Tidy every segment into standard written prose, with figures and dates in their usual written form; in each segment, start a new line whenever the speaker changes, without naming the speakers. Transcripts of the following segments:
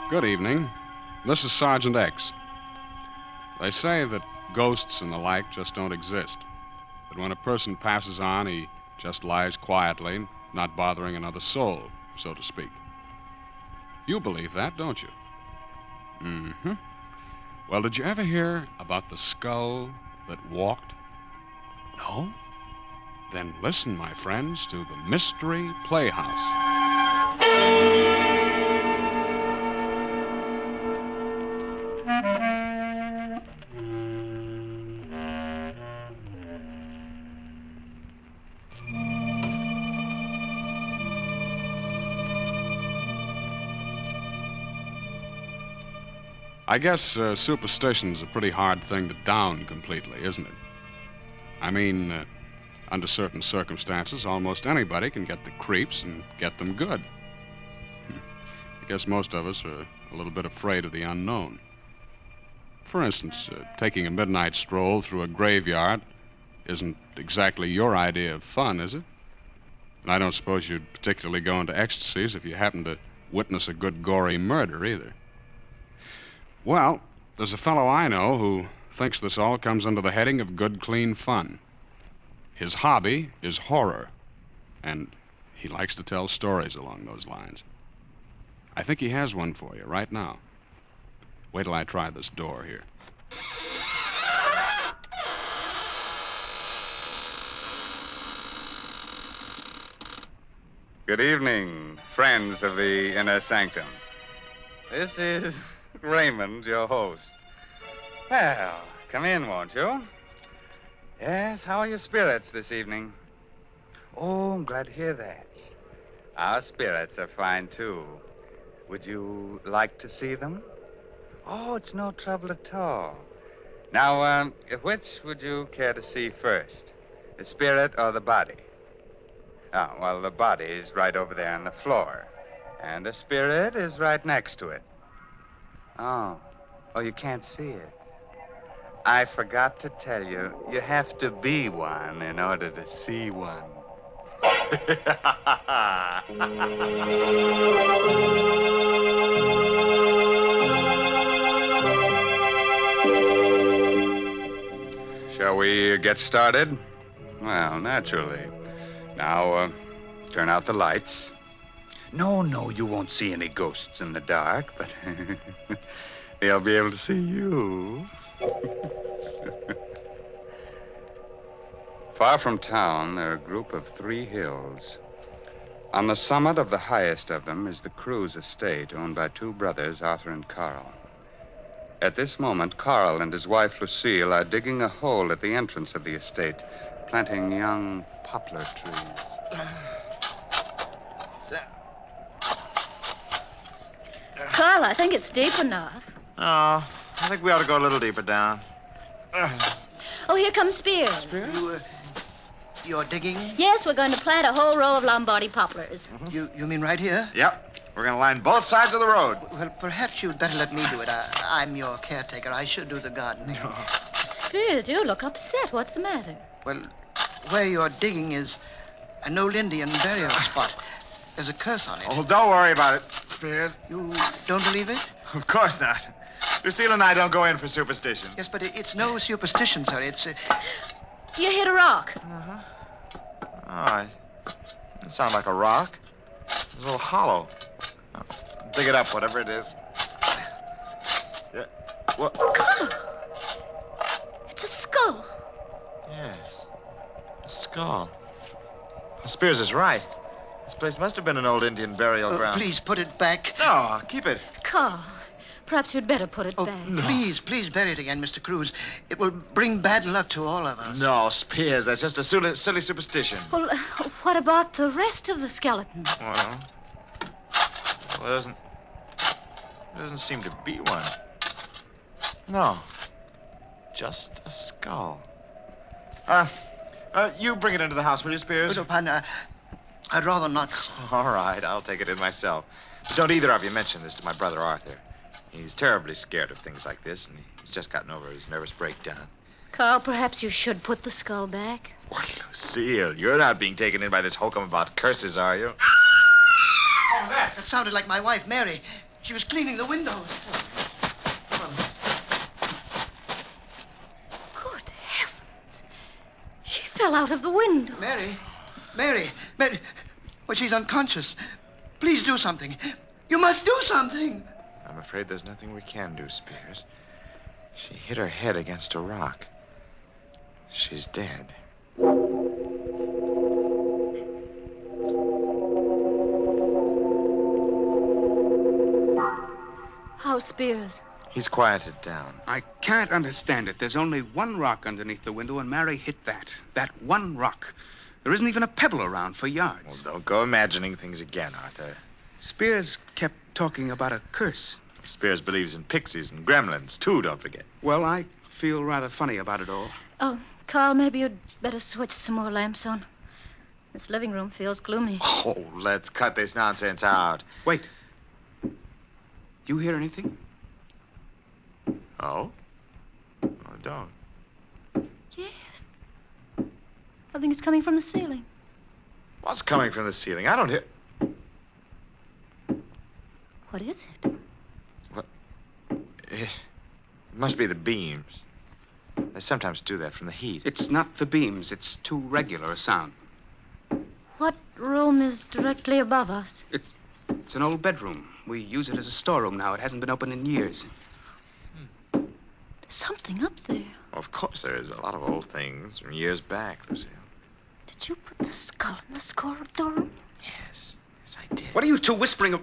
Good evening. This is Sergeant X. They say that ghosts and the like just don't exist. That when a person passes on, he just lies quietly, not bothering another soul, so to speak. You believe that, don't you? Mm-hmm. Well, did you ever hear about the skull that walked? No? Then listen, my friends, to the Mystery Playhouse. I guess superstition's a pretty hard thing to down completely, isn't it? I mean, under certain circumstances, almost anybody can get the creeps and get them good. I guess most of us are a little bit afraid of the unknown. For instance, taking a midnight stroll through a graveyard isn't exactly your idea of fun, is it? And I don't suppose you'd particularly go into ecstasies if you happened to witness a good gory murder, either. Well, there's a fellow I know who thinks this all comes under the heading of good, clean fun. His hobby is horror, and he likes to tell stories along those lines. I think he has one for you right now. Wait till I try this door here.
Good evening, friends of the Inner Sanctum. This is Raymond, your host. Well, come in, won't you? Yes, how are your spirits this evening? Oh, I'm glad to hear that. Our spirits are fine, too. Would you like to see them? Oh, it's no trouble at all. Now, which would you care to see first? The spirit or the body? Oh, well, the body is right over there on the floor. And the spirit is right next to it. Oh, you can't see it. I forgot to tell you, you have to be one in order to see one. Shall we get started? Well, naturally. Now, turn out the lights. No, you won't see any ghosts in the dark, but they'll be able to see you. Far from town, there are a group of 3 hills. On the summit of the highest of them is the Cruz estate, owned by 2 brothers, Arthur and Carl. At this moment, Carl and his wife, Lucille, are digging a hole at the entrance of the estate, planting young poplar trees.
Carl, I think it's deep enough.
Oh, I think we ought to go a little deeper down.
Oh, here comes Spears.
You're digging?
Yes, we're going to plant a whole row of Lombardy poplars.
You mean right here?
Yep. We're going to line both sides of the road.
Well, perhaps you'd better let me do it. I'm your caretaker. I should do the gardening.
Spears, you look upset. What's the matter?
Well, where you're digging is an old Indian burial spot. There's a curse on it.
Oh, don't worry about it, Spears.
You don't believe it?
Of course not. Lucille and I don't go in for superstition.
Yes, but it's no superstition, sir. It's...
You hit a rock.
Uh-huh. Oh, it sounds like a rock. It's a little hollow. Oh, dig it up, whatever it is. Yeah. What?
It's a skull.
Yes. A skull. Spears is right. This place must have been an old Indian burial ground.
Please put it back.
No, keep it.
Carl, perhaps you'd better put it back.
No.
Please bury it again, Mr. Cruz. It will bring bad luck to all of us.
No, Spears, that's just a silly superstition.
Well, what about the rest of the skeleton?
Well, there doesn't seem to be one. No, just a skull. You bring it into the house, will you, Spears?
Oh, pardon, I'd rather not.
All right, I'll take it in myself. But don't either of you mention this to my brother Arthur. He's terribly scared of things like this, and he's just gotten over his nervous breakdown.
Carl, perhaps you should put the skull back.
Well, Lucille, you're not being taken in by this hokum about curses, are you?
That sounded like my wife, Mary. She was cleaning the windows.
Good heavens. She fell out of the window.
Mary. Well, she's unconscious. Please do something. You must do something.
I'm afraid there's nothing we can do, Spears. She hit her head against a rock. She's dead.
How's Spears?
He's quieted down.
I can't understand it. There's only one rock underneath the window, and Mary hit that. That one rock. There isn't even a pebble around for yards.
Well, don't go imagining things again, Arthur.
Spears kept talking about a curse.
Spears believes in pixies and gremlins, too, don't forget.
Well, I feel rather funny about it all.
Oh, Carl, maybe you'd better switch some more lamps on. This living room feels gloomy.
Oh, let's cut this nonsense out.
Wait. You hear anything?
Oh? I don't.
Yes. I think it's coming from the ceiling.
What's coming from the ceiling? I don't hear...
What is it?
It must be the beams. They sometimes do that from the heat.
It's not the beams. It's too regular a sound.
What room is directly above us?
It's an old bedroom. We use it as a storeroom now. It hasn't been open in years.
There's something up there.
Of course there is. A lot of old things from years back, Lucille.
Did you put the skull in the storeroom?
Yes. Yes, I did.
What are you two whispering of?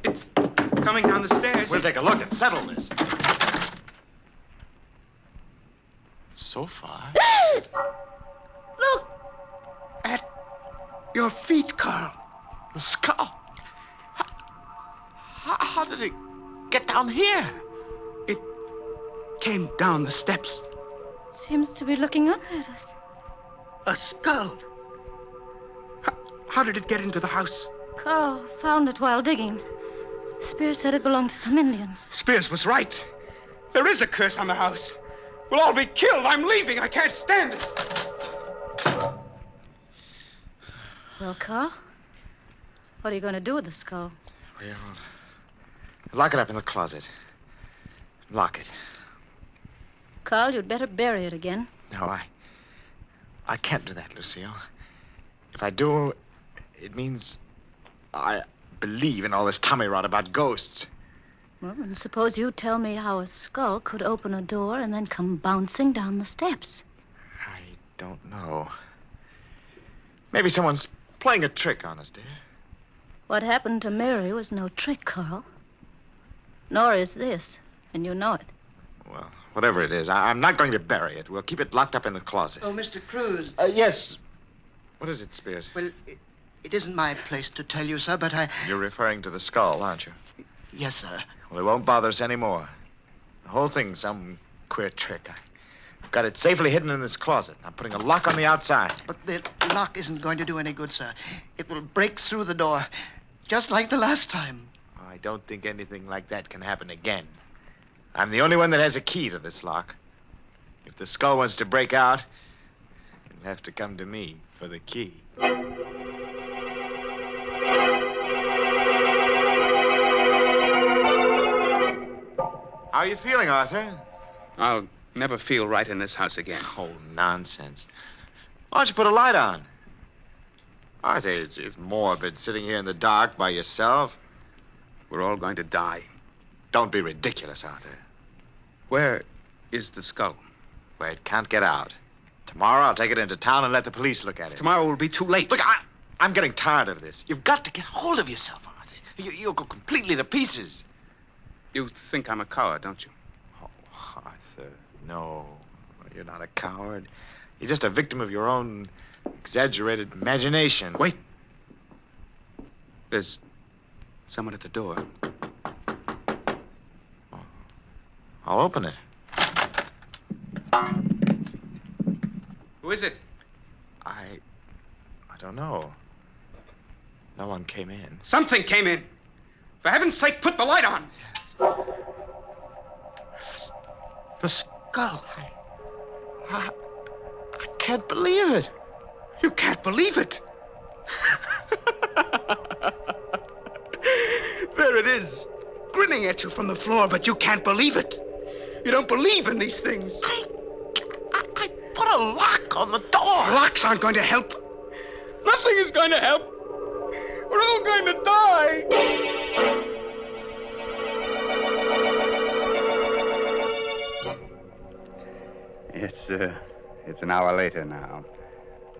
It's coming down the stairs.
We'll take a look and settle this. So far...
Look!
At your feet, Carl.
The skull. How did it get down here?
It came down the steps.
Seems to be looking up at us.
A skull. How did it get into the house?
Carl found it while digging. Spears said it belonged to some Indian.
Spears was right. There is a curse on the house. We'll all be killed. I'm leaving. I can't stand it.
Well, Carl, what are you going to do with the skull?
Well, lock it up in the closet. Lock it.
Carl, you'd better bury it again.
No, I can't do that, Lucille. If I do, it means I believe in all this tummy rot about ghosts.
Well, and suppose you tell me how a skull could open a door and then come bouncing down the steps.
I don't know. Maybe someone's playing a trick on us, dear.
What happened to Mary was no trick, Carl. Nor is this, and you know it.
Well, whatever it is, I'm not going to bury it. We'll keep it locked up in the closet.
Oh, Mr. Cruz.
Yes. What is it, Spears?
Well, it isn't my place to tell you, sir, but
You're referring to the skull, aren't you?
Yes, sir.
Well, it won't bother us anymore. The whole thing's some queer trick. I've got it safely hidden in this closet. I'm putting a lock on the outside.
But the lock isn't going to do any good, sir. It will break through the door, just like the last time.
I don't think anything like that can happen again. I'm the only one that has a key to this lock. If the skull wants to break out, it'll have to come to me for the key. How are you feeling, Arthur?
I'll never feel right in this house again.
Oh, nonsense. Why don't you put a light on? Arthur, it's morbid sitting here in the dark by yourself.
We're all going to die.
Don't be ridiculous, Arthur.
Where is the skull?
Where it can't get out. Tomorrow I'll take it into town and let the police look at it.
Tomorrow will be too late.
Look, I'm getting tired of this. You've got to get hold of yourself, Arthur. You'll go completely to pieces.
You think I'm a coward, don't you?
Oh, Arthur, no. You're not a coward. You're just a victim of your own exaggerated imagination.
Wait. There's someone at the door.
I'll open it.
Who is it?
I don't know. No one came in.
Something came in. For heaven's sake, put the light on.
The skull. I can't believe it.
You can't believe it. There it it is, grinning at you from the floor, but you can't believe it. You don't believe in these things.
I put a lock on the door.
Locks aren't going to help. Nothing is going to help. We're all going to die.
It's an hour later now.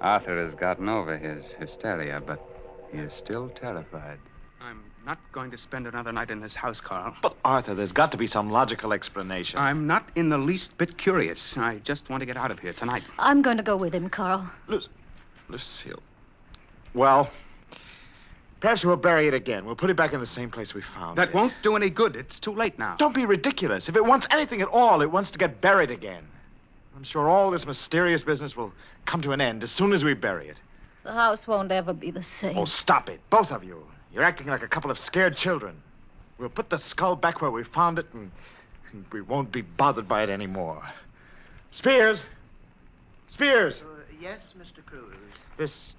Arthur has gotten over his hysteria, but he is still terrified.
I'm not going to spend another night in this house, Carl.
But, Arthur, there's got to be some logical explanation.
I'm not in the least bit curious. I just want to get out of here tonight.
I'm going to go with him, Carl.
Lucille. Well, perhaps we'll bury it again. We'll put it back in the same place we found it.
That won't do any good. It's too late now.
Don't be ridiculous. If it wants anything at all, it wants to get buried again. I'm sure all this mysterious business will come to an end as soon as we bury it.
The house won't ever be the same.
Oh, stop it, both of you. You're acting like a couple of scared children. We'll put the skull back where we found it, and we won't be bothered by it anymore. Spears! Spears!
Yes, Mr. Cruz.
This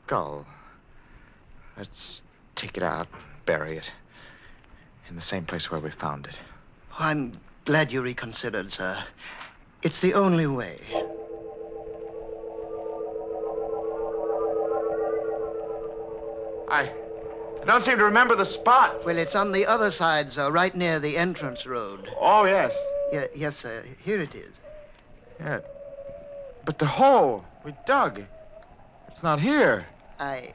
skull. Let's take it out, bury it in the same place where we found it.
Oh, I'm glad you reconsidered, sir. It's the only way.
I don't seem to remember the spot.
Well, it's on the other side, sir, right near the entrance road.
Oh, yes.
Yes, sir. Here it is.
Yeah. But the hole we dug, it's not here.
I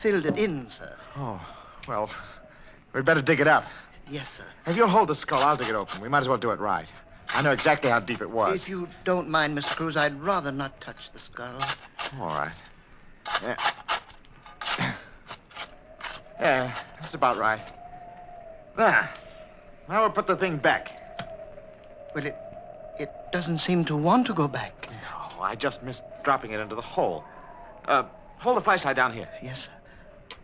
filled it in, sir.
Oh, well, we'd better dig it up.
Yes, sir.
If you'll hold the skull, I'll dig it open. We might as well do it right. I know exactly how deep it was.
If you don't mind, Mr. Cruz, I'd rather not touch the skull.
All right. Yeah, that's about right. There. Now we'll put the thing back.
Well, it doesn't seem to want to go back.
No, I just missed dropping it into the hole. Hold the flashlight down here.
Yes, sir.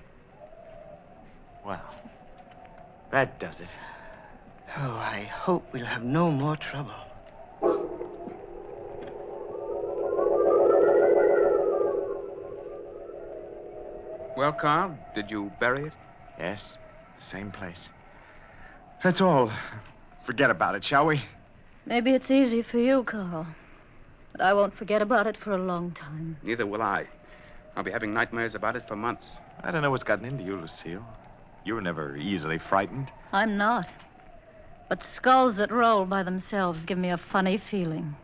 Well, that does it.
Oh, I hope we'll have no more trouble.
Well, Carl, did you bury it?
Yes, same place. That's all. Forget about it, shall we?
Maybe it's easy for you, Carl. But I won't forget about it for a long time.
Neither will I. I'll be having nightmares about it for months.
I don't know what's gotten into you, Lucille. You were never easily frightened.
I'm not. But skulls that roll by themselves give me a funny feeling.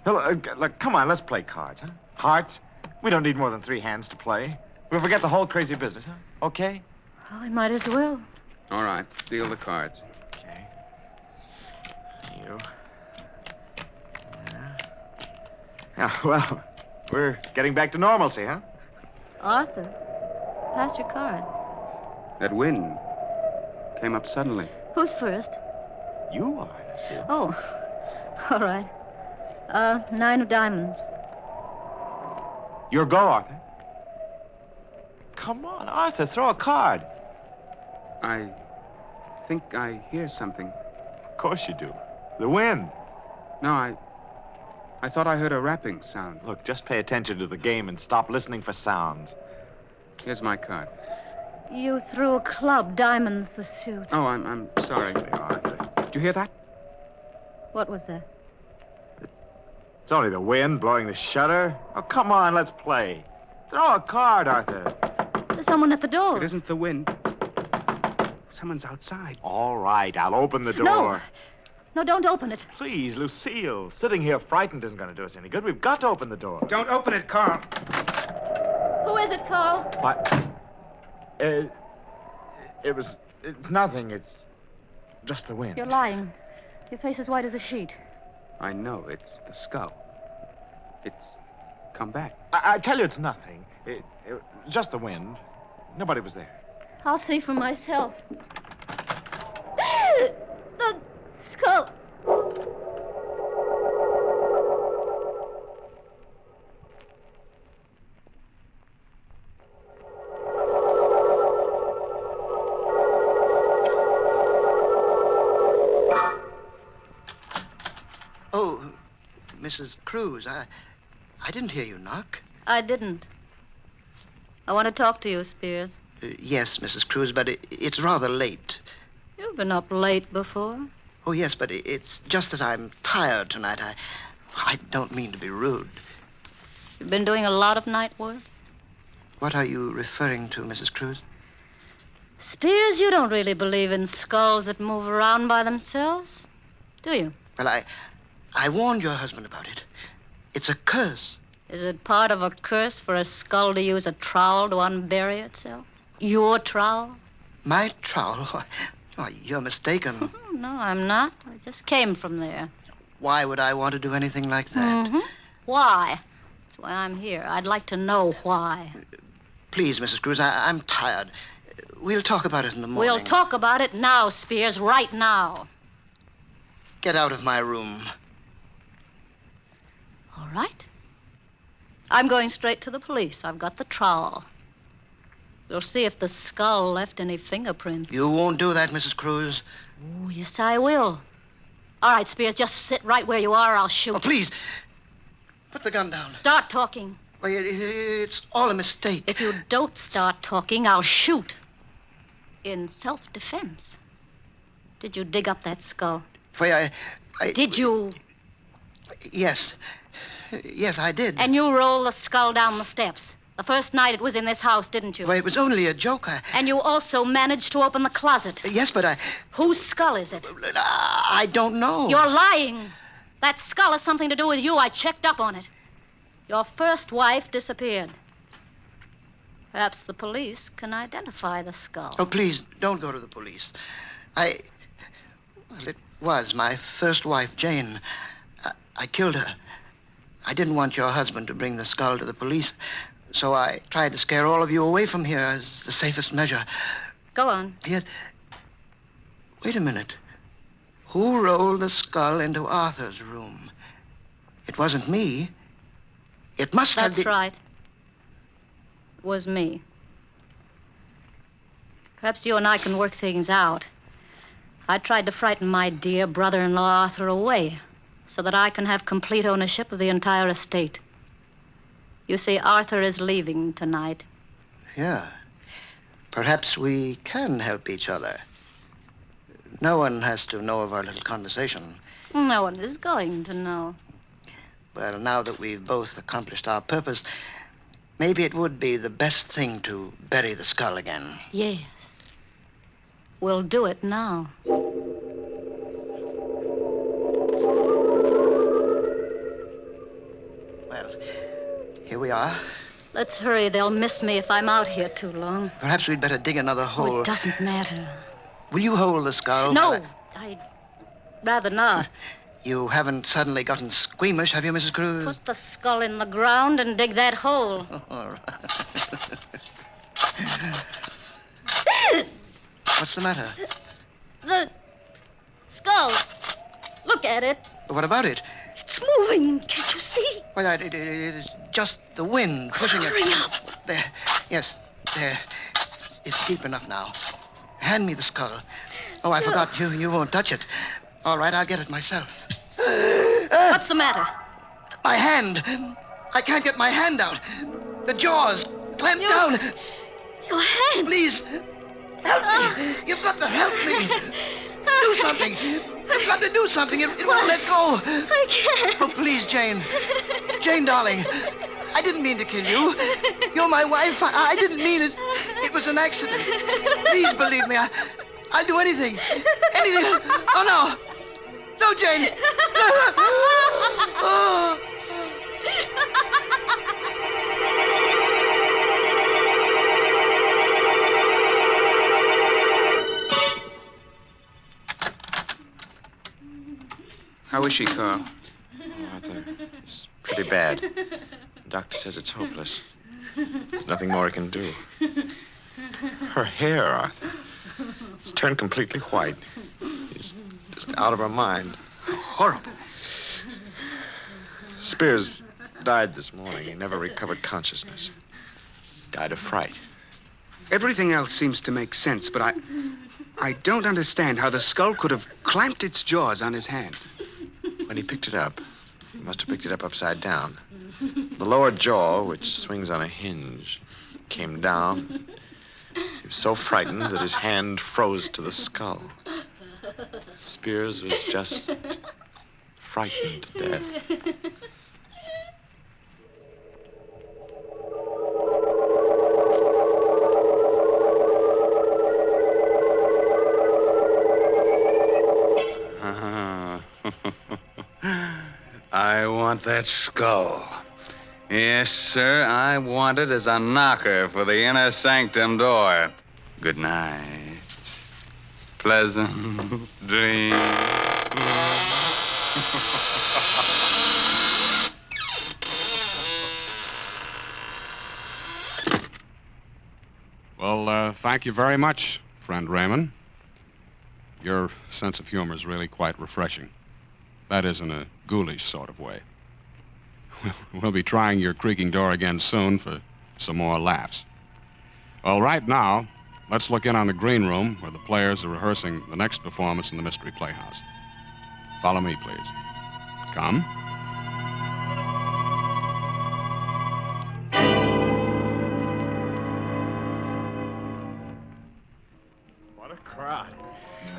Look, come on, let's play cards, huh? Hearts? We don't need more than 3 hands to play. We'll forget the whole crazy business, huh? Okay?
Oh, I might as well.
All right, deal the cards.
Okay. You. Yeah, well, we're getting back to normalcy, huh?
Arthur, pass your card.
That wind came up suddenly.
Who's first?
You are, Lucille.
Oh, all right. 9 of diamonds.
Your go, Arthur. Come on, Arthur, throw a card.
I think I hear something.
Of course you do. The wind.
No, I thought I heard a rapping sound.
Look, just pay attention to the game and stop listening for sounds.
Here's my card.
You threw a club, diamonds the suit.
Oh, I'm sorry.
Arthur.
Did you hear that?
What was that?
It's only the wind blowing the shutter. Oh, come on, let's play. Throw a card, Arthur.
There's someone at the door.
It isn't the wind. Someone's outside.
All right, I'll open the door.
No, don't open it.
Please, Lucille. Sitting here frightened isn't going to do us any good. We've got to open the door.
Don't open it, Carl.
Who is it, Carl?
What? It's nothing. It's just the wind.
You're lying. Your face is white as a sheet.
I know, it's the skull. It's come back.
I tell you it's nothing. It was just the wind. Nobody was there.
I'll see for myself. The skull.
Oh, Mrs. Cruz, I didn't hear you knock.
I didn't. I want to talk to you, Spears.
Yes, Mrs. Cruz, but it's rather late.
You've been up late before.
Oh, yes, but it's just that I'm tired tonight. I don't mean to be rude.
You've been doing a lot of night work.
What are you referring to, Mrs. Cruz?
Spears, you don't really believe in skulls that move around by themselves, do you?
Well, I warned your husband about it. It's a curse.
Is it part of a curse for a skull to use a trowel to unbury itself? Your trowel?
My trowel? Why, you're mistaken.
No, I'm not. I just came from there.
Why would I want to do anything like that?
Mm-hmm. Why? That's why I'm here. I'd like to know why.
Please, Mrs. Cruz, I'm tired. We'll talk about it in the morning.
We'll talk about it now, Spears, right now.
Get out of my room.
All right. I'm going straight to the police. I've got the trowel. We'll see if the skull left any fingerprints.
You won't do that, Mrs. Cruz.
Oh, yes, I will. All right, Spears, just sit right where you are. I'll shoot.
Oh, please. Put the gun down.
Start talking.
Well, it's all a mistake.
If you don't start talking, I'll shoot. In self-defense. Did you dig up that skull?
Why, I...
Did you?
Yes. Yes, I did.
And you rolled the skull down the steps. The first night it was in this house, didn't you?
Well, it was only a joke.
And you also managed to open the closet.
Yes, but I...
Whose skull is it?
I don't know.
You're lying. That skull has something to do with you. I checked up on it. Your first wife disappeared. Perhaps the police can identify the skull.
Oh, please, don't go to the police. Well, it was my first wife, Jane. I killed her. I didn't want your husband to bring the skull to the police, so I tried to scare all of you away from here as the safest measure.
Go on.
Yet, wait a minute. Who rolled the skull into Arthur's room? It wasn't me. It must have been...
That's right. It was me. Perhaps you and I can work things out. I tried to frighten my dear brother-in-law Arthur away so that I can have complete ownership of the entire estate. You see, Arthur is leaving tonight.
Yeah. Perhaps we can help each other. No one has to know of our little conversation.
No one is going to know.
Well, now that we've both accomplished our purpose, maybe it would be the best thing to bury the skull again.
Yes. We'll do it now.
Well, here we are.
Let's hurry. They'll miss me if I'm out here too long.
Perhaps we'd better dig another hole.
Oh, it doesn't matter.
Will you hold the skull?
No, I'd rather not.
You haven't suddenly gotten squeamish, have you, Mrs. Cruz?
Put the skull in the ground and dig that hole.
All right. What's the matter?
The skull. Look at it.
What about it?
It's moving. Can't you see?
Well, it's just the wind pushing it.
Hurry up.
There. Yes, there. It's deep enough now. Hand me the skull. Oh, I forgot. You won't touch it. All right, I'll get it myself.
What's the matter?
My hand. I can't get my hand out. The jaws clamped down.
Your hand.
Please, help me. You've got to help me. Do something. You've got to do something. It won't let go.
I can't.
Oh, please, Jane. Jane, darling. I didn't mean to kill you. You're my wife. I didn't mean it. It was an accident. Please believe me. I'll do anything. Anything. Oh, no. No, Jane. Oh.
How is she, Carl?
Arthur, it's pretty bad. The doctor says it's hopeless. There's nothing more he can do. Her hair, Arthur, it's turned completely white. She's just out of her mind.
Horrible.
Spears died this morning. He never recovered consciousness. Died of fright.
Everything else seems to make sense, but I don't understand how the skull could have clamped its jaws on his hand.
When he picked it up, he must have picked it up upside down. The lower jaw, which swings on a hinge, came down. He was so frightened that his hand froze to the skull. Spears was just frightened to death.
I want that skull. Yes, sir, I want it as a knocker for the inner sanctum door. Good night. Pleasant dreams.
Well, thank you very much, friend Raymond. Your sense of humor is really quite refreshing. That is, in a ghoulish sort of way. We'll be trying your creaking door again soon for some more laughs. Well, right now, let's look in on the green room where the players are rehearsing the next performance in the Mystery Playhouse. Follow me, please. Come.
What a crowd.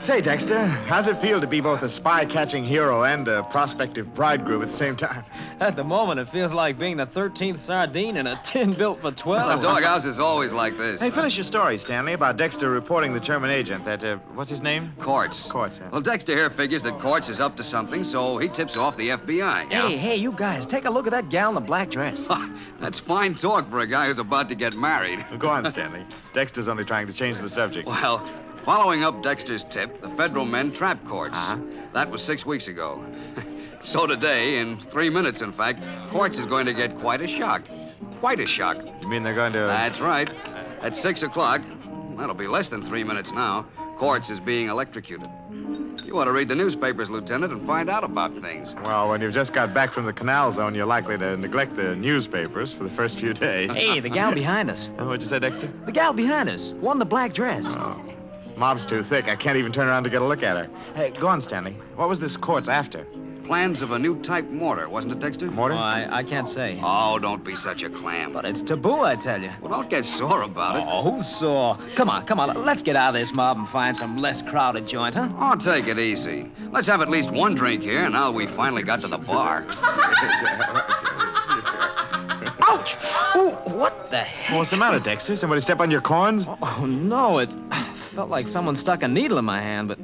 Say, Dexter, how's it feel to be both a spy-catching hero and a prospective bridegroom at the same time?
At the moment, it feels like being the 13th sardine in a tin built for 12.
The doghouse is always like this.
Hey, finish your story, Stanley, about Dexter reporting the German agent. That, what's his name?
Quartz.
Quartz, huh?
Well, Dexter here figures that Quartz is up to something, so he tips off the FBI.
Hey, you guys, take a look at that gal in the black dress.
That's fine talk for a guy who's about to get married.
Well, go on, Stanley. Dexter's only trying to change the subject.
Well, following up Dexter's tip, the federal men trapped Quartz.
Uh-huh.
That was 6 weeks ago. So today, in 3 minutes, in fact, Quartz is going to get quite a shock. Quite a shock.
You mean they're going to...
That's right. At 6 o'clock, that'll be less than 3 minutes now, Quartz is being electrocuted. You ought to read the newspapers, Lieutenant, and find out about things.
Well, when you've just got back from the canal zone, you're likely to neglect the newspapers for the first few days.
Hey, the gal behind us.
Oh, what'd you say, Dexter?
The gal behind us. One in the black dress.
Oh. Mob's too thick. I can't even turn around to get a look at her. Hey, go on, Stanley. What was this Quartz after?
Plans of a new type mortar, wasn't it, Dexter?
Mortar?
Oh, I can't say.
Oh, don't be such a clam.
But it's taboo, I tell you.
Well, don't get sore about it.
Oh, who's sore? Come on. Let's get out of this mob and find some less crowded joint, huh?
Oh, take it easy. Let's have at least one drink here, now we finally got to the bar.
Ouch! Oh, what the heck?
What's the matter, Dexter? Somebody step on your corns?
Oh, no, it felt like someone stuck a needle in my hand, but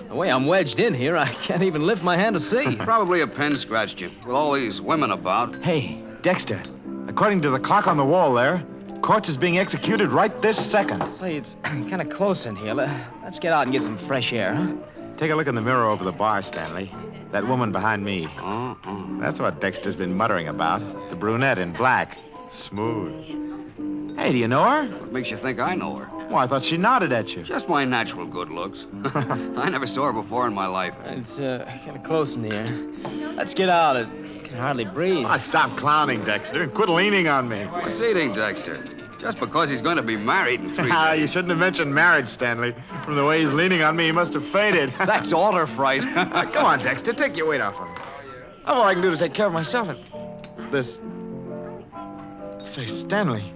the way I'm wedged in here, I can't even lift my hand to see.
Probably a pen scratched you, with all these women about.
Hey, Dexter, according to the clock on the wall there, Quartz is being executed right this second.
Say, it's kind of close in here. Let's get out and get some fresh air, huh?
Take a look in the mirror over the bar, Stanley. That woman behind me. That's what Dexter's been muttering about. The brunette in black. Smooth. Hey, do you know her?
What makes you think I know her?
Well, I thought she nodded at you.
Just my natural good looks. I never saw her before in my life.
It's kind of close in here. Let's get out. I can hardly breathe.
Oh, stop clowning, Dexter, and quit leaning on me.
What's eating, Dexter? Just because he's going to be married in 3
Ah,
days.
you shouldn't have mentioned marriage, Stanley. From the way he's leaning on me, he must have fainted.
That's altar fright.
Come on, Dexter, take your weight off him. All I can do is take care of myself and... This... Say, Stanley,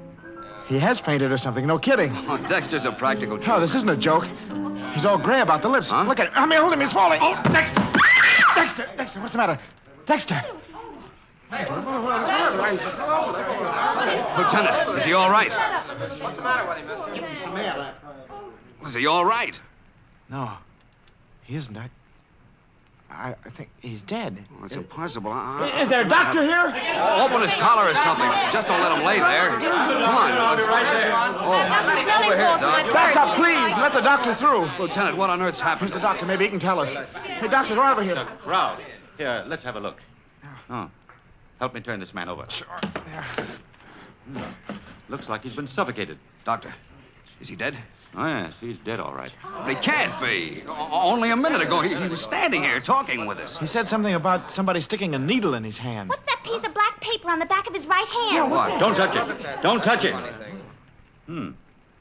he has fainted or something, no kidding.
Oh, Dexter's a practical joke.
No, this isn't a joke. He's all gray about the lips.
Huh?
Look at him. I mean, hold him, he's falling. Oh, Dexter! Dexter, what's the matter? Dexter!
Lieutenant, is he all right?
What's the matter with him?
Is he all right?
No, he isn't. I think he's dead.
Oh, it's impossible.
Is there a doctor here?
Open his collar or something. Just don't let him lay there. Come on.
I'll be right there.
Over here, Doc.
Back up, please. Let the doctor through.
Lieutenant, what on earth's happened?
Where's the doctor? Maybe he can tell us. Hey, doctor, go over here.
Ralph, here, let's have a look. Oh, help me turn this man over.
Sure. There.
Looks like he's been suffocated.
Doctor, is he dead?
Oh, yes, he's dead, all right.
He can't be. Only a minute ago, he was standing here talking with us.
He said something about somebody sticking a needle in his hand.
What's that piece of black paper on the back of his right hand?
What?
Don't touch it. Don't touch it.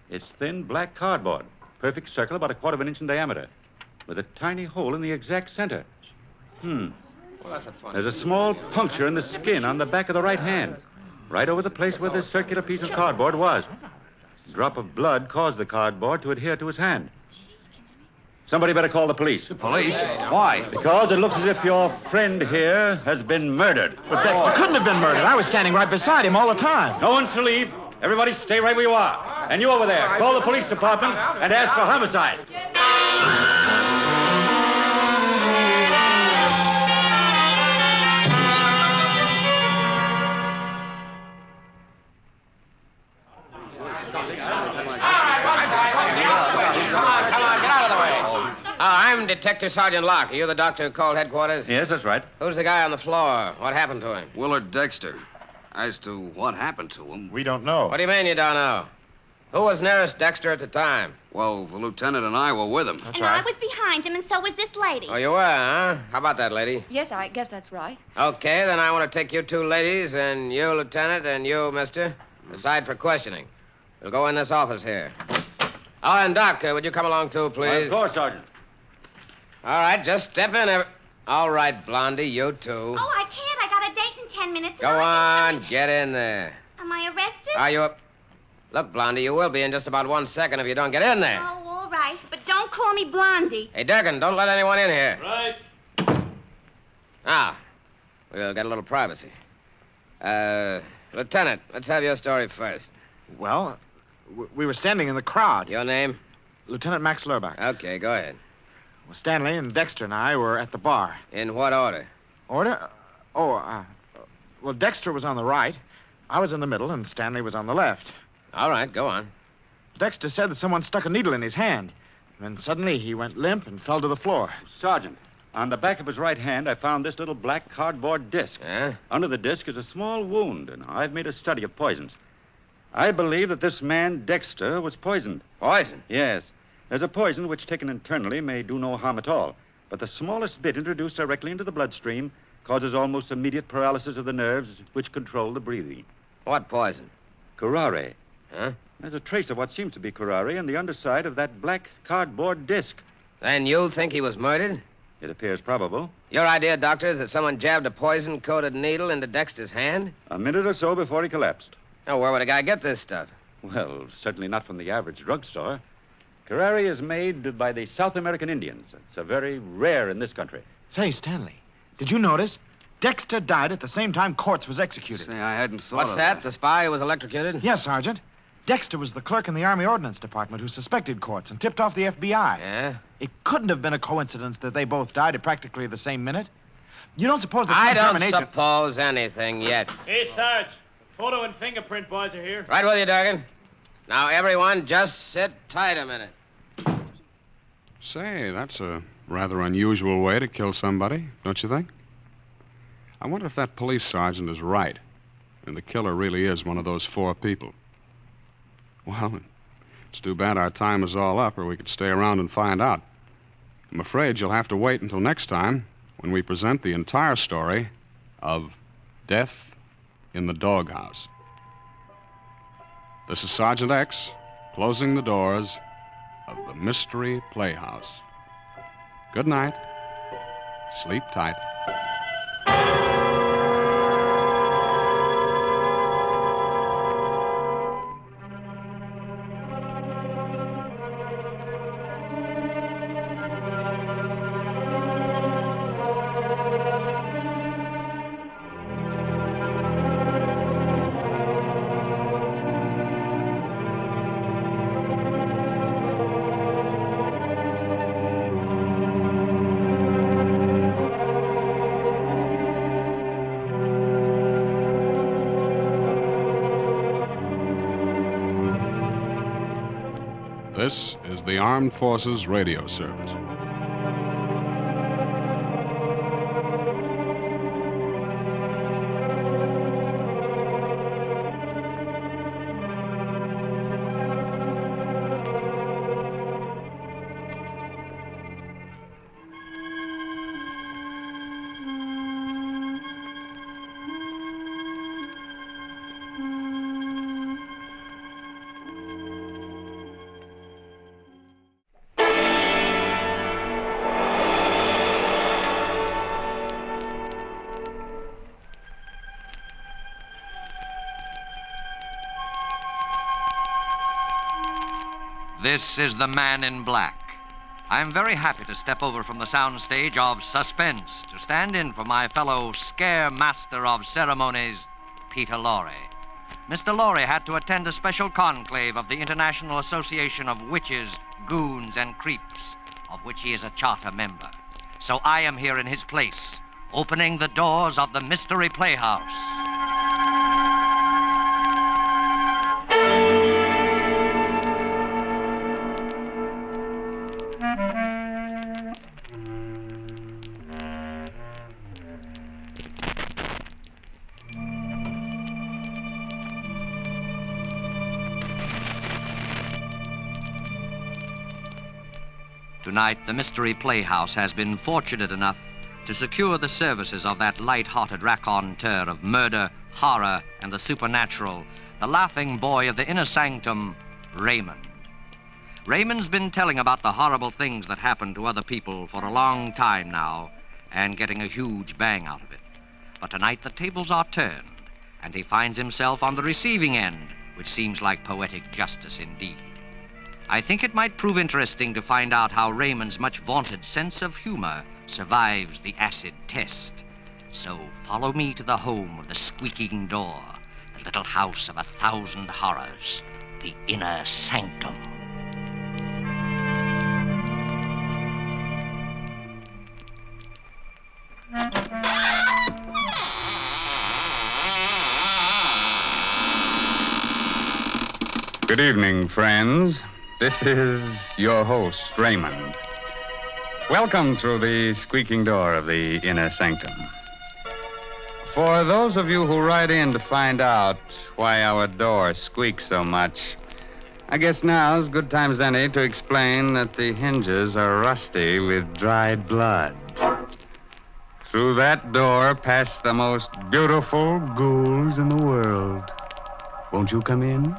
It's thin black cardboard. Perfect circle about 1/4 inch in diameter. With a tiny hole in the exact center. There's a small puncture in the skin on the back of the right hand. Right over the place where this circular piece of cardboard was. drop of blood caused the cardboard to adhere to his hand. Somebody better call the police.
The police? Why?
Because it looks as if your friend here has been murdered.
But Dexter couldn't have been murdered. I was standing right beside him all the time.
No one's to leave. Everybody stay right where you are. And you over there, call the police department and ask for homicide.
I'm Detective Sergeant Locke. Are you the doctor who called headquarters?
Yes, that's right.
Who's the guy on the floor? What happened to him?
Willard Dexter. As to what happened to him,
We don't know.
What do you mean you don't know? Who was nearest Dexter at the time?
well, the lieutenant and I were with him.
And I was behind him, and so was this lady.
Oh, you were, huh? How about that, lady?
Yes, I guess that's right.
Okay, then I want to take you two ladies and you, Lieutenant, and you, mister, aside for questioning. We'll go in this office here. Oh, and Doc, would you come along too, please?
Of course, Sergeant.
All right, just step in. All right, Blondie, you too.
Oh, I can't. I got a date in 10 minutes.
Go on, get in there.
Am I arrested?
Are you up? Look, Blondie, you will be in just about 1 second if you don't get in there.
Oh, all right. But don't call me Blondie.
Hey, Durkin, don't let anyone in here.
Right.
Now, we'll get a little privacy. Lieutenant, let's have your story first.
Well, we were standing in the crowd.
Your name?
Lieutenant Max Lurbach.
Okay, go ahead.
Well, Stanley and Dexter and I were at the bar.
In what order?
Order? Well, Dexter was on the right. I was in the middle, and Stanley was on the left.
All right, go on.
Dexter said that someone stuck a needle in his hand. And then suddenly he went limp and fell to the floor.
Sergeant, on the back of his right hand, I found this little black cardboard disc.
Yeah?
Under the disc is a small wound, and I've made a study of poisons. I believe that this man, Dexter, was poisoned.
Poison?
Yes. There's a poison which, taken internally, may do no harm at all. But the smallest bit introduced directly into the bloodstream causes almost immediate paralysis of the nerves which control the breathing.
What poison?
Curare.
Huh?
There's a trace of what seems to be curare on the underside of that black cardboard disc.
Then you think he was murdered?
It appears probable.
Your idea, Doctor, is that someone jabbed a poison-coated needle into Dexter's hand?
A minute or so before he collapsed.
Now, where would a guy get this stuff?
Well, certainly not from the average drugstore. Curare is made by the South American Indians. It's a very rare in this country.
Say, Stanley, did you notice? Dexter died at the same time Corpse was executed.
Say, I hadn't thought
What's
of
that? The spy who was electrocuted?
Yes, Sergeant. Dexter was the clerk in the Army Ordnance Department who suspected Corpse and tipped off the FBI.
Yeah?
It couldn't have been a coincidence that they both died at practically the same minute. You don't suppose that
I
some
don't
German agent...
suppose anything yet.
Hey, Sarge. Photo and fingerprint boys are here.
Right with you, Durgan. Now, everyone, just sit tight a minute.
Say, that's a rather unusual way to kill somebody, don't you think? I wonder if that police sergeant is right, and the killer really is one of those four people. Well, it's too bad our time is all up, or we could stay around and find out. I'm afraid you'll have to wait until next time, when we present the entire story of Death in the Doghouse. This is Sergeant X, closing the doors of the Mystery Playhouse. Good night. Sleep tight. This is the Armed Forces Radio Service.
This is the Man in Black. I'm very happy to step over from the soundstage of Suspense to stand in for my fellow scare master of ceremonies, Peter Lorre. Mr. Lorre had to attend a special conclave of the International Association of Witches, Goons, and Creeps, of which he is a charter member. So I am here in his place, opening the doors of the Mystery Playhouse. Tonight, the Mystery Playhouse has been fortunate enough to secure the services of that light-hearted raconteur of murder, horror, and the supernatural, the laughing boy of the Inner Sanctum, Raymond. Raymond's been telling about the horrible things that happen to other people for a long time now, and getting a huge bang out of it. But tonight the tables are turned, and he finds himself on the receiving end, which seems like poetic justice indeed. I think it might prove interesting to find out how Raymond's much vaunted sense of humor survives the acid test. So follow me to the home of the squeaking door, the little house of 1,000 horrors, the Inner Sanctum.
Good evening, friends. This is your host, Raymond. Welcome through the squeaking door of the Inner Sanctum. For those of you who write in to find out why our door squeaks so much, I guess now's as good time as any to explain that the hinges are rusty with dried blood. Through that door pass the most beautiful ghouls in the world. Won't you come in?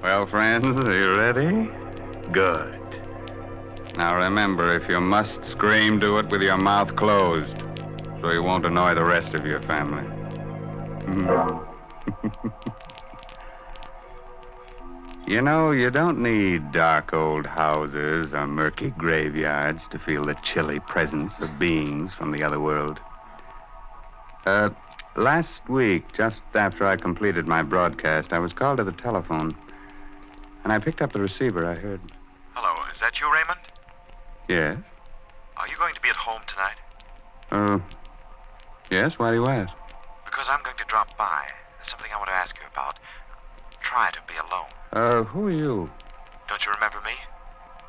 Well, friends, are you ready? Good. Now remember, if you must scream, do it with your mouth closed, so you won't annoy the rest of your family. You know, you don't need dark old houses or murky graveyards to feel the chilly presence of beings from the other world. Last week, just after I completed my broadcast, I was called to the telephone. And I picked up the receiver. I heard...
Hello, is that you, Raymond?
Yes?
Are you going to be at home tonight?
Yes, why do you ask?
Because I'm going to drop by. There's something I want to ask you about. Try to be alone.
Who are you?
Don't you remember me?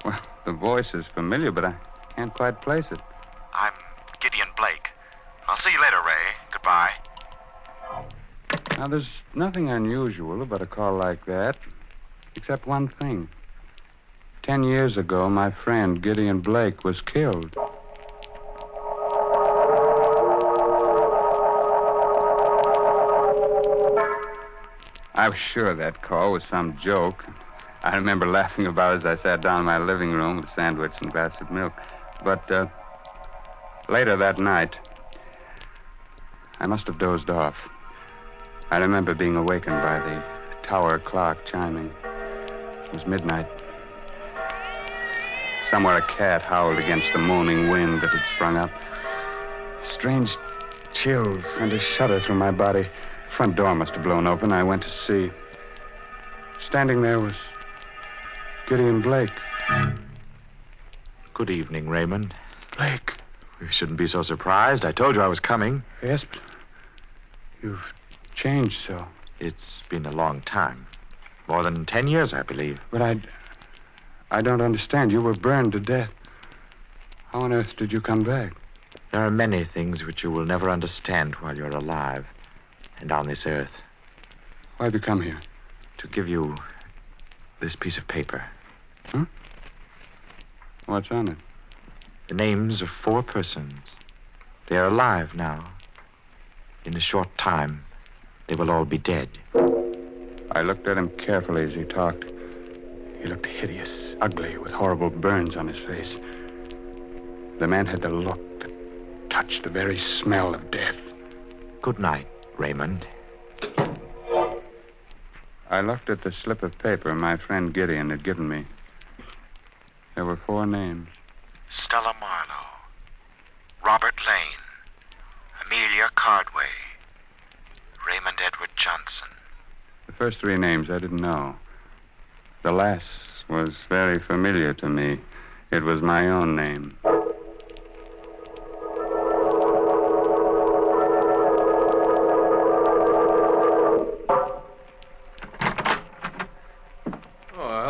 Well, the voice is familiar, but I can't quite place it.
I'm Gideon Blake. I'll see you later, Ray. Goodbye.
Now, there's nothing unusual about a call like that, except one thing. 10 years ago, my friend Gideon Blake was killed. I was sure that call was some joke. I remember laughing about it as I sat down in my living room with a sandwich and a glass of milk. But later that night, I must have dozed off. I remember being awakened by the tower clock chiming. It was midnight. Somewhere a cat howled against the moaning wind that had sprung up. Strange chills sent a shudder through my body. Front door must have blown open. I went to see. Standing there was Gideon Blake.
Good evening, Raymond.
Blake.
You shouldn't be so surprised. I told you I was coming.
Yes, but you've changed so.
It's been a long time. More than 10 years, I believe.
But I don't understand. You were burned to death. How on earth did you come back?
There are many things which you will never understand while you're alive and on this earth.
Why'd you come here?
To give you this piece of paper.
Huh? What's on it?
The names of 4 persons. They are alive now. In a short time, they will all be dead.
I looked at him carefully as he talked. He looked hideous, ugly, with horrible burns on his face.
The man had the look, the touch, the very smell of death.
Good night, Raymond.
I looked at the slip of paper my friend Gideon had given me. There were 4 names.
Stella Marlowe, Robert Lane, Amelia Cardway, Raymond Edward Johnson.
The first 3 names I didn't know. The last was very familiar to me. It was my own name.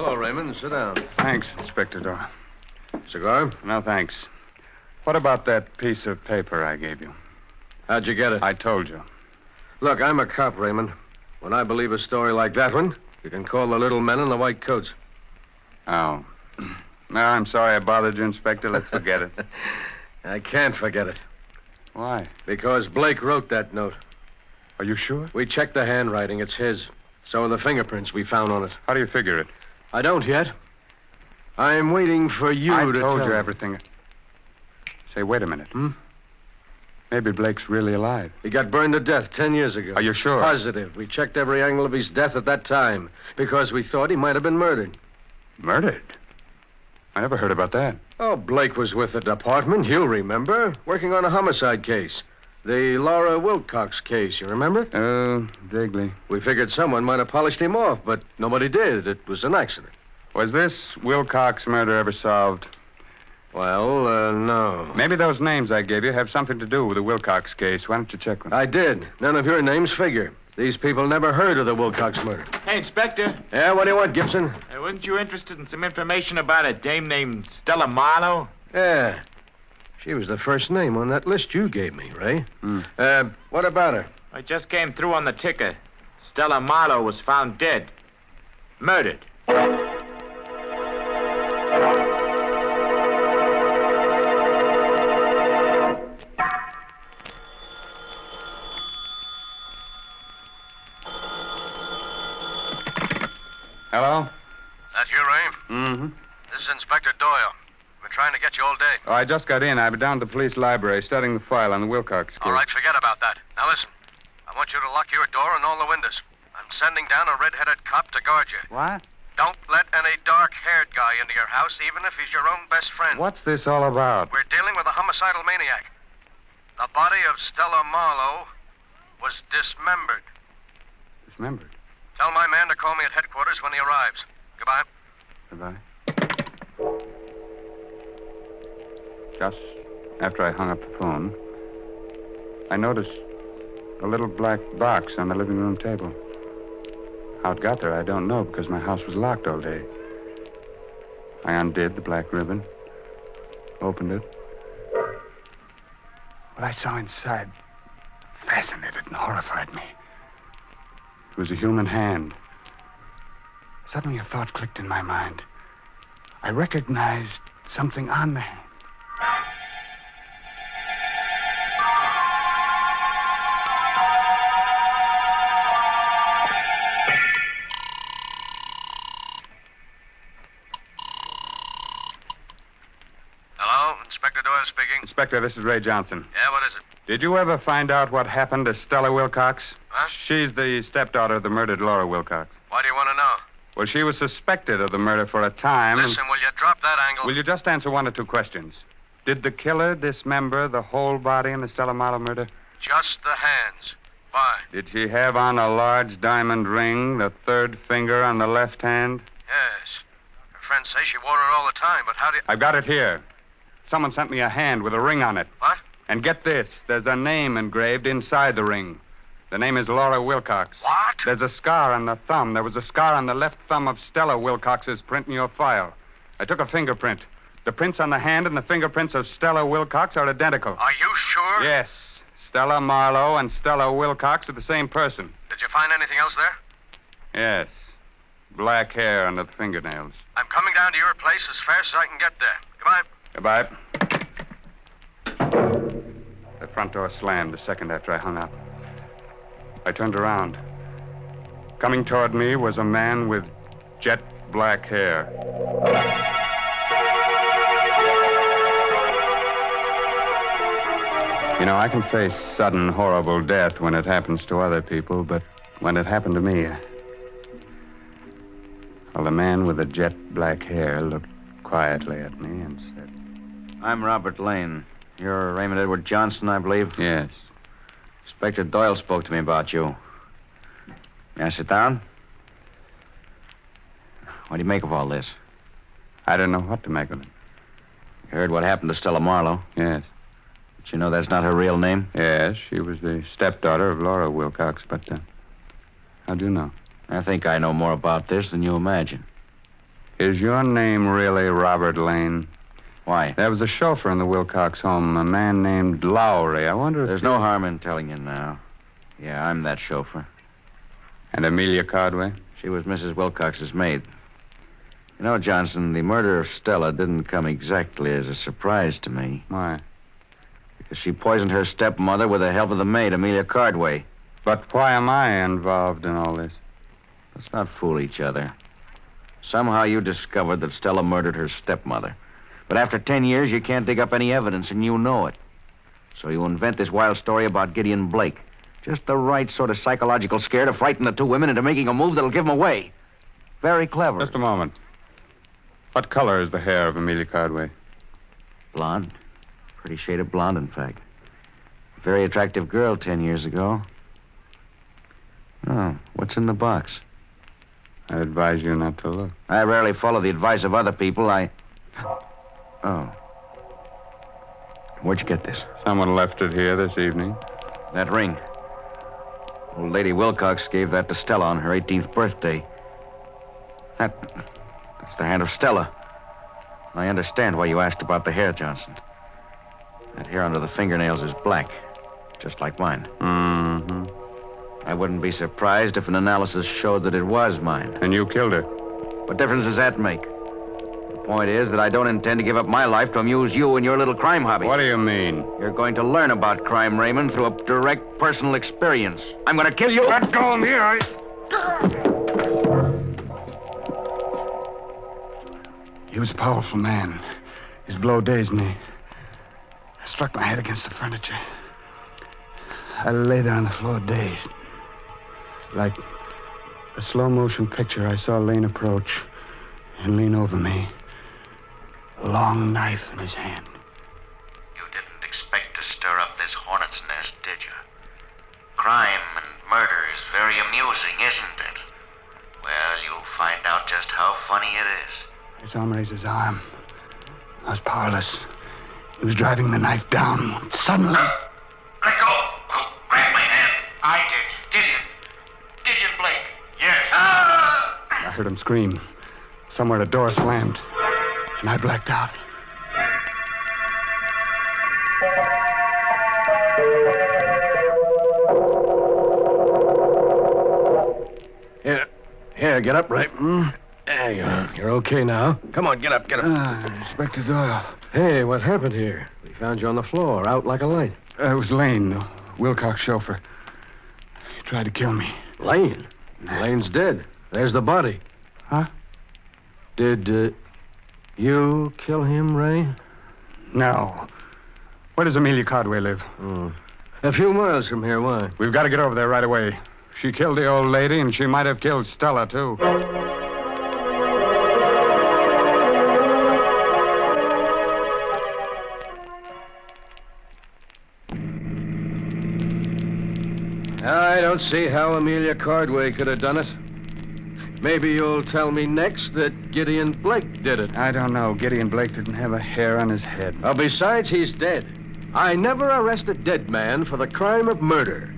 Hello, Raymond. Sit down.
Thanks, Inspector Doyle.
Cigar?
No, thanks. What about that piece of paper I gave you?
How'd you get it?
I told you.
Look, I'm a cop, Raymond. When I believe a story like that one, you can call the little men in the white coats.
Oh. No, I'm sorry I bothered you, Inspector. Let's forget it.
I can't forget it.
Why?
Because Blake wrote that note.
Are you sure?
We checked the handwriting. It's his. So are the fingerprints we found on it.
How do you figure it?
I don't yet. I'm waiting for you
I
to
told
tell
you
me.
everything. Say, wait a minute. Maybe Blake's really alive.
He got burned to death 10 years ago.
Are you sure?
Positive. We checked every angle of his death at that time because we thought he might have been murdered.
Murdered? I never heard about that.
Oh, Blake was with the department, you'll remember, working on a homicide case. The Laura Wilcox case, you remember?
Vaguely.
We figured someone might have polished him off, but nobody did. It was an accident.
Was this Wilcox murder ever solved?
Well, no.
Maybe those names I gave you have something to do with the Wilcox case. Why don't you check them?
I did. None of your names figure. These people never heard of the Wilcox murder.
Hey, Inspector.
Yeah, what do you want, Gibson?
Weren't you interested in some information about a dame named Stella Marlowe?
Yeah. She was the first name on that list you gave me, Ray. What about her?
I just came through on the ticker. Stella Marlowe was found dead. Murdered.
Hello?
That you, Ray?
Mm-hmm.
This is Inspector Doyle. We're trying to get you all day.
Oh, I just got in. I've been down to the police library studying the file on the Wilcox case.
All right, forget about that. Now listen. I want you to lock your door and all the windows. I'm sending down a red-headed cop to guard you.
What?
Don't let any dark-haired guy into your house, even if he's your own best friend.
What's this all about?
We're dealing with a homicidal maniac. The body of Stella Marlowe was dismembered.
Dismembered?
Tell my man to call me at headquarters when he arrives. Goodbye.
Goodbye. Just after I hung up the phone, I noticed a little black box on the living room table. How it got there, I don't know, because my house was locked all day. I undid the black ribbon, opened it. What I saw inside fascinated and horrified me. It was a human hand. Suddenly a thought clicked in my mind. I recognized something on the hand.
Hello, Inspector Doyle speaking.
Inspector, this is Ray Johnson.
Yeah, what is it?
Did you ever find out what happened to Stella Wilcox?
Huh?
She's the stepdaughter of the murdered Laura Wilcox.
Why do you want to know?
Well, she was suspected of the murder for a time.
Listen, will you drop that angle?
Will you just answer one or two questions? Did the killer dismember the whole body in the Stella Marlowe murder?
Just the hands. Why?
Did she have on a large diamond ring, the third finger on the left hand?
Yes. Her friends say she wore it all the time, but how do you...
I've got it here. Someone sent me a hand with a ring on it.
What?
And get this, there's a name engraved inside the ring. The name is Laura Wilcox.
What?
There's a scar on the thumb. There was a scar on the left thumb of Stella Wilcox's print in your file. I took a fingerprint. The prints on the hand and the fingerprints of Stella Wilcox are identical.
Are you sure?
Yes. Stella Marlowe and Stella Wilcox are the same person.
Did you find anything else there?
Yes. Black hair under the fingernails.
I'm coming down to your place as fast as I can get there.
Goodbye. The front door slammed a second after I hung up. I turned around. Coming toward me was a man with jet black hair. You know, I can face sudden, horrible death when it happens to other people, but when it happened to me... Well, the man with the jet black hair looked quietly at me and said...
I'm Robert Lane. You're Raymond Edward Johnson, I believe?
Yes.
Inspector Doyle spoke to me about you. May I sit down? What do you make of all this?
I don't know what to make of it.
You heard what happened to Stella Marlowe?
Yes.
But you know that's not her real name?
Yes, she was the stepdaughter of Laura Wilcox, but how do you know?
I think I know more about this than you imagine.
Is your name really Robert Lane?
Why?
There was a chauffeur in the Wilcox home, a man named Lowry. I wonder if...
There's no harm in telling you now. Yeah, I'm that chauffeur.
And Amelia Cardway?
She was Mrs. Wilcox's maid. You know, Johnson, the murder of Stella didn't come exactly as a surprise to me.
Why?
Because she poisoned her stepmother with the help of the maid, Amelia Cardway.
But why am I involved in all this?
Let's not fool each other. Somehow you discovered that Stella murdered her stepmother. But after 10 years, you can't dig up any evidence, and you know it. So you invent this wild story about Gideon Blake. Just the right sort of psychological scare to frighten the two women into making a move that'll give them away. Very clever.
Just a moment. What color is the hair of Amelia Cardway?
Blonde. Pretty shade of blonde, in fact. Very attractive girl 10 years ago. Oh, what's in the box?
I advise you not to look.
I rarely follow the advice of other people. Oh. Where'd you get this?
Someone left it here this evening.
That ring. Old Lady Wilcox gave that to Stella on her 18th birthday. That's the hand of Stella. I understand why you asked about the hair, Johnson. That hair under the fingernails is black, just like mine.
Mm-hmm.
I wouldn't be surprised if an analysis showed that it was mine.
And you killed her.
What difference does that make? The point is that I don't intend to give up my life to amuse you and your little crime hobby.
What do you mean?
You're going to learn about crime, Raymond, through a direct personal experience. I'm going to kill you.
Let go of me,
He was a powerful man. His blow dazed me. I struck my head against the furniture. I lay there on the floor, dazed. Like a slow-motion picture, I saw Lane approach and lean over me. A long knife in his hand.
You didn't expect to stir up this hornet's nest, did you? Crime and murder is very amusing, isn't it? Well, you'll find out just how funny it is.
I saw him raise his arm. I was powerless. He was driving the knife down. Suddenly...
Let go! Who grabbed my hand? I did. Gideon Blake. Yes.
I heard him scream. Somewhere the door slammed, and I blacked out.
Here, get up, right? There you are. You're okay now. Come on, get up.
Inspector Doyle.
Hey, what happened here? We found you on the floor, out like a light.
It was Lane, the Wilcox chauffeur. He tried to kill me.
Lane? Lane's dead. There's the body.
Huh?
Did you kill him, Ray?
No. Where does Amelia Cardway live?
A few miles from here. Why?
We've got to get over there right away. She killed the old lady, and she might have killed Stella, too.
I don't see how Amelia Cardway could have done it. Maybe you'll tell me next that Gideon Blake did it.
I don't know. Gideon Blake didn't have a hair on his head.
Besides, he's dead. I never arrest a dead man for the crime of murder.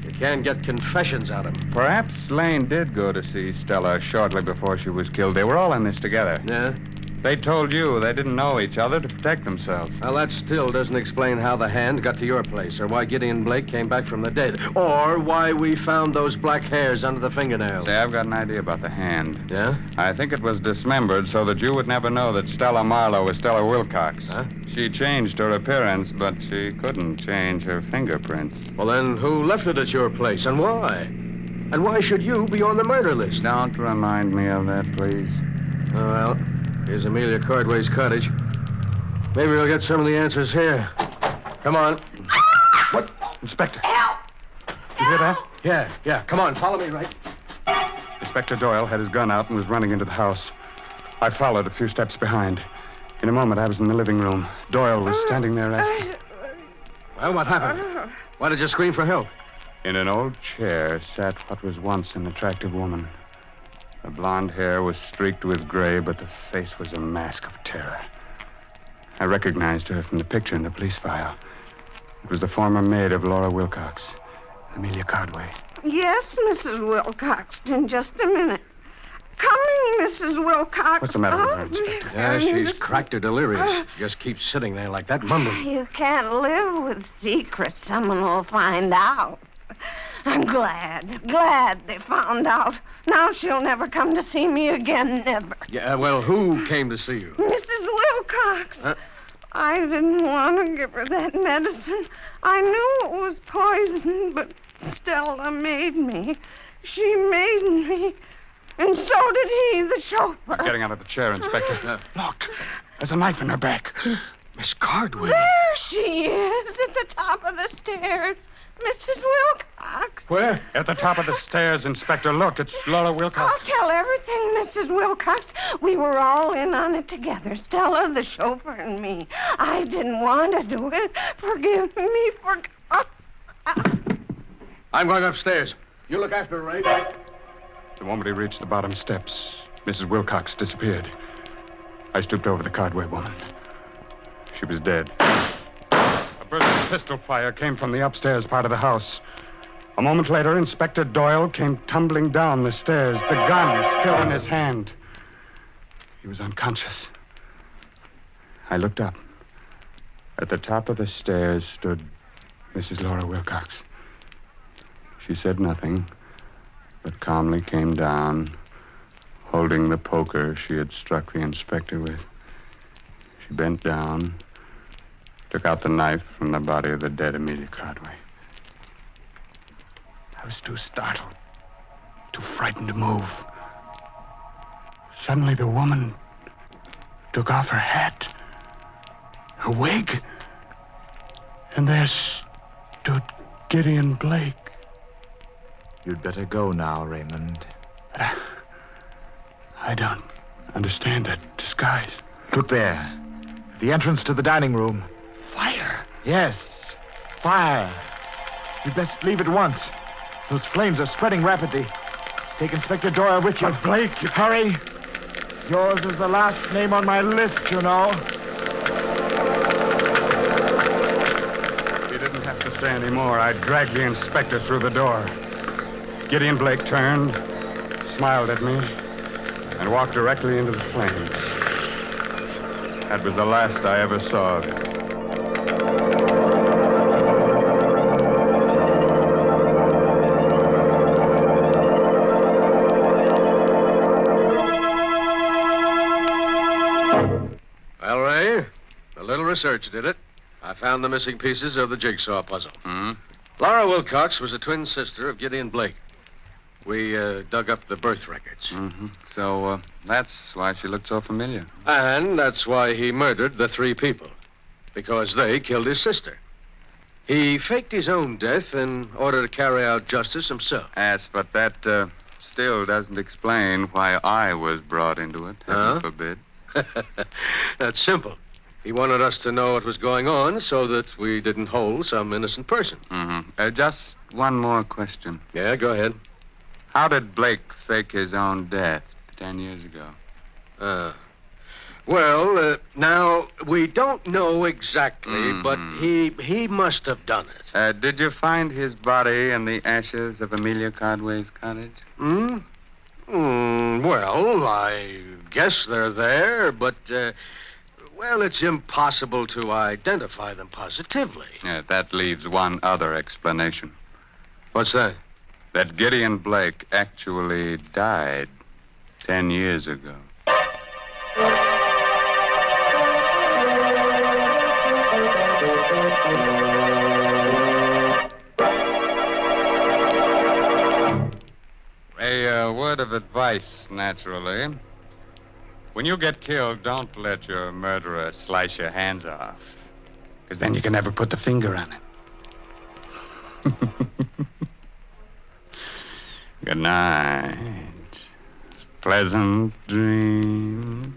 You can't get confessions out of him.
Perhaps Lane did go to see Stella shortly before she was killed. They were all in this together.
Yeah?
They told you they didn't know each other to protect themselves.
Well, that still doesn't explain how the hand got to your place, or why Gideon Blake came back from the dead, or why we found those black hairs under the fingernails.
Say, I've got an idea about the hand.
Yeah?
I think it was dismembered so that you would never know that Stella Marlowe was Stella Wilcox.
Huh?
She changed her appearance, but she couldn't change her fingerprints.
Well, then who left it at your place, and why? And why should you be on the murder list?
Don't remind me of that, please.
Oh, well, here's Amelia Cardway's cottage. Maybe we'll get some of the answers here. Come on.
What? Inspector.
Help!
You hear that?
Yeah. Come on, follow me, right?
Inspector Doyle had his gun out and was running into the house. I followed a few steps behind. In a moment, I was in the living room. Doyle was standing there asking.
Well, what happened? Why did you scream for help?
In an old chair sat what was once an attractive woman. Her blonde hair was streaked with gray, but the face was a mask of terror. I recognized her from the picture in the police file. It was the former maid of Laura Wilcox, Amelia Cardway.
Yes, Mrs. Wilcoxton, just a minute. Coming, Mrs. Wilcox.
What's the matter with her, Inspector?
Yeah, she's cracked or delirious. Just keeps sitting there like that, mumbling.
You can't live with secrets. Someone will find out. I'm glad they found out. Now she'll never come to see me again, never.
Yeah, well, who came to see you?
Mrs. Wilcox. I didn't want to give her that medicine. I knew it was poison, but Stella made me. She made me. And so did he, the chauffeur.
Getting out of the chair, Inspector. Look, there's a knife in her back.
Miss Cardway.
There she is, at the top of the stairs. Mrs. Wilcox.
Where? At the top of the stairs, Inspector. Look, it's Laura Wilcox.
I'll tell everything, Mrs. Wilcox. We were all in on it together, Stella, the chauffeur, and me. I didn't want to do it. Forgive me for...
I'm going upstairs. You look after her, Ray.
The moment he reached the bottom steps, Mrs. Wilcox disappeared. I stooped over the Cardway woman. She was dead. A burst of pistol fire came from the upstairs part of the house. A moment later, Inspector Doyle came tumbling down the stairs, the gun still in his hand. He was unconscious. I looked up. At the top of the stairs stood Mrs. Laura Wilcox. She said nothing, but calmly came down, holding the poker she had struck the inspector with. She bent down, took out the knife from the body of the dead Amelia Cardway. I was too startled, too frightened to move. Suddenly the woman took off her hat, her wig, and there stood Gideon Blake.
You'd better go now, Raymond.
I don't understand that disguise.
Look there. The entrance to the dining room.
Fire?
Yes, fire. You'd best leave at once. Those flames are spreading rapidly. Take Inspector Doyle with you.
But Blake,
hurry. Yours is the last name on my list, you know.
He didn't have to say any more. I dragged the inspector through the door. Gideon Blake turned, smiled at me, and walked directly into the flames. That was the last I ever saw of him.
Well, Ray, a little research did it. I found the missing pieces of the jigsaw puzzle. Laura Wilcox was a twin sister of Gideon Blake. We dug up the birth records.
So, that's why she looked so familiar.
And that's why he murdered the three people. Because they killed his sister. He faked his own death in order to carry out justice himself.
Yes, but that still doesn't explain why I was brought into it. Heaven forbid.
That's simple. He wanted us to know what was going on so that we didn't hold some innocent person.
Just one more question.
Yeah, go ahead.
How did Blake fake his own death 10 years ago?
Well, now, we don't know exactly, but he must have done it.
Did you find his body in the ashes of Amelia Cardway's cottage?
Well, I guess they're there, but, well, it's impossible to identify them positively.
That leaves one other explanation.
What's that?
That Gideon Blake actually died 10 years ago. A word of advice, naturally. When you get killed, don't let your murderer slice your hands off. Because then you can never put the finger on it. Good night. Pleasant dream.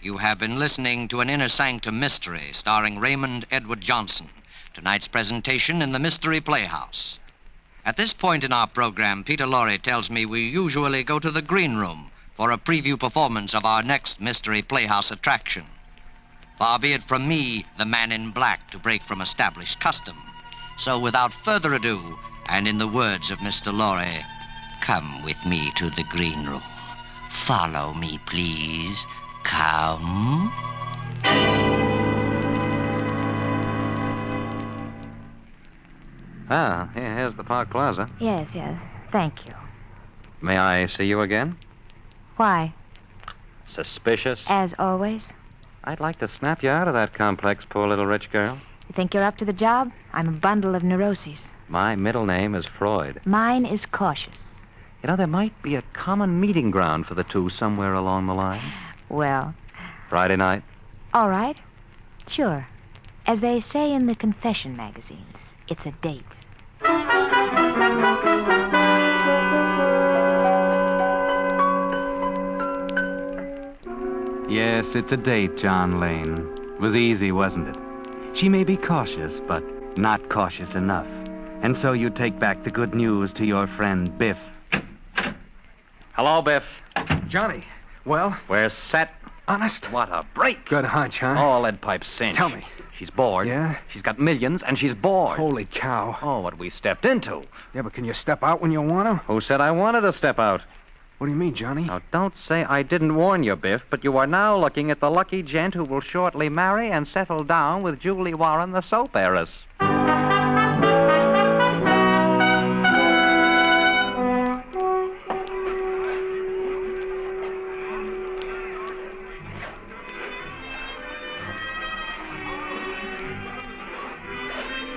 You have been listening to an Inner Sanctum Mystery starring Raymond Edward Johnson. Tonight's presentation in the Mystery Playhouse. At this point in our program, Peter Lorre tells me we usually go to the green room for a preview performance of our next Mystery Playhouse attraction. Far be it from me, the man in black, to break from established custom. So without further ado, and in the words of Mr. Lorre, come with me to the green room. Follow me, please. Come.
Ah, here's the Park Plaza.
Yes. Thank you.
May I see you again?
Why?
Suspicious?
As always.
I'd like to snap you out of that complex, poor little rich girl.
You think you're up to the job? I'm a bundle of neuroses.
My middle name is Freud.
Mine is cautious.
You know, there might be a common meeting ground for the two somewhere along the line.
Well,
Friday night?
all right. Sure. As they say in the confession magazines, it's a date.
Yes, it's a date, John Lane. It was easy, wasn't it? She may be cautious, but not cautious enough. And so you take back the good news to your friend Biff.
Hello, Biff.
Johnny, well?
We're set.
Honest?
What a break.
Good hunch, huh?
Oh, lead pipe cinch.
Tell me.
She's bored.
Yeah?
She's got millions, and she's bored.
Holy cow.
Oh, what we stepped into.
Yeah, but can you step out when you want to?
Who said I wanted to step out?
What do you mean, Johnny?
Now, don't say I didn't warn you, Biff, but you are now looking at the lucky gent who will shortly marry and settle down with Julie Warren, the soap heiress.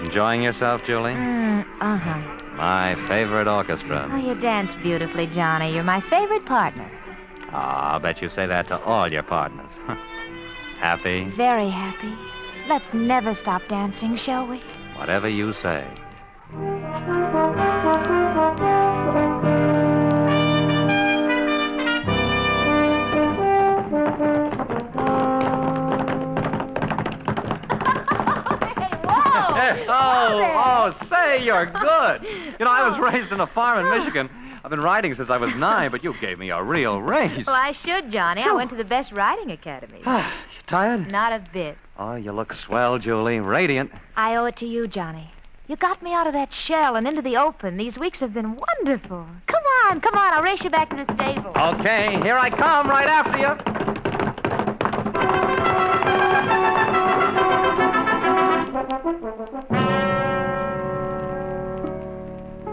Enjoying yourself, Julie?
Uh-huh.
My favorite orchestra.
Oh, you dance beautifully, Johnny. You're my favorite partner.
Ah, I'll bet you say that to all your partners. Happy?
Very happy. Let's never stop dancing, shall we?
Whatever you say. Oh, say, you're good. You know, I was raised in a farm in Michigan. I've been riding since I was 9, but you gave me a real race.
Well, I should, Johnny. I went to the best riding academy.
You tired?
Not a bit.
Oh, you look swell, Julie. Radiant.
I owe it to you, Johnny. You got me out of that shell and into the open. These weeks have been wonderful. Come on. I'll race you back to the stable.
Okay, here I come, right after you.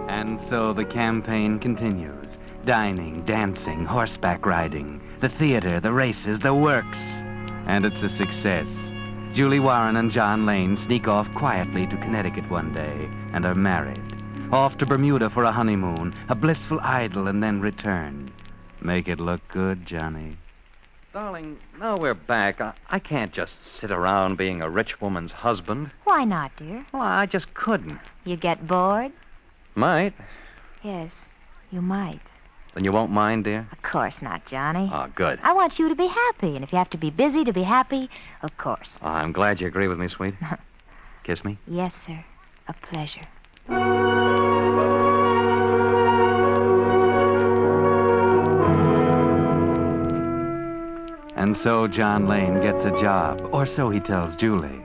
And so the campaign continues. Dining, dancing, horseback riding, the theater, the races, the works. And it's a success. Julie Warren and John Lane sneak off quietly to Connecticut one day and are married. Off to Bermuda for a honeymoon, a blissful idyll, and then return. Make it look good, Johnny.
Darling, now we're back. I can't just sit around being a rich woman's husband.
Why not, dear?
Well, I just couldn't.
You get bored?
Might.
Yes, you might.
Then you won't mind, dear?
Of course not, Johnny.
Oh, good.
I want you to be happy, and if you have to be busy to be happy, of course.
Oh, I'm glad you agree with me, sweet. Kiss me.
Yes, sir. A pleasure.
And so John Lane gets a job, or so he tells Julie.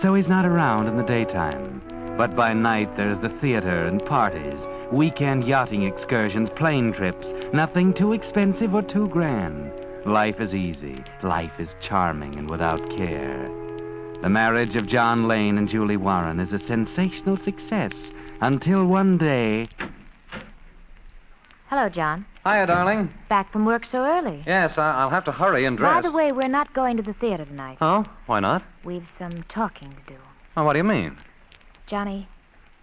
So he's not around in the daytime. But by night, there's the theater and parties, weekend yachting excursions, plane trips. Nothing too expensive or too grand. Life is easy. Life is charming and without care. The marriage of John Lane and Julie Warren is a sensational success until one day...
Hello, John.
Hiya, darling.
Back from work so early.
Yes, I'll have to hurry and dress.
By the way, we're not going to the theater tonight.
Oh? Why not?
We've some talking to do.
Oh, what do you mean?
Johnny,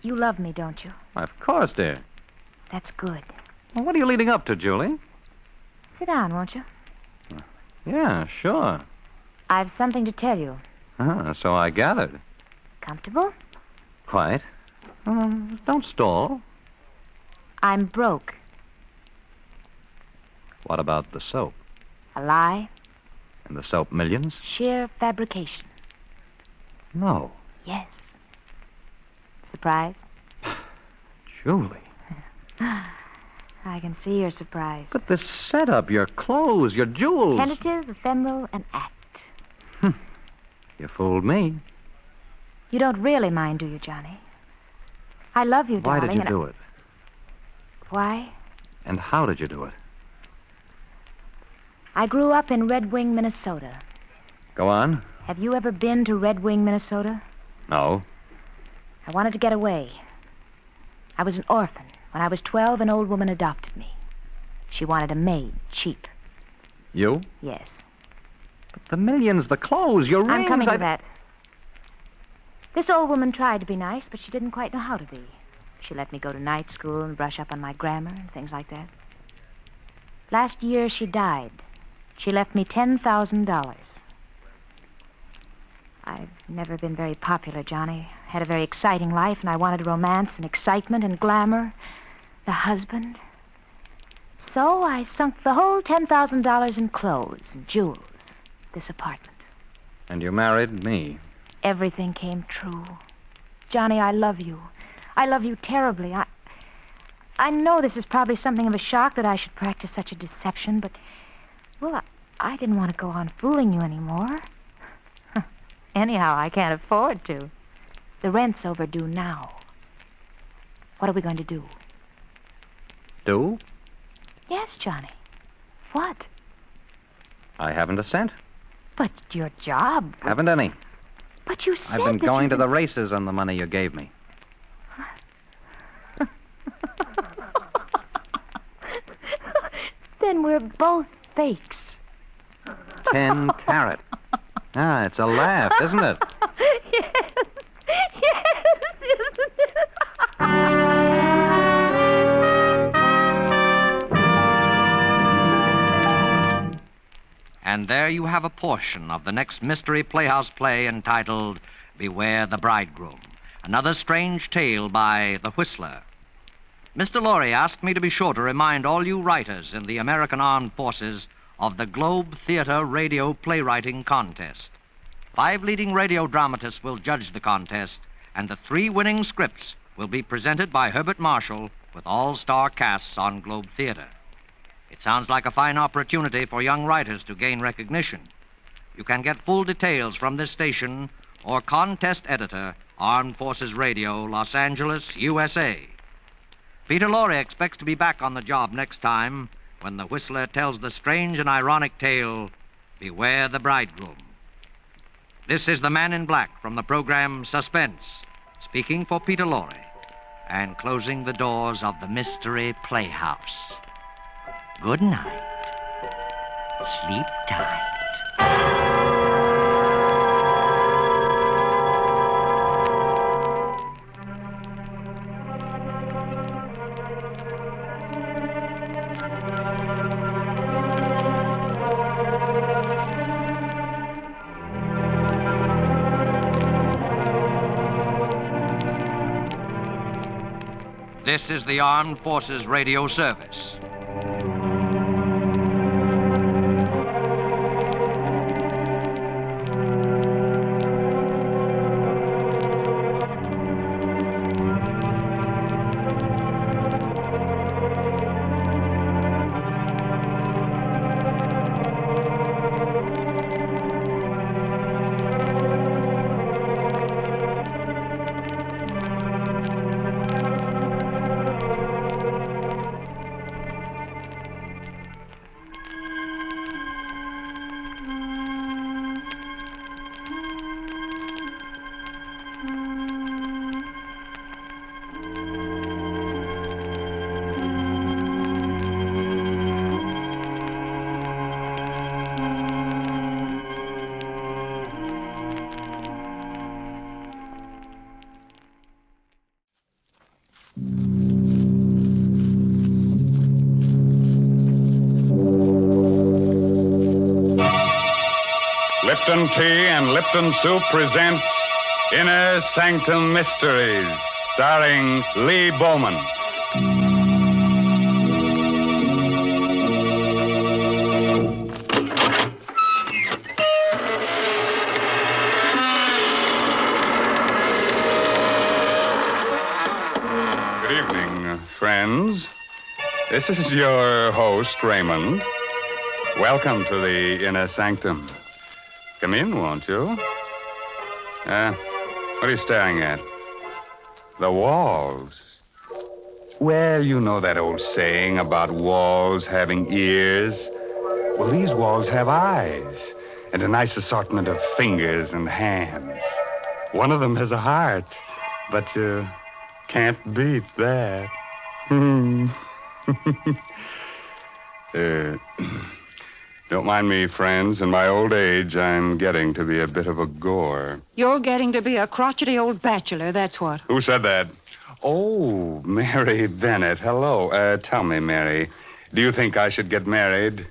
you love me, don't you?
Of course, dear.
That's good.
Well, what are you leading up to, Julie?
Sit down, won't you?
Yeah, sure.
I've something to tell you.
So I gathered.
Comfortable?
Quite. Don't stall.
I'm broke.
What about the soap?
A lie?
And the soap millions?
Sheer fabrication.
No.
Yes. Surprised?
Julie.
I can see you're surprised.
But the setup, your clothes, your jewels.
Tentative, ephemeral, and act.
You fooled me.
You don't really mind, do you, Johnny? I love you,
Why
darling.
did you do it?
Why?
And how did you do it?
I grew up in Red Wing, Minnesota.
Go on.
Have you ever been to Red Wing, Minnesota?
No.
I wanted to get away. I was an orphan. When I was 12, an old woman adopted me. She wanted a maid, cheap.
You?
Yes.
But the millions, the clothes, your rings...
I'm coming to that. This old woman tried to be nice, but she didn't quite know how to be. She let me go to night school and brush up on my grammar and things like that. Last year, she died. She left me $10,000. I've never been very popular, Johnny. Had a very exciting life, and I wanted romance and excitement and glamour. The husband. So I sunk the whole $10,000 in clothes and jewels. This apartment.
And you married me.
Everything came true. Johnny, I love you. I love you terribly. I know this is probably something of a shock that I should practice such a deception, but, well, I didn't want to go on fooling you anymore. Anyhow, I can't afford to. The rent's overdue now. What are we going to do?
Do?
Yes, Johnny. What?
I haven't a cent.
But your job...
Haven't any.
But you said
I've been
that
going
you
to the races on the money you gave me.
Then we're both fakes.
10 carat. It's a laugh, isn't it?
Yes. Yes, isn't it?
And there you have a portion of the next Mystery Playhouse play entitled Beware the Bridegroom, another strange tale by The Whistler. Mr. Laurie asked me to be sure to remind all you writers in the American Armed Forces of the Globe Theater Radio Playwriting Contest. 5 leading radio dramatists will judge the contest, and the 3 winning scripts will be presented by Herbert Marshall with all-star casts on Globe Theater. It sounds like a fine opportunity for young writers to gain recognition. You can get full details from this station or contest editor, Armed Forces Radio, Los Angeles, USA. Peter Lorre expects to be back on the job next time when the Whistler tells the strange and ironic tale, Beware the Bridegroom. This is the Man in Black from the program Suspense, speaking for Peter Lorre and closing the doors of the Mystery Playhouse. Good night. Sleep tight. This is the Armed Forces Radio Service.
Lipton Tea and Lipton Soup present Inner Sanctum Mysteries, starring Lee Bowman. Good evening, friends. This is your host, Raymond. Welcome to the Inner Sanctum. Come in, won't you? What are you staring at? The walls. Well, you know that old saying about walls having ears. Well, these walls have eyes and a nice assortment of fingers and hands. One of them has a heart, but you can't beat that. Don't mind me, friends. In my old age, I'm getting to be a bit of a gore.
You're getting to be a crotchety old bachelor, that's what.
Who said that? Oh, Mary Bennett. Hello. Tell me, Mary, do you think I should get married?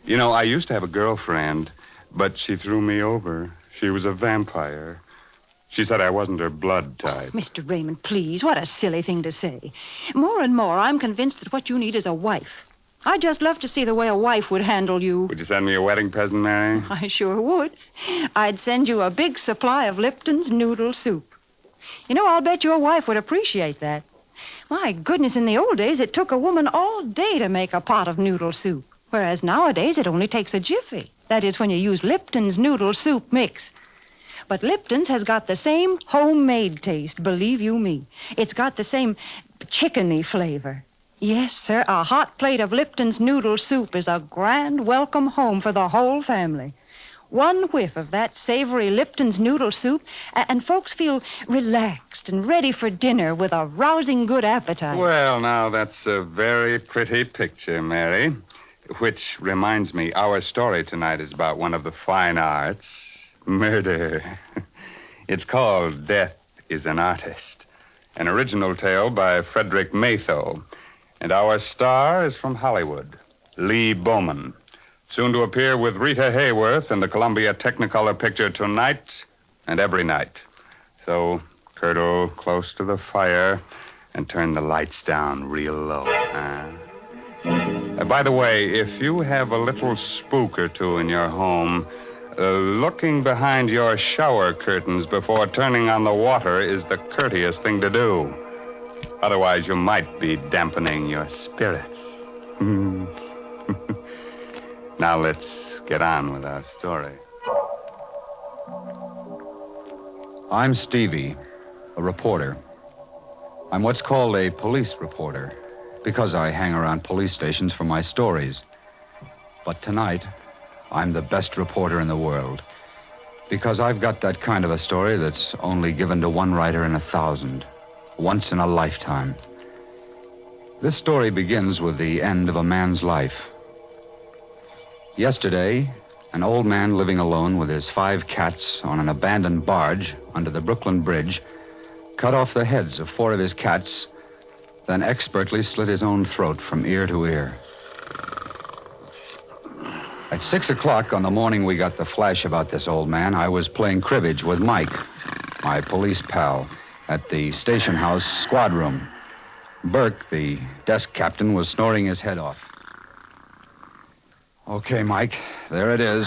You know, I used to have a girlfriend, but she threw me over. She was a vampire. She said I wasn't her blood type.
Mr. Raymond, please, what a silly thing to say. More and more, I'm convinced that what you need is a wife. I'd just love to see the way a wife would handle you.
Would you send me a wedding present, Mary?
I sure would. I'd send you a big supply of Lipton's noodle soup. You know, I'll bet your wife would appreciate that. My goodness, in the old days, it took a woman all day to make a pot of noodle soup, whereas nowadays it only takes a jiffy. That is, when you use Lipton's noodle soup mix. But Lipton's has got the same homemade taste, believe you me. It's got the same chickeny flavor. Yes, sir, a hot plate of Lipton's noodle soup is a grand welcome home for the whole family. One whiff of that savory Lipton's noodle soup, and folks feel relaxed and ready for dinner with a rousing good appetite.
Well, now, that's a very pretty picture, Mary. Which reminds me, our story tonight is about one of the fine arts, murder. It's called Death is an Artist, an original tale by Frederick Maytho. And our star is from Hollywood, Lee Bowman, soon to appear with Rita Hayworth in the Columbia Technicolor picture Tonight and Every Night. So, curdle close to the fire and turn the lights down real low. By the way, if you have a little spook or two in your home, looking behind your shower curtains before turning on the water is the courteous thing to do. Otherwise, you might be dampening your spirits. Now let's get on with our story.
I'm Stevie, a reporter. I'm what's called a police reporter because I hang around police stations for my stories. But tonight, I'm the best reporter in the world because I've got that kind of a story that's only given to one writer in 1,000. Once in a lifetime. This story begins with the end of a man's life. Yesterday, an old man living alone with his 5 cats on an abandoned barge under the Brooklyn Bridge cut off the heads of 4 of his cats, then expertly slit his own throat from ear to ear. At 6 o'clock on the morning we got the flash about this old man, I was playing cribbage with Mike, my police pal, at the station house squad room. Burke, the desk captain, was snoring his head off. Okay, Mike, there it is.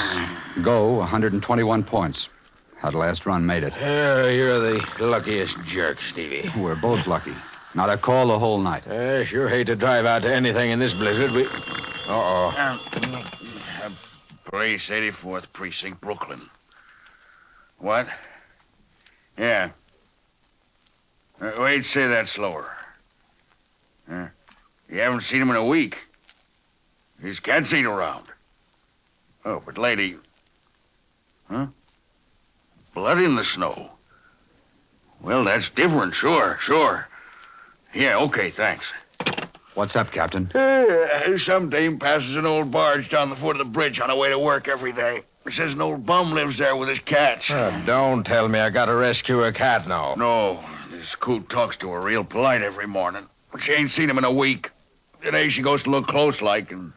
Go, 121 points. That last run made it.
You're the luckiest jerk, Stevie.
We're both lucky. Not a call the whole night.
Sure hate to drive out to anything in this blizzard.
Uh-oh. Police, 84th Precinct, Brooklyn. What? Yeah. Wait, say that slower. You haven't seen him in a week. His cats ain't around. Oh, but lady... Huh? Blood in the snow. Well, that's different, sure. Yeah, okay, thanks.
What's up, Captain?
Some dame passes an old barge down the foot of the bridge on her way to work every day. Says an old bum lives there with his cats.
Don't tell me I gotta rescue a cat now.
No, this coot talks to her real polite every morning. But she ain't seen him in a week. Today she goes to look close like, and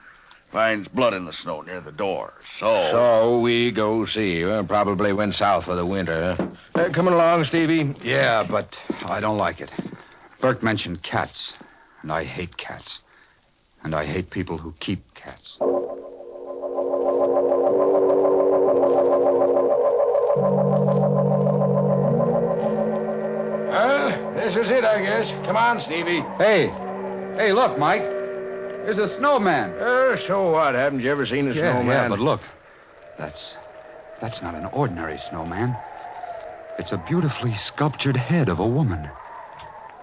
finds blood in the snow near the door. So...
So we go see. Probably went south for the winter. Coming along, Stevie?
Yeah, but I don't like it. Burke mentioned cats, and I hate cats. And I hate people who keep cats.
Well, this is it, I guess. Come on, Stevie.
Hey, look, Mike. There's a snowman.
So what? Haven't you ever seen a snowman?
Yeah, but look. That's not an ordinary snowman. It's a beautifully sculptured head of a woman.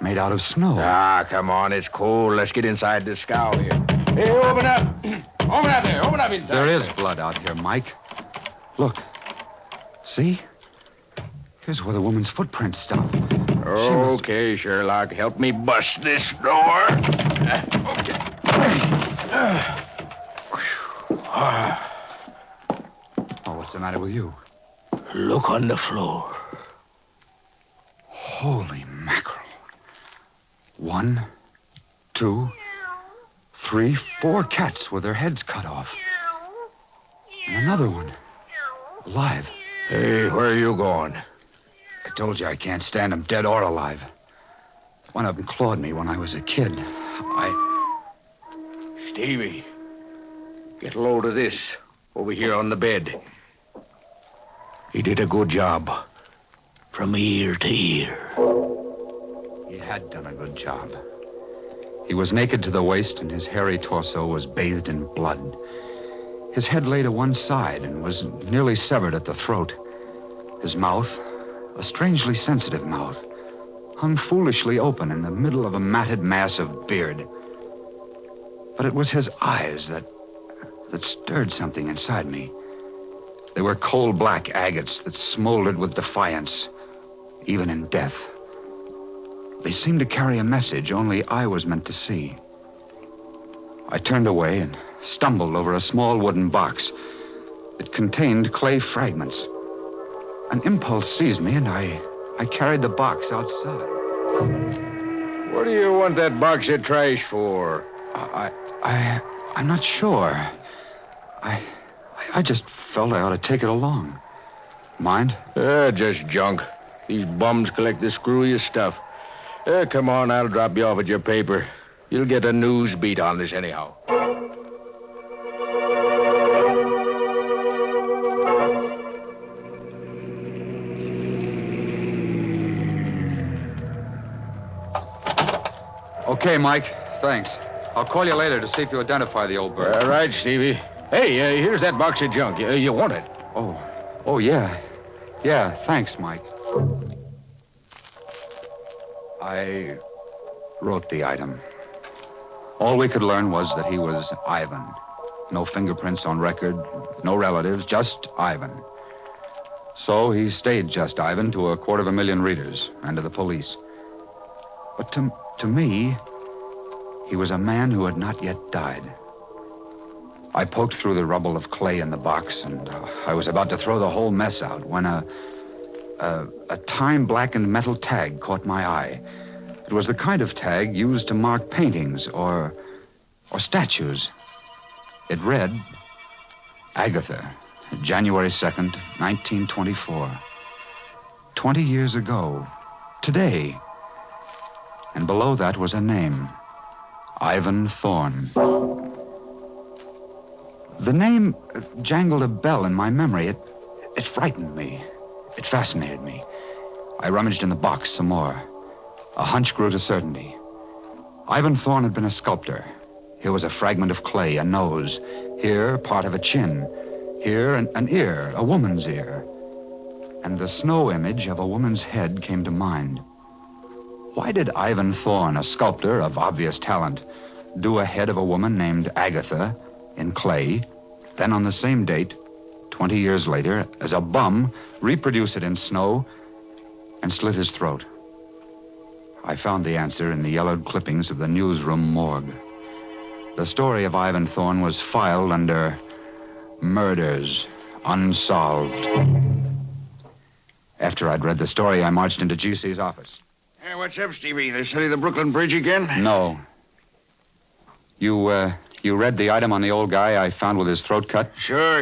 Made out of snow.
Ah, come on. It's cold. Let's get inside this scow here. Hey, open up. Open up there. Open up inside.
There is blood out here, Mike. Look. See? Here's where the woman's footprints stop.
Okay, Sherlock. Help me bust this door. Okay.
Oh, what's the matter with you?
Look on the floor.
Holy mackerel. 1, 2, 3, 4 cats with their heads cut off. And another one. Alive.
Hey, where are you going?
I told you I can't stand them dead or alive. One of them clawed me when I was a kid.
Stevie, get a load of this over here on the bed. He did a good job. From ear to ear.
He had done a good job. He was naked to the waist, and his hairy torso was bathed in blood. His head lay to one side and was nearly severed at the throat. His mouth, a strangely sensitive mouth, hung foolishly open in the middle of a matted mass of beard. But it was his eyes that stirred something inside me. They were coal black agates that smoldered with defiance, even in death. They seemed to carry a message only I was meant to see. I turned away and stumbled over a small wooden box. It contained clay fragments. An impulse seized me, and I carried the box outside.
What do you want that box of trash for?
I'm not sure. I just felt I ought to take it along. Mind?
Just junk. These bums collect the screwiest stuff. Come on, I'll drop you off at your paper. You'll get a news beat on this anyhow.
Okay, Mike. Thanks. I'll call you later to see if you identify the old bird.
All right, Stevie. Hey, here's that box of junk. You want it?
Oh, yeah. Yeah, thanks, Mike. I wrote the item. All we could learn was that he was Ivan. No fingerprints on record, no relatives, just Ivan. So he stayed just Ivan to 250,000 readers and to the police. But to me, he was a man who had not yet died. I poked through the rubble of clay in the box, and I was about to throw the whole mess out when a time-blackened metal tag caught my eye. It was the kind of tag used to mark paintings or statues. It read, Agatha, January 2nd, 1924. 20 years ago, today. And below that was a name, Ivan Thorne. The name jangled a bell in my memory. It frightened me. It fascinated me. I rummaged in the box some more. A hunch grew to certainty. Ivan Thorne had been a sculptor. Here was a fragment of clay, a nose. Here, part of a chin. Here, an ear, a woman's ear. And the snow image of a woman's head came to mind. Why did Ivan Thorne, a sculptor of obvious talent, do a head of a woman named Agatha in clay, then on the same date, 20 years later, as a bum, reproduce it in snow and slit his throat? I found the answer in the yellowed clippings of the newsroom morgue. The story of Ivan Thorne was filed under Murders Unsolved. After I'd read the story, I marched into GC's office.
Hey, what's up, Stevie? They study the Brooklyn Bridge again?
No. You You read the item on the old guy I found with his throat cut?
Sure.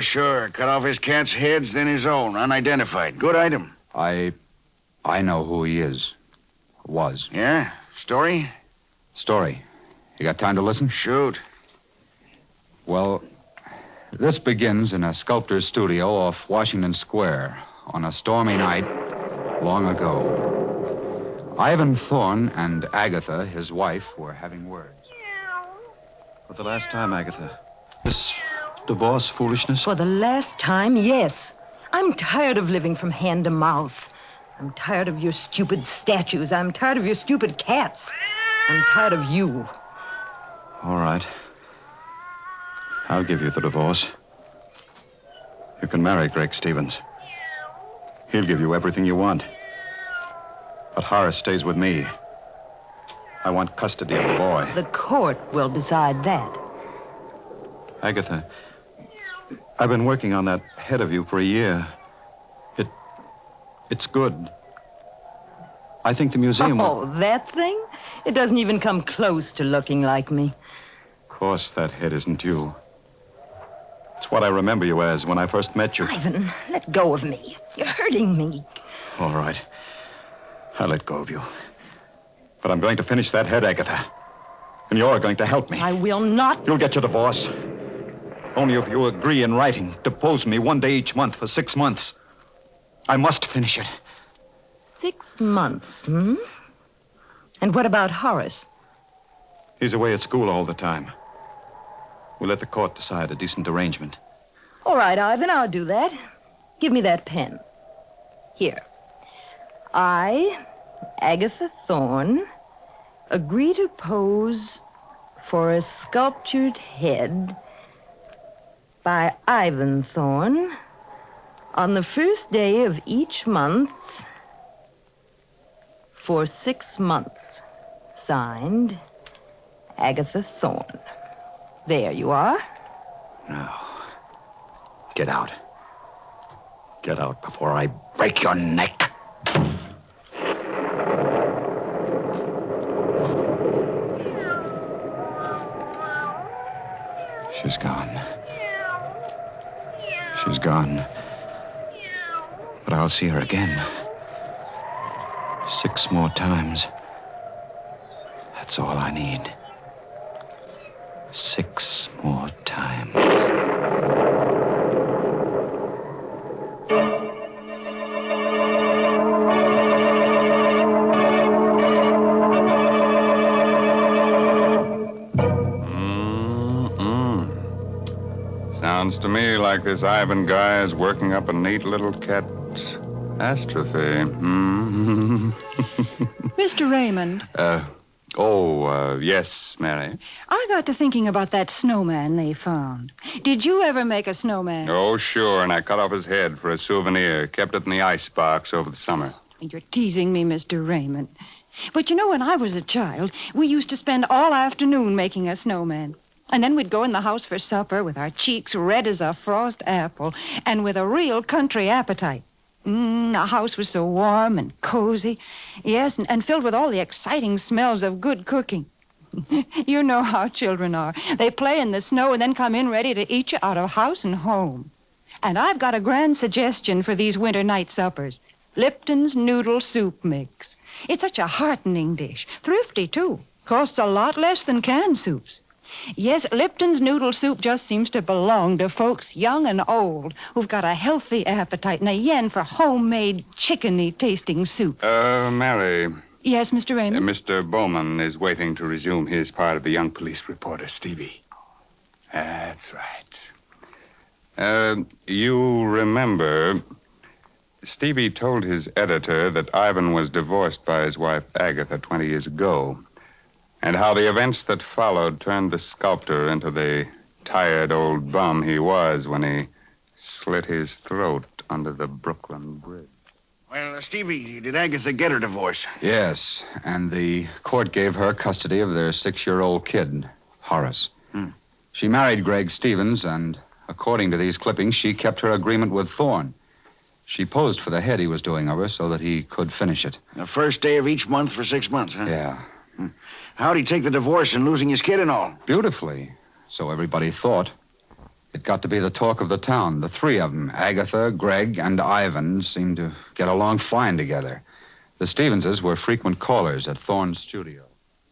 Cut off his cat's heads, then his own, unidentified. Good item.
I know who he is. Was.
Yeah? Story?
Story. You got time to listen?
Shoot.
Well, this begins in a sculptor's studio off Washington Square on a stormy night long ago. Ivan Thorne and Agatha, his wife, were having words.
For the last time, Agatha. This divorce foolishness?
For the last time, yes. I'm tired of living from hand to mouth. I'm tired of your stupid statues. I'm tired of your stupid cats. I'm tired of you.
All right. I'll give you the divorce. You can marry Greg Stevens. He'll give you everything you want. But Horace stays with me. I want custody of the boy.
The court will decide that.
Agatha, I've been working on that head of you for a year. It's good. I think the museum will...
Oh, that thing? It doesn't even come close to looking like me.
Of course, that head isn't you. It's what I remember you as when I first met you.
Ivan, let go of me. You're hurting me.
All right. I'll let go of you. But I'm going to finish that head, Agatha. And you're going to help me.
I will not.
You'll get your divorce. Only if you agree in writing, depose me one day each month for 6 months. I must finish it.
6 months, hmm? And what about Horace?
He's away at school all the time. We'll let the court decide a decent arrangement.
All right, Ivan, I'll do that. Give me that pen. Here. I, Agatha Thorne, agree to pose for a sculptured head by Ivan Thorne on the first day of each month for 6 months. Signed, Agatha Thorne. There you are.
Now, get out. Get out before I break your neck. She's gone. She's gone. But I'll see her again. 6 more times. That's all I need. 6 more times.
Sounds to me like this Ivan guy is working up a neat little catastrophe.
Mr. Raymond.
Yes, Mary.
I got to thinking about that snowman they found. Did you ever make a snowman?
Oh, sure, and I cut off his head for a souvenir. Kept it in the icebox over the summer.
You're teasing me, Mr. Raymond. But you know, when I was a child, we used to spend all afternoon making a snowman. And then we'd go in the house for supper with our cheeks red as a frost apple and with a real country appetite. The house was so warm and cozy. Yes, and filled with all the exciting smells of good cooking. You know how children are. They play in the snow and then come in ready to eat you out of house and home. And I've got a grand suggestion for these winter night suppers. Lipton's Noodle Soup Mix. It's such a heartening dish. Thrifty, too. Costs a lot less than canned soups. Yes, Lipton's Noodle Soup just seems to belong to folks young and old who've got a healthy appetite and a yen for homemade, chickeny-tasting soup.
Mary.
Yes, Mr. Raymond?
Mr. Bowman is waiting to resume his part of the young police reporter, Stevie. That's right. You remember, Stevie told his editor that Ivan was divorced by his wife, Agatha, 20 years ago. And how the events that followed turned the sculptor into the tired old bum he was when he slit his throat under the Brooklyn Bridge.
Well, Stevie, did Agatha get her divorce?
Yes, and the court gave her custody of their 6-year-old kid, Horace. She married Greg Stevens, and according to these clippings, she kept her agreement with Thorne. She posed for the head he was doing of her so that he could finish it.
The first day of each month for 6 months, huh?
Yeah.
How'd he take the divorce and losing his kid and all?
Beautifully. So everybody thought. It got to be the talk of the town. The three of them, Agatha, Greg, and Ivan, seemed to get along fine together. The Stevenses were frequent callers at Thorne's studio.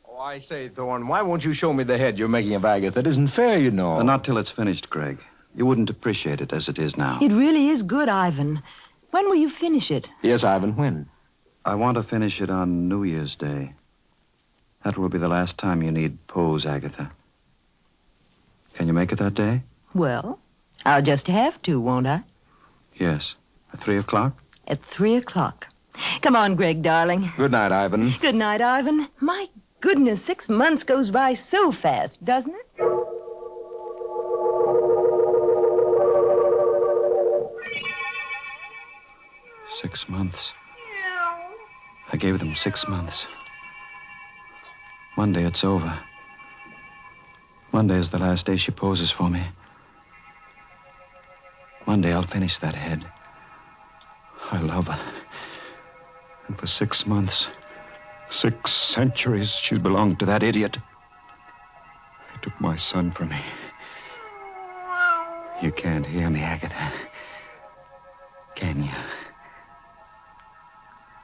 Oh, I say, Thorne, why won't you show me the head you're making of Agatha? It isn't fair, you know.
Not till it's finished, Greg. You wouldn't appreciate it as it is now.
It really is good, Ivan. When will you finish it?
Yes, Ivan, when?
I want to finish it on New Year's Day. That will be the last time you need pose, Agatha. Can you make it that day?
Well, I'll just have to, won't I?
Yes. At 3 o'clock?
At 3 o'clock. Come on, Greg, darling.
Good night, Ivan.
Good night, Ivan. My goodness, 6 months goes by so fast, doesn't it?
6 months. I gave them 6 months. Monday, it's over. Monday is the last day she poses for me. Monday, I'll finish that head. I love her. And for 6 months, 6 centuries, she's belonged to that idiot. He took my son from me. You can't hear me, Agatha. Can you?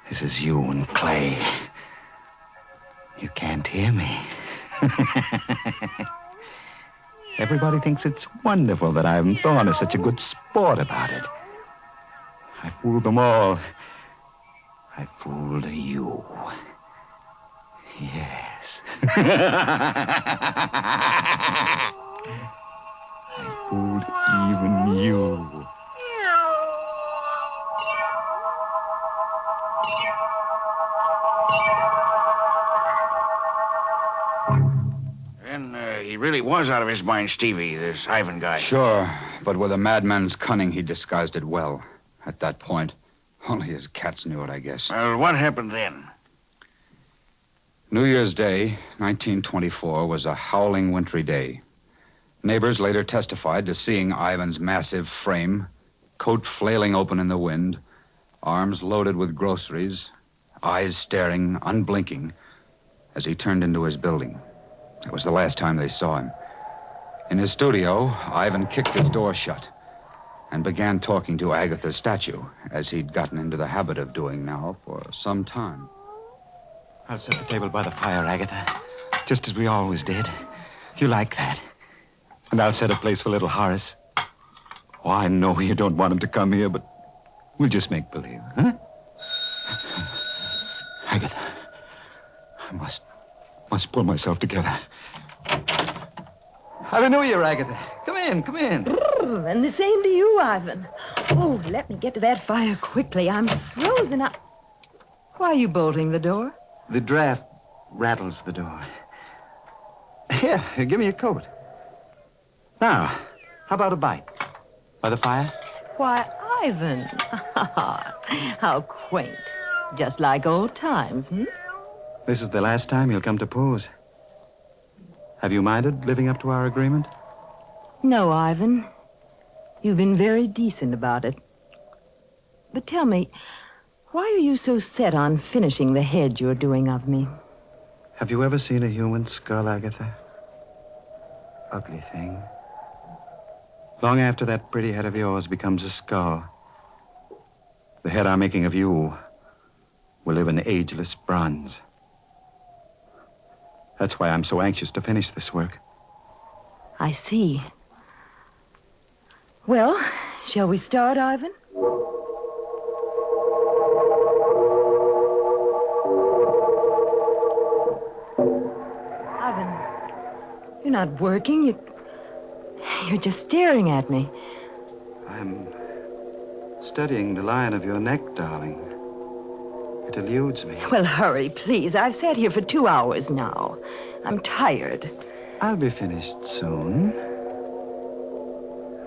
This is you and Clay. You can't hear me. Everybody thinks it's wonderful that Ivan Thorne is such a good sport about it. I fooled them all. I fooled you. Yes. I fooled even you.
He really was out of his mind, Stevie, this Ivan guy.
Sure, but with a madman's cunning, he disguised it well. At that point, only his cats knew it, I guess.
Well, what happened then?
New Year's Day, 1924, was a howling wintry day. Neighbors later testified to seeing Ivan's massive frame, coat flailing open in the wind, arms loaded with groceries, eyes staring, unblinking, as he turned into his building. It was the last time they saw him. In his studio, Ivan kicked his door shut and began talking to Agatha's statue, as he'd gotten into the habit of doing now for some time.
I'll set the table by the fire, Agatha, just as we always did. You like that. And I'll set a place for little Horace. Oh, I know you don't want him to come here, but we'll just make believe, huh? Agatha, I must pull myself together. Happy New Year, Agatha. Come in, come in.
And the same to you, Ivan. Oh, let me get to that fire quickly. I'm frozen up. Why are you bolting the door?
The draft rattles the door. Here, give me a coat. Now, how about a bite? By the fire?
Why, Ivan. How quaint. Just like old times, hmm?
This is the last time you'll come to pose. Have you minded living up to our agreement?
No, Ivan. You've been very decent about it. But tell me, why are you so set on finishing the head you're doing of me?
Have you ever seen a human skull, Agatha? Ugly thing. Long after that pretty head of yours becomes a skull, the head I'm making of you will live in ageless bronze. That's why I'm so anxious to finish this work.
I see. Well, shall we start, Ivan? Ivan, you're not working. You're just staring at me.
I'm studying the line of your neck, darling. It eludes me.
Well, hurry, please. I've sat here for 2 hours now. I'm tired.
I'll be finished soon.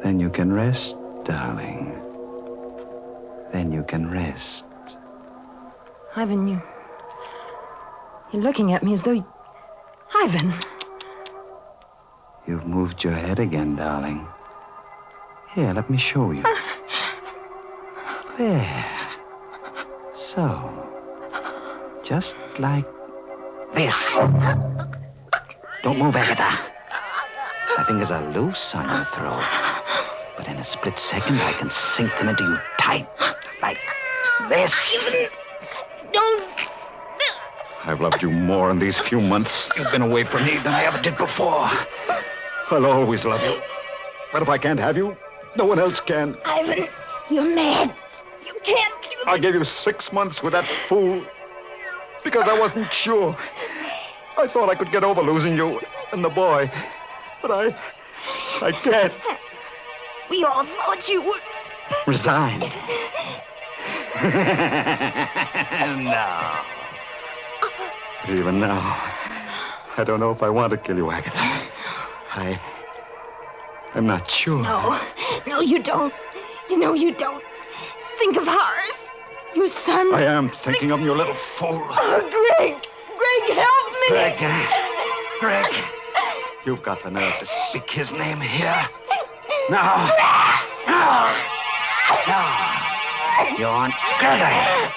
Then you can rest, darling. Then you can rest.
Ivan, you're looking at me as though... Ivan!
You've moved your head again, darling. Here, let me show you. There. So. Just like this. Don't move, Agatha.
My fingers are loose on your throat. But in a split second, I can sink them into you tight, like this.
Don't.
I've loved you more in these few months you've been away from me than I ever did before. I'll always love you. But if I can't have you, no one else can.
Ivan, you're mad. You can't do that.
I gave you 6 months with that fool because I wasn't sure. I thought I could get over losing you and the boy. But I can't.
We all thought you were...
Resigned. No. But even now, I don't know if I want to kill you, Agatha. I'm not sure.
No, you don't. You know you don't. Think of Horace. Your son.
I am thinking of you, little fool.
Oh, Greg. Greg, help me.
Greg. You've got the nerve to speak his name here. No. You want Gregory.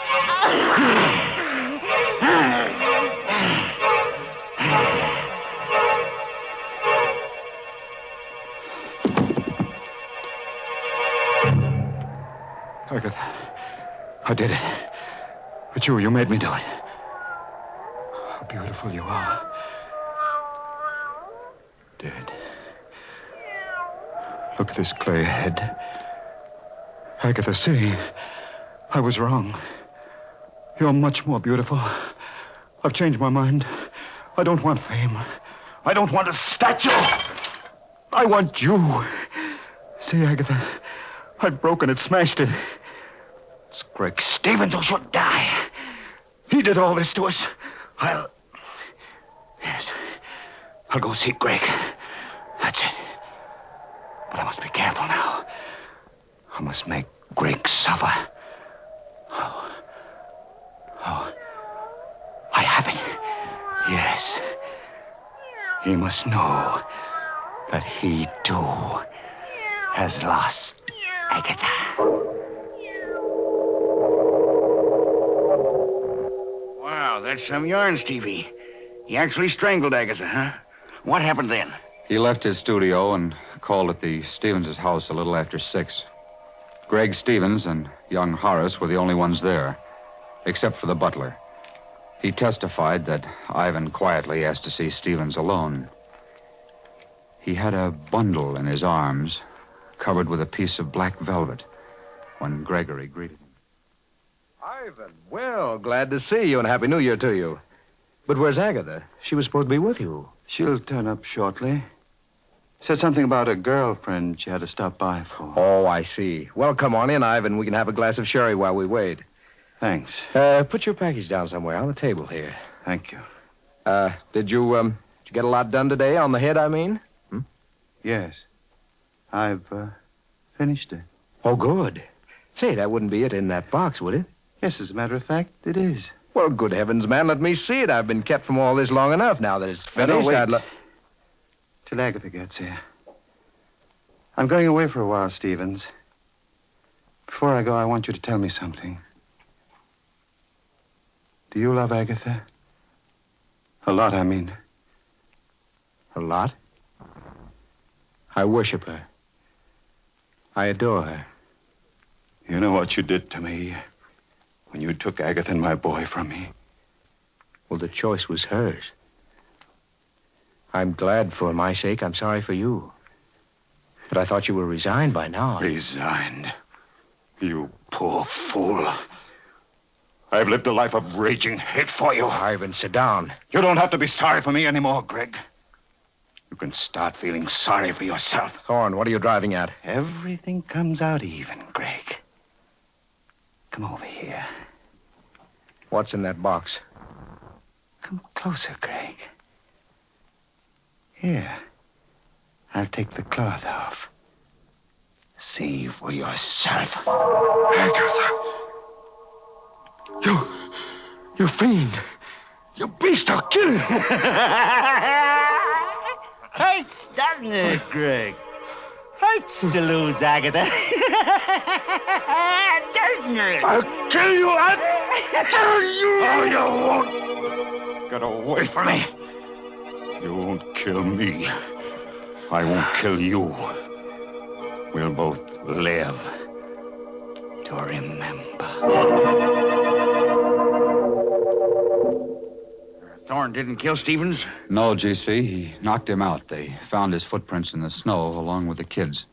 Agatha, I did it. But you made me do it. How beautiful you are. Dead. Look at this clay head. Agatha, see, I was wrong. You're much more beautiful. I've changed my mind. I don't want fame. I don't want a statue. I want you. See, Agatha, I've broken it, smashed it. It's Greg Stevens who should die. He did all this to us. I'll go see Greg. That's it. But I must be careful now. I must make Greg suffer. Oh. I have it. Yes. He must know that he, too, has lost Agatha.
Wow, that's some yarn, Stevie. He actually strangled Agatha, huh? What happened then?
He left his studio and called at the Stevens' house a little after 6. Greg Stevens and young Horace were the only ones there, except for the butler. He testified that Ivan quietly asked to see Stevens alone. He had a bundle in his arms, covered with a piece of black velvet, when Gregory greeted him.
Ivan, well, glad to see you and Happy New Year to you. But where's Agatha? She was supposed to be with you.
She'll turn up shortly. Said something about a girlfriend she had to stop by for.
Oh, I see. Well, come on in, Ivan. We can have a glass of sherry while we wait.
Thanks.
Put your package down somewhere on the table here.
Thank you.
Did you get a lot done today? On the head, I mean?
Yes. I've finished it.
Oh, good. Say, that wouldn't be it in that box, would it?
Yes, as a matter of fact, it is.
Well, good heavens, man, let me see it. I've been kept from all this long enough. Now that it's finished,
No, wait.
I'd
Till Agatha gets here. I'm going away for a while, Stevens. Before I go, I want you to tell me something. Do you love Agatha? A lot, I mean.
A lot? I worship her. I adore her.
You know what you did to me when you took Agatha and my boy from me?
Well, the choice was hers. I'm glad for my sake. I'm sorry for you. But I thought you were resigned by now.
Resigned? You poor fool. I've lived a life of raging hate for you.
Ivan, sit down.
You don't have to be sorry for me anymore, Greg. You can start feeling sorry for yourself.
Thorne, what are you driving at?
Everything comes out even, Greg. Come over here.
What's in that box?
Come closer, Greg. Here. I'll take the cloth off. See for yourself.
Agatha! You fiend! You beast, I'll kill you!
Hurts, doesn't it, Greg? Hurts to lose Agatha. Doesn't it?
I'll kill you! I'll kill you!
Oh, you won't. Get away from me. You won't kill me.
if I won't kill you, we'll both live to remember.
Thorne didn't kill Stevens?
No, G.C. He knocked him out. They found his footprints in the snow along with the kids.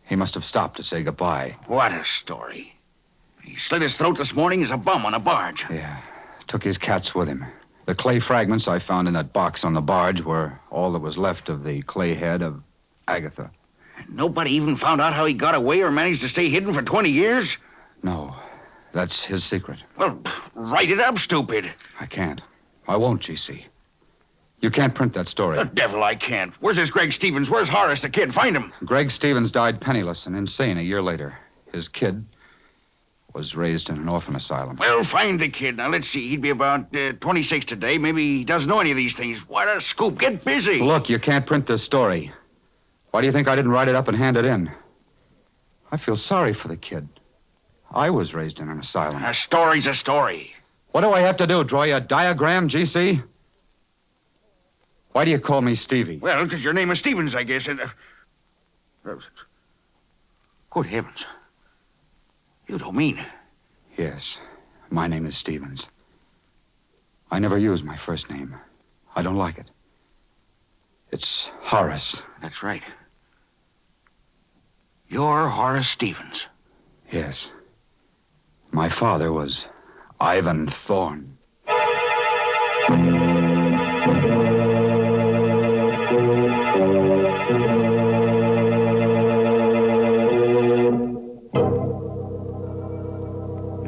He must have stopped to say goodbye.
What a story. He slit his throat this morning as a bum on a barge.
Yeah. Took his cats with him. The clay fragments I found in that box on the barge were all that was left of the clay head of Agatha.
Nobody even found out how he got away or managed to stay hidden for 20 years?
No. That's his secret.
Well, write it up, stupid.
I can't. I won't, G.C. You can't print that story.
The devil I can't. Where's this Greg Stevens? Where's Horace, the kid? Find him.
Greg Stevens died penniless and insane a year later. His kid was raised in an orphan asylum.
Well, find the kid. Now, let's see. He'd be about 26 today. Maybe he doesn't know any of these things. What a scoop. Get busy.
Look, you can't print this story. Why do you think I didn't write it up and hand it in? I feel sorry for the kid. I was raised in an asylum.
A story's a story.
What do I have to do? Draw you a diagram, G.C.? Why do you call me Stevie?
Well, because your name is Stevens, I guess. And, good heavens. You don't mean...
Yes, my name is Stevens. I never use my first name. I don't like it. It's Horace.
That's right. You're Horace Stevens.
Yes. My father was Ivan Thorne.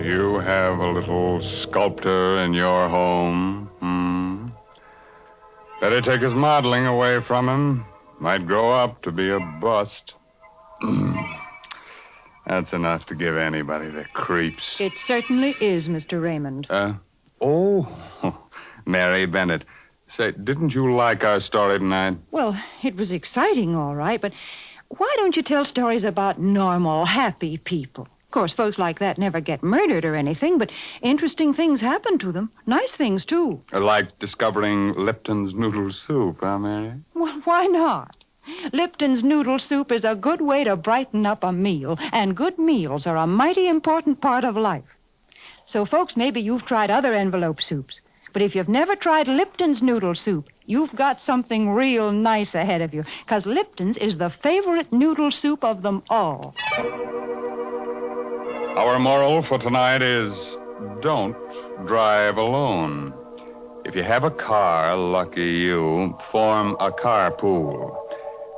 You have a little sculptor in your home, Better take his modeling away from him. Might grow up to be a bust. That's enough to give anybody the creeps.
It certainly is, Mr. Raymond.
Oh, Mary Bennett. Say, didn't you like our story tonight?
Well, it was exciting, all right, but why don't you tell stories about normal, happy people? Of course, folks like that never get murdered or anything, but interesting things happen to them. Nice things, too.
Like discovering Lipton's noodle soup, huh, Mary?
Well, why not? Lipton's noodle soup is a good way to brighten up a meal, and good meals are a mighty important part of life. So, folks, maybe you've tried other envelope soups, but if you've never tried Lipton's noodle soup, you've got something real nice ahead of you, because Lipton's is the favorite noodle soup of them all.
Our moral for tonight is don't drive alone. If you have a car, lucky you, form a carpool.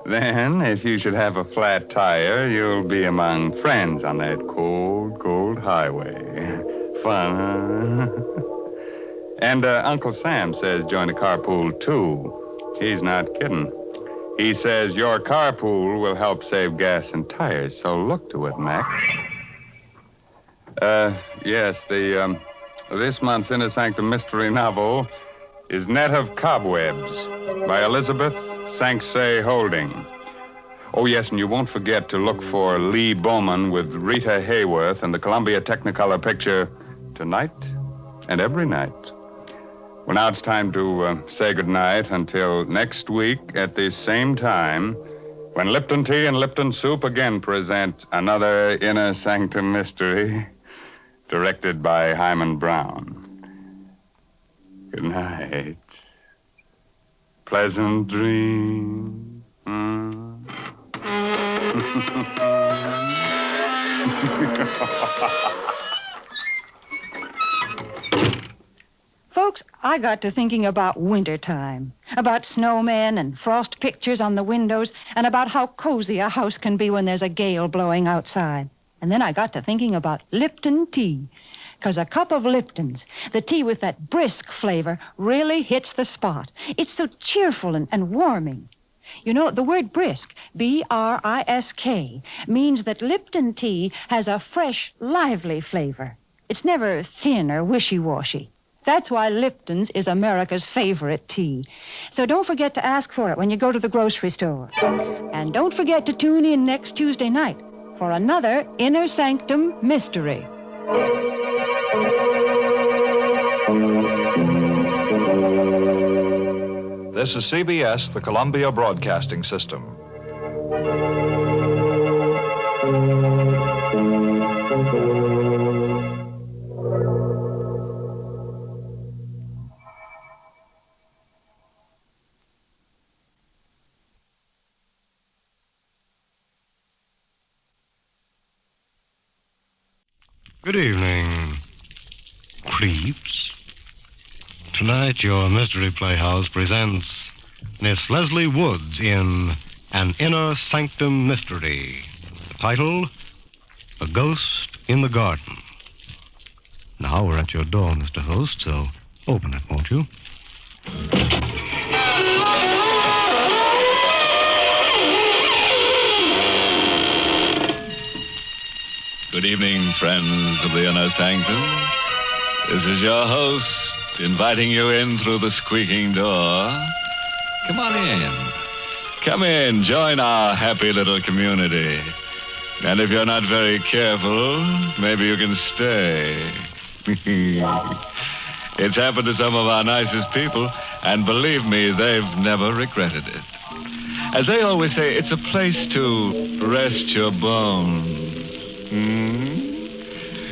Then, if you should have a flat tire, you'll be among friends on that cold, cold highway. Fun, huh? And Uncle Sam says join a carpool, too. He's not kidding. He says your carpool will help save gas and tires, so look to it, Max. Yes, this month's Inner Sanctum Mystery novel is Net of Cobwebs by Elizabeth Sanksay Holding. Oh, yes, and you won't forget to look for Lee Bowman with Rita Hayworth and the Columbia Technicolor picture Tonight and Every Night. Well, now it's time to say goodnight until next week at the same time when Lipton Tea and Lipton Soup again present another Inner Sanctum Mystery directed by Hyman Brown. Good night. Pleasant dreams.
Folks, I got to thinking about wintertime, about snowmen and frost pictures on the windows, and about how cozy a house can be when there's a gale blowing outside. And then I got to thinking about Lipton tea, because a cup of Lipton's, the tea with that brisk flavor, really hits the spot. It's so cheerful and warming. You know, the word brisk, B-R-I-S-K, means that Lipton tea has a fresh, lively flavor. It's never thin or wishy-washy. That's why Lipton's is America's favorite tea. So don't forget to ask for it when you go to the grocery store. And don't forget to tune in next Tuesday night for another Inner Sanctum Mystery.
This is CBS, the Columbia Broadcasting System. Good evening, creeps. Tonight, your Mystery Playhouse presents Miss Leslie Woods in An Inner Sanctum Mystery. The title, A Ghost in the Garden. Now we're at your door, Mr. Host, so open it, won't you?
Good evening, friends of the Inner Sanctum. This is your host, inviting you in through the squeaking door. Come on in. Come in, join our happy little community. And if you're not very careful, maybe you can stay. It's happened to some of our nicest people, and believe me, they've never regretted it. As they always say, it's a place to rest your bones.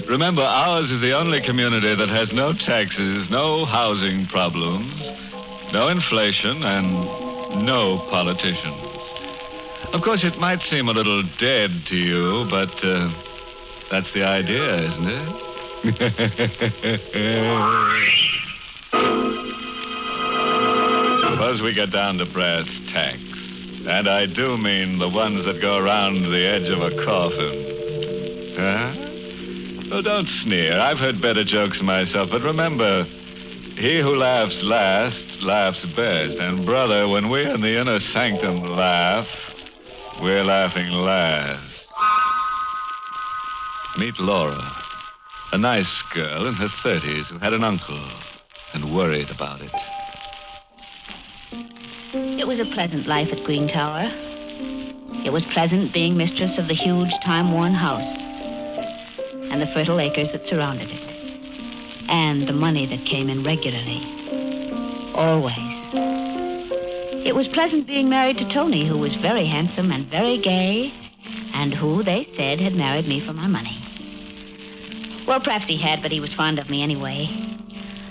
Remember, ours is the only community that has no taxes, no housing problems, no inflation, and no politicians. Of course, it might seem a little dead to you, but that's the idea, isn't it? Suppose we get down to brass tacks. And I do mean the ones that go around the edge of a coffin. Huh? Well, don't sneer. I've heard better jokes myself, but remember, he who laughs last laughs best. And, brother, when we in the Inner Sanctum laugh, we're laughing last. Meet Laura, a nice girl in her 30s who had an uncle and worried about it.
It was a pleasant life at Green Tower. It was pleasant being mistress of the huge, time-worn house and the fertile acres that surrounded it, and the money that came in regularly. Always. It was pleasant being married to Tony, who was very handsome and very gay, and who, they said, had married me for my money. Well, perhaps he had, but he was fond of me anyway.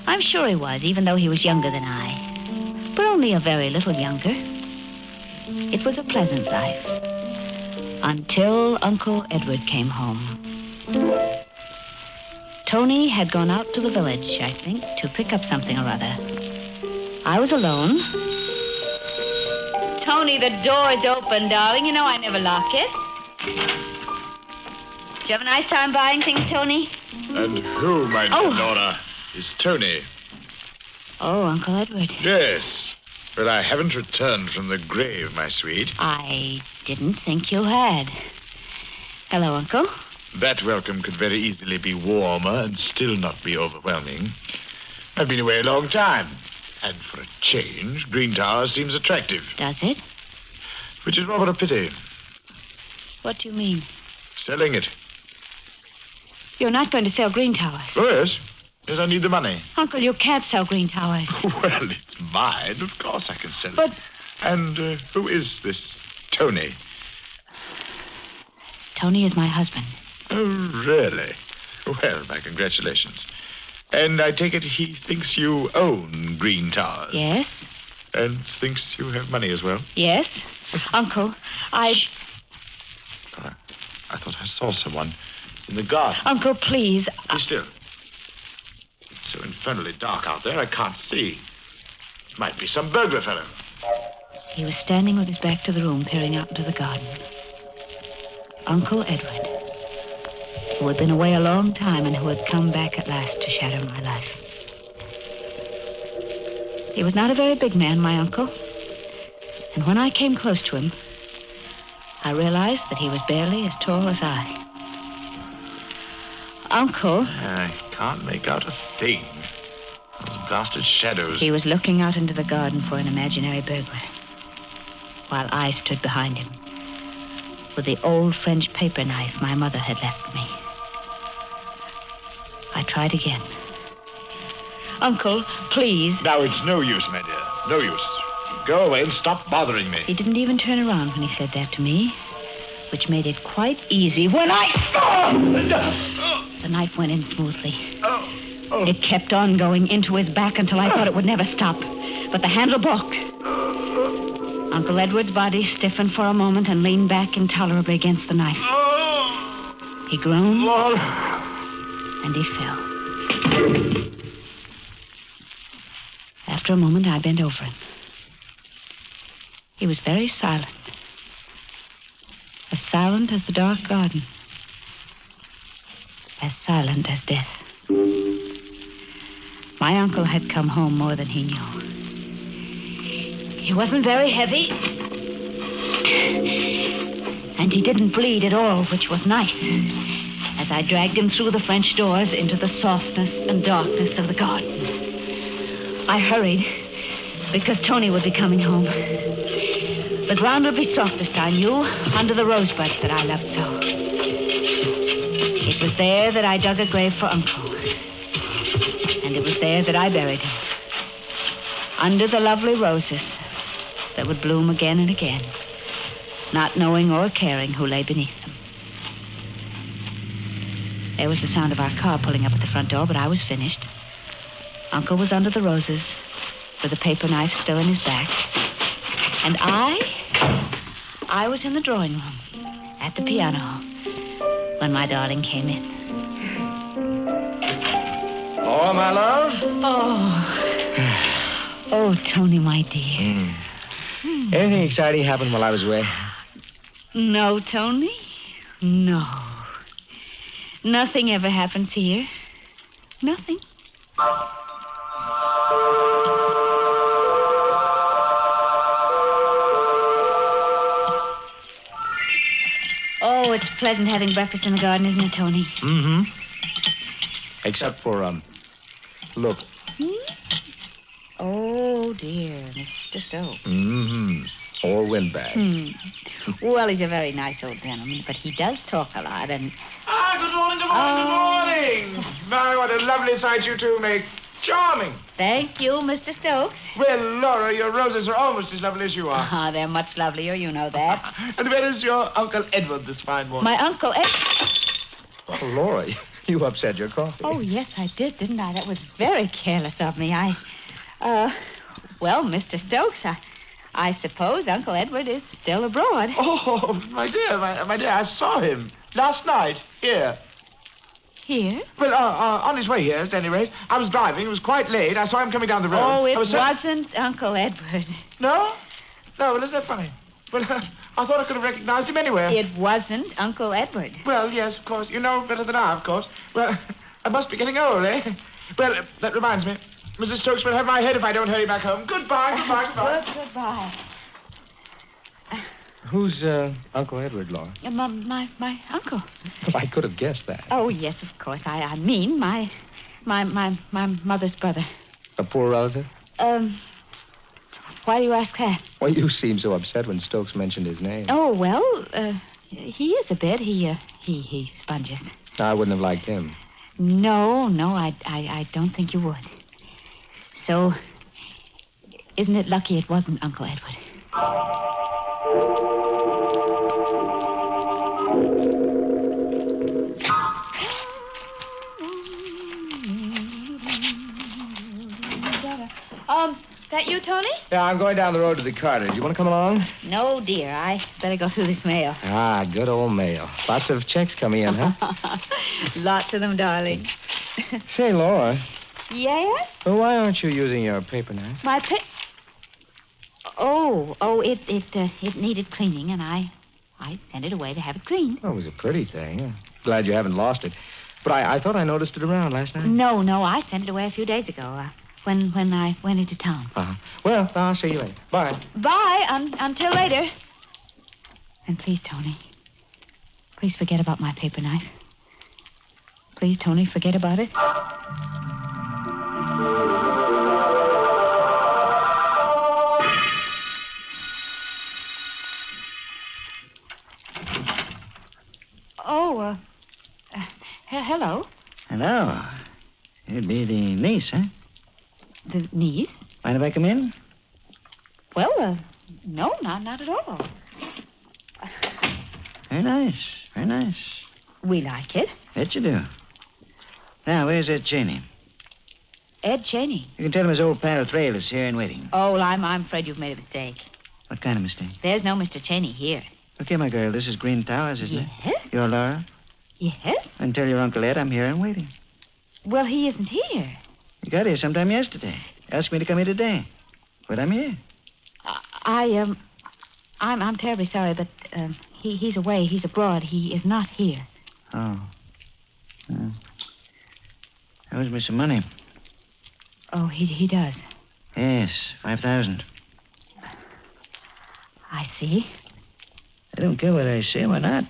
I'm sure he was, even though he was younger than I, but only a very little younger. It was a pleasant life, until Uncle Edward came home. Tony had gone out to the village, I think, to pick up something or other. I was alone. Tony, the door's open, darling. You know I never lock it. Did you have a nice time buying things, Tony?
And who, my dear Laura, is Tony?
Oh, Uncle Edward.
Yes, but I haven't returned from the grave, my sweet.
I didn't think you had. Hello, Uncle.
That welcome could very easily be warmer and still not be overwhelming. I've been away a long time, and for a change, Green Tower seems attractive.
Does it?
Which is rather a pity.
What do you mean?
Selling it.
You're not going to sell Green Towers?
Oh, yes. Yes, I need the money.
Uncle, you can't sell Green Towers.
Well, it's mine. Of course I can sell it.
But...
And who is this Tony?
Tony is my husband.
Oh, really? Well, my congratulations. And I take it he thinks you own Green Towers?
Yes.
And thinks you have money as well?
Yes. Uncle, I
thought I saw someone in the garden.
Uncle, please.
Be still. It's so infernally dark out there, I can't see. It might be some burglar fellow.
He was standing with his back to the room, peering out into the garden. Uncle Edward, who had been away a long time and who had come back at last to shatter my life. He was not a very big man, my uncle. And when I came close to him, I realized that he was barely as tall as I. Uncle...
I can't make out a thing. Those blasted shadows.
He was looking out into the garden for an imaginary burglar, while I stood behind him with the old French paper knife my mother had left me. I tried again. Uncle, please.
Now, it's no use, my dear. No use. Go away and stop bothering me.
He didn't even turn around when he said that to me, which made it quite easy when the knife went in smoothly. It kept on going into his back until I thought it would never stop. But the handle broke. Uncle Edward's body stiffened for a moment and leaned back intolerably against the knife. He groaned, and he fell. After a moment, I bent over him. He was very silent. As silent as the dark garden. As silent as death. My uncle had come home more than he knew. He wasn't very heavy. And he didn't bleed at all, which was nice. As I dragged him through the French doors into the softness and darkness of the garden. I hurried, because Tony would be coming home. The ground would be softest, I knew, under the rosebuds that I loved so. It was there that I dug a grave for Uncle. And it was there that I buried him. Under the lovely roses that would bloom again and again, not knowing or caring who lay beneath them. There was the sound of our car pulling up at the front door, but I was finished. Uncle was under the roses, with a paper knife still in his back. And I was in the drawing room, at the piano, when my darling came in.
Oh, my love?
Oh, Tony, my dear.
Anything exciting happened while I was away?
No, Tony. No. Nothing ever happens here. Nothing. Oh, it's pleasant having breakfast in the garden, isn't it, Tony?
Mm-hmm. Except for, look.
Oh, dear, Mr. Stokes.
Mm-hmm. Or windbag.
Well, he's a very nice old gentleman, but he does talk a lot, and...
Good morning, good morning. My, what a lovely sight you two make. Charming.
Thank you, Mr. Stokes.
Well, Laura, your roses are almost as lovely as you are.
They're much lovelier, you know that.
And where is your Uncle Edward this fine morning?
My Uncle Edward?
Oh, Laura, you upset your coffee.
Oh, yes, I did, didn't I? That was very careless of me. Well, Mr. Stokes, I suppose Uncle Edward is still abroad.
Oh, my dear, my dear, I saw him last night here.
Here?
Well, on his way here, at any rate. I was driving. It was quite late. I saw him coming down the road.
Oh, it wasn't Uncle Edward.
No? No, well, isn't that funny? Well, I thought I could have recognized him anywhere.
It wasn't Uncle Edward.
Well, yes, of course. You know better than I, of course. Well, I must be getting old, eh? Well, that reminds me. Mrs. Stokes will have my head if I don't hurry back home. Goodbye, goodbye, goodbye.
Goodbye.
Who's, Uncle Edward, Laura?
My uncle.
Well, I could have guessed that.
Oh, yes, of course. I mean, my mother's brother.
A poor relative?
Why do you ask that?
Well, you seemed so upset when Stokes mentioned his name.
Oh, well, he is a bit. He sponges.
I wouldn't have liked him.
No, I don't think you would. So, isn't it lucky it wasn't Uncle Edward? That you, Tony?
Yeah, I'm going down the road to the Carter. Do you want to come along?
No, dear. I better go through this mail.
Ah, good old mail. Lots of checks coming in, huh?
Lots of them, darling.
Say, Laura.
Yes?
Well, why aren't you using your paper knife?
My it needed cleaning, and I sent it away to have it cleaned.
Oh, it was a pretty thing. Glad you haven't lost it. But I thought I noticed it around last night.
No, I sent it away a few days ago, when I went into town.
Uh-huh. Well, I'll see you later. Bye.
Bye, until later. And please, Tony, please forget about my paper knife. Please, Tony, forget about it. Oh, hello.
Hello. It'd be the niece, huh?
The niece?
Mind if I come in?
Well, no, not at all.
Very nice. Very nice.
We like it.
Bet you do. Now, where's Ed Cheney?
Ed Cheney.
You can tell him his old pal Thrail is here and waiting.
Oh, well, I'm afraid you've made a mistake.
What kind of mistake?
There's no Mr. Cheney here.
Okay, my girl, this is Green Towers, isn't it?
Yes?
You're Laura?
Yes?
And tell your Uncle Ed I'm here and waiting.
Well, he isn't here.
You got here sometime yesterday. Asked me to come here today. But I'm here.
I'm terribly sorry, but he's away. He's abroad. He is not here.
Oh. Owes me some money.
Oh, he does.
Yes, 5,000.
I see.
I don't care what I say. Why not?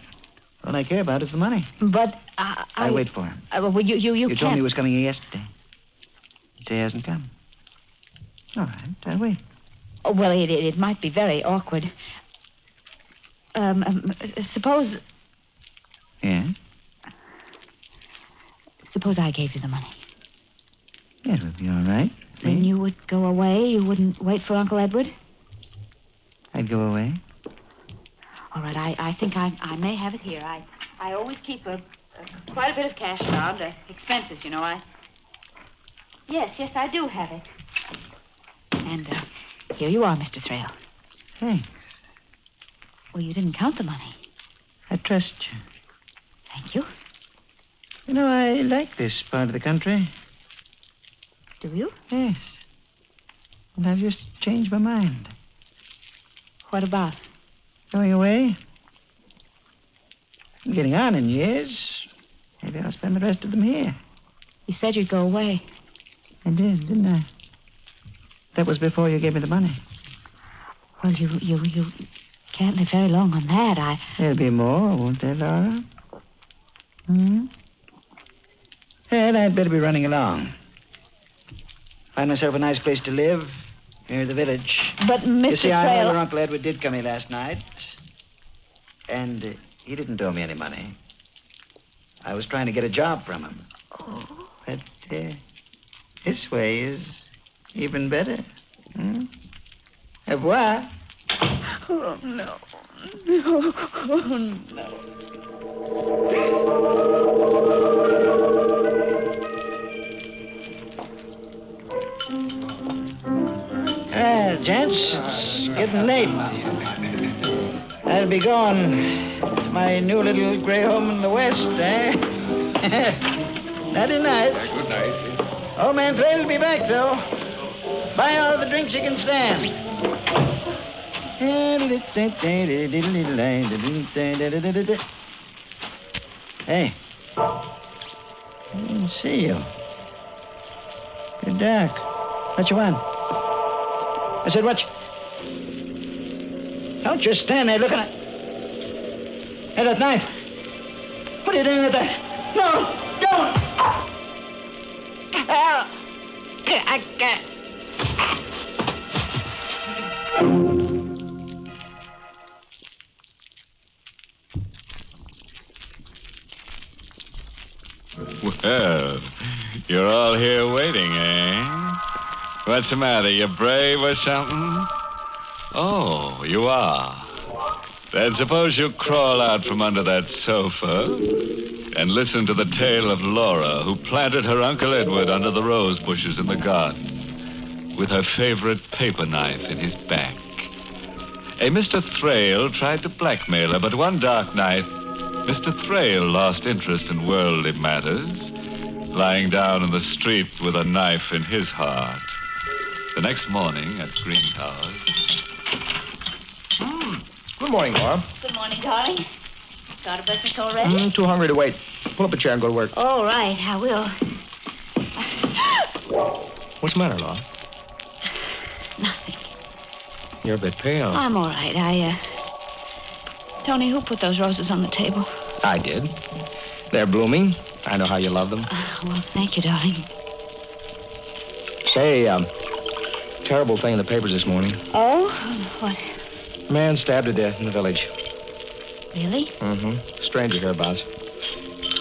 All I care about is the money.
But
I wait for him.
Well, you
You
can't.
told me he was coming here yesterday. You say he hasn't come. All right, I'll wait.
Oh, well, it might be very awkward. Suppose
Yeah?
suppose I gave you the money.
It would be all right.
Then you would go away. You wouldn't wait for Uncle Edward.
I'd go away.
All right, I think I may have it here. I always keep quite a bit of cash around. Expenses, you know. Yes, I do have it. And here you are, Mr. Thrail.
Thanks.
Well, you didn't count the money.
I trust you.
Thank you.
You know, I like this part of the country.
Do you?
Yes. And I've just changed my mind.
What about?
Going away. I'm getting on in years. Maybe I'll spend the rest of them here.
You said you'd go away.
I did, didn't I? That was before you gave me the money.
Well, you can't live very long on that.
There'll be more, won't there, Laura? Hmm? Well, I'd better be running along. Find myself a nice place to live near the village.
But, Mr.
You see, I know
Thrail...
your Uncle Edward did come here last night. And he didn't owe me any money. I was trying to get a job from him.
Oh.
But this way is even better. Hmm? Au revoir.
Oh, no. No. Oh, no.
Well, gents, it's getting late. I'll be going to my new little gray home in the west, eh? Nighty night.
Good night.
Old man Thrail will be back, though. Buy all the drinks you can stand. Hey. I didn't see you. You're dark. What you want? I said, what? Don't just stand there looking at... Hey, that knife. What are you doing with that? No, don't! I can't.
Well, you're all here waiting, eh? What's the matter? You brave or something? Oh, you are. Then suppose you crawl out from under that sofa and listen to the tale of Laura, who planted her Uncle Edward under the rose bushes in the garden with her favorite paper knife in his back. A Mr. Thrail tried to blackmail her, but one dark night, Mr. Thrail lost interest in worldly matters, lying down in the street with a knife in his heart. The next morning at Green Towers...
Good morning, Laura.
Good morning, darling. Started breakfast already?
Too hungry to wait. Pull up a chair and go to work.
All right, I will.
What's the matter, Laura?
Nothing.
You're a bit pale.
I'm all right. Tony, who put those roses on the table?
I did. They're blooming. I know how you love them.
Well, thank you, darling.
Say, terrible thing in the papers this morning.
Oh? What?
Man stabbed to death in the village.
Really?
Mm-hmm. Stranger hereabouts.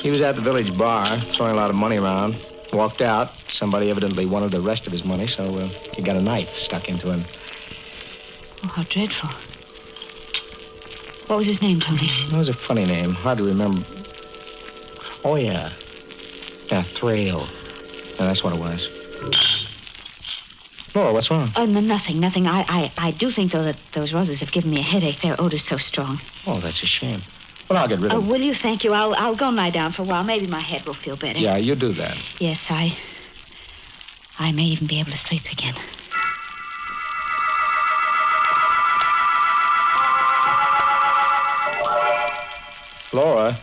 He was at the village bar, throwing a lot of money around. Walked out. Somebody evidently wanted the rest of his money, so he got a knife stuck into him.
Oh, how dreadful. What was his name, Tony?
That was a funny name. Hard to remember. Oh, yeah. Yeah, Thrail. Yeah, that's what it was. Laura, what's wrong?
Oh, nothing. I do think, though, that those roses have given me a headache. Their odor's so strong.
Oh, that's a shame. Well, I'll get rid of them.
Will you? Thank you. I'll go and lie down for a while. Maybe my head will feel better.
Yeah, you do that.
Yes, I may even be able to sleep again.
Laura,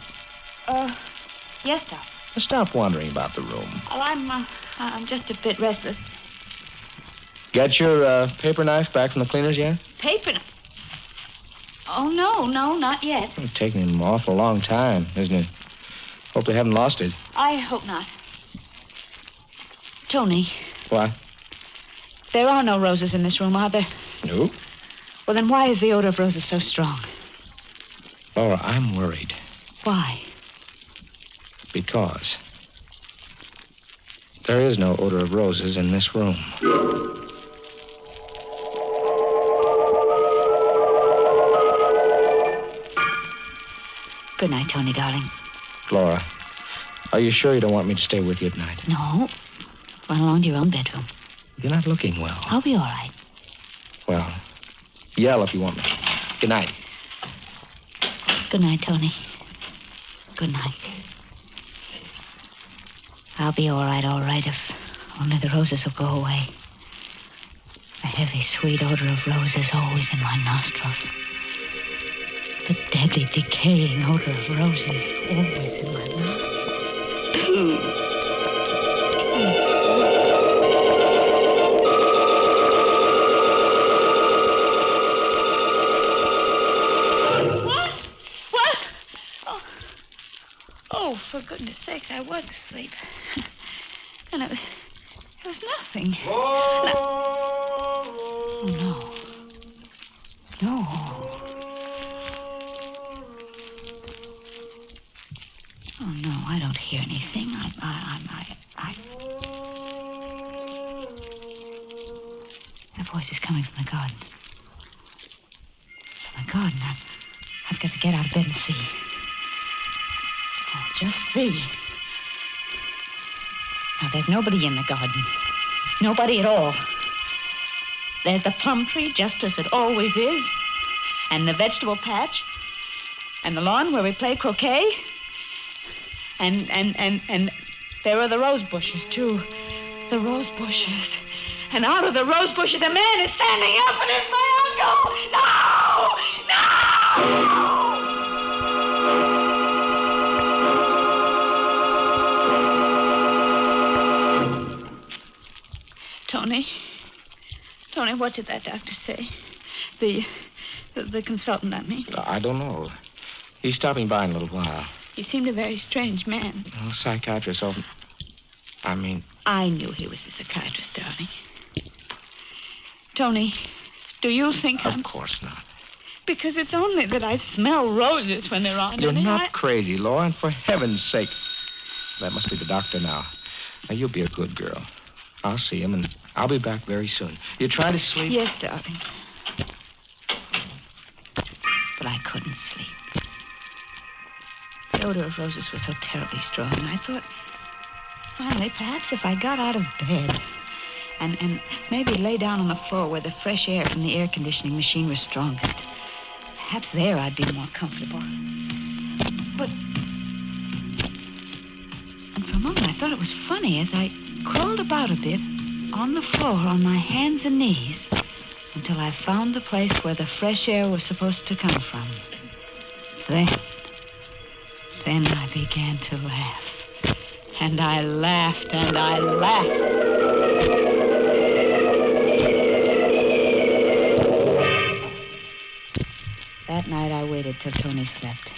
Yes, Doc.
stop wandering about the room.
Well, I'm just a bit restless.
Get your paper knife back from the cleaners yet?
Paper? Oh, no, not yet.
It's taking them an awful long time, isn't it? Hope they haven't lost it.
I hope not. Tony,
What?
there are no roses in this room, are there?
No.
Well, then why is the odor of roses so strong?
Laura, I'm worried.
Why?
Because there is no odor of roses in this room.
Good night, Tony, darling.
Laura, are you sure you don't want me to stay with you at night?
No. Run along to your own bedroom.
You're not looking well.
I'll be all right.
Well, yell if you want me. Good night.
Good night, Tony. Good night. I'll be all right, if only the roses will go away. The heavy, sweet odor of roses always in my nostrils. The deadly, decaying odor of roses always in my nostrils. Oh, for goodness sakes, I was asleep. And it was nothing. Oh, no. No. Oh, no, I don't hear anything. That voice is coming from the garden. From the garden. I've got to get out of bed and see. Just see. Now, there's nobody in the garden. Nobody at all. There's the plum tree, just as it always is. And the vegetable patch. And the lawn where we play croquet. And there are the rose bushes, too. The rose bushes. And out of the rose bushes, a man is standing up, and it's my uncle! No! No! Tony, what did that doctor say? The consultant, I mean.
I don't know. He's stopping by in a little while.
He seemed a very strange man.
Well, psychiatrist often...
I knew he was a psychiatrist, darling. Tony, do you think
Of course not.
Because it's only that I smell roses when they're on.
You're not crazy, Laura, and for heaven's sake. That must be the doctor now. Now, you'll be a good girl. I'll see him, and I'll be back very soon. You try to sleep?
Yes, darling. But I couldn't sleep. The odor of roses was so terribly strong, and I thought, finally, perhaps if I got out of bed and maybe lay down on the floor where the fresh air from the air conditioning machine was strongest, perhaps there I'd be more comfortable. But... And for a moment I thought it was funny as I crawled about a bit on the floor on my hands and knees until I found the place where the fresh air was supposed to come from. Then I began to laugh. And I laughed and I laughed. That night I waited till Tony slept.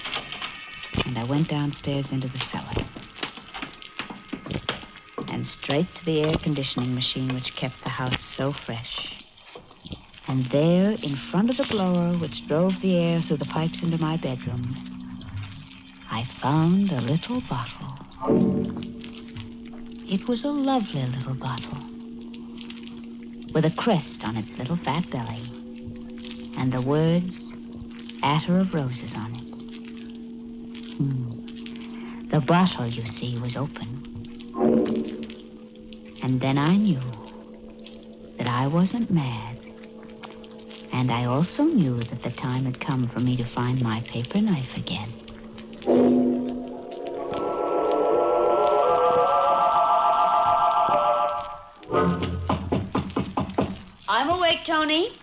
And I went downstairs into the cellar. And straight to the air conditioning machine which kept the house so fresh. And there, in front of the blower which drove the air through the pipes into my bedroom, I found a little bottle. It was a lovely little bottle with a crest on its little fat belly. and the words, Attar of Roses on it. The bottle, you see, was open. And then I knew that I wasn't mad. And I also knew that the time had come for me to find my paper knife again. I'm awake, Tony.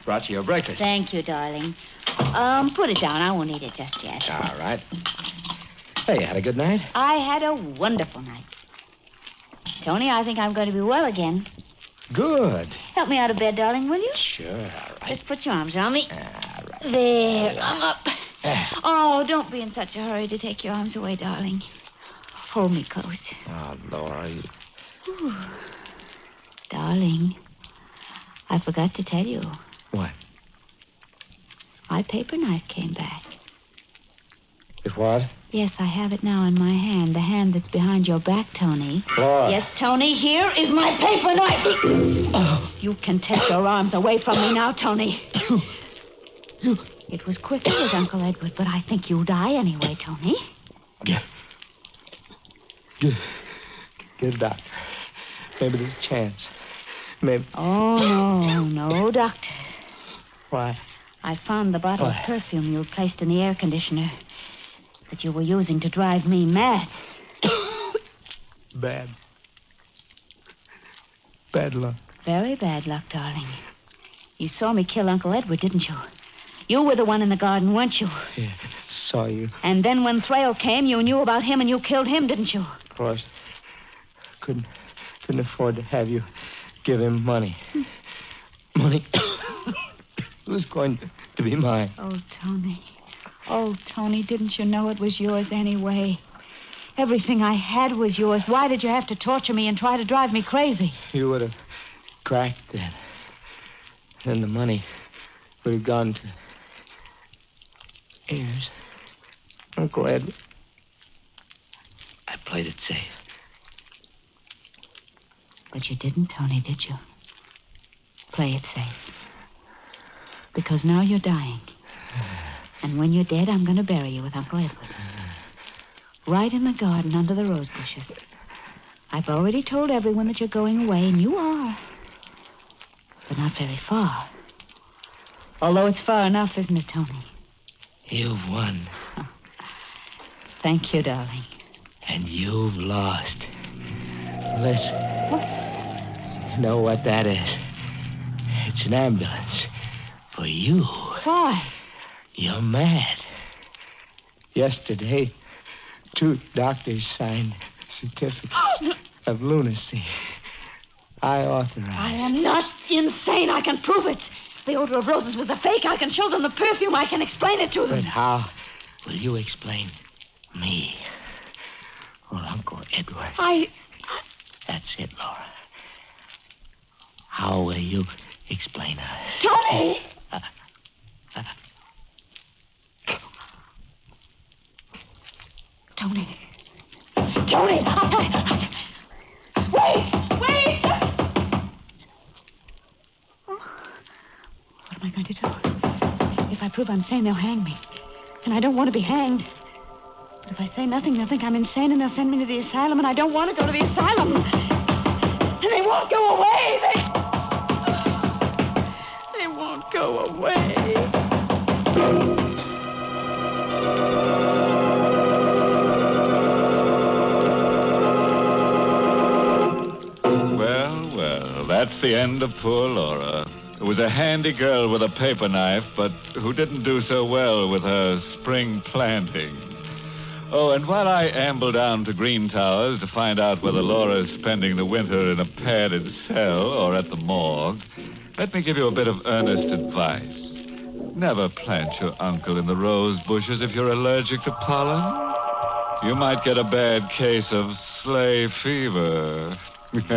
Brought you your breakfast.
Thank you, darling. Put it down. I won't eat it just yet.
All right. Hey, you had a good night?
I had a wonderful night. Tony, I think I'm going to be well again.
Good.
Help me out of bed, darling, will you?
Sure, all right.
Just put your arms around me.
All right.
There, I'm up. Oh, don't be in such a hurry to take your arms away, darling. Hold me close.
Oh, Laura, you...
Ooh. Darling, I forgot to tell you.
What?
My paper knife came back.
It what?
Yes, I have it now in my hand. The hand that's behind your back, Tony.
Laura.
Yes, Tony, here is my paper knife. You can take your arms away from me now, Tony. It was quicker with Uncle Edward, but I think you'll die anyway, Tony.
Get a doctor. Maybe there's a chance. Maybe...
Oh, no, doctor.
Why?
I found the bottle of perfume you had placed in the air conditioner that you were using to drive me mad.
Bad luck.
Very bad luck, darling. You saw me kill Uncle Edward, didn't you? You were the one in the garden, weren't you?
Yeah, saw you.
And then when Thrale came, you knew about him and you killed him, didn't you?
Of course. Couldn't afford to have you give him money. Money was going to be mine.
Oh, Tony, didn't you know it was yours anyway? Everything I had was yours. Why did you have to torture me and try to drive me crazy?
You would have cracked it. Then the money would have gone to heirs. Uncle Ed. I played it safe.
But you didn't, Tony, did you? Play it safe. Because now you're dying. And when you're dead, I'm going to bury you with Uncle Edward. Right in the garden under the rose bushes. I've already told everyone that you're going away, and you are. But not very far. Although it's far enough, isn't it, Tony?
You've won.
Thank you, darling.
And you've lost. Listen. What? You know what that is? It's an ambulance. For you.
Why?
You're mad. Yesterday, 2 doctors signed certificates of lunacy. I authorized.
I am not insane. I can prove it. The odor of roses was a fake. I can show them the perfume. I can explain it to them.
But how will you explain me or Uncle Edward? That's it, Laura. How will you explain us?
Tony! Tony. Wait! What am I going to do? If I prove I'm sane, they'll hang me. And I don't want to be hanged. But if I say nothing, they'll think I'm insane and they'll send me to the asylum, and I don't want to go to the asylum. And they won't go away. They won't go away.
Well, that's the end of poor Laura, who was a handy girl with a paper knife, but who didn't do so well with her spring planting. Oh, and while I amble down to Green Towers to find out whether Laura's spending the winter in a padded cell or at the morgue, let me give you a bit of earnest advice. Never plant your uncle in the rose bushes if you're allergic to pollen. You might get a bad case of sleigh fever.
Inner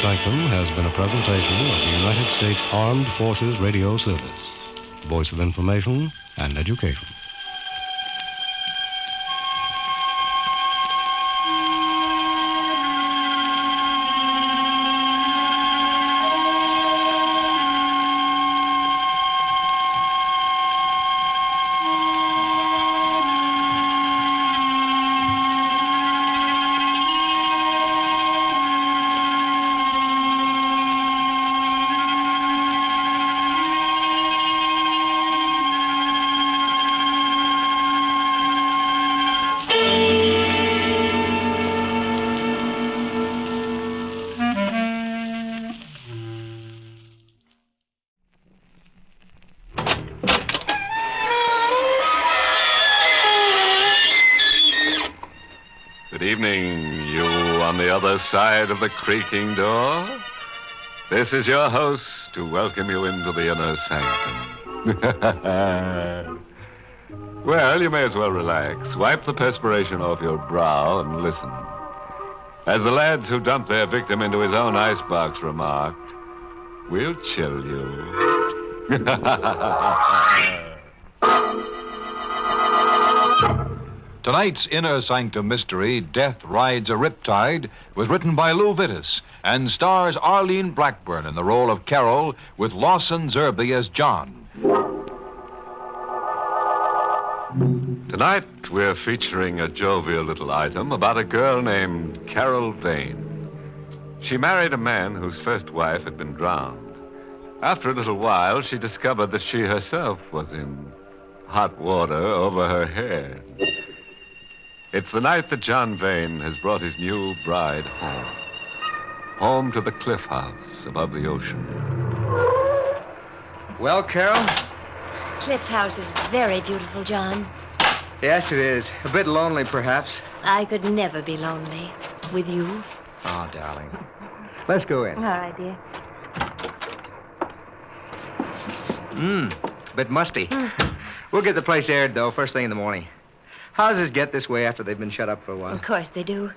Sanctum has been a presentation of the United States Armed Forces Radio Service. voice of information and education.
Good evening, you on the other side of the creaking door. This is your host to welcome you into the Inner Sanctum. Well, you may as well relax. Wipe the perspiration off your brow and listen. As the lads who dumped their victim into his own icebox remarked, we'll chill you.
Tonight's Inner Sanctum Mystery, Death Rides a Riptide, was written by Lou Vittis and stars Arlene Blackburn in the role of Carol with Lawson Zerby as John.
Tonight, we're featuring a jovial little item about a girl named Carol Vane. She married a man whose first wife had been drowned. After a little while, she discovered that she herself was in hot water over her head. It's the night that John Vane has brought his new bride home. Home to the Cliff House above the ocean.
Well, Carol?
Cliff House is very beautiful, John.
Yes, it is. A bit lonely, perhaps.
I could never be lonely with you.
Oh, darling. Let's go in.
All right, dear.
A bit musty. We'll get the place aired, though, first thing in the morning. Houses get this way after they've been shut up for a while.
Of course they do.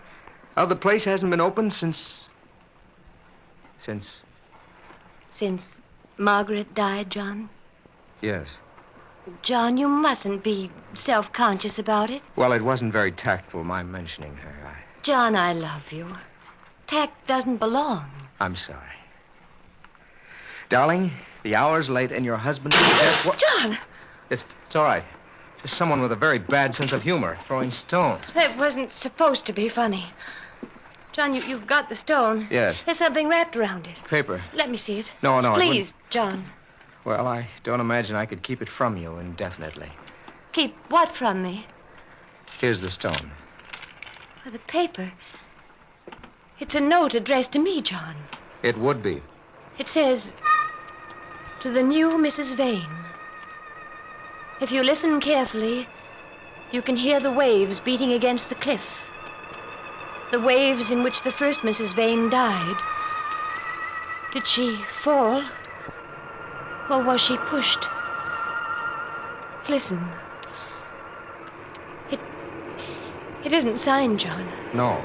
Oh, the place hasn't been open since
Since Margaret died, John?
Yes.
John, you mustn't be self-conscious about it.
Well, it wasn't very tactful, my mentioning her.
John, I love you. Tact doesn't belong.
I'm sorry. Darling, the hour's late and your husband...
John!
It's all right. Just someone with a very bad sense of humor, throwing stones.
That wasn't supposed to be funny. John, you've got the stone.
Yes.
There's something wrapped around it.
Paper.
Let me see it.
No, it
Please,
wouldn't.
John.
Well, I don't imagine I could keep it from you indefinitely.
Keep what from me?
Here's the stone.
The paper. It's a note addressed to me, John.
It would be.
It says, to the new Mrs. Vane. If you listen carefully, you can hear the waves beating against the cliff. The waves in which the first Mrs. Vane died. Did she fall? Or was she pushed? Listen. It isn't signed, John.
No.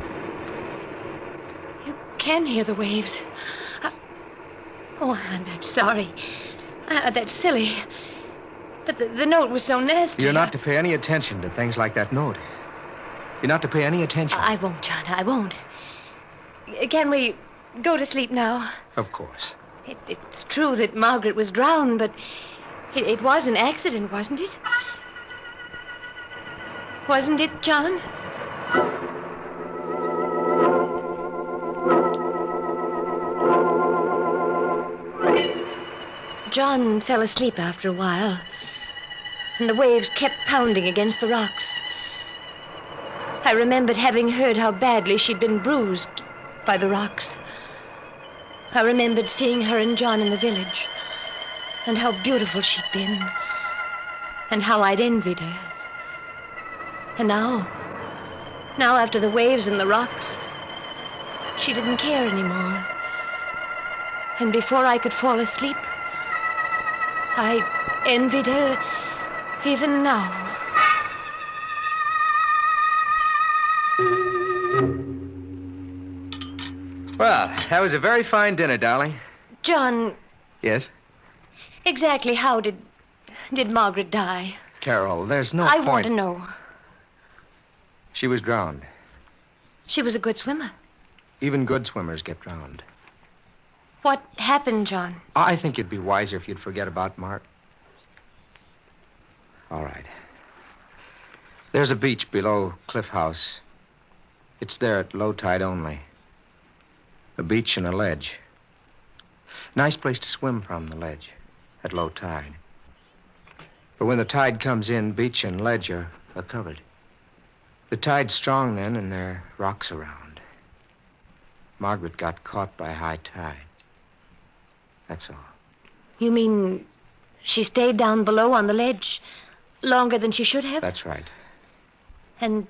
You can hear the waves. I'm sorry. That's silly. But the note was so nasty.
You're not to pay any attention to things like that note. You're not to pay any attention.
I won't, John. I won't. Can we go to sleep now?
Of course.
It's true that Margaret was drowned, but it was an accident, wasn't it? Wasn't it, John? John fell asleep after a while, and the waves kept pounding against the rocks. I remembered having heard how badly she'd been bruised by the rocks. I remembered seeing her and John in the village, and how beautiful she'd been, and how I'd envied her. And now after the waves and the rocks, she didn't care anymore. And before I could fall asleep, I envied her even now.
Well, that was a very fine dinner, darling.
John,
Yes?
exactly how did did Margaret die?
Carol, there's no
I
point.
want to know.
She was drowned.
She was a good swimmer.
Even good swimmers get drowned.
What happened, John?
I think it'd be wiser if you'd forget about Mark. All right. There's a beach below Cliff House. It's there at low tide only. A beach and a ledge. Nice place to swim from, the ledge, at low tide. But when the tide comes in, beach and ledge are covered. The tide's strong then, and there are rocks around. Margaret got caught by high tide. That's all.
You mean she stayed down below on the ledge longer than she should have?
That's right.
And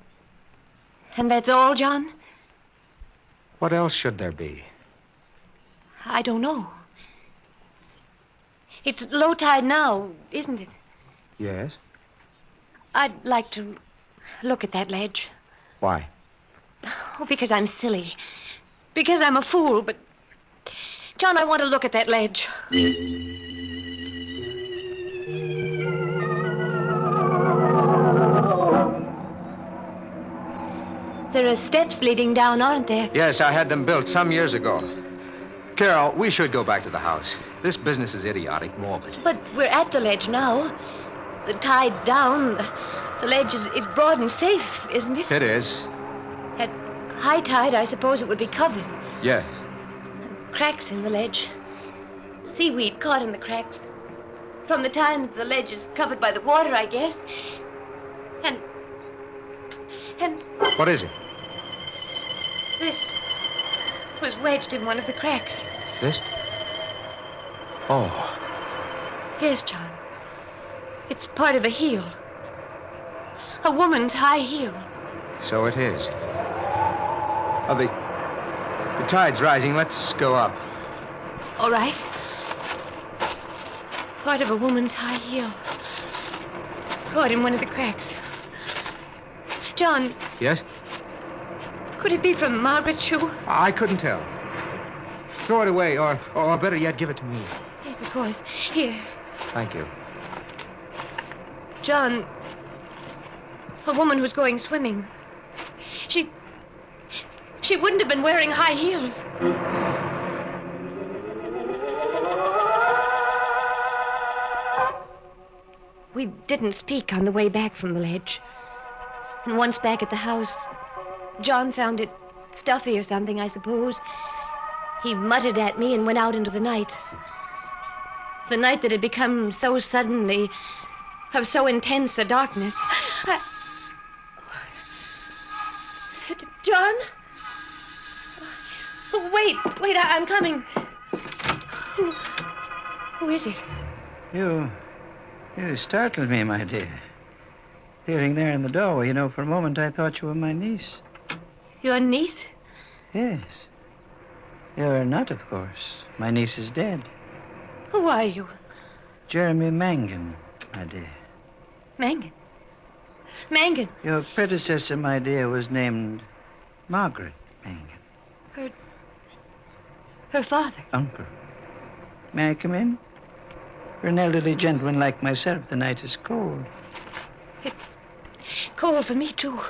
that's all, John?
What else should there be?
I don't know. It's low tide now, isn't it?
Yes?
I'd like to look at that ledge.
Why?
Oh, because I'm silly. Because I'm a fool, but... John, I want to look at that ledge. There are steps leading down, aren't there?
Yes, I had them built some years ago. Carol, we should go back to the house. This business is idiotic, morbid.
But we're at the ledge now. The tide's down. The ledge is broad and safe, isn't it?
It is.
At high tide, I suppose it would be covered.
Yes.
Cracks in the ledge. Seaweed caught in the cracks. From the time the ledge is covered by the water, I guess. And
What is it?
this was wedged in one of the cracks.
This? Oh.
Yes, John. It's part of a heel. A woman's high heel.
So it is. Oh, the tide's rising. Let's go up.
All right. Part of a woman's high heel. Caught in one of the cracks. John,
Yes?
could it be from Margaret's shoe?
I couldn't tell. Throw it away, or better yet, give it to me.
Yes, of course. Here.
Thank you.
John, a woman who's going swimming. She wouldn't have been wearing high heels. We didn't speak on the way back from the ledge. And once back at the house, John found it stuffy or something, I suppose. He muttered at me and went out into the night. The night that had become so suddenly, of so intense a darkness. John? Oh, wait, I'm coming. Who is it?
You startled me, my dear. Appearing there in the doorway, you know, for a moment I thought you were my niece.
Your niece?
Yes. You're not, of course. My niece is dead.
Who are you?
Jeremy Mangan, my dear.
Mangan? Mangan?
Your predecessor, my dear, was named Margaret Mangan.
Her father?
Uncle. May I come in? For an elderly gentleman like myself, the night is cold.
It's cold for me, too.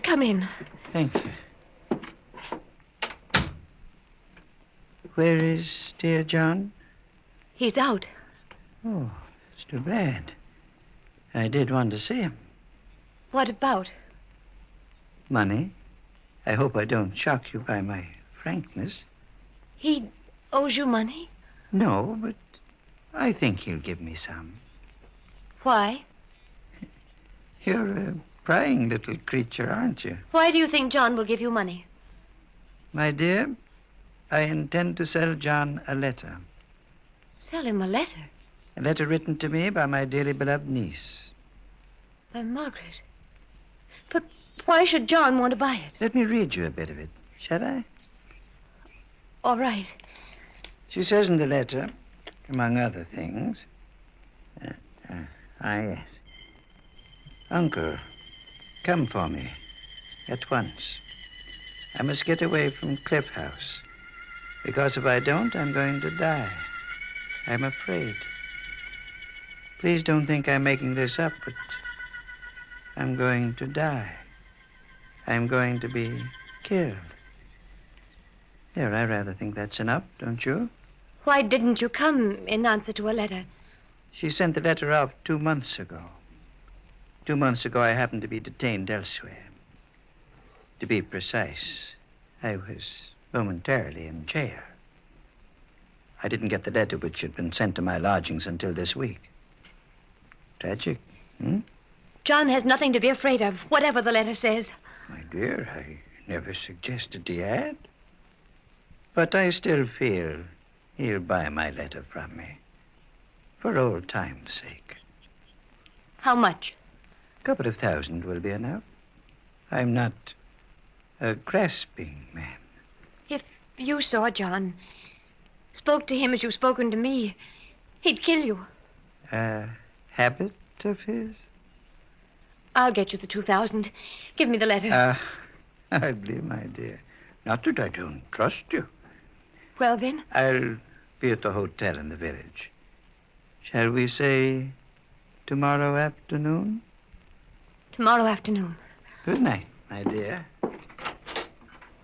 Come in.
Thank you. Where is dear John?
He's out.
Oh, it's too bad. I did want to see him.
What about?
Money. I hope I don't shock you by my frankness.
He owes you money?
No, but I think he'll give me some.
Why?
You're a prying little creature, aren't you?
Why do you think John will give you money?
My dear, I intend to sell John a letter.
Sell him a letter?
A letter written to me by my dearly beloved niece.
By Margaret. But why should John want to buy it?
Let me read you a bit of it, shall I?
All right.
She says in the letter, among other things, yes. Uncle, come for me at once. I must get away from Cliff House, because if I don't, I'm going to die. I'm afraid. Please don't think I'm making this up, but I'm going to die. I'm going to be killed. There, I rather think that's enough, don't you?
Why didn't you come in answer to a letter?
She sent the letter off 2 months ago. 2 months ago, I happened to be detained elsewhere. To be precise, I was momentarily in jail. I didn't get the letter which had been sent to my lodgings until this week. Tragic, hmm?
John has nothing to be afraid of, whatever the letter says.
My dear, I never suggested he had. But I still feel he'll buy my letter from me. For old time's sake.
How much?
A couple of thousand will be enough. I'm not a grasping man.
If you saw John, spoke to him as you've spoken to me, he'd kill you.
A habit of his?
I'll get you the 2,000. Give me the letter.
Hardly, my dear. Not that I don't trust you.
Well, then?
I'll be at the hotel in the village. Shall we say tomorrow afternoon?
Tomorrow afternoon.
Good night, my dear.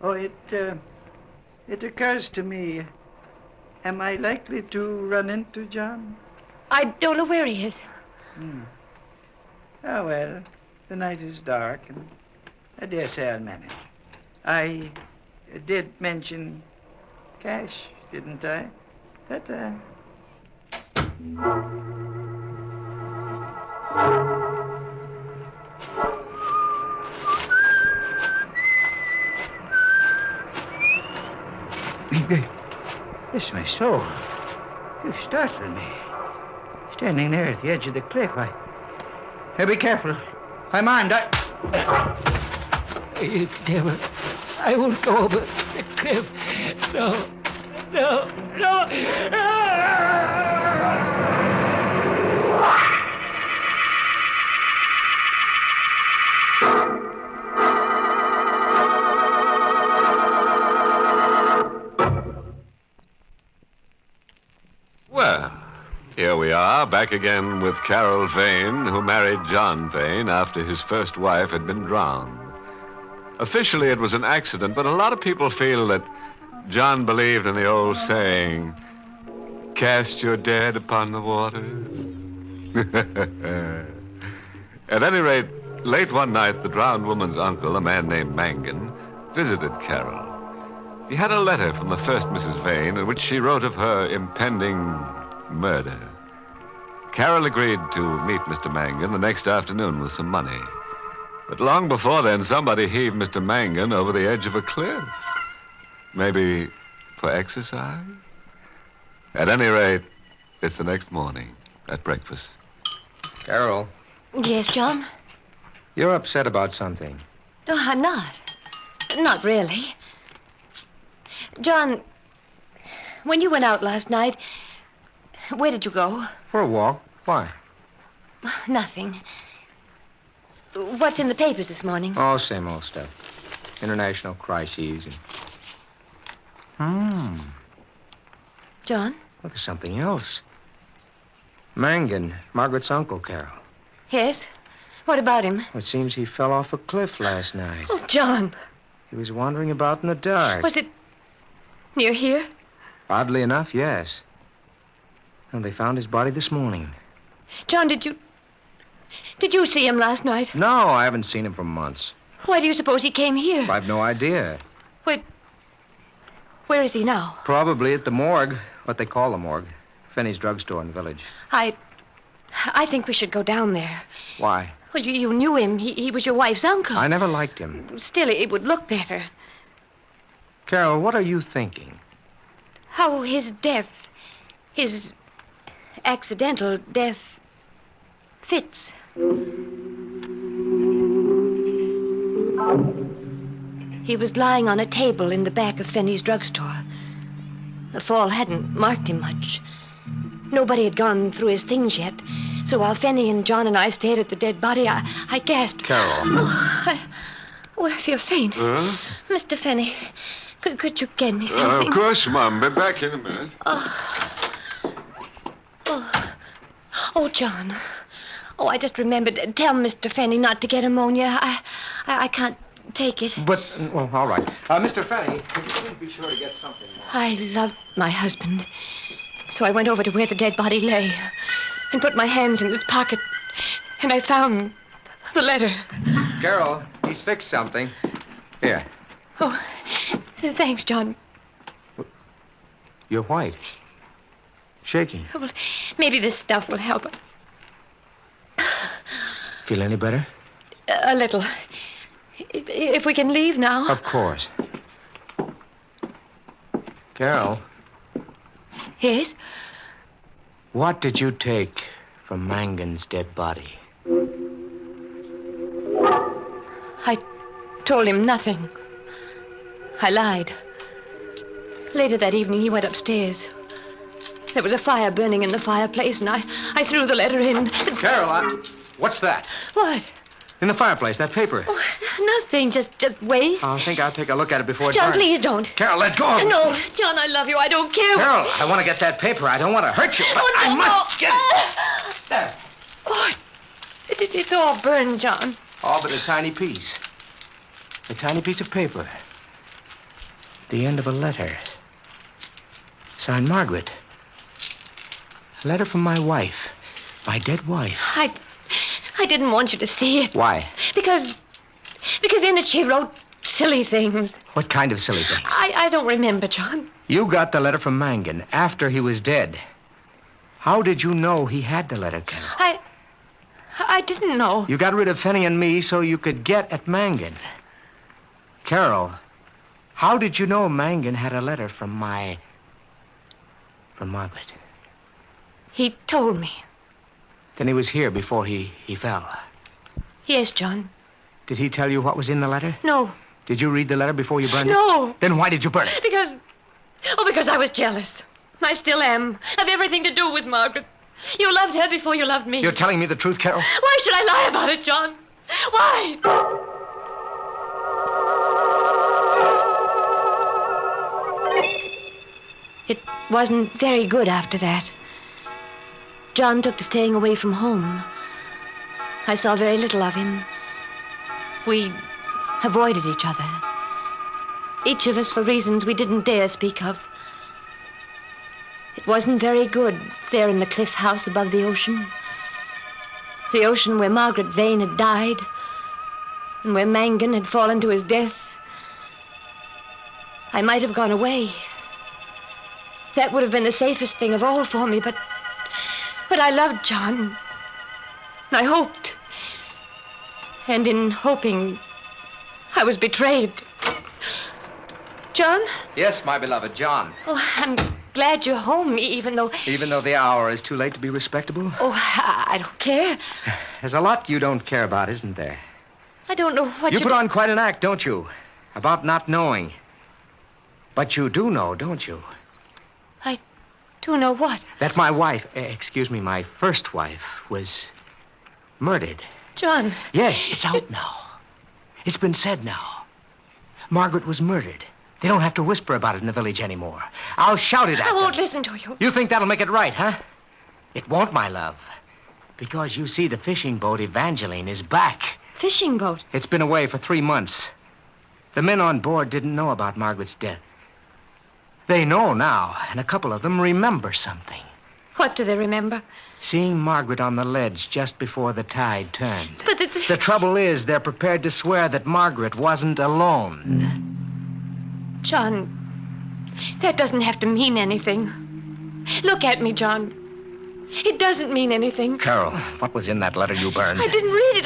Oh, it occurs to me, am I likely to run into John?
I don't know where he is.
Oh, well, the night is dark, and I dare say I'll manage. I did mention cash, didn't I? But, Bless my soul. You startled me. Standing there at the edge of the cliff, Hey, be careful. I'm armed. You devil. I won't go over the cliff. No. No. No.
Well, here we are, back again with Carol Vane, who married John Vane after his first wife had been drowned. Officially, it was an accident, but a lot of people feel that John believed in the old saying, cast your dead upon the waters. At any rate, late one night, the drowned woman's uncle, a man named Mangan, visited Carol. He had a letter from the first Mrs. Vane in which she wrote of her impending murder. Carol agreed to meet Mr. Mangan the next afternoon with some money. But long before then, somebody heaved Mr. Mangan over the edge of a cliff. Maybe for exercise? At any rate, it's the next morning at breakfast.
Carol,
Yes, John?
you're upset about something.
No, I'm not. Not really. John, when you went out last night, where did you go?
For a walk. Why?
Nothing. What's in the papers this morning?
Oh, same old stuff. International crises and...
John?
Look, there's something else. Mangan, Margaret's uncle, Carol.
Yes? What about him?
It seems he fell off a cliff last night.
Oh, John.
He was wandering about in the dark.
Was it near here?
Oddly enough, yes. And they found his body this morning.
John, did you see him last night?
No, I haven't seen him for months.
Why do you suppose he came here?
I've no idea.
Where is he now?
Probably at the morgue, what they call the morgue. Finney's drugstore in the village.
I think we should go down there.
Why?
Well, you knew him. He was your wife's uncle.
I never liked him.
Still, it would look better.
Carol, what are you thinking?
How his death, his accidental death, fits. He was lying on a table in the back of Finney's drugstore. The fall hadn't marked him much. Nobody had gone through his things yet. So while Finney and John and I stayed at the dead body, I gasped.
Carol.
I feel faint.
Huh?
Mr. Finney, could you get me something?
Of course, Mom. Be back in a minute.
Oh, John. Oh, I just remembered. Tell Mr. Fenny not to get ammonia. I can't take it.
But, well, all right. Mr. Fenny, could you please be sure to get something more?
I loved my husband. So I went over to where the dead body lay and put my hands in his pocket. And I found the letter.
Carol, he's fixed something. Here.
Oh, thanks, John.
You're white. Shaking.
Well, maybe this stuff will help.
Feel any better?
A little. If we can leave now.
Of course. Carol.
Yes?
What did you take from Mangan's dead body?
I told him nothing. I lied. Later that evening, he went upstairs. There was a fire burning in the fireplace, and I threw the letter in.
Carol, what's that?
What?
In the fireplace, that paper.
Oh, nothing. Just wait.
I think I'll take a look at it before it
John,
burns.
please don't.
Carol, let go of me.
No, John, I love you. I don't care.
Carol, I want to get that paper. I don't want to hurt you, but
Oh, no,
I must get it. There.
Oh, it's all burned, John.
All but a tiny piece. A tiny piece of paper. The end of a letter. Signed Margaret. A letter from my wife. My dead wife.
I didn't want you to see it.
Why?
Because in it she wrote silly things.
What kind of silly things?
I don't remember, John.
You got the letter from Mangan after he was dead. How did you know he had the letter, Carol?
I didn't know.
You got rid of Fenny and me so you could get at Mangan. Carol, how did you know Mangan had a letter from Margaret?
He told me.
Then he was here before he fell.
Yes, John.
Did he tell you what was in the letter?
No.
Did you read the letter before you burned it?
No.
Then why did you burn it?
Because I was jealous. I still am. Of everything to do with Margaret. You loved her before you loved me.
You're telling me the truth, Carol?
Why should I lie about it, John? Why? It wasn't very good after that. John took to staying away from home. I saw very little of him. We avoided each other. Each of us for reasons we didn't dare speak of. It wasn't very good there in the cliff house above the ocean. The ocean where Margaret Vane had died and where Mangan had fallen to his death. I might have gone away. That would have been the safest thing of all for me, but I loved John. I hoped. And in hoping, I was betrayed. John?
Yes, my beloved, John.
Oh, I'm glad you're home, even though...
Even though the hour is too late to be respectable?
Oh, I don't care.
There's a lot you don't care about, isn't there?
I don't know what
you put on quite an act, don't you? About not knowing. But you do know, don't you?
I do know what?
That my wife, my first wife, was murdered.
John.
Yes, it's out now. It's been said now. Margaret was murdered. They don't have to whisper about it in the village anymore. I'll shout it at them.
I won't listen to you.
You think that'll make it right, huh? It won't, my love. Because you see, the fishing boat Evangeline is back.
Fishing boat?
It's been away for 3 months. The men on board didn't know about Margaret's death. They know now, and a couple of them remember something.
What do they remember?
Seeing Margaret on the ledge just before the tide turned.
But
the trouble is, they're prepared to swear that Margaret wasn't alone.
John, that doesn't have to mean anything. Look at me, John. It doesn't mean anything.
Carol, what was in that letter you burned?
I didn't read it.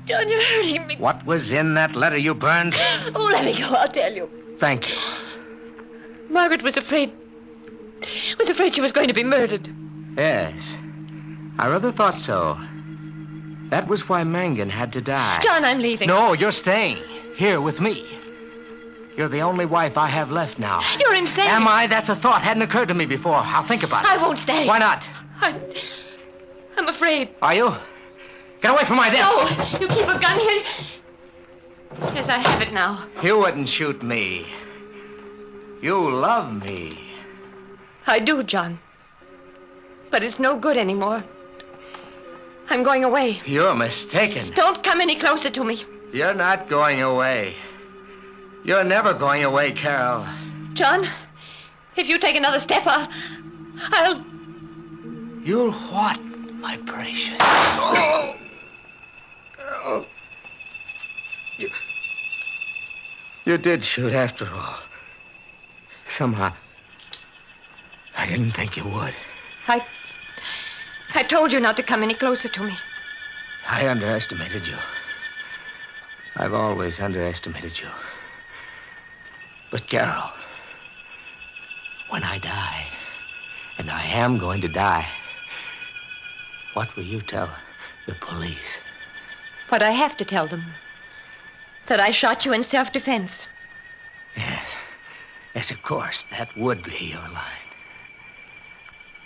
John, you're hurting me.
What was in that letter you burned?
Oh, let me go. I'll tell you.
Thank you.
Margaret was afraid she was going to be murdered.
Yes. I rather thought so. That was why Mangan had to die.
John, I'm leaving.
No, you're staying. Here with me. You're the only wife I have left now.
You're insane.
Am I? That's a thought. Hadn't occurred to me before. I'll think about it.
I won't stay.
Why not?
I'm afraid.
Are you? Get away from my desk.
No, you keep a gun here. Yes, I have it now.
You wouldn't shoot me. You love me.
I do, John. But it's no good anymore. I'm going away.
You're mistaken.
Don't come any closer to me.
You're not going away. You're never going away, Carol.
John, if you take another step, I'll...
You'll what, my precious? Oh! Oh. You did shoot after all. Somehow, I didn't think you would.
I told you not to come any closer to me.
I underestimated you. I've always underestimated you. But, Carol, when I die, and I am going to die, what will you tell the police?
What I have to tell them. That I shot you in self-defense.
Yes. Yes, of course. That would be your line.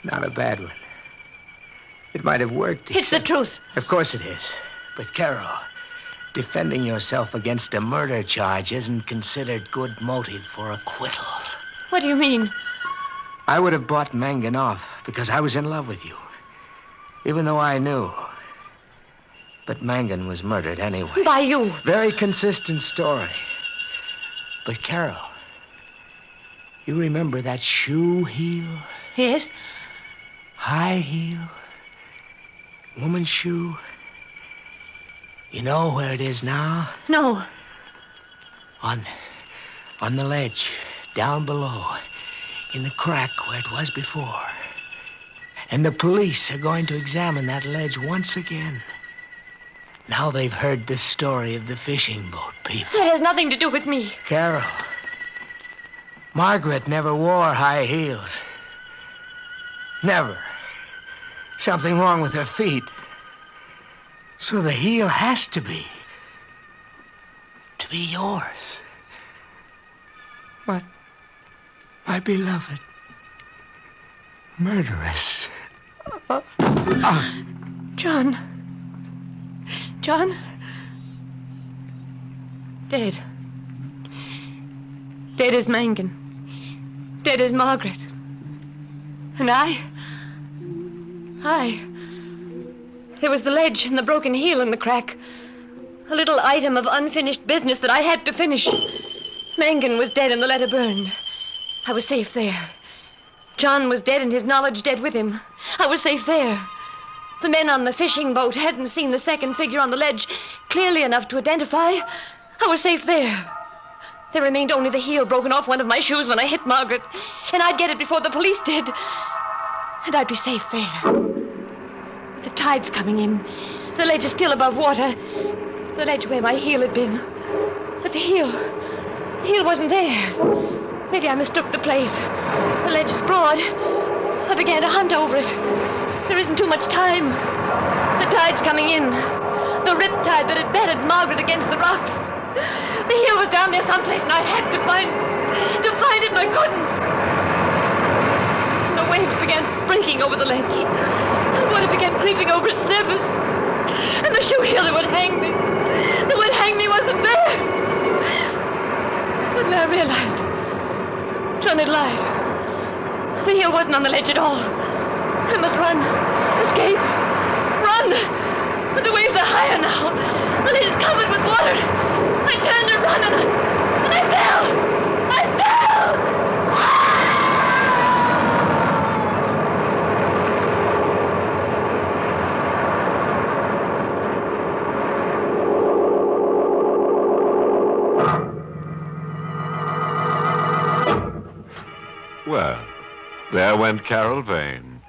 Not a bad one. It might have worked.
It's the truth.
Of course it is. But, Carol, defending yourself against a murder charge isn't considered good motive for acquittal.
What do you mean?
I would have bought Mangan off because I was in love with you. Even though I knew. But Mangan was murdered anyway.
By you.
Very consistent story. But, Carol, you remember that shoe heel?
Yes.
High heel. Woman's shoe. You know where it is now?
No.
On the ledge, down below, in the crack where it was before. And the police are going to examine that ledge once again. Now they've heard the story of the fishing boat people.
That has nothing to do with me.
Carol, Margaret never wore high heels. Never. Something wrong with her feet. So the heel has to be yours. My beloved murderess.
John. Dead. Dead is Mangan. Dead is Margaret. And I... There was the ledge and the broken heel in the crack. A little item of unfinished business that I had to finish. Mangan was dead and the letter burned. I was safe there. John was dead and his knowledge dead with him. I was safe there. The men on the fishing boat hadn't seen the second figure on the ledge clearly enough to identify. I was safe there. There remained only the heel broken off one of my shoes when I hit Margaret. And I'd get it before the police did. And I'd be safe there. The tide's coming in. The ledge is still above water. The ledge where my heel had been. But the heel wasn't there. Maybe I mistook the place. The ledge is broad. I began to hunt over it. There isn't too much time. The tide's coming in. The riptide that had battered Margaret against the rocks. The heel was down there someplace, and I had to find it, and I couldn't. And the waves began breaking over the ledge. The water began creeping over its surface. And the shoe heel that would hang me wasn't there. Suddenly I realized John had lied. The heel wasn't on the ledge at all. I must run. Escape. Run! But the waves are higher now. The ledge is covered with water. I turned to run and I fell! I fell!
Well, there went Carol Vane.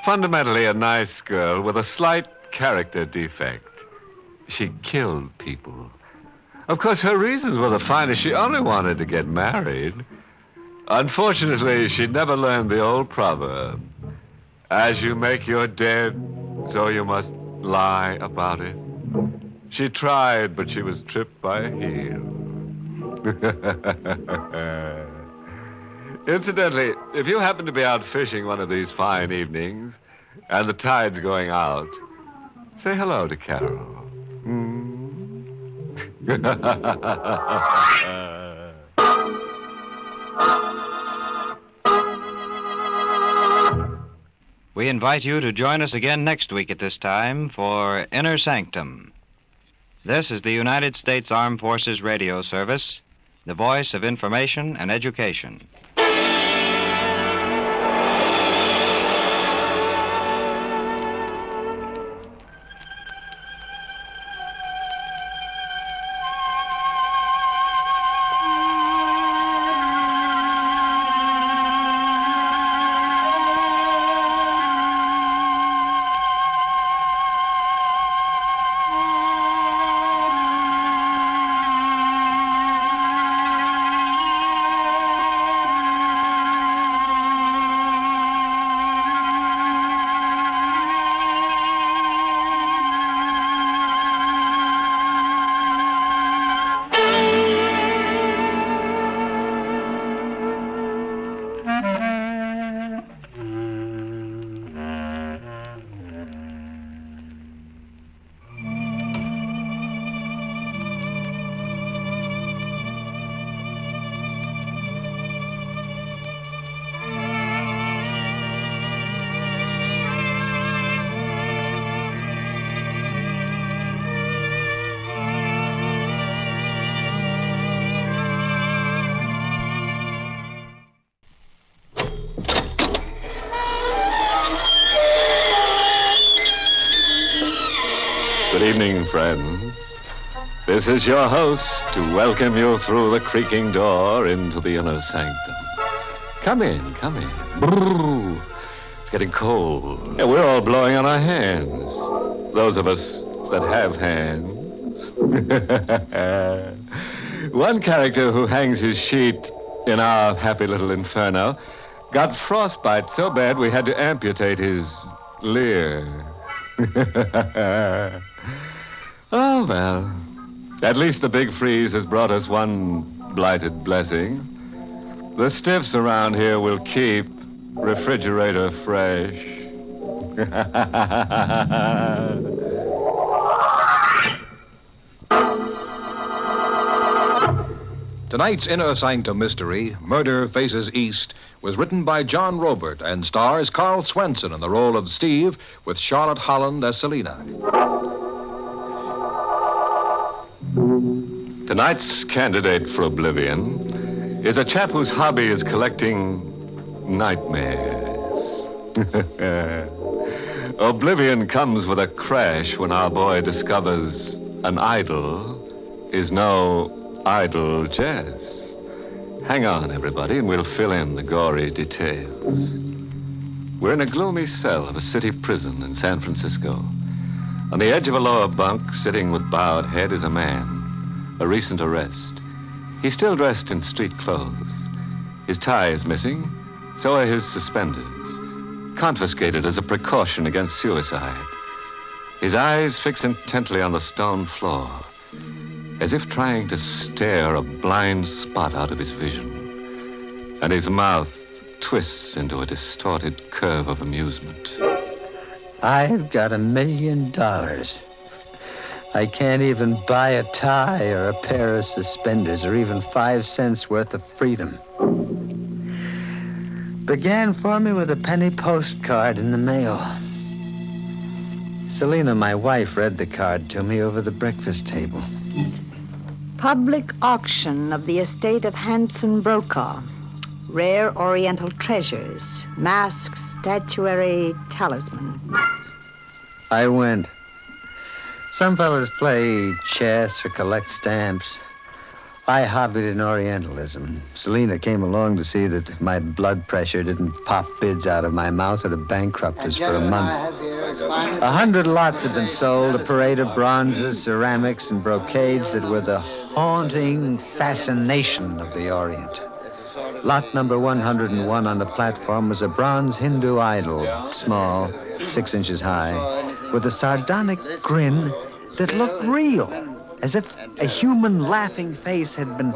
Fundamentally a nice girl with a slight character defect. She killed people. Of course, her reasons were the finest. She only wanted to get married. Unfortunately, she'd never learned the old proverb. As you make your dead, so you must lie about it. She tried, but she was tripped by a heel. Incidentally, if you happen to be out fishing one of these fine evenings and the tide's going out, say hello to Carol.
We invite you to join us again next week at this time for Inner Sanctum. This is the United States Armed Forces Radio Service, the voice of information and education.
Good evening, friends. This is your host to welcome you through the creaking door into the inner sanctum. Come in, come in. Brrr. It's getting cold. Yeah, we're all blowing on our hands. Those of us that have hands. One character who hangs his sheet in our happy little inferno got frostbite so bad we had to amputate his leer. Oh, well. At least the big freeze has brought us one blighted blessing. The stiffs around here will keep refrigerator fresh.
Tonight's Inner Sanctum Mystery, Murder Faces East, was written by John Robert and stars Carl Swenson in the role of Steve with Charlotte Holland as Selina.
Tonight's candidate for oblivion is a chap whose hobby is collecting nightmares. Oblivion comes with a crash when our boy discovers an idol is no idle jazz. Hang on, everybody, and we'll fill in the gory details. We're in a gloomy cell of a city prison in San Francisco. On the edge of a lower bunk, sitting with bowed head, is a man, a recent arrest. He's still dressed in street clothes. His tie is missing, so are his suspenders, confiscated as a precaution against suicide. His eyes fix intently on the stone floor, as if trying to stare a blind spot out of his vision. And his mouth twists into a distorted curve of amusement.
I've got $1 million. I can't even buy a tie or a pair of suspenders or even 5 cents worth of freedom. Began for me with a penny postcard in the mail. Selina, my wife, read the card to me over the breakfast table.
Public auction of the estate of Hanson Brokaw. Rare Oriental treasures, masks, statuary, talisman.
I went. Some fellas play chess or collect stamps. I hobbied in Orientalism. Selina came along to see that my blood pressure didn't pop bids out of my mouth or to bankrupt us for a month. 100 lots had been sold, a parade of bronzes, ceramics, and brocades that were the haunting fascination of the Orient. Lot number 101 on the platform was a bronze Hindu idol, small, 6 inches high, with a sardonic grin that looked real, as if a human laughing face had been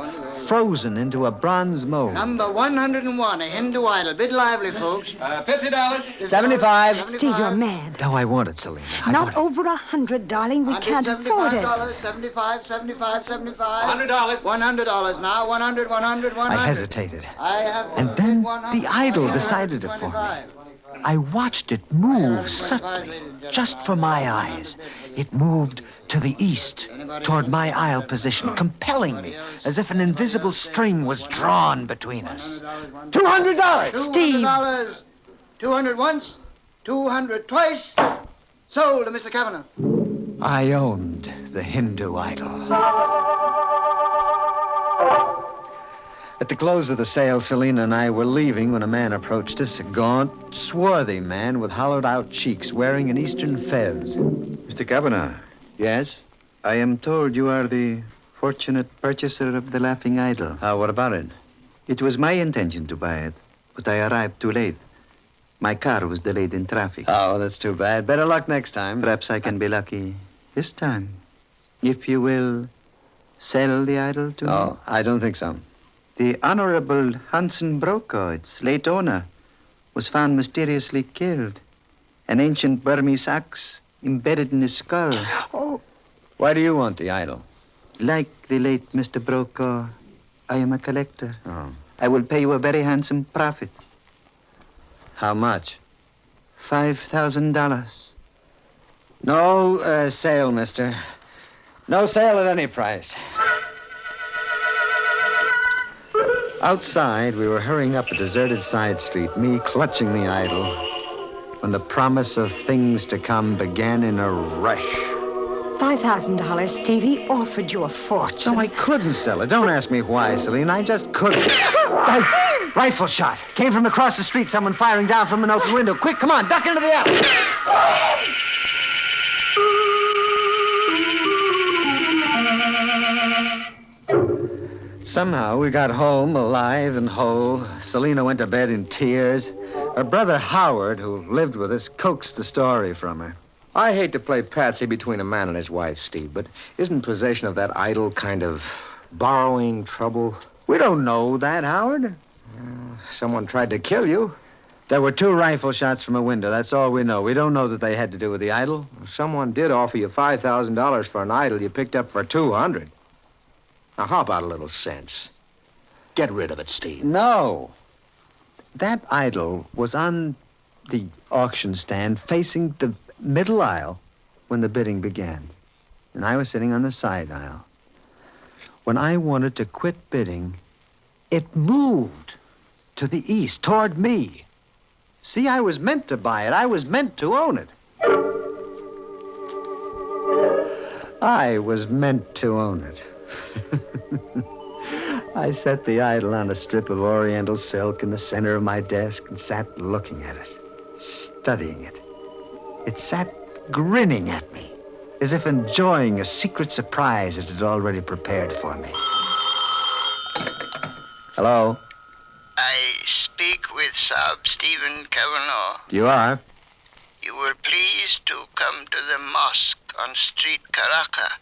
frozen into a bronze mold.
Number 101, a Hindu idol. Bid lively, folks.
$50. 75.
Steve, you're mad.
No, I want it, Selina.
Not over 100, darling. We can't afford it.
$75, $75, $75. $100 now. 100, 100, 100.
I hesitated.
I have
and then the idol decided it for me.
I watched it move subtly, just for my eyes. It moved to the east, toward my aisle position, compelling me, as if an invisible string was drawn between us. $200!
Steve! $200. 200 once, 200 twice. Sold to Mr. Kavanagh.
I owned the Hindu idol. At the close of the sale, Selina and I were leaving when a man approached us, a gaunt, swarthy man with hollowed-out cheeks, wearing an eastern fez.
Mr. Kavanagh.
Yes?
I am told you are the fortunate purchaser of the Laughing Idol.
What about it?
It was my intention to buy it, but I arrived too late. My car was delayed in traffic.
Oh, that's too bad. Better luck next time.
Perhaps I can be lucky this time. If you will sell the idol to me.
Oh, I don't think so.
The Honorable Hansen Brokaw, its late owner, was found mysteriously killed. An ancient Burmese axe embedded in his skull.
Oh. Why do you want the idol?
Like the late Mr. Brokaw, I am a collector.
Oh.
I will pay you a very handsome profit.
How much?
$5,000.
No sale, mister. No sale at any price. Outside, we were hurrying up a deserted side street, me clutching the idol, when the promise of things to come began in a rush.
$5,000, Stevie, offered you a fortune.
No, I couldn't sell it. Don't ask me why, Selena. I just couldn't. Rifle shot. Came from across the street, someone firing down from an open window. Quick, come on, duck into the alley. Somehow we got home alive and whole. Selena went to bed in tears. Her brother Howard, who lived with us, coaxed the story from her.
I hate to play patsy between a man and his wife, Steve, but isn't possession of that idol kind of borrowing trouble?
We don't know that, Howard.
Someone tried to kill you.
There were 2 rifle shots from a window. That's all we know. We don't know that they had to do with the idol.
Someone did offer you $5,000 for an idol you picked up for $200. Now, how about a little sense? Get rid of it, Steve.
No. That idol was on the auction stand facing the middle aisle when the bidding began. And I was sitting on the side aisle. When I wanted to quit bidding, it moved to the east, toward me. See, I was meant to buy it. I was meant to own it. I was meant to own it. I set the idol on a strip of oriental silk in the center of my desk and sat looking at it, studying it. It sat grinning at me, as if enjoying a secret surprise it had already prepared for me. Hello?
I speak with Sab Stephen Kavanagh.
You are?
You will please to come to the mosque on Street Karaka,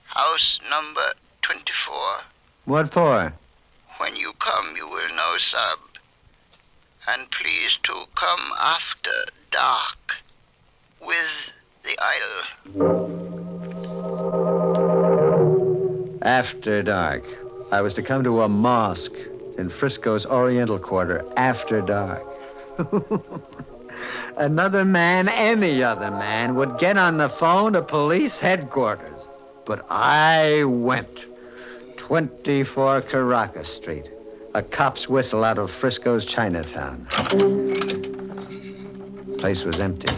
house number 24.
What for?
When you come, you will know, Sab. And please to come after dark with the idol.
After dark. I was to come to a mosque in Frisco's Oriental Quarter after dark. Another man, any other man, would get on the phone to police headquarters. But I went. 24 Caracas Street. A cop's whistle out of Frisco's Chinatown. Place was empty.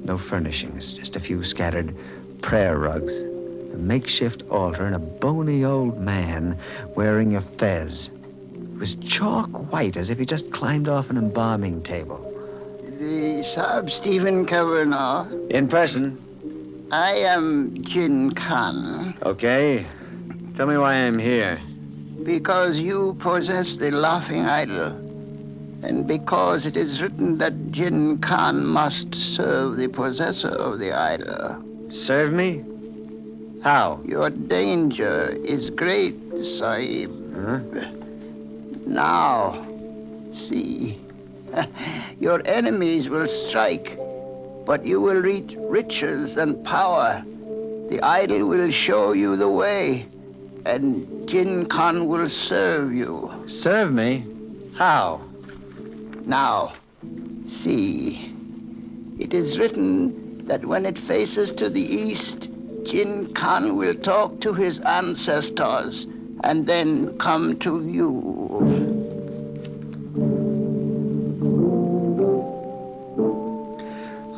No furnishings, just a few scattered prayer rugs, a makeshift altar, and a bony old man wearing a fez. It was chalk white, as if he just climbed off an embalming table.
The Sab Stephen Kavanagh.
In person.
I am Jin Khan.
Okay. Tell me why I'm here.
Because you possess the laughing idol, and because it is written that Jin Khan must serve the possessor of the idol.
Serve me? How?
Your danger is great, Sahib.
Huh?
Now, see, your enemies will strike, but you will reach riches and power. The idol will show you the way, and Jin Khan will serve you.
Serve me? How?
Now, see. It is written that when it faces to the east, Jin Khan will talk to his ancestors and then come to you.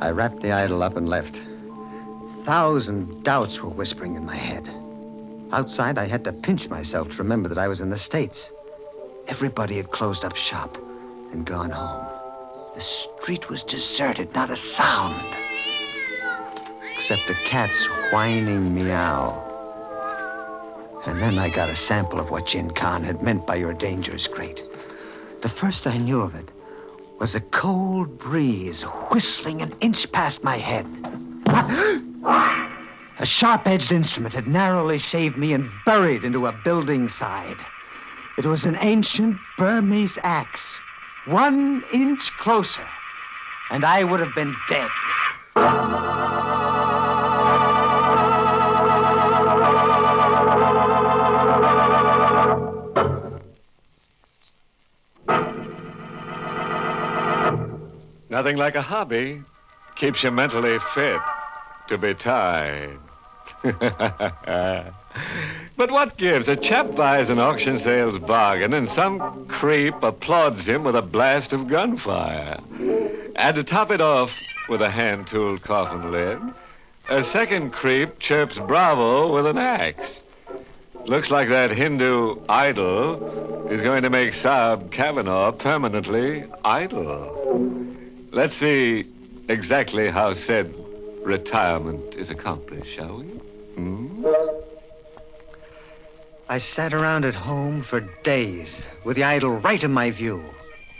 I wrapped the idol up and left. 1,000 doubts were whispering in my head. Outside, I had to pinch myself to remember that I was in the States. Everybody had closed up shop and gone home. The street was deserted, not a sound. Except a cat's whining meow. And then I got a sample of what Jin Khan had meant by your danger is great. The first I knew of it was a cold breeze whistling an inch past my head. A sharp-edged instrument had narrowly shaved me and buried into a building side. It was an ancient Burmese axe. 1 inch closer, and I would have been dead.
Nothing like a hobby. Keeps you mentally fit to be tied. But what gives? A chap buys an auction sales bargain and some creep applauds him with a blast of gunfire. And to top it off with a hand-tooled coffin lid, a second creep chirps bravo with an axe. Looks like that Hindu idol is going to make Saab Kavanaugh permanently idle. Let's see exactly how said retirement is accomplished, shall we?
I sat around at home for days with the idol right in my view.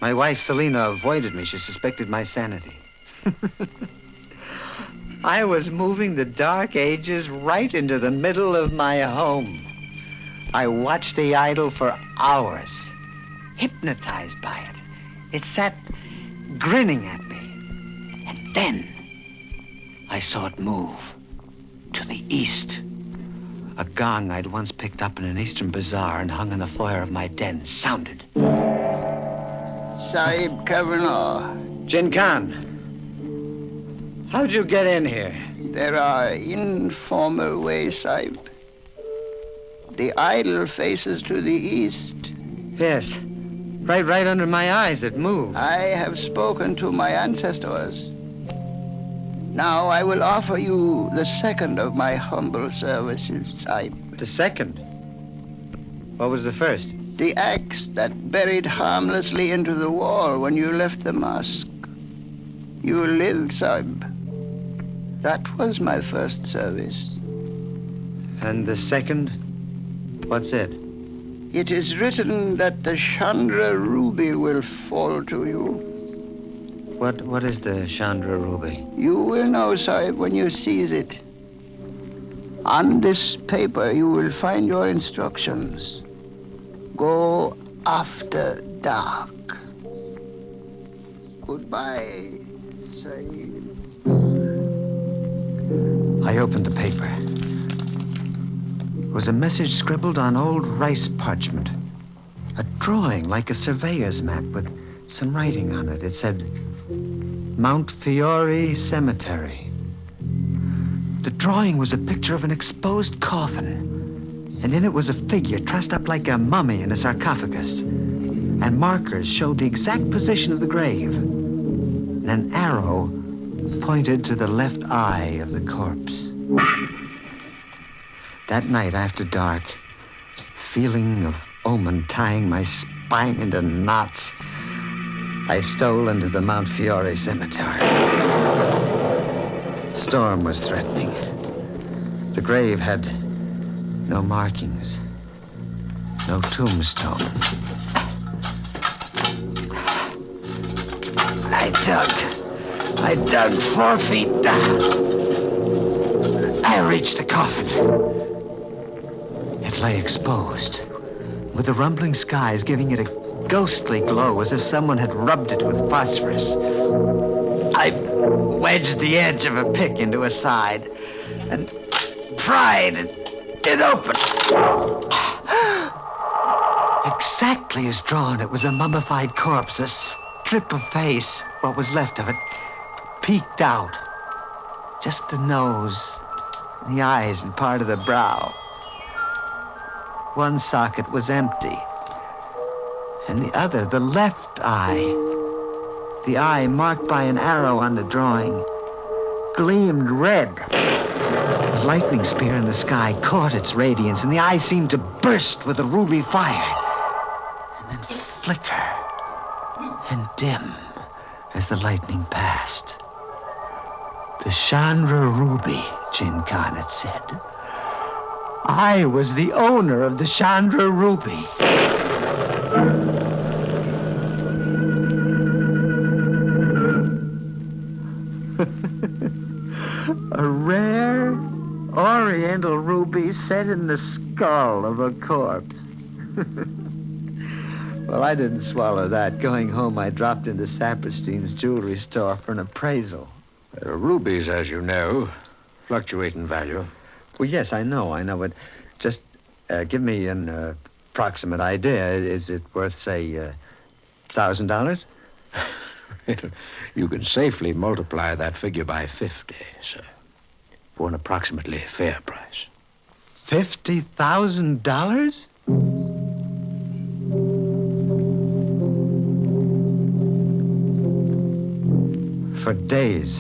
My wife, Selena, avoided me. She suspected my sanity. I was moving the dark ages right into the middle of my home. I watched the idol for hours, hypnotized by it. It sat grinning at me. And then I saw it move to the east. A gong I'd once picked up in an eastern bazaar and hung in the foyer of my den sounded.
Sahib Kavanaugh.
Jin Khan. How'd you get in here?
There are informal ways, Sahib. The idol faces to the east.
Yes. Right under my eyes, it moved.
I have spoken to my ancestors. Now I will offer you the second of my humble services, Sahib.
The second? What was the first?
The axe that buried harmlessly into the wall when you left the mosque. You lived, Sahib. That was my first service.
And the second? What's it?
It is written that the Chandra ruby will fall to you.
What is the Chandra ruby?
You will know, Sahib, when you seize it. On this paper, you will find your instructions. Go after dark. Goodbye, Sahib.
I opened the paper. It was a message scribbled on old rice parchment. A drawing like a surveyor's map with some writing on it. It said, Mount Fiore Cemetery. The drawing was a picture of an exposed coffin, and in it was a figure trussed up like a mummy in a sarcophagus, and markers showed the exact position of the grave, and an arrow pointed to the left eye of the corpse. That night after dark, feeling of omen tying my spine into knots, I stole into the Mount Fiore Cemetery. Storm was threatening. The grave had no markings, no tombstone. I dug 4 feet down. I reached the coffin. It lay exposed, with the rumbling skies giving it a ghostly glow as if someone had rubbed it with phosphorus. I wedged the edge of a pick into a side and pried it open. Exactly as drawn, it was a mummified corpse, a strip of face, what was left of it, peeked out. Just the nose, the eyes, and part of the brow. One socket was empty. And the other, the left eye, the eye marked by an arrow on the drawing, gleamed red. A lightning spear in the sky caught its radiance, and the eye seemed to burst with a ruby fire, and then flicker and dim as the lightning passed. The Chandra Ruby, Jin Khan had said. I was the owner of the Chandra Ruby. A rare Oriental ruby set in the skull of a corpse. Well, I didn't swallow that. Going home, I dropped into Saperstein's jewelry store for an appraisal.
Rubies, as you know, fluctuate in value.
Well, yes, I know, but just give me an approximate idea. Is it worth, say, $1,000?
You can safely multiply that figure by 50, sir, for an approximately fair price.
$50,000? For days,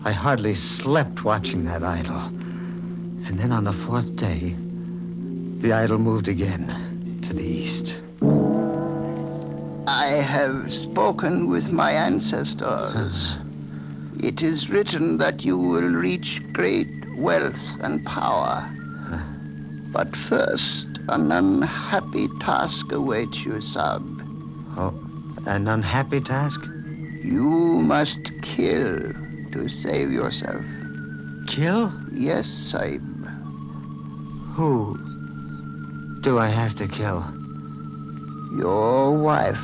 I hardly slept watching that idol. And then on the fourth day, the idol moved again to the east.
I have spoken with my ancestors. It is written that you will reach great wealth and power. But first, an unhappy task awaits you, Sab.
Oh, an unhappy task?
You must kill to save yourself.
Kill?
Yes, Sahib.
Who do I have to kill?
Your wife.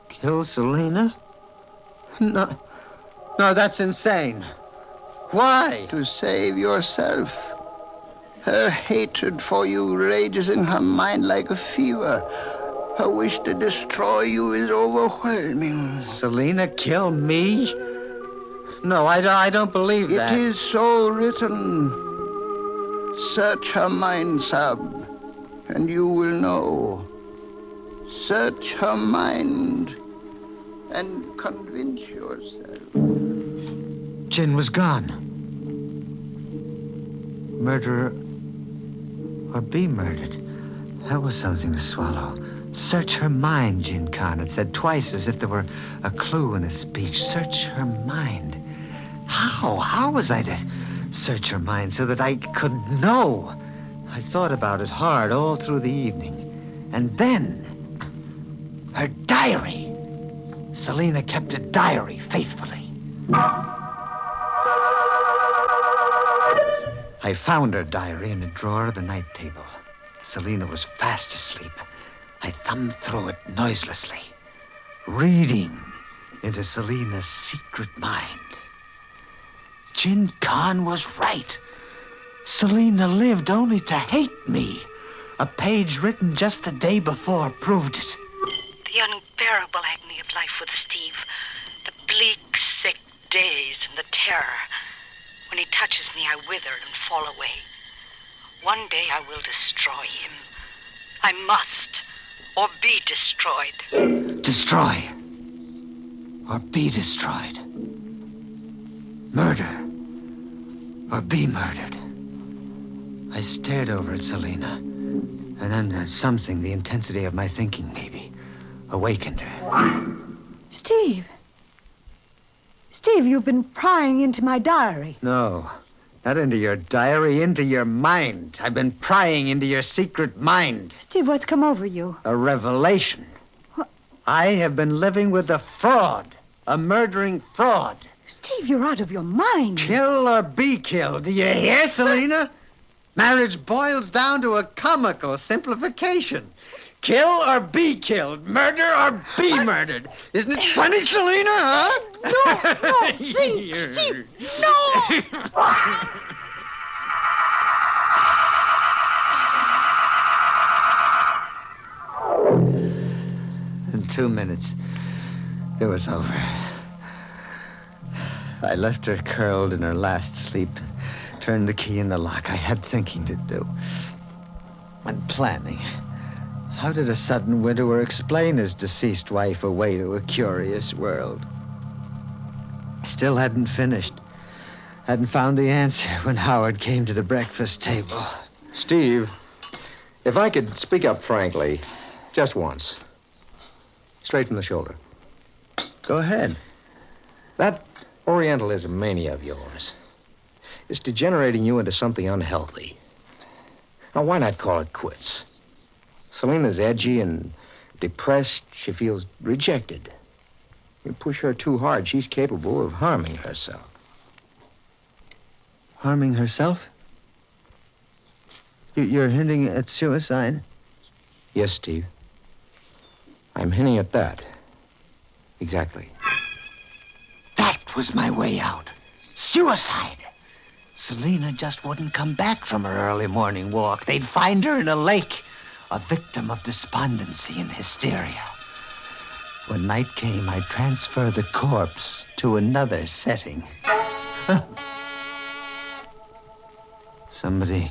Kill Selena? No, that's insane. Why?
To save yourself. Her hatred for you rages in her mind like a fever. Her wish to destroy you is overwhelming.
Selena kill me? No, I don't believe that.
It is so written. Search her mind, Sab, and you will know. Search her mind and convince yourself.
Jin was gone. Murderer or be murdered. That was something to swallow. Search her mind, Jin Khan had said twice as if there were a clue in his speech. Search her mind. How? How was I to search her mind so that I could know? I thought about it hard all through the evening. And then, her diary. Selena kept a diary faithfully. I found her diary in a drawer of the night table. Selena was fast asleep. I thumbed through it noiselessly, reading into Selena's secret mind. Jin Khan was right. Selena lived only to hate me. A page written just the day before proved it.
The unbearable agony of life with Steve. The bleak, sick days and the terror. When he touches me, I wither and fall away. One day I will destroy him. I must, or be destroyed.
Destroy, or be destroyed. Murder, or be murdered. I stared over at Selena, and then something, the intensity of my thinking maybe, awakened her.
Steve. Steve, you've been prying into my diary.
No, not into your diary, into your mind. I've been prying into your secret mind.
Steve, what's come over you?
A revelation. What? I have been living with a fraud, a murdering fraud.
Steve, you're out of your mind.
Kill or be killed. Do you hear, Selena? Marriage boils down to a comical simplification. Kill or be killed. Murder or be murdered. Isn't it funny, Selena, huh?
No, Steve, no!
2 minutes. It was over. I left her curled in her last sleep, turned the key in the lock. I had thinking to do. And planning. How did a sudden widower explain his deceased wife away to a curious world? Still hadn't finished. Hadn't found the answer when Howard came to the breakfast table.
Steve, if I could speak up frankly, just once. Straight from the shoulder.
Go ahead.
That Orientalism mania of yours is degenerating you into something unhealthy. Now, why not call it quits? Selina's edgy and depressed. She feels rejected. You push her too hard, she's capable of harming herself.
Harming herself? You're hinting at suicide?
Yes, Steve. I'm hinting at that. Exactly.
That was my way out. Suicide. Selina just wouldn't come back from her early morning walk. They'd find her in a lake, a victim of despondency and hysteria. When night came, I'd transfer the corpse to another setting. Somebody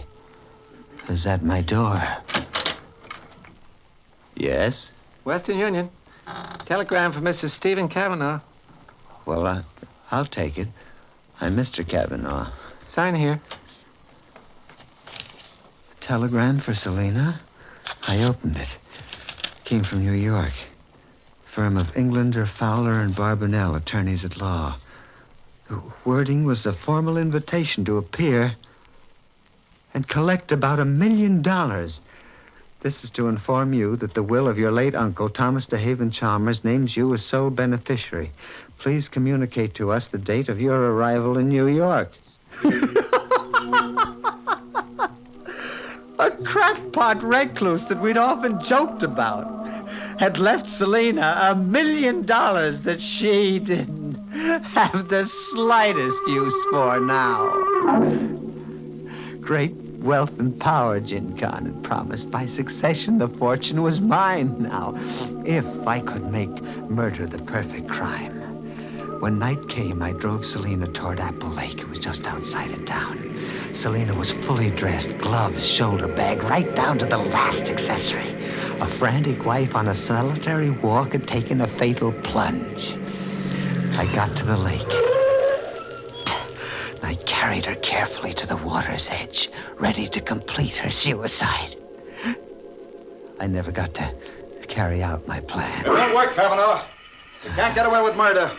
is at my door. Yes?
Western Union. Telegram for Mrs. Stephen Cavanaugh.
Well, I'll take it. I'm Mr. Cavanaugh.
Sign here.
Telegram for Selina? I opened it. Came from New York. Firm of Englander, Fowler, and Barbanel, attorneys at law. The wording was a formal invitation to appear and collect about $1 million. This is to inform you that the will of your late uncle, Thomas DeHaven Chalmers, names you as sole beneficiary. Please communicate to us the date of your arrival in New York. A crackpot recluse that we'd often joked about had left Selina $1 million that she didn't have the slightest use for now. Great wealth and power, Jin Khan had promised. By succession, the fortune was mine now, if I could make murder the perfect crime. When night came, I drove Selina toward Apple Lake. It was just outside of town. Selina was fully dressed, gloves, shoulder bag, right down to the last accessory. A frantic wife on a solitary walk had taken a fatal plunge. I got to the lake. I carried her carefully to the water's edge, ready to complete her suicide. I never got to carry out my plan.
It won't work, Cavanaugh. You can't get away with murder.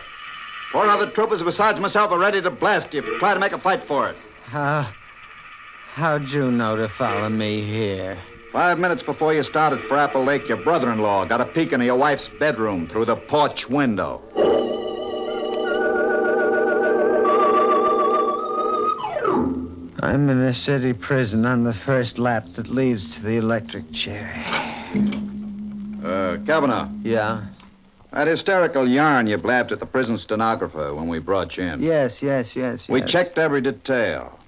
4 other troopers besides myself are ready to blast you if you try to make a fight for it.
How'd you know to follow me here?
5 minutes before you started for Apple Lake, your brother-in-law got a peek into your wife's bedroom through the porch window.
I'm in a city prison on the first lap that leads to the electric chair.
Cavanaugh.
Yeah?
That hysterical yarn you blabbed at the prison stenographer when we brought you in.
Yes.
We checked every detail.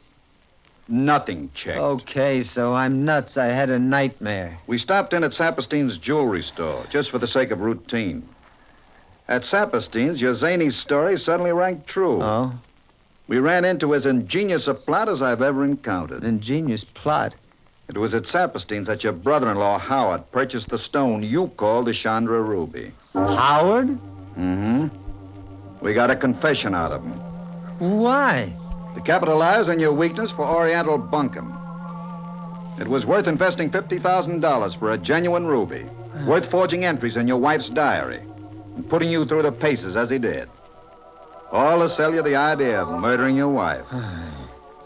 Nothing checked.
Okay, so I'm nuts. I had a nightmare.
We stopped in at Saperstein's jewelry store, just for the sake of routine. At Saperstein's, your zany story suddenly rang true.
Oh?
We ran into as ingenious a plot as I've ever encountered.
An ingenious plot?
It was at Saperstein's that your brother-in-law, Howard, purchased the stone you called the Chandra Ruby.
Howard?
Mm-hmm. We got a confession out of him.
Why?
To capitalize on your weakness for Oriental bunkum. It was worth investing $50,000 for a genuine ruby. Worth forging entries in your wife's diary and putting you through the paces as he did. All to sell you the idea of murdering your wife.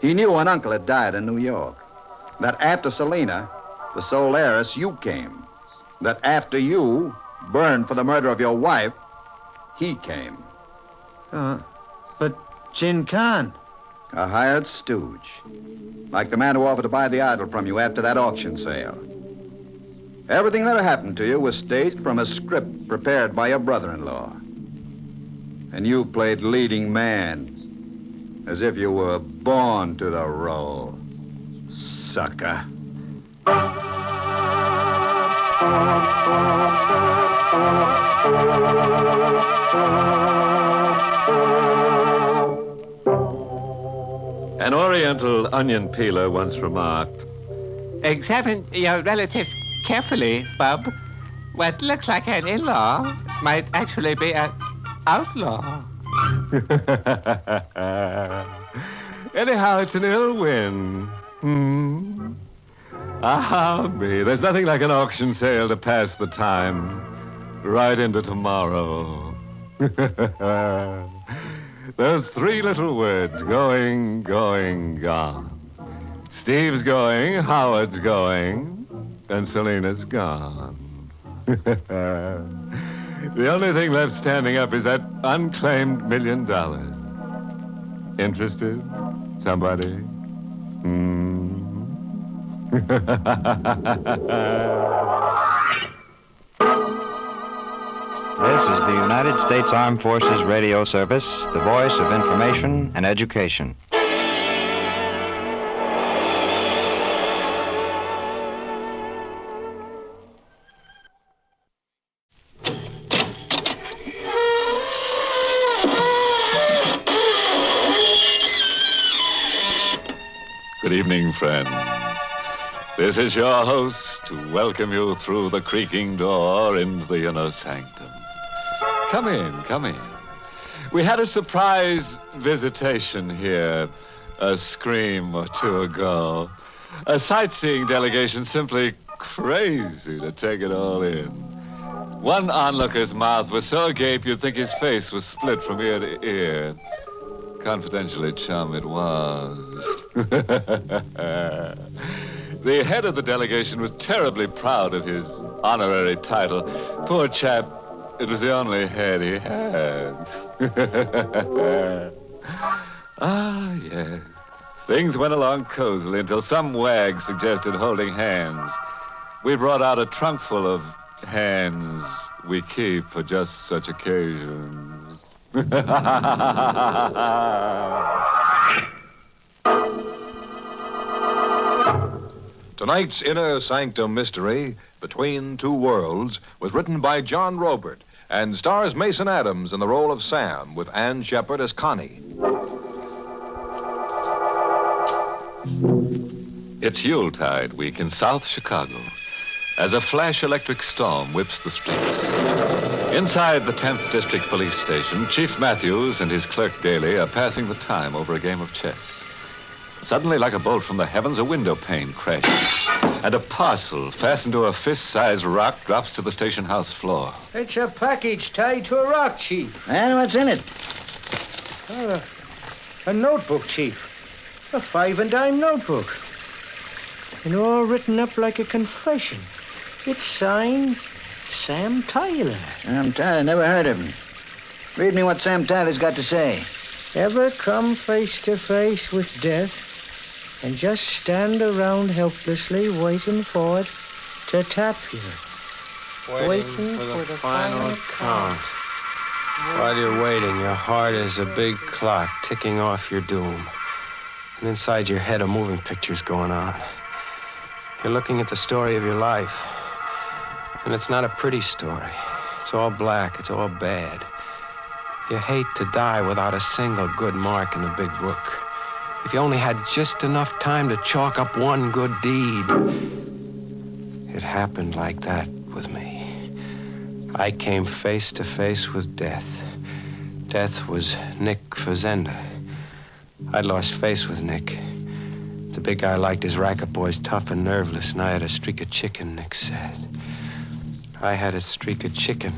He knew an uncle had died in New York. That after Selina, the sole heiress, you came. That after you burned for the murder of your wife, he came.
But Jin Khan.
A hired stooge. Like the man who offered to buy the idol from you after that auction sale. Everything that happened to you was staged from a script prepared by your brother-in-law. And you played leading man, as if you were born to the role. Sucker.
An Oriental onion peeler once remarked,
Examine your relatives carefully, Bub. What looks like an in-law might actually be an outlaw.
anyhow, it's an ill wind. Ah, me. There's nothing like an auction sale to pass the time. Right into tomorrow. Those three little words, going, going, gone. Steve's going, Howard's going, and Selena's gone. The only thing left standing up is that unclaimed $1 million. Interested? Somebody?
This is the United States Armed Forces Radio Service, the voice of information and education.
Good evening, friends. This is your host to welcome you through the creaking door into the inner sanctum. Come in, come in. We had a surprise visitation here a scream or two ago. A sightseeing delegation simply crazy to take it all in. One onlooker's mouth was so agape you'd think his face was split from ear to ear. Confidentially, chum, it was. The head of the delegation was terribly proud of his honorary title. Poor chap, it was the only head he had. Ah, yes. Things went along cozily until some wag suggested holding hands. We brought out a trunk full of hands we keep for just such occasions.
Tonight's Inner Sanctum Mystery, Between Two Worlds, was written by John Robert and stars Mason Adams in the role of Sam, with Ann Shepard as Connie.
It's Yuletide week in South Chicago as a flash electric storm whips the streets. Inside the 10th District Police Station, Chief Matthews and his clerk Daly are passing the time over a game of chess. Suddenly, like a bolt from the heavens, a window pane crashes, and a parcel fastened to a fist-sized rock drops to the station house floor.
It's a package tied to a rock, Chief.
And what's in it?
A notebook, Chief. A 5-and-dime notebook. And all written up like a confession. It's signed Sam Tyler.
Sam Tyler, never heard of him. Read me what Sam Tyler's got to say.
Ever come face to face with death and just stand around helplessly waiting for it to tap you?
Waiting for the final count. While you're waiting, your heart is a big clock ticking off your doom. And inside your head, a moving picture's going on. You're looking at the story of your life. And it's not a pretty story. It's all black. It's all bad. You hate to die without a single good mark in the big book. If you only had just enough time to chalk up one good deed. It happened like that with me. I came face to face with death. Death was Nick Fazenda. I'd lost face with Nick. The big guy liked his racket boys tough and nerveless, and I had a streak of chicken, Nick said. I had a streak of chicken,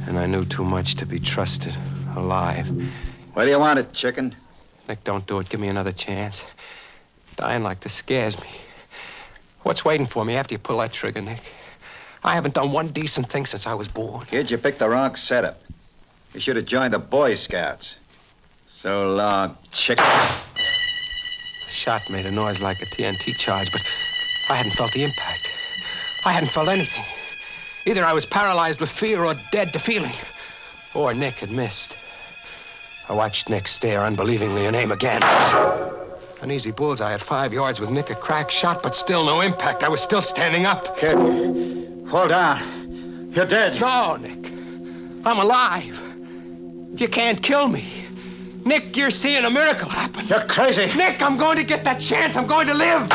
and I knew too much to be trusted alive.
Where do you want it, chicken?
Nick, don't do it. Give me another chance. Dying like this scares me. What's waiting for me after you pull that trigger, Nick? I haven't done one decent thing since I was born.
Kid, you picked the wrong setup. You should have joined the Boy Scouts. So long, chicken.
The shot made a noise like a TNT charge, but I hadn't felt the impact. I hadn't felt anything. Either I was paralyzed with fear or dead to feeling. Or Nick had missed. I watched Nick stare unbelievingly and aim again. An easy bullseye at 5 yards with Nick a crack shot, but still no impact. I was still standing up.
Kid, hold on.
You're dead.
No, Nick. I'm alive. You can't kill me. Nick, you're seeing a miracle happen.
You're crazy.
Nick, I'm going to get that chance. I'm going to live.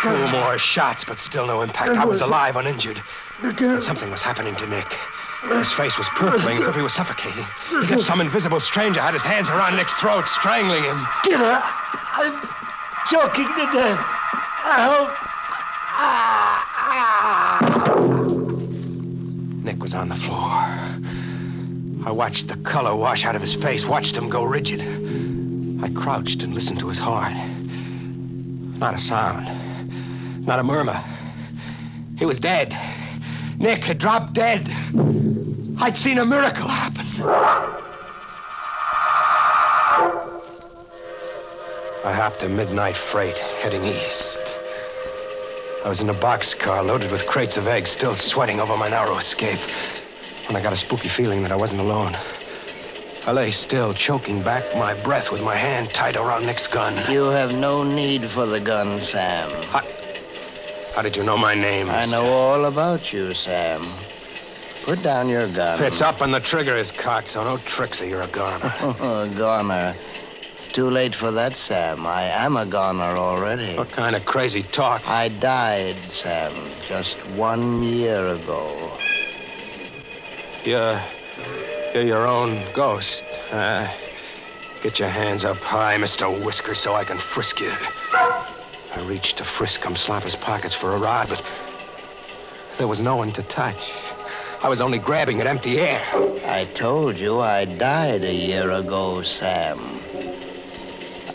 2 more shots, but still no impact. I was alive, uninjured. But something was happening to Nick. His face was purpling as if he was suffocating. As if some invisible stranger had his hands around Nick's throat, strangling him.
Get up. I'm choking to death.
Nick was on the floor. I watched the color wash out of his face, watched him go rigid. I crouched and listened to his heart. Not a sound. Not a murmur. He was dead. Nick had dropped dead. I'd seen a miracle happen. I hopped a midnight freight heading east. I was in a boxcar loaded with crates of eggs, still sweating over my narrow escape, when I got a spooky feeling that I wasn't alone. I lay still, choking back my breath with my hand tight around Nick's gun.
You have no need for the gun, Sam.
How did you know my name?
I know all about you, Sam. Put down your gun.
It's up and the trigger is cocked, so no tricks or you're a goner.
A goner. It's too late for that, Sam. I am a goner already.
What kind of crazy talk?
I died, Sam, just 1 year ago.
You're your own ghost. Get your hands up high, Mr. Whisker, so I can frisk you. I reached to frisk Slopper's pockets for a rod, but there was no one to touch. I was only grabbing at empty air.
I told you I died 1 year ago, Sam.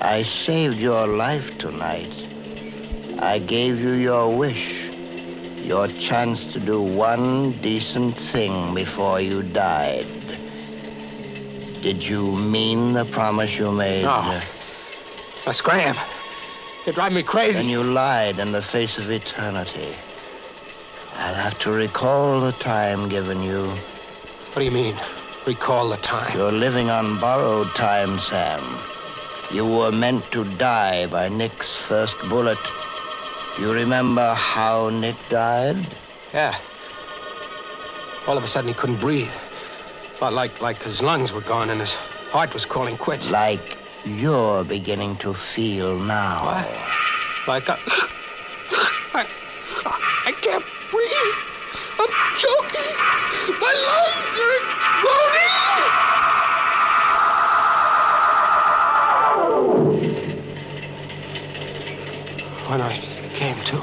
I saved your life tonight. I gave you your wish. Your chance to do one decent thing before you died. Did you mean the promise you made?
No. Scram. You drive me crazy.
And you lied in the face of eternity. I'll have to recall the time given you.
What do you mean, recall the time?
You're living on borrowed time, Sam. You were meant to die by Nick's first bullet. You remember how Nick died?
Yeah. All of a sudden, he couldn't breathe. Felt like his lungs were gone and his heart was calling quits.
Like you're beginning to feel now.
What? Like I can't breathe. I'm choking. My lungs are exploding. When I came to,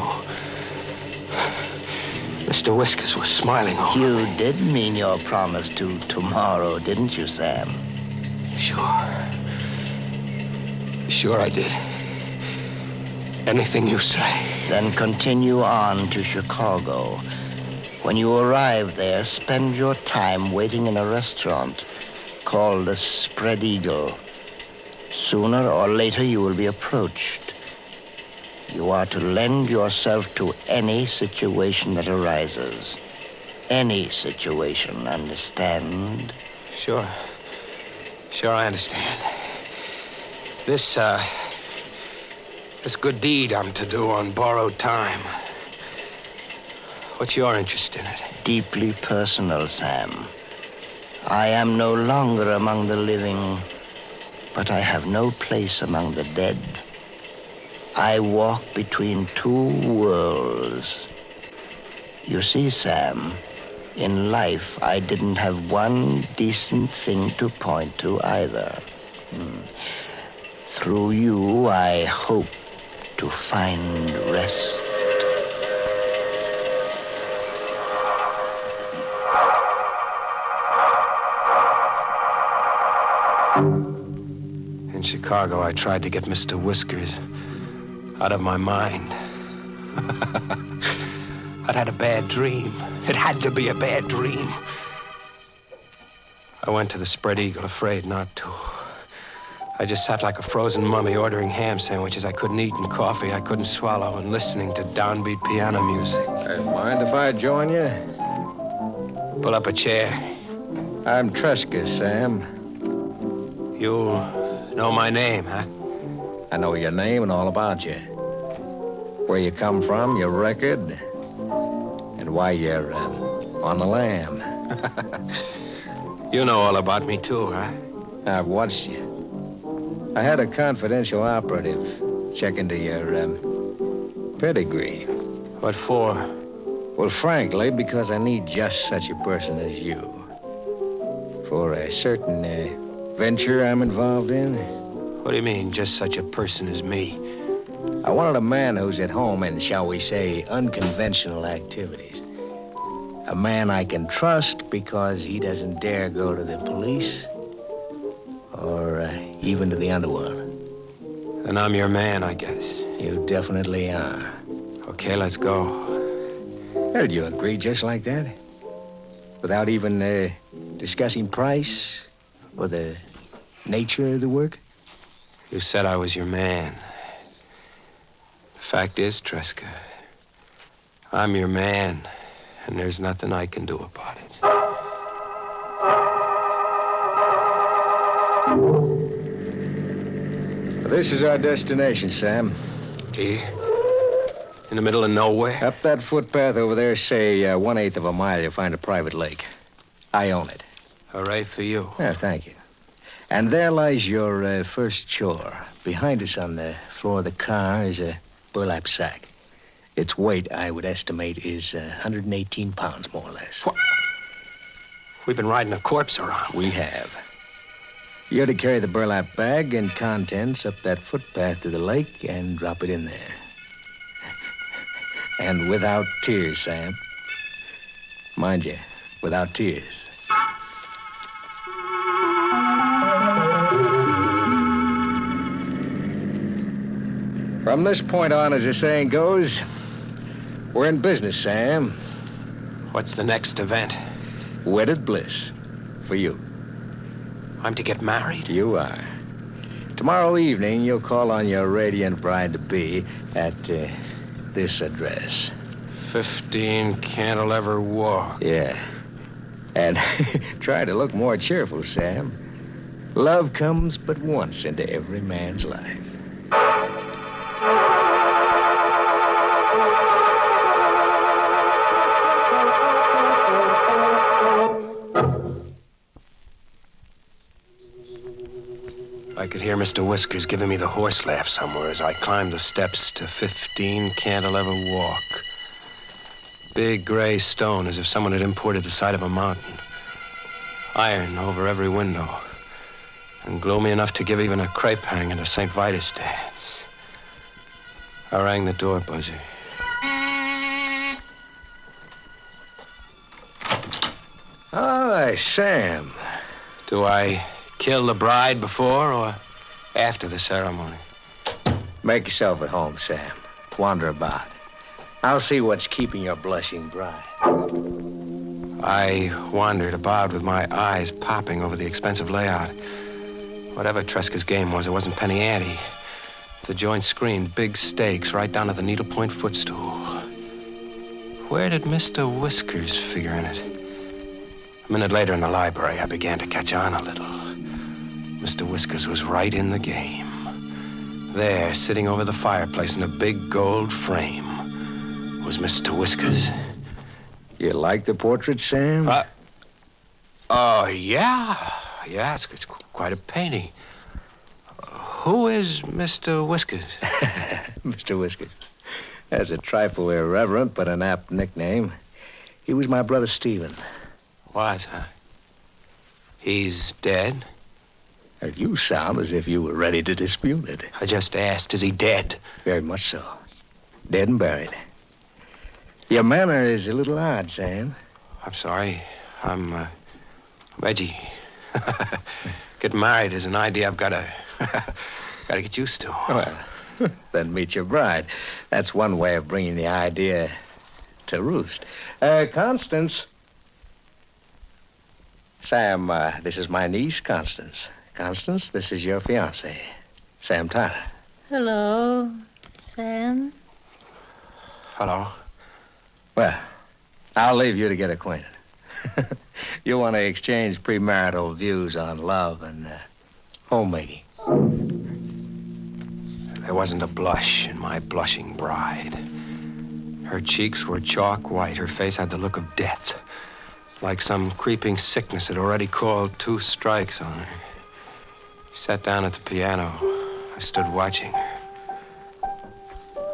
Mr. Whiskers was smiling over me.
You did mean your promise to tomorrow, didn't you, Sam?
Sure I did. Anything you say.
Then continue on to Chicago. When you arrive there, spend your time waiting in a restaurant called the Spread Eagle. Sooner or later, you will be approached. You are to lend yourself to any situation that arises. Any situation, understand?
Sure, I understand. This good deed I'm to do on borrowed time. What's your interest in it?
Deeply personal, Sam. I am no longer among the living, but I have no place among the dead. I walk between 2 worlds. You see, Sam, in life, I didn't have one decent thing to point to either. Through you, I hope to find rest.
In Chicago, I tried to get Mr. Whiskers out of my mind. I'd had a bad dream. It had to be a bad dream. I went to the Spread Eagle, afraid not to. I just sat like a frozen mummy, ordering ham sandwiches I couldn't eat and coffee I couldn't swallow, and listening to downbeat piano music.
Mind if I join you?
Pull up a chair.
I'm Tresca, Sam.
You know my name, huh?
I know your name and all about you. Where you come from, your record, and Why, you're on the lam.
You know all about me, too, huh?
I've watched you. I had a confidential operative check into your pedigree.
What for?
Well, frankly, because I need just such a person as you. For a certain venture I'm involved in.
What do you mean, just such a person as me?
I wanted a man who's at home in, shall we say, unconventional activities. A man I can trust because he doesn't dare go to the police or even to the underworld.
Then I'm your man, I guess.
You definitely are.
Okay, let's go.
Did you agree just like that? Without even discussing price or the nature of the work?
You said I was your man. The fact is, Tresca, I'm your man, and there's nothing I can do about it.
This is our destination, Sam.
Here? In the middle of nowhere?
Up that footpath over there, say 1/8 of a mile, you'll find a private lake. I own it.
Hooray for you.
Yeah, thank you. And there lies your first chore. Behind us on the floor of the car is a burlap sack. Its weight, I would estimate, is 118 pounds, more or less.
What? We've been riding a corpse around.
We have. You're to carry the burlap bag and contents up that footpath to the lake and drop it in there. And without tears, Sam. Mind you, without tears. From this point on, as the saying goes, we're in business, Sam.
What's the next event?
Wedded bliss. For you.
I'm to get married?
You are. Tomorrow evening, you'll call on your radiant bride-to-be at this address.
15 Cantilever Walk.
Yeah. And try to look more cheerful, Sam. Love comes but once into every man's life.
I could hear Mr. Whiskers giving me the horse laugh somewhere as I climbed the steps to 15 Cantilever Walk. Big gray stone, as if someone had imported the side of a mountain. Iron over every window. And gloomy enough to give even a crepe hanger to St. Vitus dance. I rang the door buzzer.
Hi, Sam.
Do I kill the bride before or after the ceremony?
Make yourself at home, Sam. Wander about. I'll see what's keeping your blushing bride.
I wandered about with my eyes popping over the expensive layout. Whatever Tresca's game was, it wasn't penny ante. The joint screened big stakes right down to the needlepoint footstool. Where did Mr. Whiskers figure in it? A minute later in the library, I began to catch on a little. Mr. Whiskers was right in the game. There, sitting over the fireplace in a big gold frame, was Mr. Whiskers.
You like the portrait, Sam?
Oh, yeah. Yeah, it's quite a painting. Who is Mr. Whiskers?
Mr. Whiskers. That's a trifle irreverent, but an apt nickname. He was my brother Stephen.
Was, huh? He's dead?
You sound as if you were ready to dispute it.
I just asked, is he dead?
Very much so. Dead and buried. Your manner is a little odd, Sam.
I'm sorry. I'm Reggie. Getting married is an idea I've got to get used to.
Well, then meet your bride. That's one way of bringing the idea to roost. Constance. Sam, this is my niece, Constance. Constance, this is your fiancé, Sam Tyler.
Hello, Sam.
Hello.
Well, I'll leave you to get acquainted. You want to exchange premarital views on love and homemaking.
There wasn't a blush in my blushing bride. Her cheeks were chalk white. Her face had the look of death, like some creeping sickness had already called 2 strikes on her. She sat down at the piano. I stood watching her.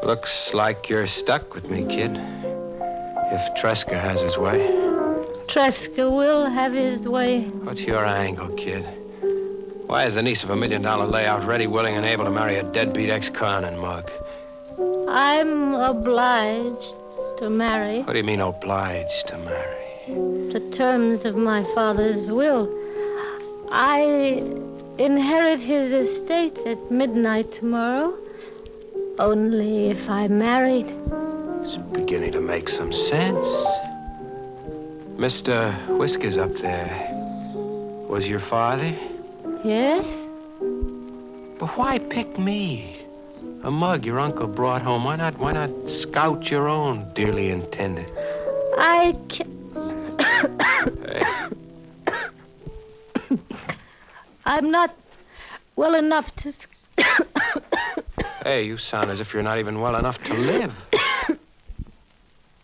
Looks like you're stuck with me, kid. If Tresca has his way.
Tresca will have his way.
What's your angle, kid? Why is the niece of $1 million layout ready, willing, and able to marry a deadbeat ex-con and mug?
I'm obliged to marry.
What do you mean, obliged to marry?
The terms of my father's will. I inherit his estate at midnight tomorrow. Only if I married.
It's beginning to make some sense. Mr. Whiskers up there was your father?
Yes?
But why pick me? A mug your uncle brought home. Why not scout your own dearly intended?
I can't... I'm not well enough to...
Hey, you sound as if you're not even well enough to live.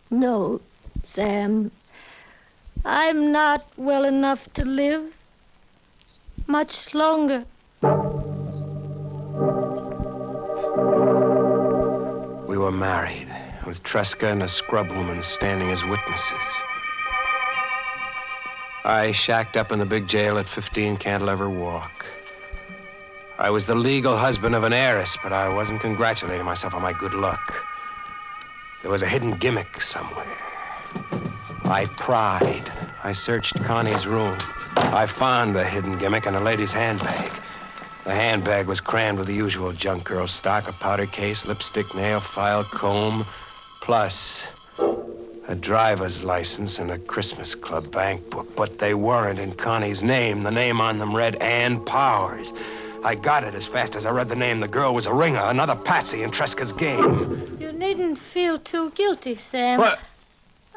No, Sam. I'm not well enough to live much longer.
We were married, with Tresca and a scrub woman standing as witnesses. I shacked up in the big jail at 15 Cantilever Walk. I was the legal husband of an heiress, but I wasn't congratulating myself on my good luck. There was a hidden gimmick somewhere. I pried. I searched Connie's room. I found the hidden gimmick in a lady's handbag. The handbag was crammed with the usual junk girl stock, a powder case, lipstick, nail file, comb, plus a driver's license and a Christmas Club bank book. But they weren't in Connie's name. The name on them read Ann Powers. I got it as fast as I read the name. The girl was a ringer, another patsy in Tresca's game.
You needn't feel too guilty, Sam.
What?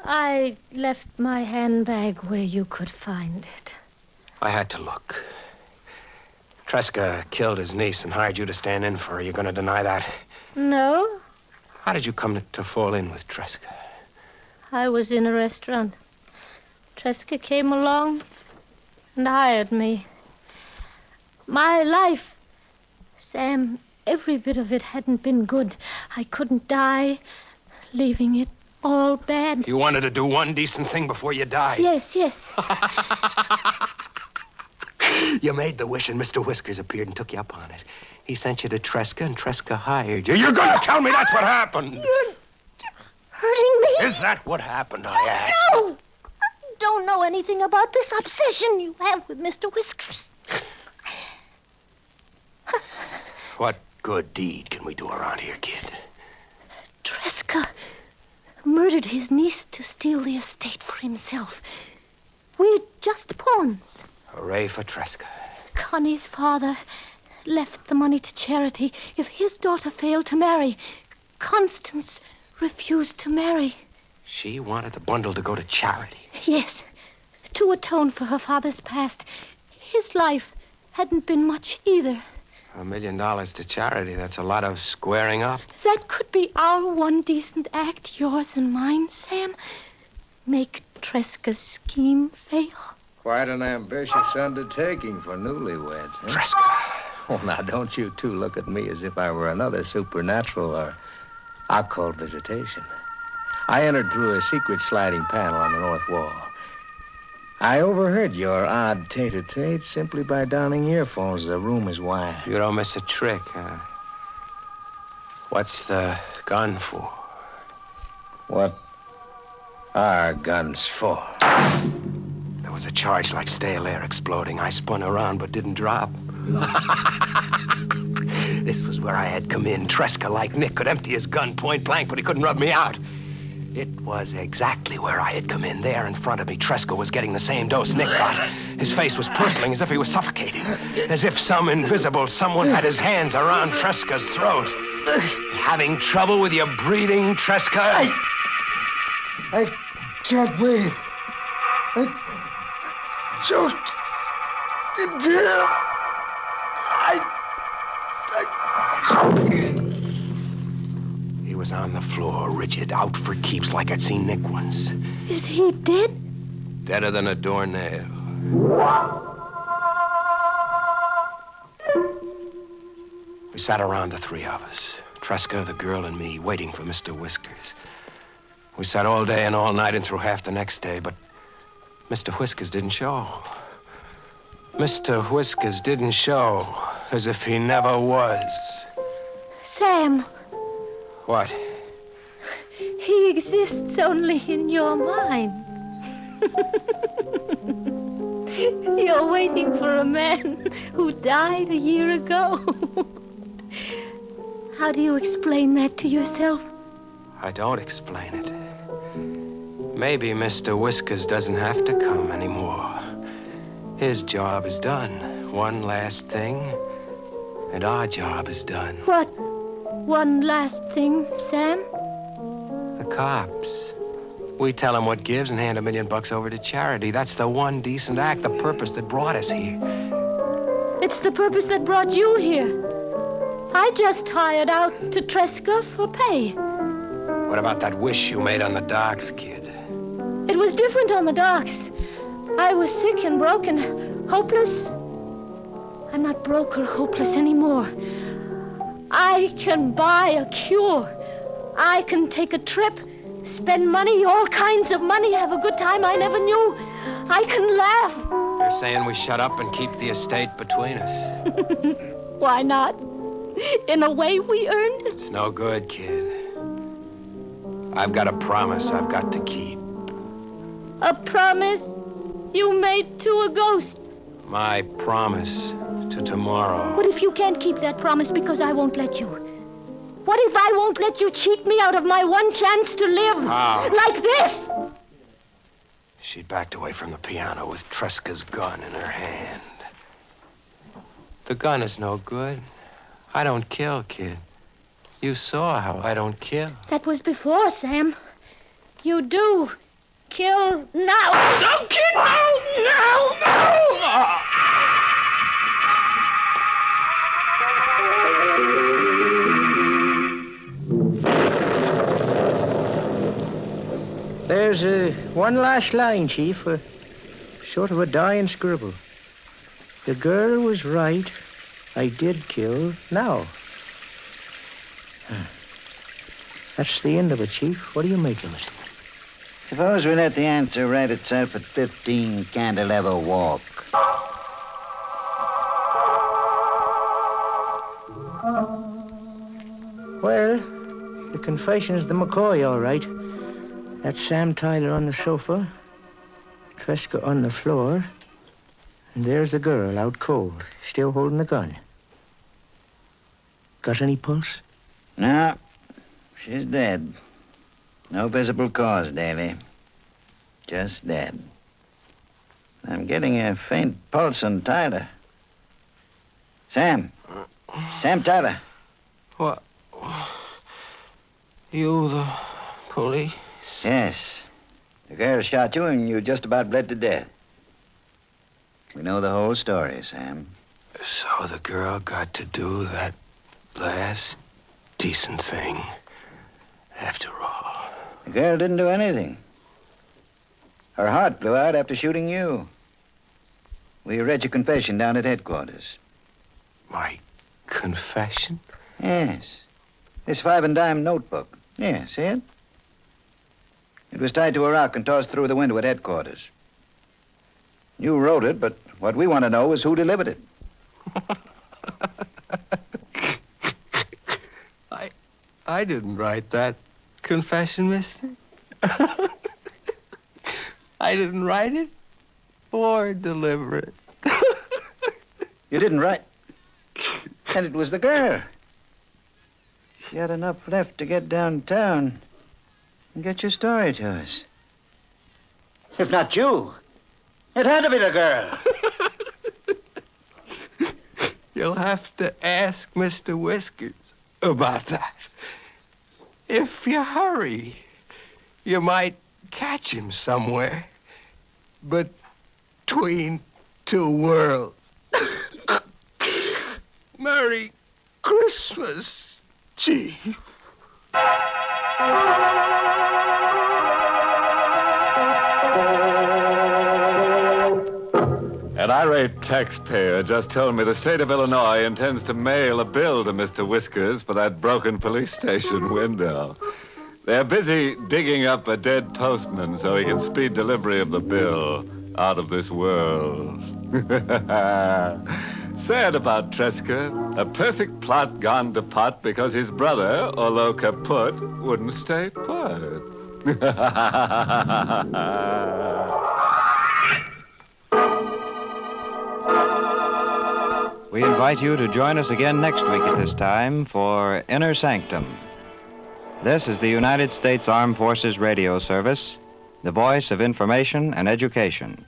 I left my handbag where you could find it.
I had to look. Tresca killed his niece and hired you to stand in for her. You gonna deny that?
No,
How did you come to fall in with Tresca?
I was in a restaurant. Tresca came along and hired me. My life, Sam, every bit of it hadn't been good. I couldn't die, leaving it all bad.
You wanted to do one decent thing before you died.
Yes, yes.
You made the wish, and Mr. Whiskers appeared and took you up on it. He sent you to Tresca, and Tresca hired you. You're gonna tell me that's what happened?
You're hurting me.
Is that what happened, I asked?
No! I don't know anything about this obsession you have with Mr. Whiskers.
What good deed can we do around here, kid?
Tresca murdered his niece to steal the estate for himself. We're just pawns.
Hooray for Tresca.
Connie's father left the money to charity. If his daughter failed to marry, Constance refused to marry.
She wanted the bundle to go to charity.
Yes, to atone for her father's past. His life hadn't been much either.
$1 million to charity, that's a lot of squaring up.
That could be our one decent act, yours and mine, Sam. Make Tresca's scheme fail.
Quite an ambitious undertaking for newlyweds, huh?
Tresca.
Oh, now, don't you two look at me as if I were another supernatural or occult visitation. I entered through a secret sliding panel on the north wall. I overheard your odd tete-a-tete simply by donning earphones. The room is wide.
You don't miss a trick, huh? What's the gun for?
What are guns for?
There was a charge like stale air exploding. I spun around but didn't drop. This was where I had come in. Tresca, like Nick, could empty his gun point blank, but he couldn't rub me out. It was exactly where I had come in. There in front of me, Tresca was getting the same dose Nick got. His face was purpling as if he was suffocating. As if some invisible someone had his hands around Tresca's throat. Having trouble with your breathing, Tresca?
I can't breathe. I choked to death.
was on the floor, rigid, out for keeps like I'd seen Nick once.
Is he dead?
Deader than a doornail. We sat around, the three of us. Tresca, the girl, and me, waiting for Mr. Whiskers. We sat all day and all night and through half the next day, but Mr. Whiskers didn't show. Mr. Whiskers didn't show, as if he never was.
Sam,
What?
he exists only in your mind. You're waiting for a man who died a year ago. How do you explain that to yourself?
I don't explain it. Maybe Mr. Whiskers doesn't have to come anymore. His job is done. One last thing, and our job is done.
What? One last thing, Sam?
The cops. We tell them what gives and hand $1 million over to charity. That's the one decent act, the purpose that brought us here.
It's the purpose that brought you here. I just hired out to Tresca for pay.
What about that wish you made on the docks, kid?
It was different on the docks. I was sick and broken, hopeless. I'm not broke or hopeless anymore. I can buy a cure. I can take a trip, spend money, all kinds of money, have a good time I never knew. I can laugh.
You're saying we shut up and keep the estate between us.
Why not? In a way, we earned it.
It's no good, kid. I've got a promise I've got to keep.
A promise you made to a ghost.
My promise to tomorrow.
What if you can't keep that promise because I won't let you? What if I won't let you cheat me out of my one chance to live?
How?
Like this?
She backed away from the piano with Tresca's gun in her hand. The gun is no good. I don't kill, kid. You saw how I don't kill.
That was before, Sam. You do kill now.
No, kid, no!
There's one last line, Chief. Sort of a dying scribble. The girl was right. I did kill now. That's the end of it, Chief. What do you make of it?
Suppose we let the answer write itself at 15 Cantilever Walk.
Well, the confession is the McCoy, all right. That's Sam Tyler on the sofa, Tresca on the floor, and there's the girl out cold, still holding the gun. Got any pulse?
No, she's dead. No visible cause, Daly. Just dead. I'm getting a faint pulse on Tyler. Sam. Sam Tyler.
What? You the police?
Yes. The girl shot you and you just about bled to death. We know the whole story, Sam.
So the girl got to do that last decent thing after all.
The girl didn't do anything. Her heart blew out after shooting you. We read your confession down at headquarters.
My confession?
Yes. This 5 and dime notebook. Yeah, see it? It was tied to a rock and tossed through the window at headquarters. You wrote it, but what we want to know is who delivered it.
I didn't write that confession, mister. I didn't write it or deliver it.
You didn't write. And it was the girl. She had enough left to get downtown and get your story to us. If not you, it had to be the girl.
You'll have to ask Mr. Whiskers about that. If you hurry, you might catch him somewhere between two worlds. Merry Christmas, Chief.
An irate taxpayer just told me the state of Illinois intends to mail a bill to Mr. Whiskers for that broken police station window. They're busy digging up a dead postman so he can speed delivery of the bill out of this world. Sad about Tresca. A perfect plot gone to pot because his brother, although kaput, wouldn't stay put.
We invite you to join us again next week at this time for Inner Sanctum. This is the United States Armed Forces Radio Service, the voice of information and education.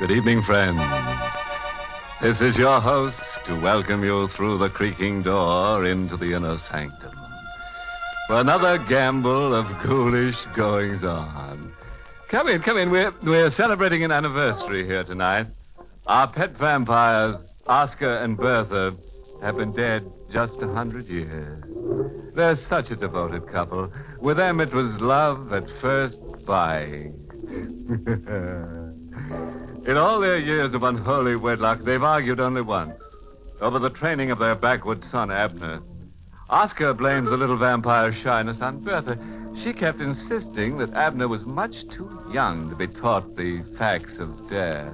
Good evening, friends. This is your host to welcome you through the creaking door into the inner sanctum for another gamble of ghoulish goings-on. Come in. We're celebrating an anniversary here tonight. Our pet vampires, Oscar and Bertha, have been dead just 100 years. They're such a devoted couple. With them, it was love at first bite. In all their years of unholy wedlock, they've argued only once, over the training of their backward son, Abner. Oscar blames the little vampire's shyness on Bertha. She kept insisting that Abner was much too young to be taught the facts of Dad.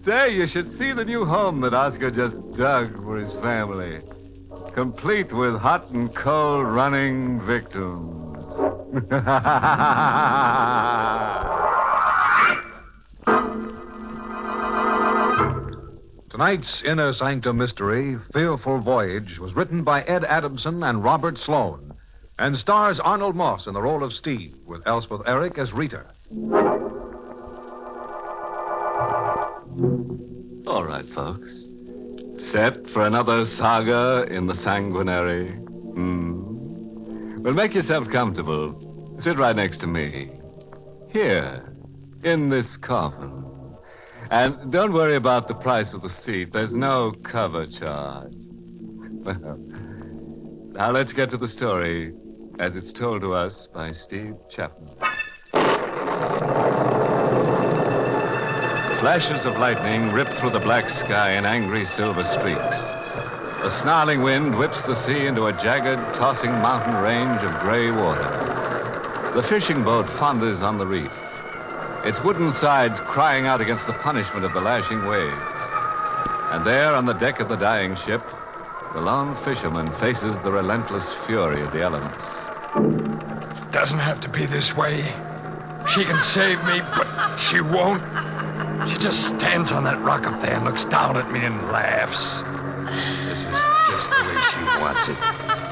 Say, you should see the new home that Oscar just dug for his family, complete with hot and cold running victims.
Tonight's Inner Sanctum Mystery, Fearful Voyage, was written by Ed Adamson and Robert Sloan and stars Arnold Moss in the role of Steve, with Elspeth Eric as Rita.
All right, folks. Set for another saga in the sanguinary. Well, make yourself comfortable. Sit right next to me. Here, in this coffin. And don't worry about the price of the seat. There's no cover charge. Well, now let's get to the story as it's told to us by Steve Chapman. Flashes of lightning rip through the black sky in angry silver streaks. A snarling wind whips the sea into a jagged, tossing mountain range of gray water. The fishing boat founders on the reef, its wooden sides crying out against the punishment of the lashing waves. And there on the deck of the dying ship, the lone fisherman faces the relentless fury of the elements.
Doesn't have to be this way. She can save me, but she won't. She just stands on that rock up there and looks down at me and laughs. This is just the way she wants it.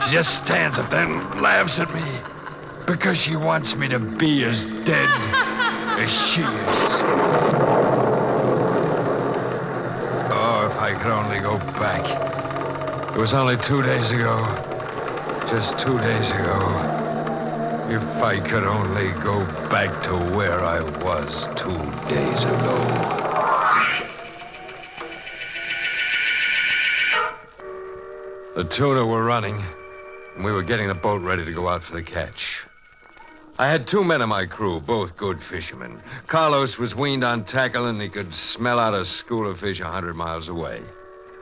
She just stands up there and laughs at me because she wants me to be as dead as she is. Oh, if I could only go back. It was only 2 days ago. Just 2 days ago. If I could only go back to where I was 2 days ago. The tuna were running, and we were getting the boat ready to go out for the catch. I had 2 men on my crew, both good fishermen. Carlos was weaned on tackle, and he could smell out a school of fish 100 miles away.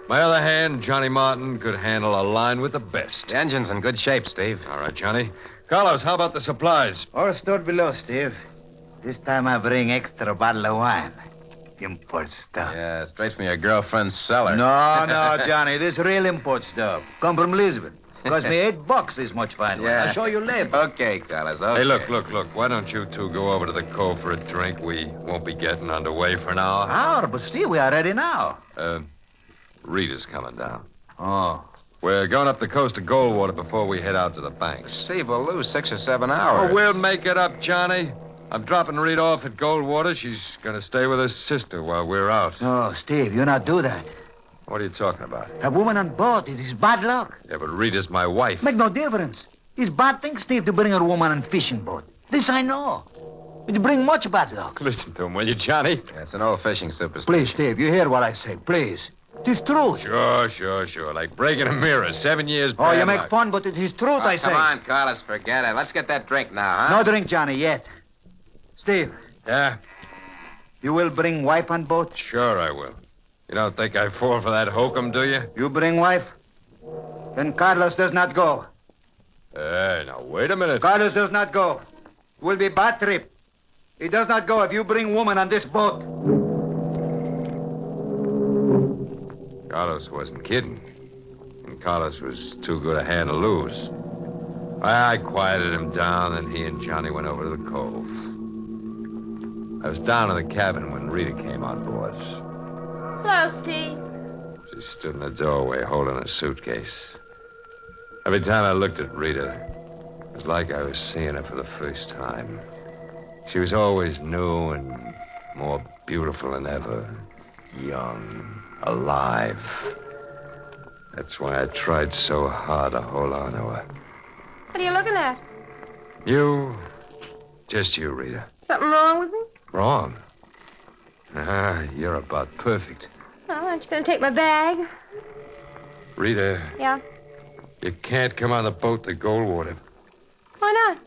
My other hand, Johnny Martin, could handle a line with the best.
The engine's in good shape, Steve.
All right, Johnny. Carlos, how about the supplies?
All stored below, Steve. This time I bring extra bottle of wine. Import stuff.
Yeah, straight from your girlfriend's cellar.
No, Johnny. This real import stuff. Come from Lisbon. Cost me $8 this much fine wine. I'll show you later.
Okay, Carlos, okay.
Hey, look. Why don't you two go over to the cove for a drink? We won't be getting underway for an hour.
Hour? But Steve, we are ready now.
Rita's coming down.
Oh.
We're going up the coast to Goldwater before we head out to the banks.
Steve, we'll lose 6 or 7 hours.
Oh, we'll make it up, Johnny. I'm dropping Rita off at Goldwater. She's going to stay with her sister while we're out.
No, Steve, you not do that.
What are you talking about?
A woman on board, it is bad luck.
Yeah, but Rita's my wife.
Make no difference. It's bad thing, Steve, to bring a woman on fishing boat. This I know. It bring much bad luck.
Listen to him, will you, Johnny?
Yeah, it's an old fishing superstition.
Please, Steve, you hear what I say, please. It is truth.
Sure. Like breaking a mirror, 7 years
Oh, you
bad
make
luck.
fun, but it is truth, I say.
Come on, Carlos, forget it. Let's get that drink now, huh?
No drink, Johnny, yet. Steve.
Yeah?
You will bring wife on boat?
Sure I will. You don't think I fall for that hokum, do you?
You bring wife? Then Carlos does not go.
Hey, now, wait a minute.
Carlos does not go. It will be bad trip. He does not go if you bring woman on this boat.
Carlos wasn't kidding. And Carlos was too good a hand to lose. I quieted him down, and he and Johnny went over to the cove. I was down in the cabin when Rita came on board.
Hello, Steve.
She stood in the doorway holding a suitcase. Every time I looked at Rita, it was like I was seeing her for the first time. She was always new and more beautiful than ever. Young, alive. That's why I tried so hard to hold on to her.
What are you looking at?
You, just you, Rita.
Something wrong with me?
Wrong. You're about perfect.
Oh, aren't you going to take my bag?
Rita,
Yeah.
you can't come on the boat to Goldwater.
Why not?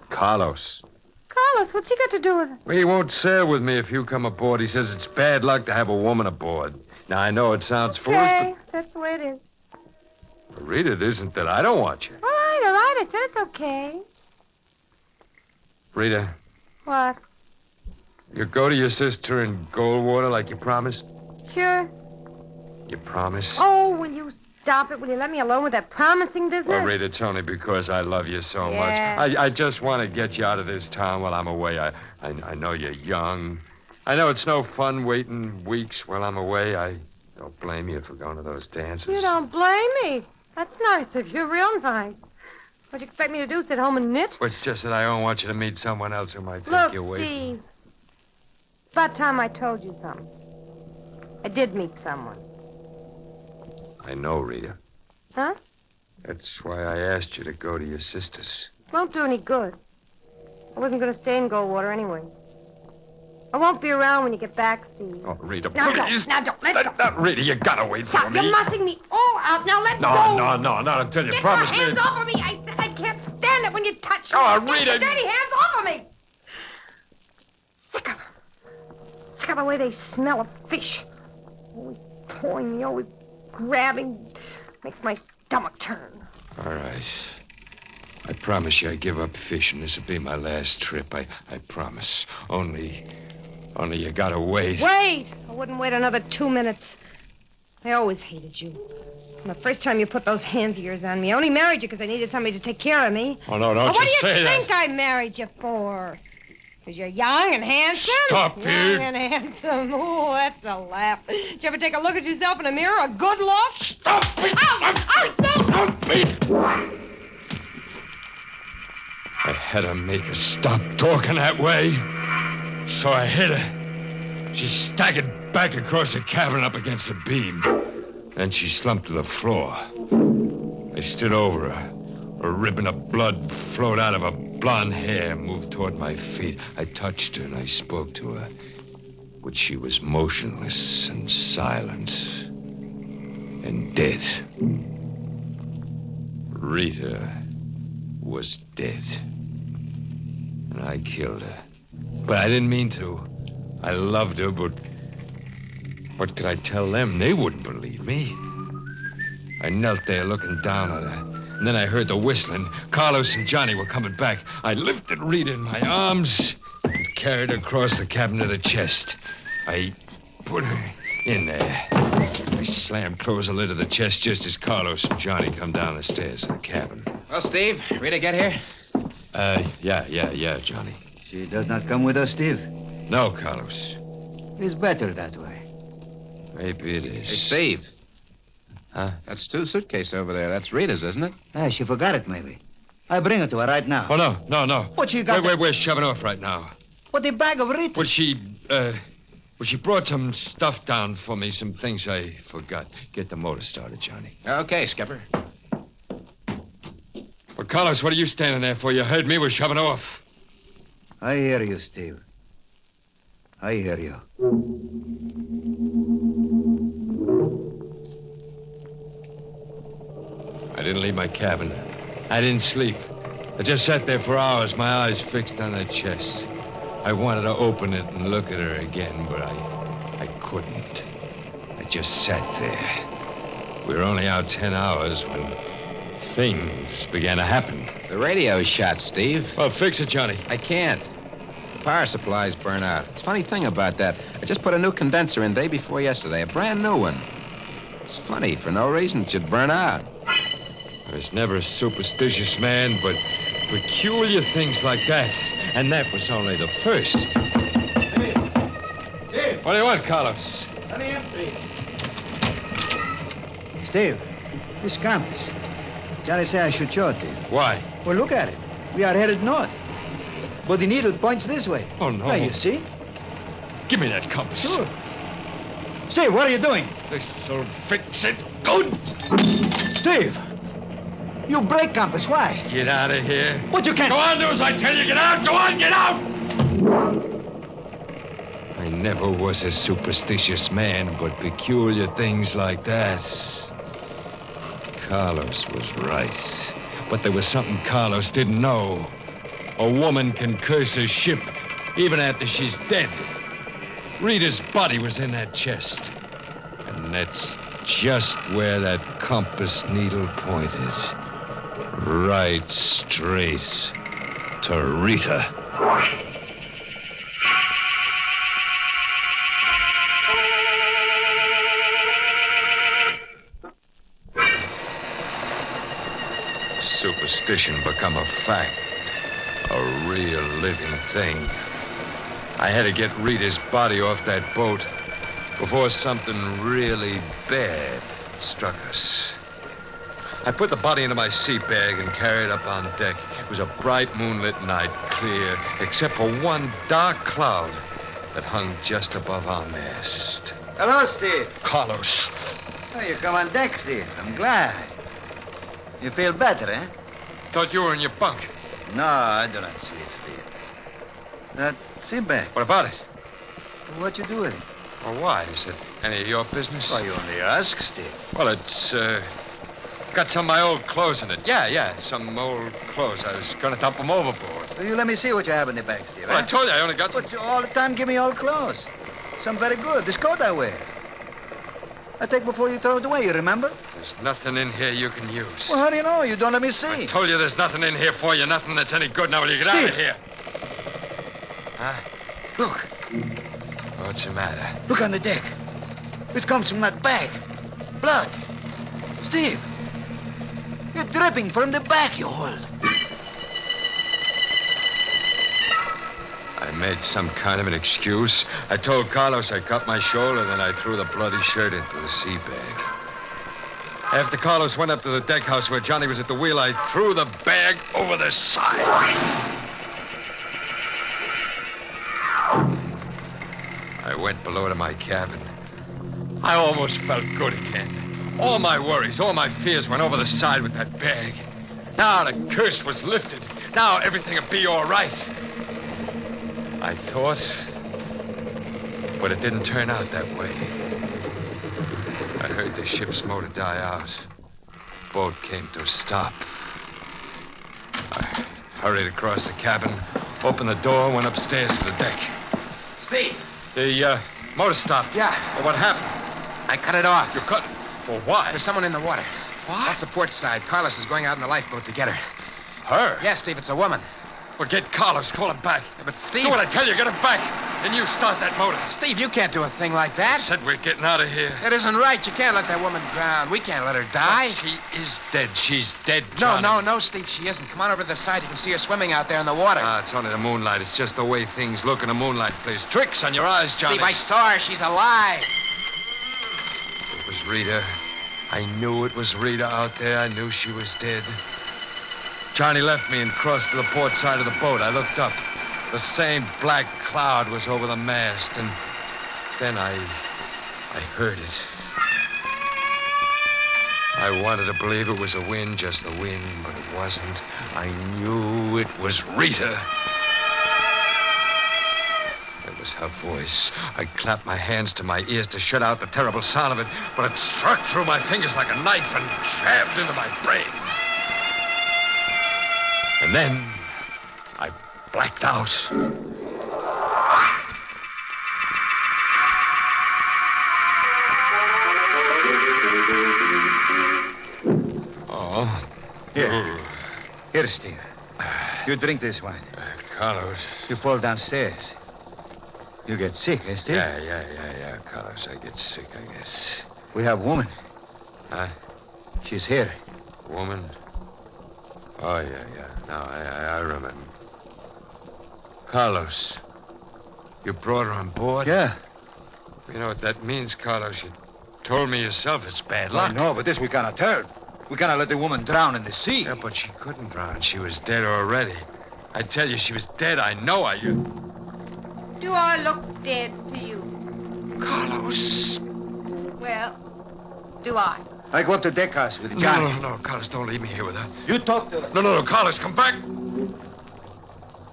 Carlos.
Carlos, what's he got to do with it?
Well, he won't sail with me if you come aboard. He says it's bad luck to have a woman aboard. Now, I know it sounds foolish,
Okay, that's the way it is.
but Rita, it isn't that I don't want you.
All right, I said it's okay.
Rita,
What?
you go to your sister in Goldwater like you promised?
Sure.
You promise?
Oh, will you stop it? Will you let me alone with that promising business?
Well, Rita, it's only because I love you so
Yeah.
much. I just want to get you out of this town while I'm away. I know you're young. I know it's no fun waiting weeks while I'm away. I don't blame you for going to those dances.
You don't blame me. That's nice of you, real nice. What do you expect me to do, sit home and knit?
Well, it's just that I don't want you to meet someone else who might take
Look,
you away.
Steve, it's about time I told you something. I did meet someone.
I know, Rita.
Huh?
That's why I asked you to go to your sister's.
Won't do any good. I wasn't going to stay in Goldwater anyway. I won't be around when you get back, Steve.
Oh, Rita,
Now
please.
don't. Let's go.
Rita, you gotta wait for
Stop.
me.
You're mussing me all out. Now let's
No,
go.
not until you
Get
promise
your hands
me.
off of me. I said I can't stand it when you touch me.
Oh,
Get
Rita.
your dirty hands off of me. Sick of the way they smell of fish. Always pulling me, always grabbing. Makes my stomach turn.
All right. I promise you I give up fishing. This will be my last trip. I promise. Only you gotta wait.
Wait! I wouldn't wait another 2 minutes. I always hated you. From the first time you put those hands of yours on me. I only married you because I needed somebody to take care of me.
Oh, no, don't
What do
you
you
say
think
that.
I married you for? Because you're young and handsome?
Stop,
Young
Pete.
and handsome. Ooh, that's a laugh. Did you ever take a look at yourself in a mirror? A good look?
Stop, Pete. Stop, Pete. I had to make her stop talking that way. So I hit her. She staggered back across the cabin up against the beam. Then she slumped to the floor. I stood over her. A ribbon of blood flowed out of her blonde hair, moved toward my feet. I touched her and I spoke to her. But she was motionless and silent and dead.
Rita was dead. And I killed her. But I didn't mean to. I loved her, but what could I tell them? They wouldn't believe me. I knelt there looking down at her. And then I heard the whistling. Carlos and Johnny were coming back. I lifted Rita in my arms and carried her across the cabin to the chest. I put her in there. I slammed close the lid of the chest just as Carlos and Johnny come down the stairs of the cabin.
Well, Steve, Rita get here?
Yeah, Johnny.
She does not come with us, Steve.
No, Carlos.
It's better that way.
Maybe it is.
Hey, Steve.
Huh?
That's Stu's suitcase over there. That's Rita's, isn't it?
Ah, she forgot it, maybe. I bring it to her right now.
Oh, no.
What she got?
We're shoving off right now.
What, the bag of Rita?
Well, she brought some stuff down for me, some things I forgot. Get the motor started, Johnny.
Okay, Skipper.
Well, Carlos, what are you standing there for? You heard me. We're shoving off.
I hear you, Steve. I hear you.
I didn't leave my cabin. I didn't sleep. I just sat there for hours, my eyes fixed on that chest. I wanted to open it and look at her again, but I couldn't. I just sat there. We were only out 10 hours when things began to happen.
The radio's shot, Steve.
Well, fix it, Johnny.
I can't. The power supply's burnt out. It's a funny thing about that. I just put a new condenser in day before yesterday, a brand new one. It's funny, for no reason it should burn out.
I was never a superstitious man, but peculiar things like that. And that was only the first.
Steve!
What do you want, Carlos?
Let me in, please. Steve, this compass. Johnny said I should show it to you.
Why?
Well, look at it. We are headed north. But the needle points this way.
Oh, no.
Now, you see?
Give me that compass.
Sure. Steve, what are you doing?
This'll fix it good.
Steve! You break compass. Why?
Get out of here.
But you can't.
Go on, do as I tell you. Get out. Go on, get out. I never was a superstitious man, but peculiar things like that. Carlos was right. But there was something Carlos didn't know. A woman can curse a ship even after she's dead. Rita's body was in that chest. And that's just where that compass needle pointed. Right straight to Rita. Superstition become a fact. A real living thing. I had to get Rita's body off that boat before something really bad struck us. I put the body into my sea bag and carried it up on deck. It was a bright moonlit night, clear, except for one dark cloud that hung just above our mast.
Hello, Steve.
Carlos.
Oh, you come on deck, Steve. I'm glad. You feel better, eh?
Thought you were in your bunk.
No, I do not sleep, Steve. That sea bag.
What about it?
What you do with it?
Well, why? Is it any of your business?
Well, you only ask, Steve.
Well, it's, got some of my old clothes in it. Yeah, some old clothes. I was gonna dump them overboard.
Will you let me see what you have in the bag, Steve?
Well, I told you I only got some.
But you all the time give me old clothes. Some very good. This coat I wear. I take before you throw it away, you remember?
There's nothing in here you can use.
Well, how do you know? You don't let me see.
I told you there's nothing in here for you, nothing that's any good. Now, will you get out of here? Huh?
Look.
What's the matter?
Look on the deck. It comes from that bag. Blood. Steve. You're dripping from the back you hold.
I made some kind of an excuse. I told Carlos I cut my shoulder, then I threw the bloody shirt into the sea bag. After Carlos went up to the deck house where Johnny was at the wheel, I threw the bag over the side. I went below to my cabin. I almost felt good again. All my worries, all my fears went over the side with that bag. Now the curse was lifted. Now everything would be all right. I thought, but it didn't turn out that way. I heard the ship's motor die out.
boat came to a stop. I hurried across the cabin, opened the door, went upstairs to the deck.
Steve!
The motor stopped.
Yeah.
Well, what happened?
I cut it off.
You cut it? Well, why?
There's someone in the water.
What?
Off the port side. Carlos is going out in the lifeboat to get her.
Her?
Yes, Steve, it's a woman.
Well, get Carlos. Call him back.
Yeah, but Steve...
Do what I tell you. Get him back. Then you start that motor.
Steve, you can't do a thing like that.
I said we're getting out of here.
It isn't right. You can't let that woman drown. We can't let her die.
But she is dead. She's dead,
No,
Johnny.
Steve, she isn't. Come on over to the side. You can see her swimming out there in the water.
Ah, it's only the moonlight. It's just the way things look in the moonlight plays tricks on your eyes, Johnny.
Steve, I saw her. She's alive.
It was Rita. I knew it was Rita out there. I knew she was dead. Johnny left me and crossed to the port side of the boat. I looked up. The same black cloud was over the mast, and then I heard it. I wanted to believe it was the wind, just the wind, but it wasn't. I knew it was Rita. It was her voice. I clapped my hands to my ears to shut out the terrible sound of it, but it struck through my fingers like a knife and jabbed into my brain. And then I blacked out.
Oh. Here, Steve. You drink this wine.
Carlos.
You fall downstairs. You get sick, eh, Steve?
Yeah, Carlos. I get sick, I guess.
We have woman.
Huh?
She's here.
Woman? Oh, yeah. Now, I remember. Carlos. You brought her on board?
Yeah.
You know what that means, Carlos. You told me yourself it's bad luck.
I know, but this we cannot turn. We cannot let the woman drown in the sea.
Yeah, but she couldn't drown. She was dead already. I tell you, she was dead. I know
Do I look dead to you?
Carlos.
Well, do I?
I go up to deck house with Johnny.
No, Carlos, don't leave me here with her.
You talk to her.
No, Carlos, come back.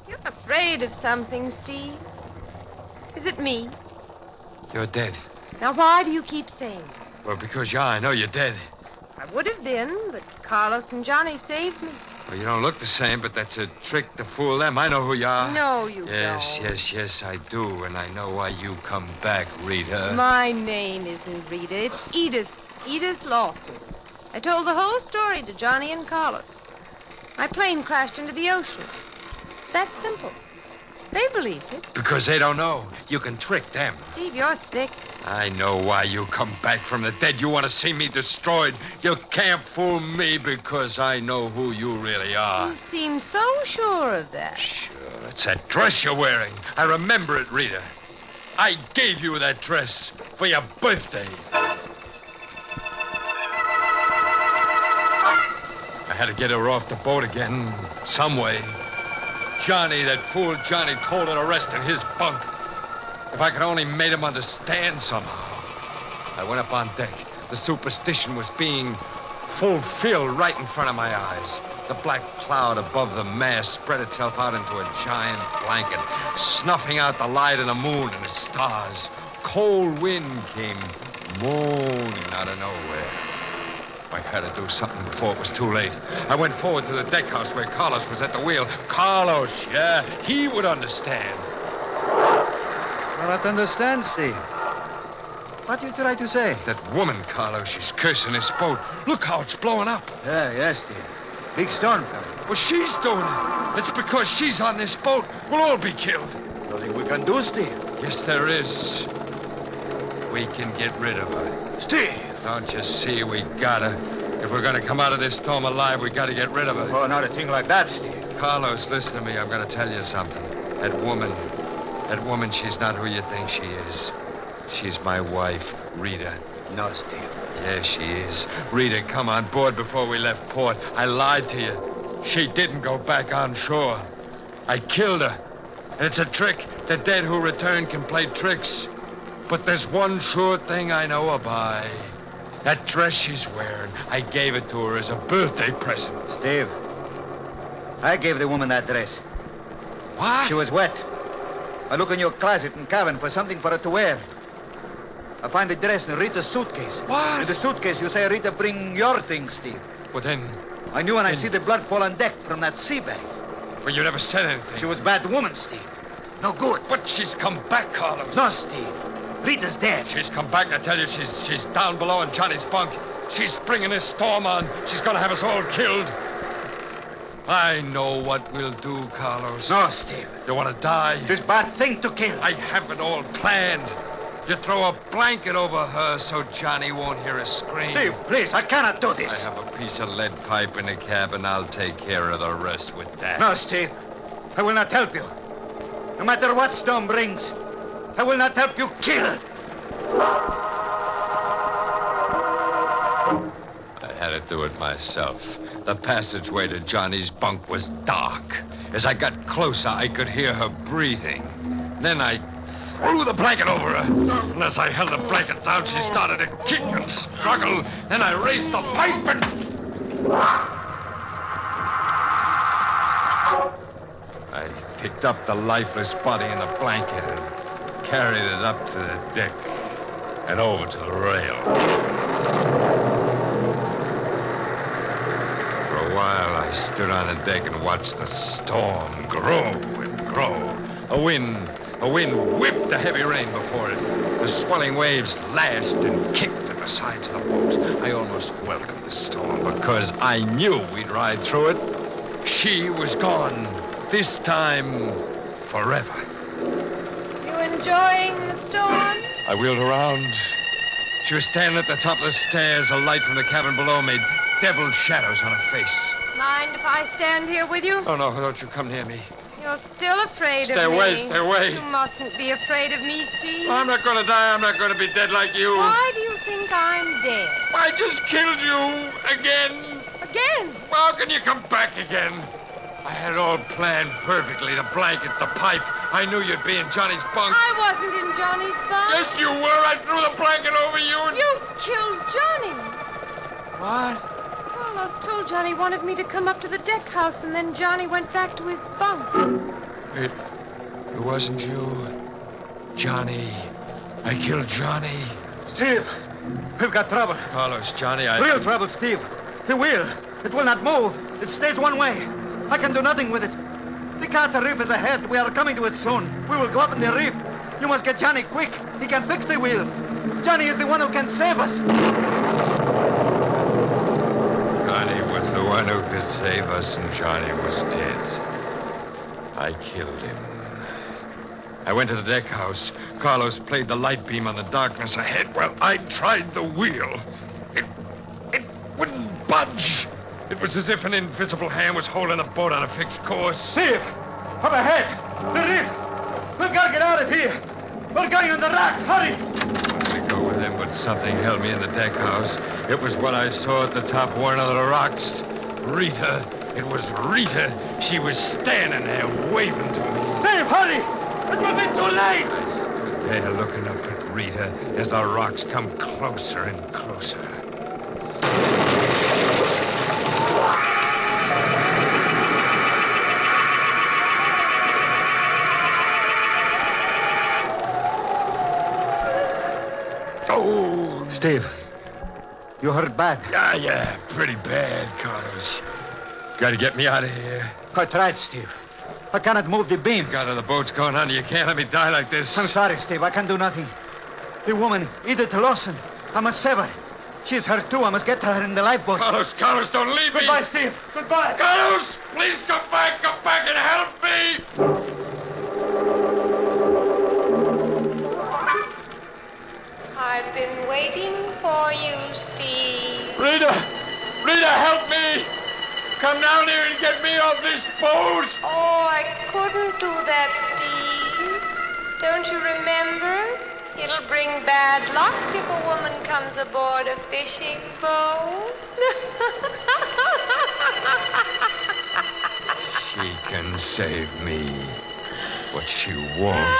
You're afraid of something, Steve. Is it me?
You're dead.
Now, why do you keep saying that?
Well, because, I know you're dead.
I would have been, but Carlos and Johnny saved me.
Well, you don't look the same, but that's a trick to fool them. I know who you are.
No, you don't.
Yes, I do. And I know why you come back, Rita.
My name isn't Rita. It's Edith. Edith Lawson. I told the whole story to Johnny and Carlos. My plane crashed into the ocean. That's simple. They believed it.
Because they don't know. You can trick them.
Steve, you're sick.
I know why you come back from the dead. You want to see me destroyed. You can't fool me because I know who you really are.
You seem so sure of that.
Sure, it's that dress you're wearing. I remember it, Rita. I gave you that dress for your birthday. I had to get her off the boat again, some way. Johnny, that fool Johnny, told her to rest in his bunk. If I could only made him understand somehow. I went up on deck. The superstition was being fulfilled right in front of my eyes. The black cloud above the mast spread itself out into a giant blanket, snuffing out the light of the moon and the stars. Cold wind came moaning out of nowhere. I had to do something before it was too late. I went forward to the deck house where Carlos was at the wheel. Carlos, yeah, he would understand.
I don't understand, Steve. What do you try to say?
That woman, Carlos, she's cursing this boat. Look how it's blowing up.
Yes, Steve. Big storm coming.
Well, she's doing it. It's because she's on this boat. We'll all be killed.
Nothing we can do, Steve.
Yes, there is. We can get rid of her.
Steve!
Don't you see we gotta? If we're gonna come out of this storm alive, we gotta get rid of her.
Oh, not a thing like that, Steve.
Carlos, listen to me. I'm gonna tell you something. That woman, she's not who you think she is. She's my wife, Rita.
No, Steve.
Yeah, she is. Rita, come on board before we left port. I lied to you. She didn't go back on shore. I killed her. And it's a trick. The dead who return can play tricks. But there's one sure thing I know her by. That dress she's wearing, I gave it to her as a birthday present.
Steve, I gave the woman that dress.
What?
She was wet. I look in your closet and cabin for something for her to wear.
I find the dress in Rita's suitcase.
What?
In the suitcase, you say Rita bring your things, Steve.
Well, then...
I knew when I see the blood fall on deck from that sea bag.
Well, you never said anything.
She was a bad woman, Steve. No good.
But she's come back, Carlos.
No, Steve. Rita's dead.
She's come back. I tell you, she's down below in Johnny's bunk. She's bringing this storm on. She's going to have us all killed. I know what we'll do, Carlos.
No, Steve.
You want to die?
This bad thing to kill.
I have it all planned. You throw a blanket over her so Johnny won't hear a scream.
Steve, please, I cannot do this.
I have a piece of lead pipe in the cabin. I'll take care of the rest with that.
No, Steve. I will not help you. No matter what storm brings, I will not help you kill.
I had to do it myself. The passageway to Johnny's bunk was dark. As I got closer, I could hear her breathing. Then I threw the blanket over her. And as I held the blanket down, she started to kick and struggle. Then I raised the pipe and... I picked up the lifeless body in the blanket and carried it up to the deck and over to the rail. For a while, I stood on the deck and watched the storm grow and grow. A wind whipped the heavy rain before it. The swelling waves lashed and kicked at the sides of the boat. I almost welcomed the storm because I knew we'd ride through it. She was gone. This time, forever.
You enjoying the storm?
I wheeled around. She was standing at the top of the stairs. A light from the cabin below made devil shadows on her face.
Mind if I stand here with you?
Oh, no, don't you come near me.
You're still afraid of me.
Stay away.
You mustn't be afraid of me, Steve.
I'm not going to die. I'm not going to be dead like you.
Why do you think I'm dead?
I just killed you again.
Again?
Well, how can you come back again? I had it all planned perfectly. The blanket, the pipe. I knew you'd be in Johnny's bunk.
I wasn't in Johnny's bunk.
Yes, you were. I threw the blanket over you.
You killed Johnny.
What?
Carlos told Johnny wanted me to come up to the deck house, and then Johnny went back to his bunk.
It wasn't you, Johnny. I killed Johnny.
Steve, we've got trouble.
Carlos, Johnny,
Real trouble, Steve. The wheel. It will not move. It stays one way. I can do nothing with it. The Carter Reef is ahead. We are coming to it soon. We will go up in the reef. You must get Johnny quick. He can fix the wheel. Johnny is the one who can save us.
Johnny was the one who could save us, and Johnny was dead. I killed him. I went to the deck house. Carlos played the light beam on the darkness ahead while I tried the wheel. It wouldn't budge. It was as if an invisible hand was holding the boat on a fixed course.
Steve, up ahead. The reef. We've got to get out of here. We're going on the rocks. Hurry.
I wanted to go with him, but something held me in the deck house. It was what I saw at the top of one of the rocks. Rita. It was Rita. She was standing there waving to me.
Steve, hurry. It will be too late.
I stood there looking up at Rita as the rocks come closer and closer. Oh!
Steve, you hurt bad.
Yeah, pretty bad, Carlos. Got to get me out of here.
I tried, Steve. I cannot move the beams.
The boat's going under. You can't let me die like this.
I'm sorry, Steve. I can do nothing. The woman, Edith Lawson, I must save her. She's hurt too. I must get her in the lifeboat.
Carlos, don't leave me.
Goodbye, Steve. Goodbye.
Carlos, please come back and help me.
I've been waiting for you, Steve.
Rita, help me. Come down here and get me off this boat.
Oh, I couldn't do that, Steve. Don't you remember? It'll bring bad luck if a woman comes aboard a fishing boat.
She can save me, but she won't.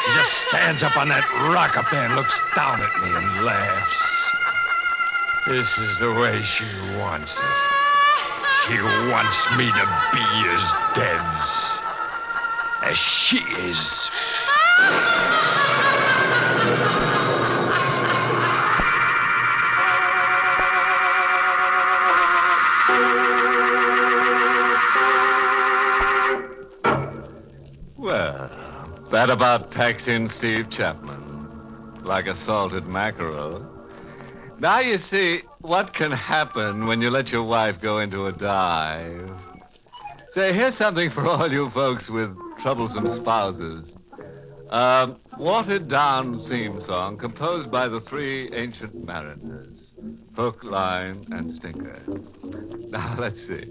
She just stands up on that rock up there and looks down at me and laughs. This is the way she wants it. She wants me to be as dead as she is.
That about packs in Steve Chapman, like a salted mackerel. Now you see what can happen when you let your wife go into a dive. Say, here's something for all you folks with troublesome spouses. Watered-down theme song composed by the three ancient mariners, Hook, Line, and Stinker. Now, let's see.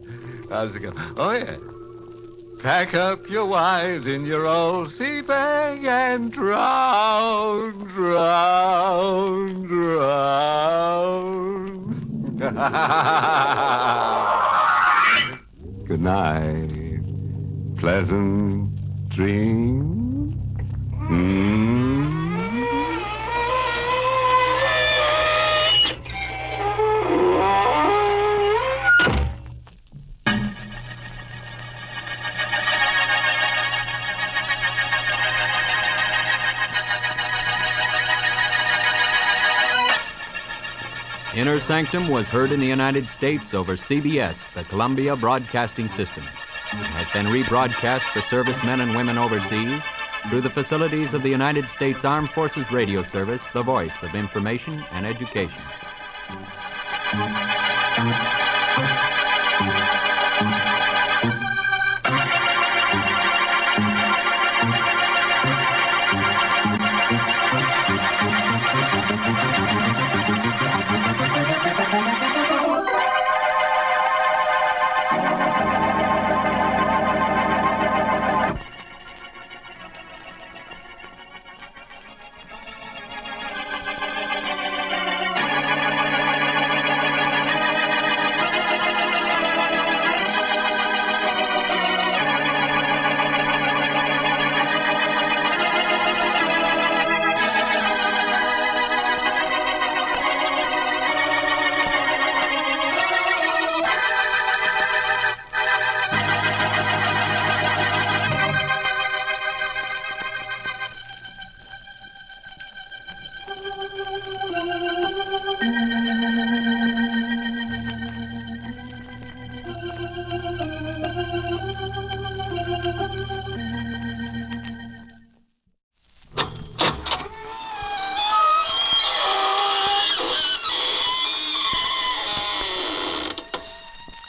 How's it go? Oh, yeah. Pack up your wives in your old sea bag and drown, drown, drown. Good night. Pleasant dreams.
Inner Sanctum was heard in the United States over CBS, the Columbia Broadcasting System. It has been rebroadcast for servicemen and women overseas through the facilities of the United States Armed Forces Radio Service, the voice of information and education.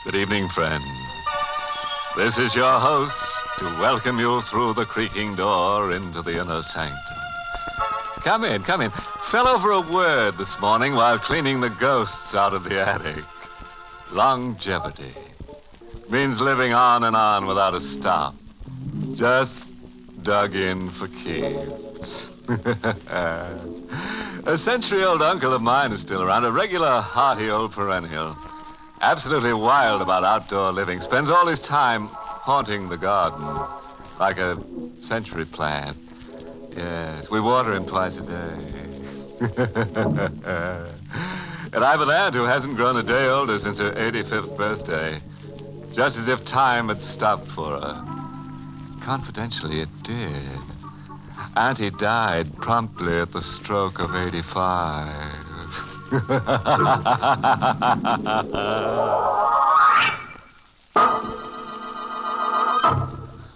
Good evening, friends. This is your host to welcome you through the creaking door into the inner sanctum. Come in, come in. Fell over a word this morning while cleaning the ghosts out of the attic. Longevity. Means living on and on without a stop. Just dug in for keeps. A century-old uncle of mine is still around, a regular hearty old perennial. Absolutely wild about outdoor living. Spends all his time haunting the garden like a century plant. Yes, we water him twice a day. And I've an aunt who hasn't grown a day older since her 85th birthday. Just as if time had stopped for her. Confidentially, it did. Auntie died promptly at the stroke of 85.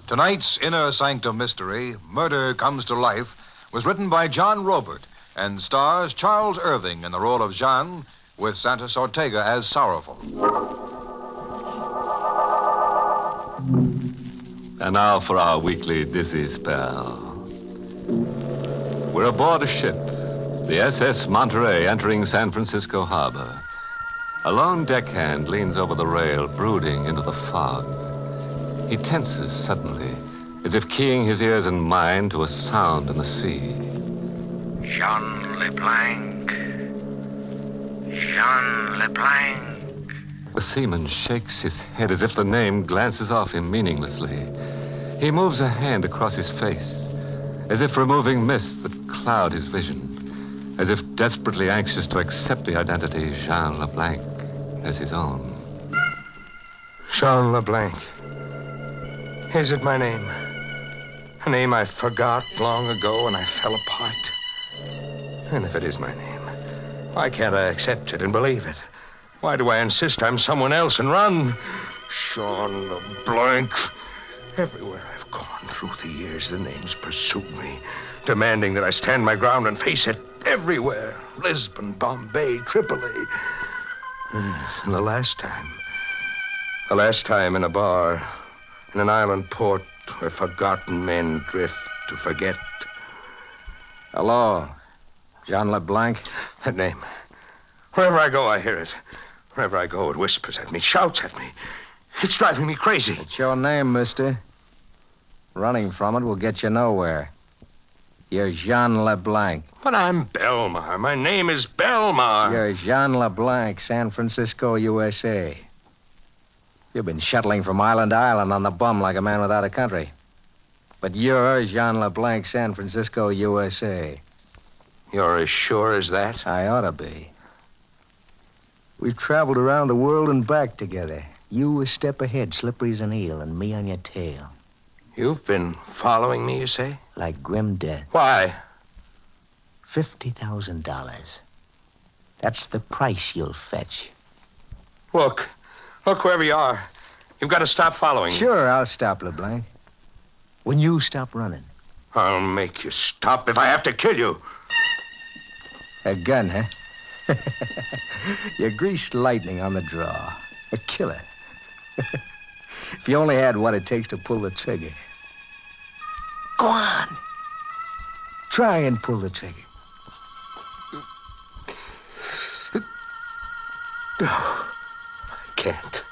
Tonight's Inner Sanctum Mystery, Murder Comes to Life, was written by John Robert and stars Charles Irving in the role of Jean, with Santos Ortega as Sorrowful.
And now for our weekly dizzy spell. We're aboard a ship, the SS Monterey, entering San Francisco Harbor. A lone deckhand leans over the rail, brooding into the fog. He tenses suddenly, as if keying his ears and mind to a sound in the sea.
Jean Leblanc. Jean Leblanc.
The seaman shakes his head as if the name glances off him meaninglessly. He moves a hand across his face, as if removing mists that cloud his vision, as if desperately anxious to accept the identity Jean Leblanc as his own.
Jean Leblanc. Is it my name? A name I forgot long ago when I fell apart. And if it is my name, why can't I accept it and believe it? Why do I insist I'm someone else and run? Jean Leblanc. Everywhere I've gone,
through the years, the names pursued me, demanding that I stand my ground and face it everywhere. Lisbon, Bombay, Tripoli. And the last time in a bar in an island port where forgotten men drift to forget.
Hello, Jean LeBlanc?
That name. Wherever I go, I hear it. Wherever I go, it whispers at me, shouts at me. It's driving me crazy.
It's your name, mister. Running from it will get you nowhere. You're Jean LeBlanc.
But I'm Belmar. My name is Belmar.
You're Jean LeBlanc, San Francisco, USA. You've been shuttling from island to island on the bum like a man without a country. But you're Jean LeBlanc, San Francisco, USA.
You're as sure as that?
I ought to be. We've traveled around the world and back together. You a step ahead, slippery as an eel, and me on your tail.
You've been following me, you say?
Like grim death.
Why?
$50,000. That's the price you'll fetch.
Look wherever you are. You've got to stop following me.
Sure, I'll stop, LeBlanc. When you stop running.
I'll make you stop if I have to kill you.
A gun, huh? You're greased lightning on the draw. A killer. If you only had what it takes to pull the trigger. Go on. Try and pull the trigger.
No, I can't.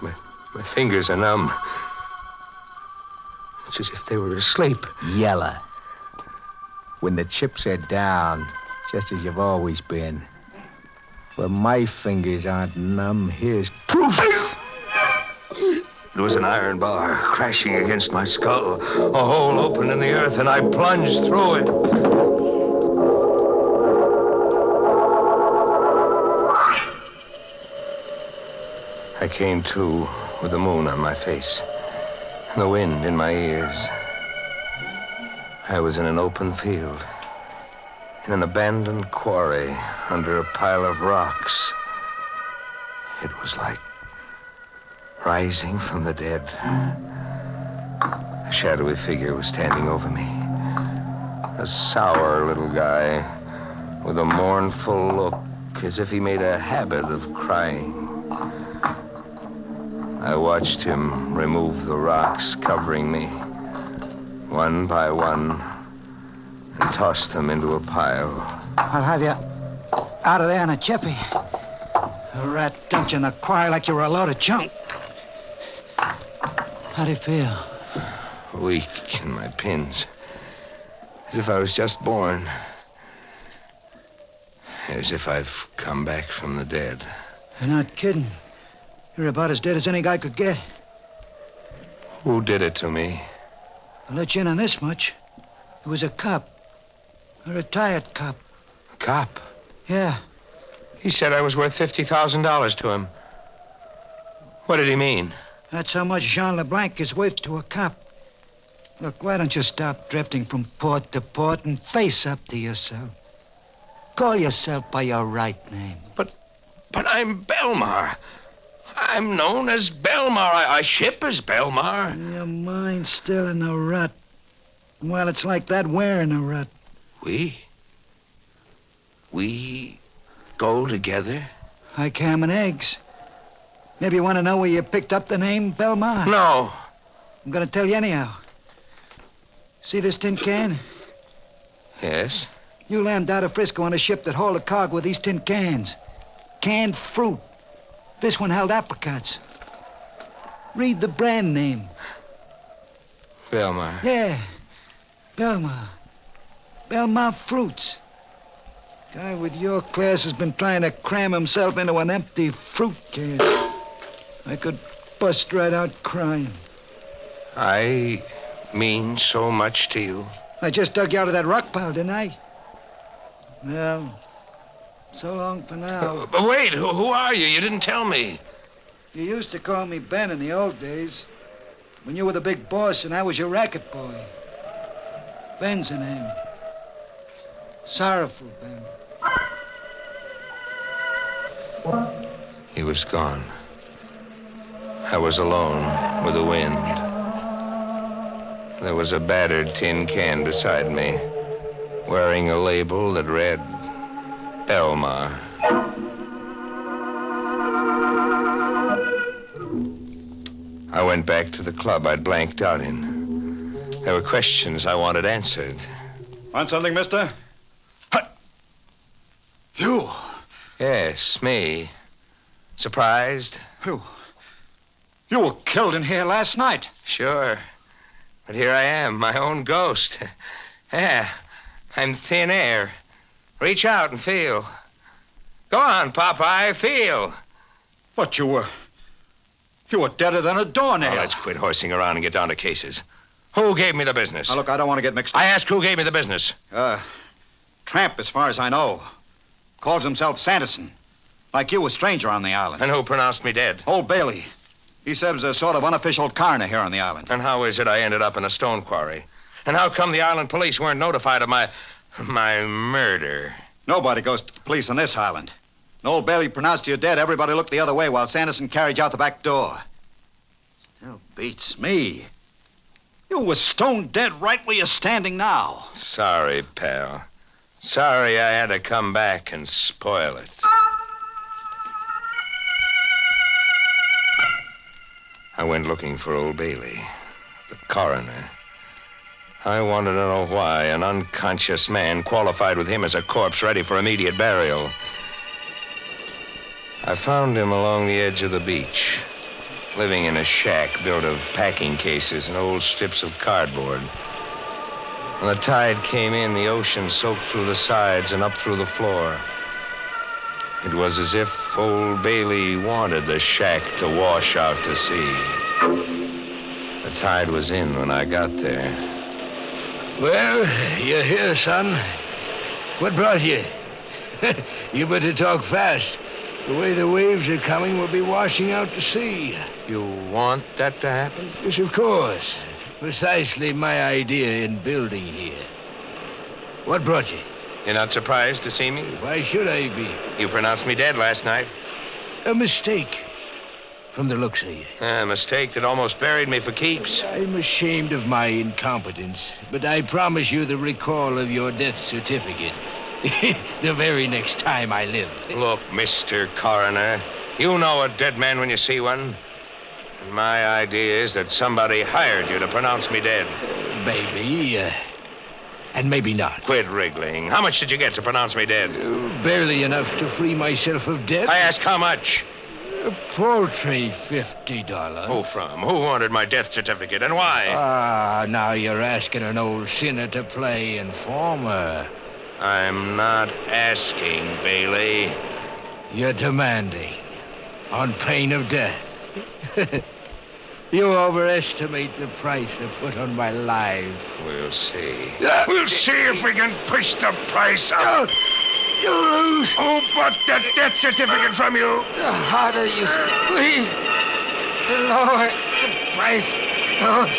My fingers are numb. It's as if they were asleep.
Yella. When the chips are down, just as you've always been. Well, my fingers aren't numb. Here's proof.
There was an iron bar crashing against my skull. A hole opened in the earth, and I plunged through it. I came to with the moon on my face and the wind in my ears. I was in an open field, in an abandoned quarry under a pile of rocks. It was like rising from the dead. A shadowy figure was standing over me. A sour little guy with a mournful look, as if he made a habit of crying. I watched him remove the rocks covering me, one by one, and toss them into a pile.
I'll have you out of there in a jiffy. A rat dumped you in the quarry like you were a load of junk. How do you feel?
Weak in my pins, as if I was just born. As if I've come back from the dead.
You're not kidding. You're about as dead as any guy could get.
Who did it to me?
I'll let you in on this much. It was a cop. A retired cop.
A cop?
Yeah.
He said I was worth $50,000 to him. What did he mean?
That's how much Jean LeBlanc is worth to a cop. Look, why don't you stop drifting from port to port and face up to yourself? Call yourself by your right name.
But I'm Belmar. I'm known as Belmar. I ship as Belmar.
Your mind's still in a rut. Well, it's like that. We're in a rut.
We go together?
Like ham and eggs. Maybe you want to know where you picked up the name Belmar?
No.
I'm going to tell you anyhow. See this tin can?
Yes?
You landed out of Frisco on a ship that hauled a cargo with these tin cans. Canned fruit. This one held apricots. Read the brand name.
Belmar.
Yeah. Belmar. Belmar Fruits. Guy with your class has been trying to cram himself into an empty fruit can. I could bust right out crying.
I mean so much to you.
I just dug you out of that rock pile, didn't I? Well, so long for now.
But wait, who are you? You didn't tell me.
You used to call me Ben in the old days. When you were the big boss and I was your racket boy. Ben's the name. Sorrowful Ben.
He was gone. I was alone with the wind.
There was a battered tin can beside me, wearing a label that read Elmar. I went back to the club I'd blanked out in. There were questions I wanted answered.
Want something, mister? You?
Yes, me. Surprised?
You were killed in here last night.
Sure. But here I am, my own ghost. Yeah, I'm thin air. Reach out and feel. Go on, Popeye, feel.
But you were deader than a doornail.
Oh, let's quit horsing around and get down to cases. Who gave me the business?
Now, look, I don't want to get mixed up.
I ask who gave me the business.
Tramp, as far as I know. Calls himself Sanderson. Like you, a stranger on the island.
And who pronounced me dead?
Old Bailey. He serves as a sort of unofficial coroner here on the island.
And how is it I ended up in a stone quarry? And how come the island police weren't notified of my murder?
Nobody goes to the police on this island. When old Bailey pronounced you dead, everybody looked the other way while Sanderson carried you out the back door. Still beats me. You were stone dead right where you're standing now.
Sorry, pal. Sorry I had to come back and spoil it. I went looking for old Bailey, the coroner. I wanted to know why an unconscious man qualified with him as a corpse ready for immediate burial. I found him along the edge of the beach, living in a shack built of packing cases and old strips of cardboard. When the tide came in, the ocean soaked through the sides and up through the floor. It was as if old Bailey wanted the shack to wash out to sea. The tide was in when I got there.
Well, you're here, son. What brought you? You better talk fast. The way the waves are coming, we'll be washing out to sea.
You want that to happen?
Yes, of course. Precisely my idea in building here. What brought you?
You're not surprised to see me?
Why should I be?
You pronounced me dead last night.
A mistake, from the looks of you.
A mistake that almost buried me for keeps.
I'm ashamed of my incompetence, but I promise you the recall of your death certificate the very next time I live.
Look, Mr. Coroner, you know a dead man when you see one. And my idea is that somebody hired you to pronounce me dead.
Maybe, and maybe not.
Quit wriggling. How much did you get to pronounce me dead?
Barely enough to free myself of debt.
I ask how much?
A paltry $50.
Who from? Who wanted my death certificate and why?
Now you're asking an old sinner to play informer.
I'm not asking, Bailey.
You're demanding, on pain of death. You overestimate the price I put on my life.
We'll see.
We'll see if we can push the price up.
You lose.
Who bought that death certificate from you?
The harder you squeeze, the lower the price goes.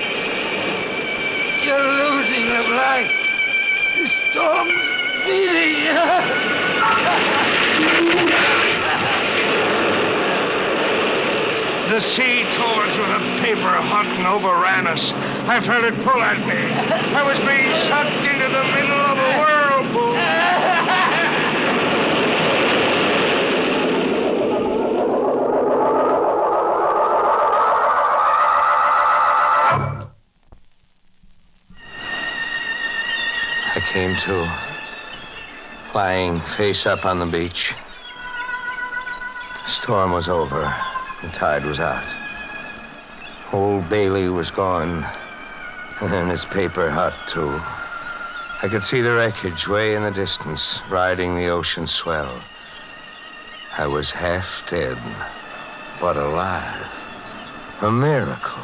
You're losing, LeBlanc. The storm's beating you.
The sea tore us with a paper hot and overran us. I felt it pull at me. I was being sucked into the middle of a whirlpool.
I came to, lying face up on the beach. The storm was over. The tide was out. Old Bailey was gone, and then his paper hut, too. I could see the wreckage way in the distance, riding the ocean swell. I was half dead, but alive. A miracle.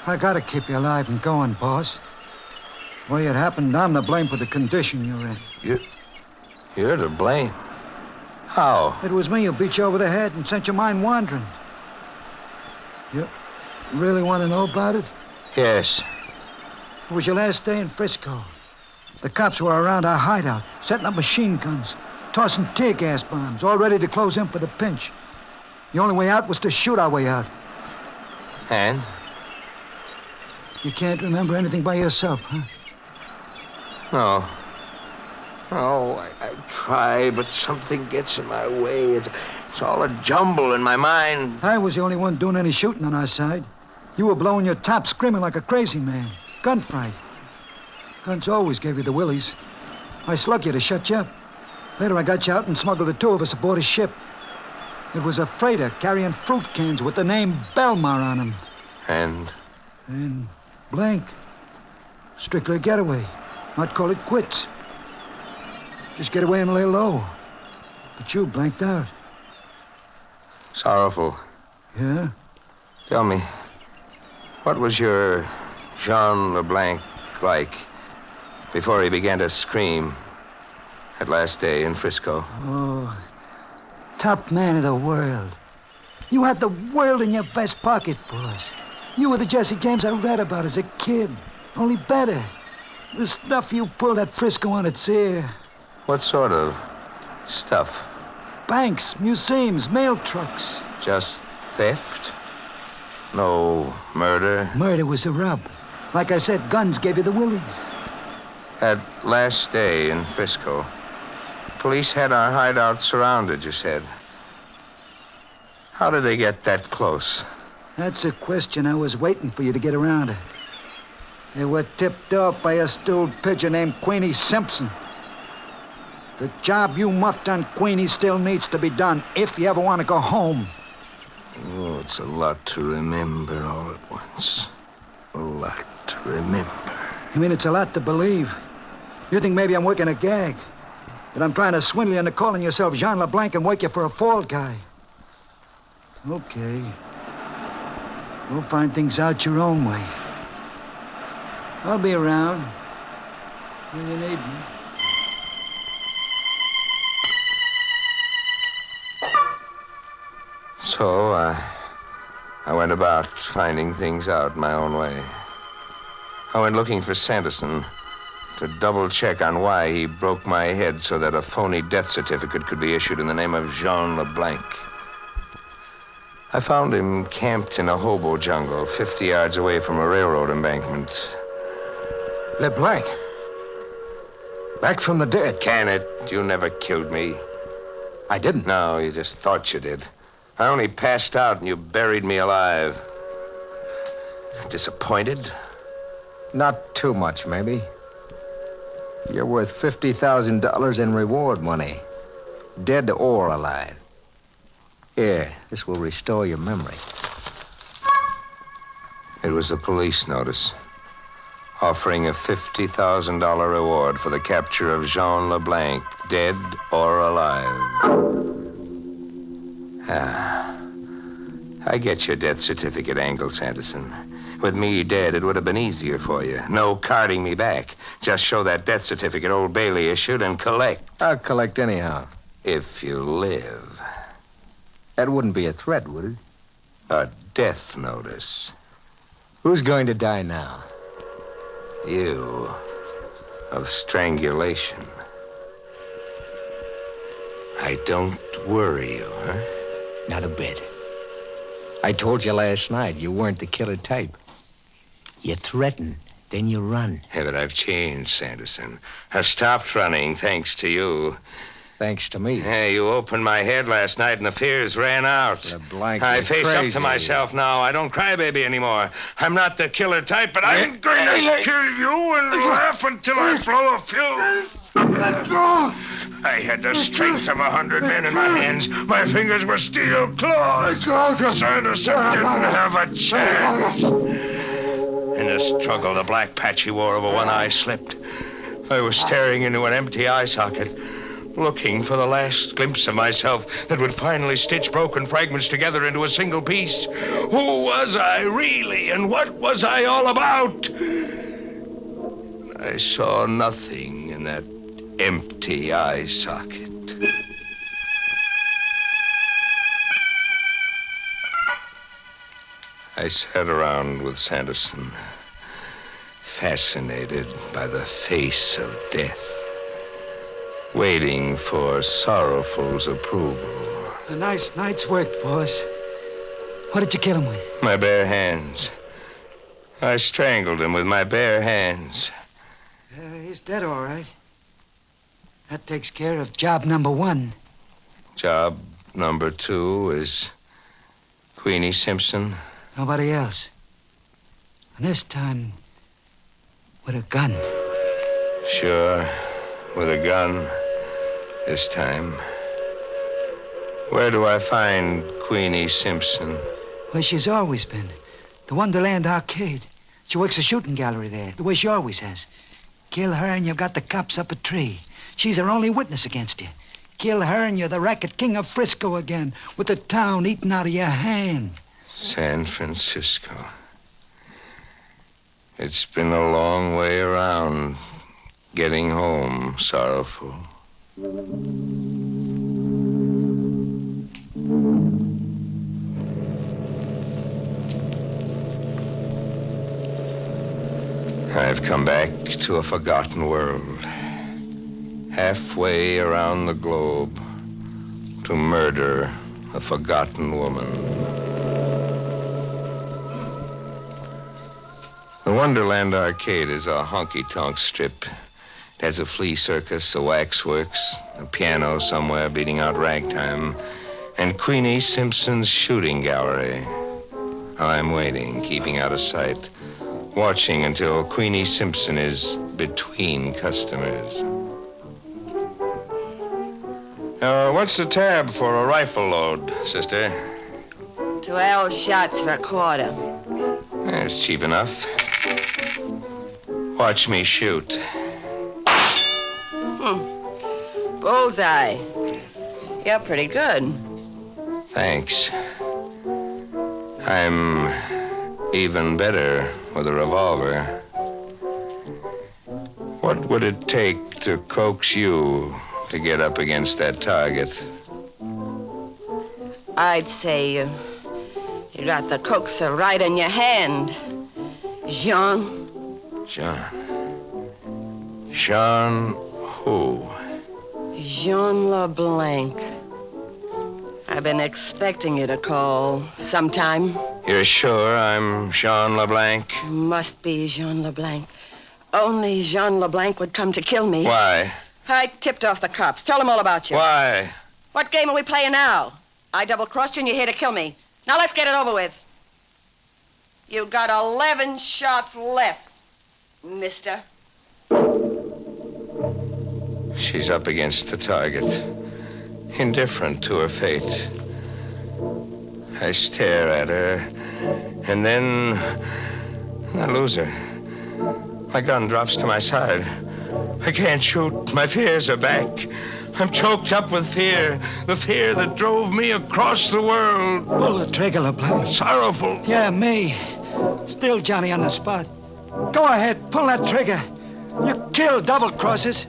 I gotta keep you alive and going, boss. The way it happened, I'm to blame for the condition you're in.
You're to blame? How?
It was me who beat you over the head and sent your mind wandering. You really want to know about it?
Yes.
It was your last day in Frisco. The cops were around our hideout, setting up machine guns, tossing tear gas bombs, all ready to close in for the pinch. The only way out was to shoot our way out.
And?
You can't remember anything by yourself, huh?
No. No, I try, but something gets in my way. It's all a jumble in my mind.
I was the only one doing any shooting on our side. You were blowing your top, screaming like a crazy man. Gunfight. Guns always gave you the willies. I slugged you to shut you up. Later, I got you out and smuggled the two of us aboard a ship. It was a freighter carrying fruit cans with the name Belmar on them.
And
blank. Strictly a getaway. Not call it quits. Just get away and lay low. But you blanked out.
Sorrowful.
Yeah?
Tell me, what was your Jean LeBlanc like before he began to scream that last day in Frisco?
Oh, top man of the world. You had the world in your vest pocket, boss. You were the Jesse James I read about as a kid, only better. The stuff you pulled at Frisco on its ear.
What sort of stuff?
Banks, museums, mail trucks.
Just theft? No murder?
Murder was the rub. Like I said, guns gave you the willies.
That last day in Frisco, police had our hideout surrounded, you said. How did they get that close?
That's a question I was waiting for you to get around to. They were tipped off by a stewed pigeon named Queenie Simpson. The job you muffed on Queenie still needs to be done if you ever want to go home.
Oh, it's a lot to remember all at once. A lot to remember.
You mean it's a lot to believe? You think maybe I'm working a gag? That I'm trying to swindle you into calling yourself Jean LeBlanc and work you for a fall guy? Okay. We'll find things out your own way. I'll be around when you need me.
So, I went about finding things out my own way. I went looking for Sanderson to double-check on why he broke my head so that a phony death certificate could be issued in the name of Jean LeBlanc. I found him camped in a hobo jungle 50 yards away from a railroad embankment.
LeBlanc? Back from the dead.
Can it? You never killed me.
I didn't.
No, you just thought you did. I only passed out and you buried me alive. Disappointed?
Not too much, maybe. You're worth $50,000 in reward money. Dead or alive. Here, this will restore your memory.
It was a police notice offering a $50,000 reward for the capture of Jean LeBlanc, dead or alive. I get your death certificate angle, Sanderson. With me dead, it would have been easier for you. No carting me back. Just show that death certificate Old Bailey issued and collect.
I'll collect anyhow.
If you live.
That wouldn't be a threat, would it?
A death notice.
Who's going to die now?
You. Of strangulation. I don't worry you, huh?
Not a bit. I told you last night you weren't the killer type. You threaten, then you run.
Yeah, but I've changed, Sanderson. I've stopped running, thanks to you.
Thanks to me.
Yeah, you opened my head last night and the fears ran out.
LeBlanc,
I
you're
face
crazy.
up to myself now. I don't cry baby anymore. I'm not the killer type, but I'm going to kill you and laugh until I blow a fuse. Let go! I had the strength of 100 men in my hands. My fingers were steel claws. Sanderson didn't have a chance. In the struggle, the black patch he wore over one eye slipped. I was staring into an empty eye socket, looking for the last glimpse of myself that would finally stitch broken fragments together into a single piece. Who was I really, and what was I all about? I saw nothing in that empty eye socket. I sat around with Sanderson, fascinated by the face of death, waiting for Sorrowful's approval.
A nice night's work, boss. What did you kill him with?
My bare hands.
I strangled him with my bare hands.
He's dead, all right. That takes care of job number 1.
Job number 2 is Queenie Simpson.
Nobody else. And this time, with a gun.
Sure, with a gun this time. Where do I find Queenie Simpson?
Where she's always been. The Wonderland Arcade. She works a shooting gallery there, the way she always has. Kill her and you've got the cops up a tree. She's her only witness against you. Kill her and you're the racket king of Frisco again, with the town eating out of your hand.
San Francisco. It's been a long way around getting home, Sorrowful. I've come back to a forgotten world, halfway around the globe, to murder a forgotten woman. The Wonderland Arcade is a honky-tonk strip. It has a flea circus, a waxworks, a piano somewhere beating out ragtime, and Queenie Simpson's shooting gallery. I'm waiting, keeping out of sight, watching until Queenie Simpson is between customers. What's the tab for a rifle load, sister?
12 shots for a quarter.
That's cheap enough. Watch me shoot.
Bullseye. You're pretty good.
Thanks. I'm even better with a revolver. What would it take to coax you to get up against that target?
I'd say you got the coaxer right in your hand, Jean.
Jean who?
Jean LeBlanc. I've been expecting you to call sometime.
You're sure I'm Jean LeBlanc?
Must be Jean LeBlanc. Only Jean LeBlanc would come to kill me.
Why?
I tipped off the cops. Tell them all about you.
Why?
What game are we playing now? I double-crossed you and you're here to kill me. Now let's get it over with. You got 11 shots left, mister.
She's up against the target, indifferent to her fate. I stare at her, and then I lose her. My gun drops to my side. I can't shoot. My fears are back. I'm choked up with fear, the fear that drove me across the world.
Pull the trigger, LeBlanc.
Sorrowful.
Yeah, me. Still Johnny on the spot. Go ahead, pull that trigger. You kill double-crosses.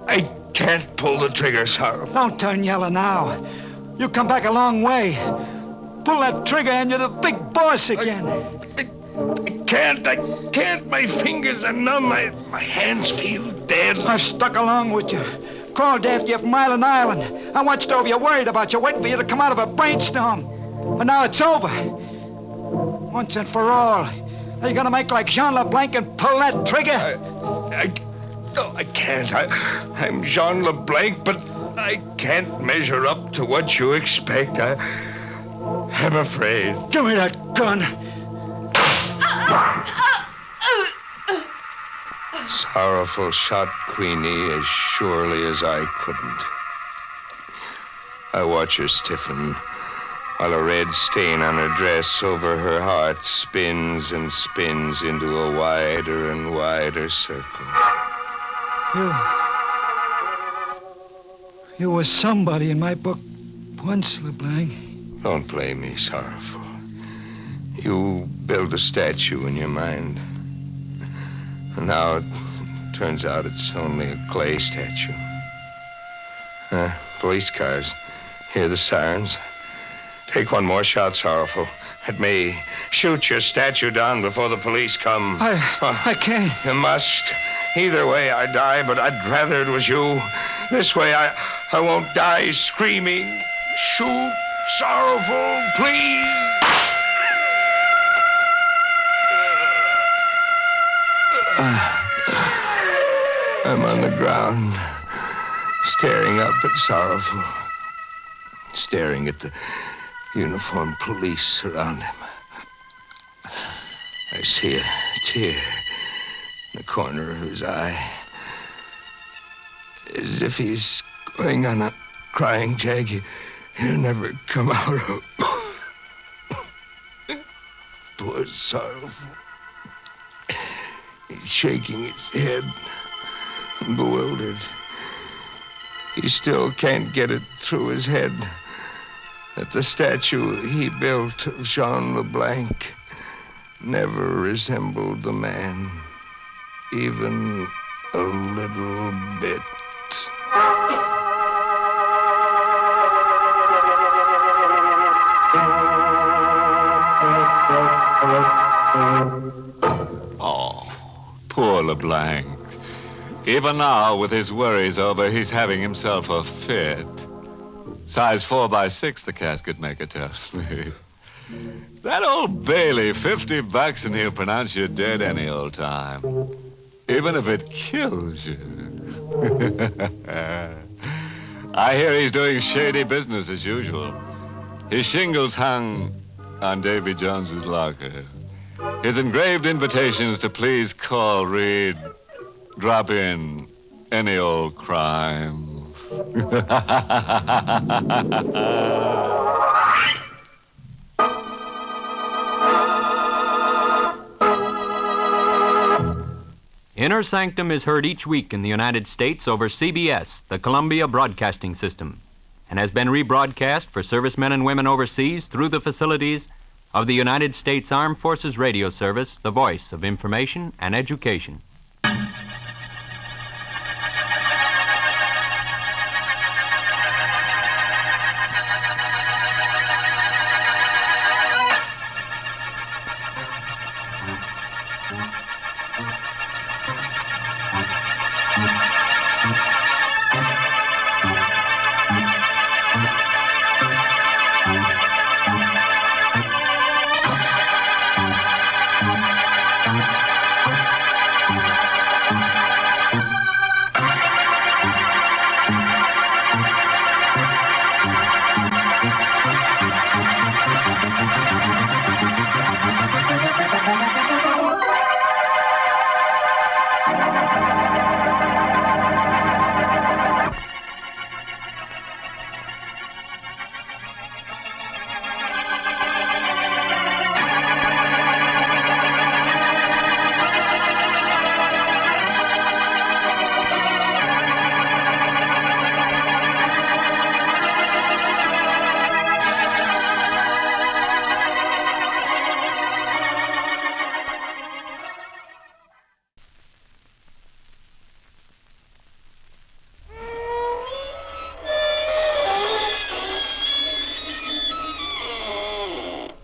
I can't pull the trigger, Sorrowful.
Don't turn yellow now. You come back a long way. Pull that trigger and you're the big boss again.
I can't. My fingers are numb. My hands feel dead.
I've stuck along with you. Crawled after you from Island Island. I watched over you, worried about you, waiting for you to come out of a brainstorm. But now it's over. Once and for all. Are you going to make like Jean LeBlanc and pull that trigger?
I can't. I'm Jean LeBlanc, but I can't measure up to what you expect. I'm afraid.
Give me that gun.
Sorrowful shot Queenie as surely as I couldn't. I watch her stiffen, while a red stain on her dress over her heart spins and spins into a wider and wider circle.
You were somebody in my book once, LeBlanc.
Don't blame me, Sorrowful. You build a statue in your mind. And now it turns out it's only a clay statue. Police cars. Hear the sirens. Take one more shot, Sorrowful. At me. Shoot your statue down before the police come.
I can't.
You must. Either way, I die, but I'd rather it was you. This way, I won't die screaming. Shoot, Sorrowful, please.
I'm on the ground, staring up at Sorrowful, staring at the uniformed police around him. I see a tear in the corner of his eye, as if he's going on a crying jag he'll never come out of. Poor Sorrowful. He's shaking his head, bewildered. He still can't get it through his head that the statue he built of Jean LeBlanc never resembled the man, even a little bit.
Oh, poor LeBlanc. Even now, with his worries over, he's having himself a fit. Size 4x6, the casket maker tells me. That old Bailey, $50 and he'll pronounce you dead any old time. Even if it kills you. I hear he's doing shady business as usual. His shingles hung on Davy Jones's locker. His engraved invitations to please call read, drop in any old crime.
Inner Sanctum is heard each week in the United States over CBS, the Columbia Broadcasting System, and has been rebroadcast for servicemen and women overseas through the facilities of the United States Armed Forces Radio Service, the voice of information and education.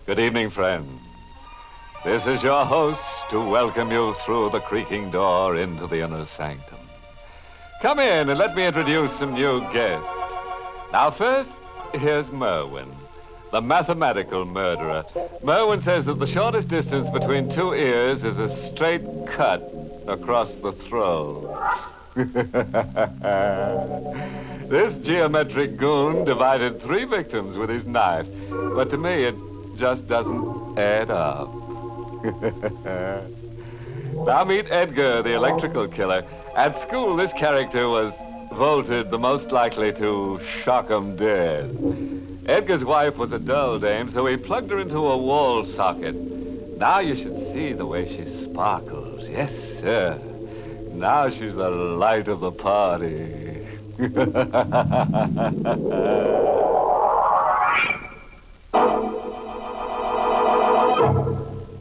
Good evening, friends. This is your host to welcome you through the creaking door into the inner sanctum. Come in and let me introduce some new guests. Now, first, here's Merwin, the mathematical murderer. Merwin says that the shortest distance between two ears is a straight cut across the throat. This geometric goon divided 3 victims with his knife, but to me it just doesn't add up. Now meet Edgar, the electrical killer. At school, this character was voted the most likely to shock 'em dead. Edgar's wife was a dull dame, so he plugged her into a wall socket. Now you should see the way she sparkles. Yes, sir. Now she's the light of the party.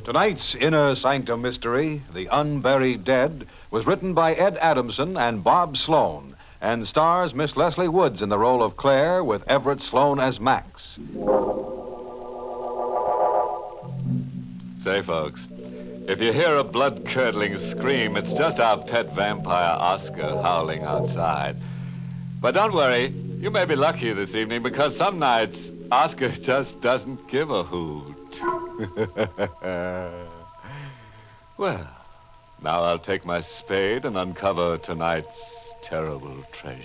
Tonight's Inner Sanctum Mystery, The Unburied Dead, was written by Ed Adamson and Bob Sloan, and stars Miss Leslie Woods in the role of Claire with Everett Sloan as Max.
Say, folks, if you hear a blood-curdling scream, it's just our pet vampire Oscar howling outside. But don't worry, you may be lucky this evening, because some nights Oscar just doesn't give a hoot. Well, Now I'll take my spade and uncover tonight's terrible treasure.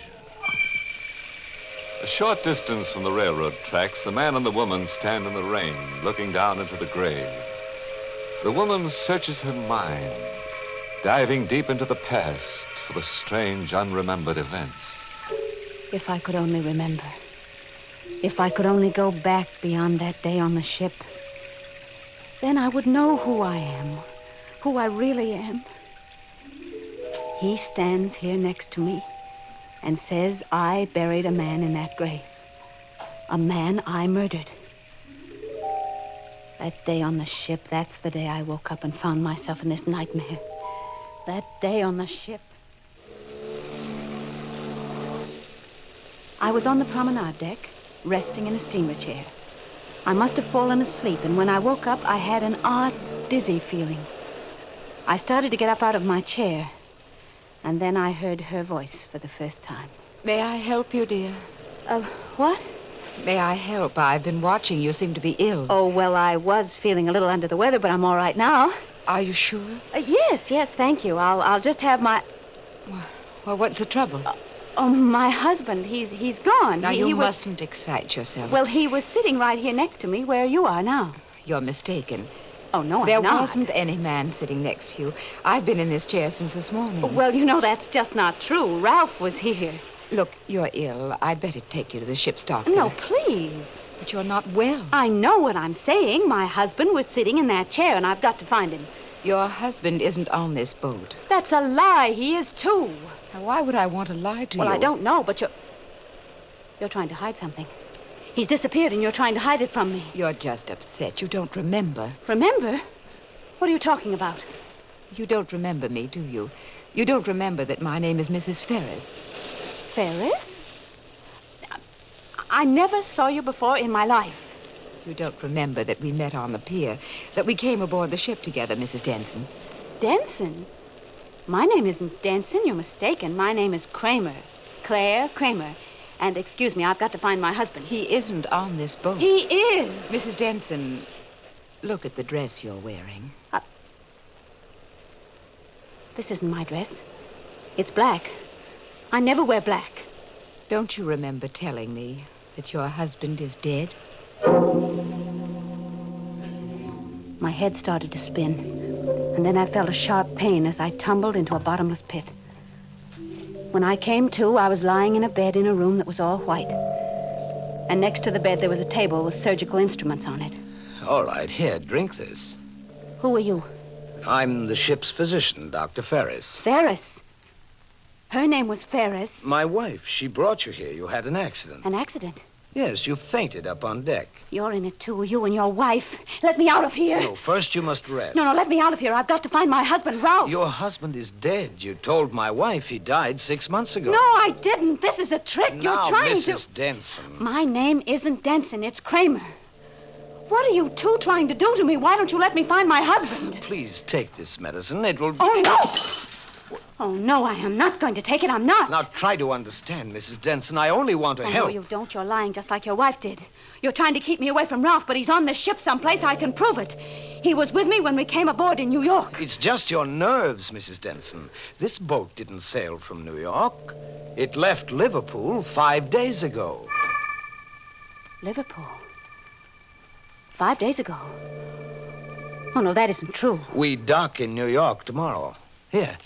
A short distance from the railroad tracks, the man and the woman stand in the rain, looking down into the grave. The woman searches her mind, diving deep into the past for the strange, unremembered events.
If I could only remember. If I could only go back beyond that day on the ship, then I would know who I am, who I really am. He stands here next to me and says I buried a man in that grave. A man I murdered. That day on the ship, that's the day I woke up and found myself in this nightmare. That day on the ship. I was on the promenade deck, resting in a steamer chair. I must have fallen asleep, and when I woke up, I had an odd, dizzy feeling. I started to get up out of my chair, and then I heard her voice for the first time.
May I help you, dear?
What?
May I help? I've been watching. You seem to be ill.
Oh, well, I was feeling a little under the weather, but I'm all right now.
Are you sure?
Yes, thank you. I'll just have my...
Well, what's the trouble?
My husband, he's gone.
Now,
he was...
mustn't excite yourself.
Well, he was sitting right here next to me where you are now.
You're mistaken.
Oh, no,
There
I'm not.
wasn't any man sitting next to you. I've been in this chair since this morning.
Well, you know, that's just not true. Ralph was here.
Look, you're ill. I'd better take you to the ship's doctor.
No, please.
But you're not well.
I know what I'm saying. My husband was sitting in that chair, and I've got to find him.
Your husband isn't on this boat.
That's a lie. He is, too.
Now, why would I want to lie to you?
Well, I don't know, but you're trying to hide something. He's disappeared, and you're trying to hide it from me.
You're just upset. You don't remember.
Remember? What are you talking about?
You don't remember me, do you? You don't remember that my name is Mrs. Ferris.
Ferris? I never saw you before in my life.
You don't remember that we met on the pier, that we came aboard the ship together, Mrs. Denson.
Denson? My name isn't Denson. You're mistaken. My name is Kramer. Claire Kramer. And excuse me, I've got to find my husband.
He isn't on this boat.
He is.
Mrs. Denson, look at the dress you're wearing.
This isn't my dress. It's black. I never wear black.
Don't you remember telling me that your husband is dead?
My head started to spin, and then I felt a sharp pain as I tumbled into a bottomless pit. When I came to, I was lying in a bed in a room that was all white. And next to the bed, there was a table with surgical instruments on it.
All right, here, drink this.
Who are you?
I'm the ship's physician, Dr. Ferris.
Ferris. Her name was Ferris.
My wife. She brought you here. You had an accident.
An accident?
Yes, you fainted up on deck.
You're in it, too. You and your wife. Let me out of here.
No, first you must rest.
No, let me out of here. I've got to find my husband, Ralph.
Your husband is dead. You told my wife he died 6 months ago.
No, I didn't. This is a trick.
Now,
You're trying
Mrs. Denson.
My name isn't Denson. It's Kramer. What are you two trying to do to me? Why don't you let me find my husband?
Please take this medicine. It will...
Oh, no! Oh, no, I am not going to take it. I'm not.
Now, try to understand, Mrs. Denson. I only want to help.
No, you don't. You're lying just like your wife did. You're trying to keep me away from Ralph, but he's on the ship someplace. I can prove it. He was with me when we came aboard in New York.
It's just your nerves, Mrs. Denson. This boat didn't sail from New York. It left Liverpool 5 days ago.
Liverpool? 5 days ago? Oh, no, that isn't true.
We dock in New York tomorrow. Here.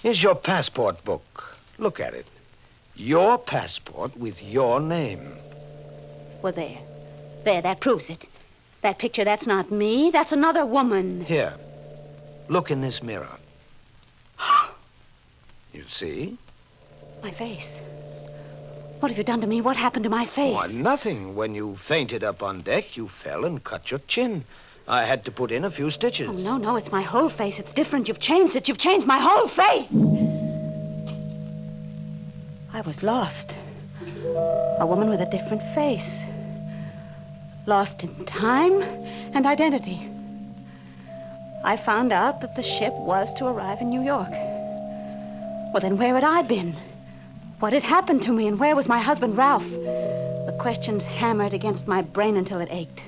Here's your passport book. Look at it. Your passport with your name.
Well, there. There, that proves it. That picture, that's not me. That's another woman.
Here. Look in this mirror. You see?
My face. What have you done to me? What happened to my face?
Oh, nothing. When you fainted up on deck, you fell and cut your chin. I had to put in a few stitches.
Oh, no, it's my whole face. It's different. You've changed it. You've changed my whole face. I was lost. A woman with a different face. Lost in time and identity. I found out that the ship was to arrive in New York. Well, then where had I been? What had happened to me, and where was my husband, Ralph? The questions hammered against my brain until it ached.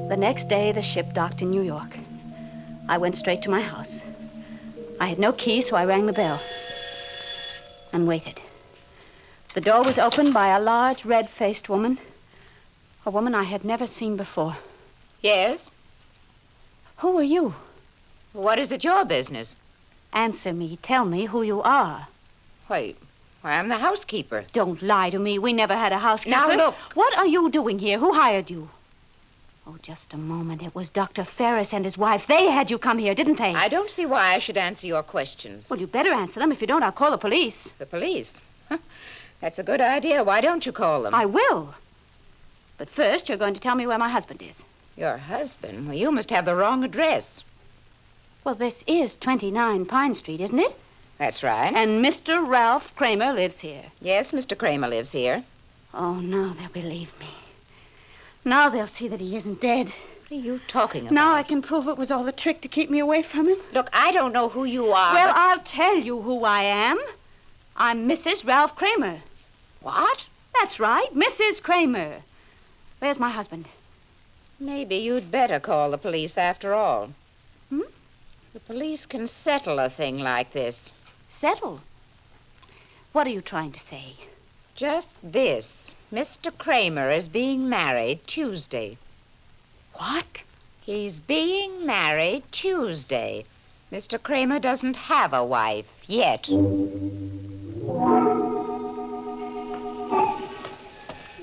The next day, the ship docked in New York. I went straight to my house. I had no key, so I rang the bell and waited. The door was opened by a large, red-faced woman, a woman I had never seen before.
Yes?
Who are you?
What is it your business?
Answer me. Tell me who you are.
Why, I'm the housekeeper.
Don't lie to me. We never had a housekeeper.
Now, look.
What are you doing here? Who hired you? Oh, just a moment. It was Dr. Ferris and his wife. They had you come here, didn't they?
I don't see why I should answer your questions.
Well, you better answer them. If you don't, I'll call the police.
The police? Huh. That's a good idea. Why don't you call them?
I will. But first, you're going to tell me where my husband is.
Your husband? Well, you must have the wrong address.
Well, this is 29 Pine Street, isn't it?
That's right.
And Mr. Ralph Kramer lives here.
Yes, Mr. Kramer lives here.
Oh, now they'll believe me. Now they'll see that he isn't dead.
What are you talking about?
Now I can prove it was all a trick to keep me away from him.
Look, I don't know who you are.
Well,
but...
I'll tell you who I am. I'm Mrs. Ralph Kramer.
What?
That's right, Mrs. Kramer. Where's my husband?
Maybe you'd better call the police after all.
Hmm?
The police can settle a thing like this.
Settle? What are you trying to say?
Just this. Mr. Kramer is being married Tuesday.
What?
He's being married Tuesday. Mr. Kramer doesn't have a wife yet.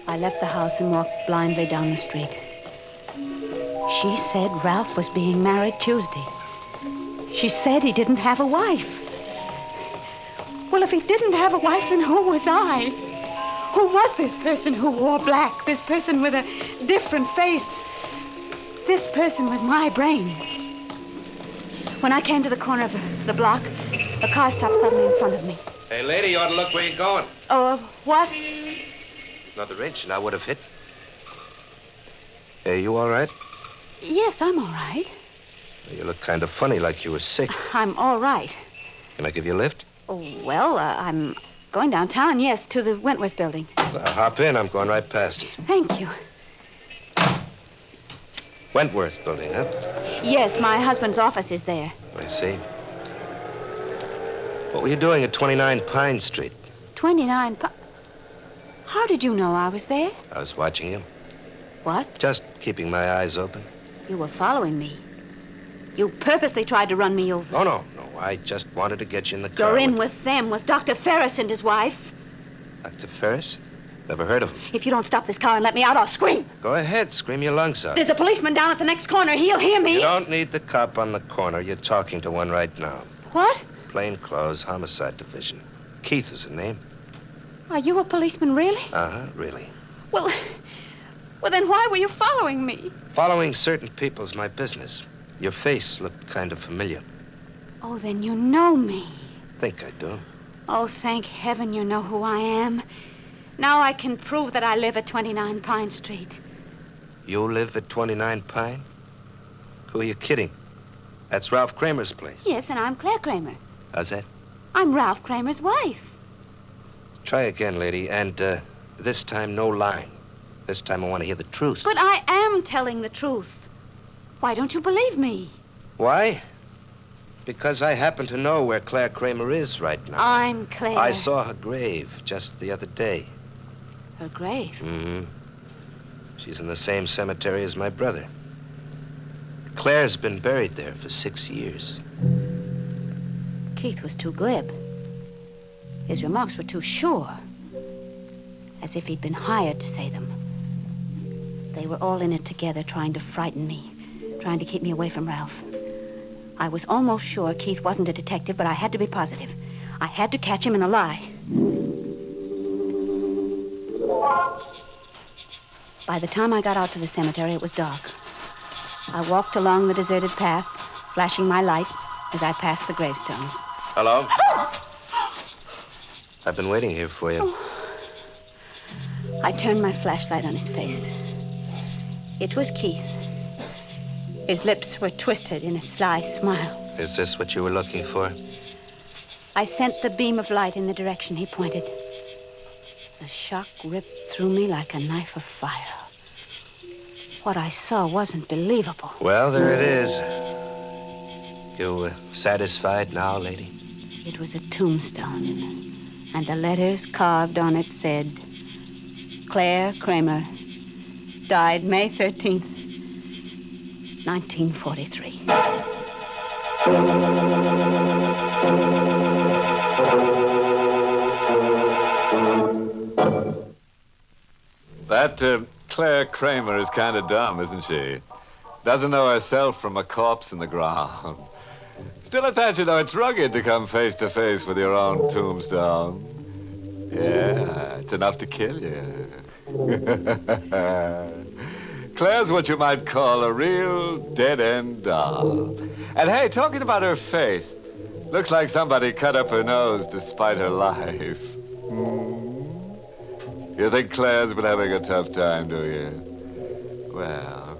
I left the house and walked blindly down the street. She said Ralph was being married Tuesday. She said he didn't have a wife. Well, if he didn't have a wife, then who was I? Who was this person who wore black? This person with a different face? This person with my brain? When I came to the corner of the block, a car stopped suddenly in front of me.
Hey, lady, you ought to look where you're going.
Oh, what?
Another inch, and I would have hit. Hey, you all right?
Yes, I'm all right.
You look kind of funny, like you were sick.
I'm all right.
Can I give you a lift?
Oh, well, I'm going downtown, yes, to the Wentworth building.
Hop in. I'm going right past it.
Thank you.
Wentworth building, huh?
Yes, my husband's office is there.
I see. What were you doing at 29 Pine Street?
29 How did you know I was there?
I was watching you.
What?
Just keeping my eyes open.
You were following me. You purposely tried to run me over.
Oh, no. I just wanted to get you in the car.
You're in with them, with Dr. Ferris and his wife.
Dr. Ferris? Never heard of him.
If you don't stop this car and let me out, I'll scream.
Go ahead. Scream your lungs out.
There's a policeman down at the next corner. He'll hear me.
You don't need the cop on the corner. You're talking to one right now.
What?
Plain clothes, homicide division. Keith is the name.
Are you a policeman, really?
Uh-huh, really.
Well, then why were you following me?
Following certain people's my business. Your face looked kind of familiar.
Oh, then you know me.
Think I do.
Oh, thank heaven you know who I am. Now I can prove that I live at 29 Pine Street.
You live at 29 Pine? Who are you kidding? That's Ralph Kramer's place.
Yes, and I'm Claire Kramer.
How's that?
I'm Ralph Kramer's wife.
Try again, lady, and this time no lying. This time I want to hear the truth.
But I am telling the truth. Why don't you believe me?
Why? Because I happen to know where Claire Kramer is right now.
I'm Claire.
I saw her grave just the other day.
Her grave?
Mm-hmm. She's in the same cemetery as my brother. Claire's been buried there for 6 years.
Keith was too glib. His remarks were too sure. As if he'd been hired to say them. They were all in it together, trying to frighten me. Trying to keep me away from Ralph. I was almost sure Keith wasn't a detective, but I had to be positive. I had to catch him in a lie. By the time I got out to the cemetery, it was dark. I walked along the deserted path, flashing my light as I passed the gravestones.
Hello? I've been waiting here for you.
I turned my flashlight on his face. It was Keith. His lips were twisted in a sly smile.
Is this what you were looking for?
I sent the beam of light in the direction he pointed. The shock ripped through me like a knife of fire. What I saw wasn't believable.
Well, there it is.
You satisfied now, lady?
It was a tombstone, and the letters carved on it said, Claire Kramer, died May 13th, 1943.
That Claire Kramer is kind of dumb, isn't she? Doesn't know herself from a corpse in the ground. Still at that, it's rugged to come face to face with your own tombstone. Yeah, it's enough to kill you. Claire's what you might call a real dead-end doll. And hey, talking about her face, looks like somebody cut up her nose to spite her life. You think Claire's been having a tough time, do you? Well,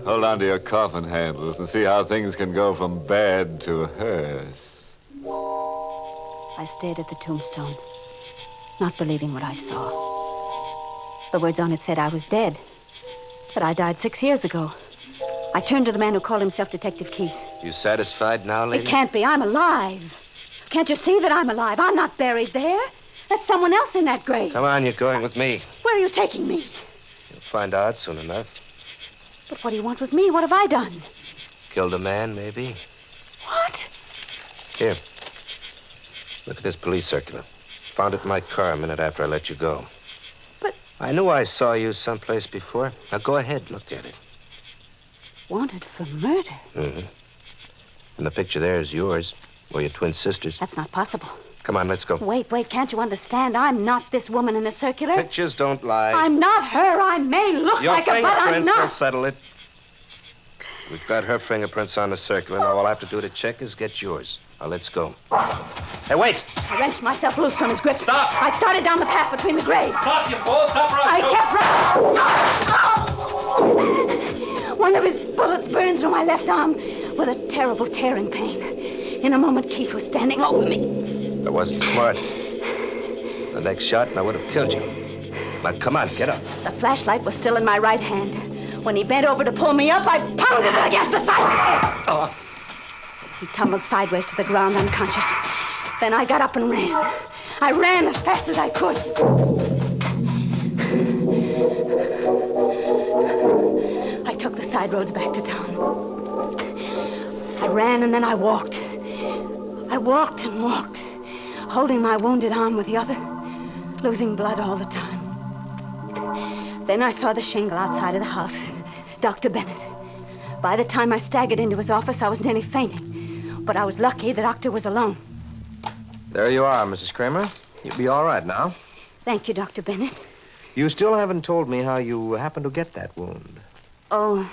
hold on to your coffin handles and see how things can go from bad to hearse.
I stared at the tombstone, not believing what I saw. The words on it said I was dead, that I died 6 years ago. I turned to the man who called himself Detective Keith.
You satisfied now, lady?
It can't be. I'm alive. Can't you see that I'm alive? I'm not buried there. That's someone else in that grave.
Come on, you're going with me.
Where are you taking me?
You'll find out soon enough.
But what do you want with me? What have I done?
Killed a man, maybe.
What?
Here. Look at this police circular. Found it in my car a minute after I let you go.
But...
I knew I saw you someplace before. Now go ahead, look at it.
Wanted for murder?
Mm-hmm. And the picture there is yours, or your twin sisters.
That's not possible.
Come on, let's go.
Wait, can't you understand? I'm not this woman in the circular.
Pictures don't lie.
I'm not her. I may look like her, but I'm
Your fingerprints
not.
will settle it. We've got her fingerprints on the circular. Now all I have to do to check is get yours. Now let's go. Hey, wait!
I wrenched myself loose from his grip.
Stop!
I started down the path between the graves.
Stop, you fool! Stop
I kept running. One of his bullets burned through my left arm with a terrible tearing pain. In a moment, Keith was standing over me.
I wasn't smart. The next shot, and I would have killed you. Now, come on, get up.
The flashlight was still in my right hand. When he bent over to pull me up, I pounded it against the side of his head.
Oh.
He tumbled sideways to the ground, unconscious. Then I got up and ran. I ran as fast as I could. I took the side roads back to town. I ran and then I walked. I walked and walked, holding my wounded arm with the other, losing blood all the time. Then I saw the shingle outside of the house. Dr. Bennett. By the time I staggered into his office, I was nearly fainting. But I was lucky the doctor was alone.
There you are, Mrs. Kramer. You'll be all right now.
Thank you, Dr. Bennett.
You still haven't told me how you happened to get that wound.
Oh,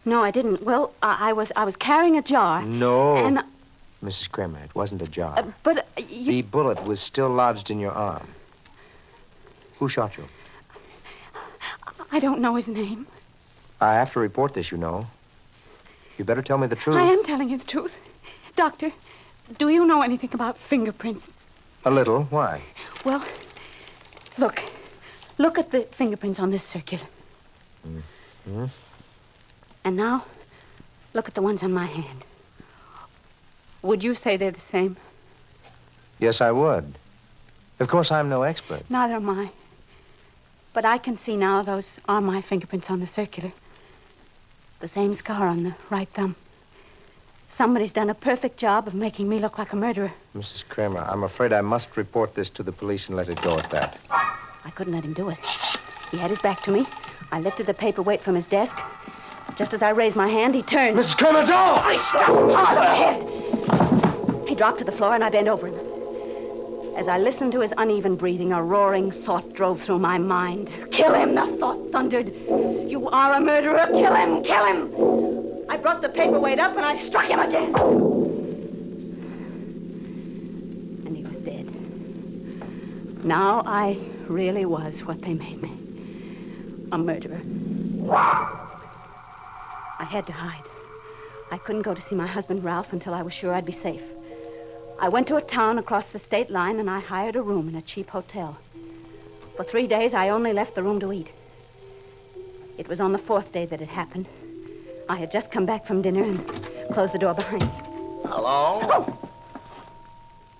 no, I didn't. Well, I was carrying a jar.
No.
And...
Mrs. Kramer, it wasn't a jar.
But
The bullet was still lodged in your arm. Who shot you?
I don't know his name.
I have to report this, you know. You better tell me the truth.
I am telling you the truth. Doctor, do you know anything about fingerprints?
A little. Why?
Well, look. Look at the fingerprints on this circular.
Mm-hmm.
And now, look at the ones on my hand. Would you say they're the same?
Yes, I would. Of course, I'm no expert.
Neither am I. But I can see now those are my fingerprints on the circular. The same scar on the right thumb. Somebody's done a perfect job of making me look like a murderer.
Mrs. Kramer, I'm afraid I must report this to the police and let it go at that.
I couldn't let him do it. He had his back to me. I lifted the paperweight from his desk. Just as I raised my hand, he turned.
Mrs. Kramer, don't!
I struck him hard on the head. He dropped to the floor, and I bent over him. As I listened to his uneven breathing, a roaring thought drove through my mind. Kill him, the thought thundered. You are a murderer. Kill him, kill him. I brought the paperweight up, and I struck him again. And he was dead. Now I really was what they made me. A murderer. I had to hide. I couldn't go to see my husband, Ralph, until I was sure I'd be safe. I went to a town across the state line, and I hired a room in a cheap hotel. For 3 days, I only left the room to eat. It was on the 4th day that it happened. I had just come back from dinner, and Close the door behind me.
Hello?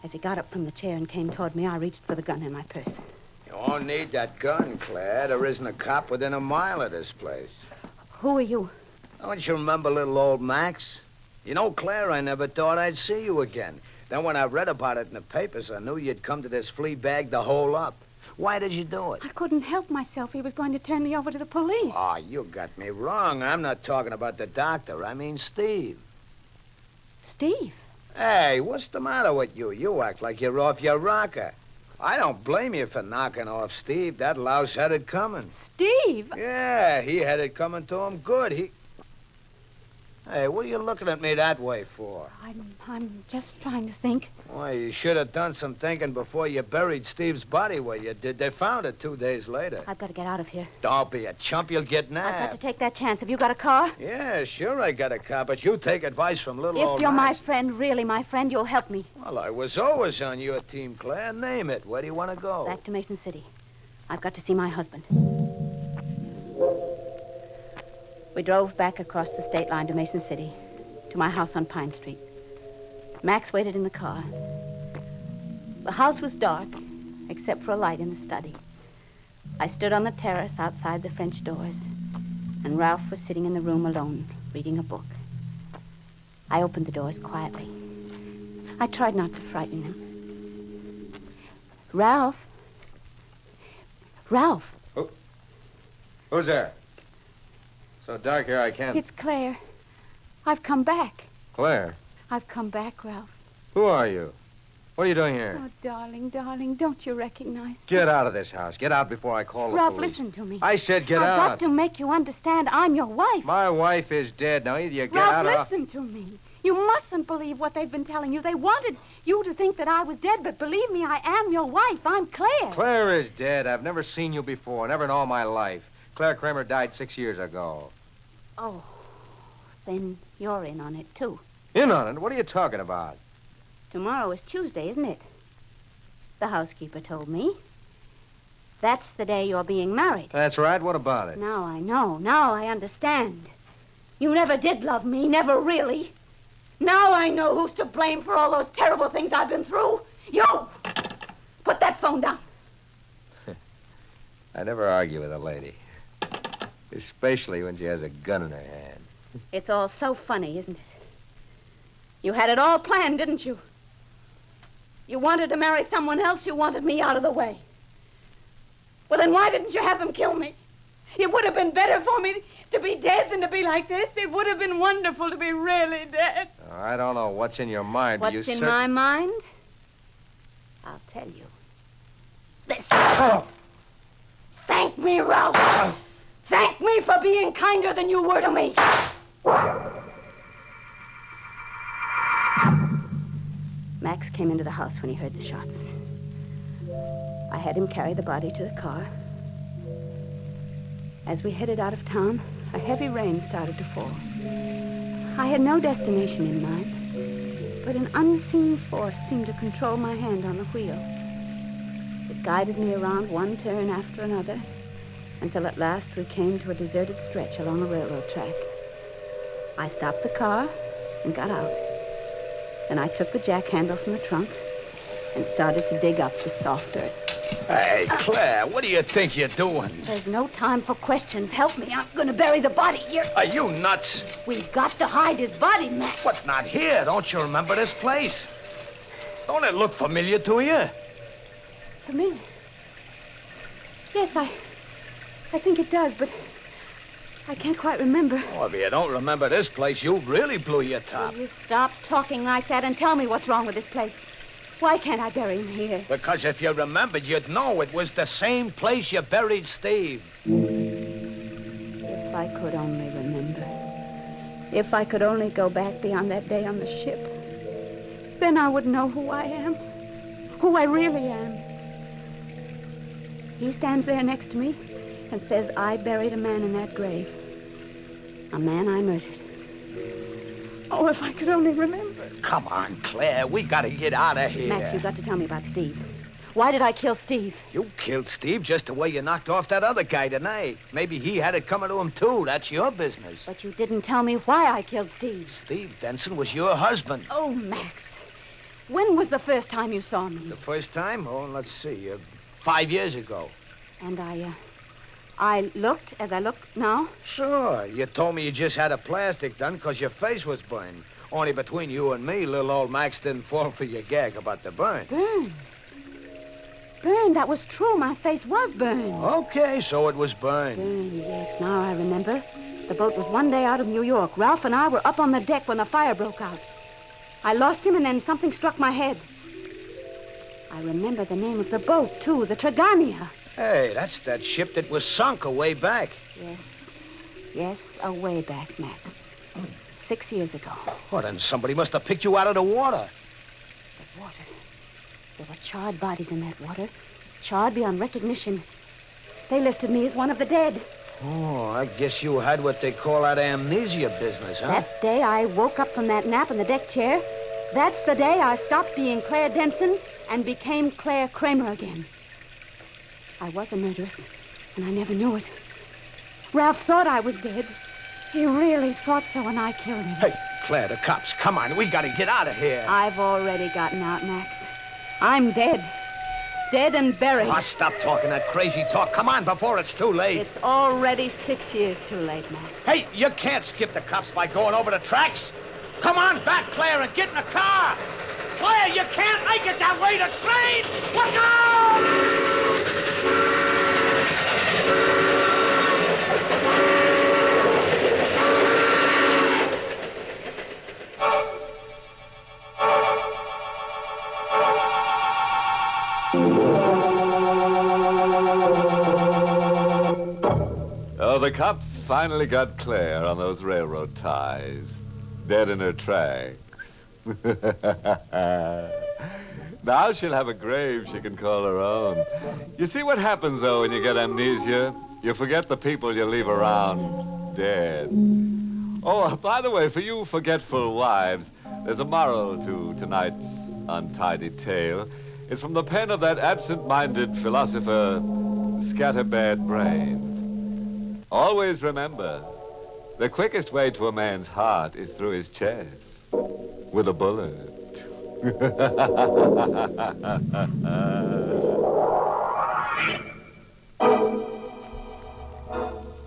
As he got up from the chair and came toward me, I reached for the gun in my purse.
You won't need that gun, Claire. There isn't a cop within a mile of this place.
Who are you?
Don't you remember little old Max? You know, Claire, I never thought I'd see you again. Then when I read about it in the papers, I knew you'd come to this flea bag to hole up. Why did you do it?
I couldn't help myself. He was going to turn me over to the police.
Oh, you got me wrong. I'm not talking about the doctor. I mean Steve.
Steve?
Hey, what's the matter with you? You act like you're off your rocker. I don't blame you for knocking off Steve. That louse had it coming.
Steve?
Yeah, he had it coming to him good. Hey, what are you looking at me that way for?
I'm just trying to think.
Why, you should have done some thinking before you buried Steve's body where you did. They found it 2 days later.
I've got to get out of here.
Don't be a chump. You'll get
I've
nabbed.
got to take that chance. Have you got a car?
Yeah, sure I got a car, but you take advice from little old
If you're
Max.
my friend, really my friend, you'll help me.
Well, I was always on your team, Claire. Name it. Where do you want to go?
Back to Mason City. I've got to see my husband. We drove back across the state line to Mason City, to my house on Pine Street. Max waited in the car. The house was dark, except for a light in the study. I stood on the terrace outside the French doors, and Ralph was sitting in the room alone, reading a book. I opened the doors quietly. I tried not to frighten him. Ralph? Ralph!
Who's there? So dark here I can't...
It's Claire. I've come back.
Claire,
I've come back, Ralph.
who are you? What are you doing here?
Oh, darling, don't you recognize?
Get out of this house. Get out before I call the
Ralph,
police.
listen to me.
I said get
I've
out.
got to make you understand I'm your wife.
My wife is dead. Now either you get
Ralph,
out or...
listen to me. You mustn't believe what they've been telling you. They wanted you to think that I was dead, but believe me, I am your wife. I'm Claire.
Claire is dead. I've never seen you before. Never in all my life. Claire Kramer died 6 years ago.
Oh, then you're in on it, too.
In on it? What are you talking about?
Tomorrow is Tuesday, isn't it? The housekeeper told me. That's the day you're being married.
That's right. What about it?
Now I know. Now I understand. You never did love me, never really. Now I know who's to blame for all those terrible things I've been through. You! Put that phone down.
I never argue with a lady. Especially when she has a gun in her hand.
It's all so funny, isn't it? You had it all planned, didn't you? You wanted to marry someone else. You wanted me out of the way. Well, then why didn't you have them kill me? It would have been better for me to be dead than to be like this. It would have been wonderful to be really dead.
Oh, I don't know what's in your mind. but
What's
you
in
cer-
my mind? I'll tell you. This. Thank me, Ralph. Thank me for being kinder than you were to me. Max came into the house when he heard the shots. I had him carry the body to the car. As we headed out of town, a heavy rain started to fall. I had no destination in mind, but an unseen force seemed to control my hand on the wheel. It guided me around one turn after another, until at last we came to a deserted stretch along a railroad track. I stopped the car and got out. Then I took the jack handle from the trunk and started to dig up the soft dirt.
Hey, Claire, what do you think you're doing?
There's no time for questions. Help me. I'm going to bury the body here.
Are you nuts?
We've got to hide his body, Max.
What's not here? Don't you remember this place? Don't it look familiar to you?
Familiar? Yes, I think it does, but I can't quite remember.
Oh, if you don't remember this place, you really blew your top.
Will you stop talking like that and tell me what's wrong with this place? Why can't I bury him here?
Because if you remembered, you'd know it was the same place you buried Steve.
If I could only remember. If I could only go back beyond that day on the ship. Then I would know who I am. Who I really am. He stands there next to me and says I buried a man in that grave. A man I murdered. Oh, if I could only remember.
Come on, Claire. We gotta get out of here.
Max, you've got to tell me about Steve. Why did I kill Steve?
You killed Steve just the way you knocked off that other guy tonight. Maybe he had it coming to him, too. That's your business.
But you didn't tell me why I killed Steve.
Steve Denson was your husband.
Oh, Max. When was the first time you saw me?
The first time? Oh, let's see. 5 years ago.
And I looked as I look now?
Sure. You told me you just had a plastic done because your face was burned. Only between you and me, little old Max didn't fall for your gag about the burn.
Burn? Burned, that was true. My face was burned.
Okay, so it was burned.
Burned, yes. Now I remember. The boat was one day out of New York. Ralph and I were up on the deck when the fire broke out. I lost him, and then something struck my head. I remember the name of the boat, too, the Tragania.
Hey, that's that ship that was sunk a way back.
Yes. Yes, a way back, Max. 6 years ago.
Well, then somebody must have picked you out of the water.
The water. There were charred bodies in that water. Charred beyond recognition. They listed me as one of the dead.
Oh, I guess you had what they call that amnesia business, huh?
That day I woke up from that nap in the deck chair. That's the day I stopped being Claire Denson and became Claire Kramer again. I was a murderess, and I never knew it. Ralph thought I was dead. He really thought so, and I killed him.
Hey, Claire, the cops. Come on, we gotta get out of here.
I've already gotten out, Max. I'm dead. Dead and buried.
Oh, stop talking that crazy talk. Come on, before it's too late.
It's already 6 years too late, Max.
Hey, you can't skip the cops by going over the tracks. Come on back, Claire, and get in the car. Claire, you can't make it that way. The train! Look out!
Oh, the cops finally got Claire on those railroad ties. Dead in her tracks. Now she'll have a grave she can call her own. You see what happens, though, when you get amnesia? You forget the people you leave around dead. Oh, by the way, for you forgetful wives, there's a moral to tonight's untidy tale. It's from the pen of that absent-minded philosopher, Scatterbad Brains. Always remember, the quickest way to a man's heart is through his chest, with a bullet.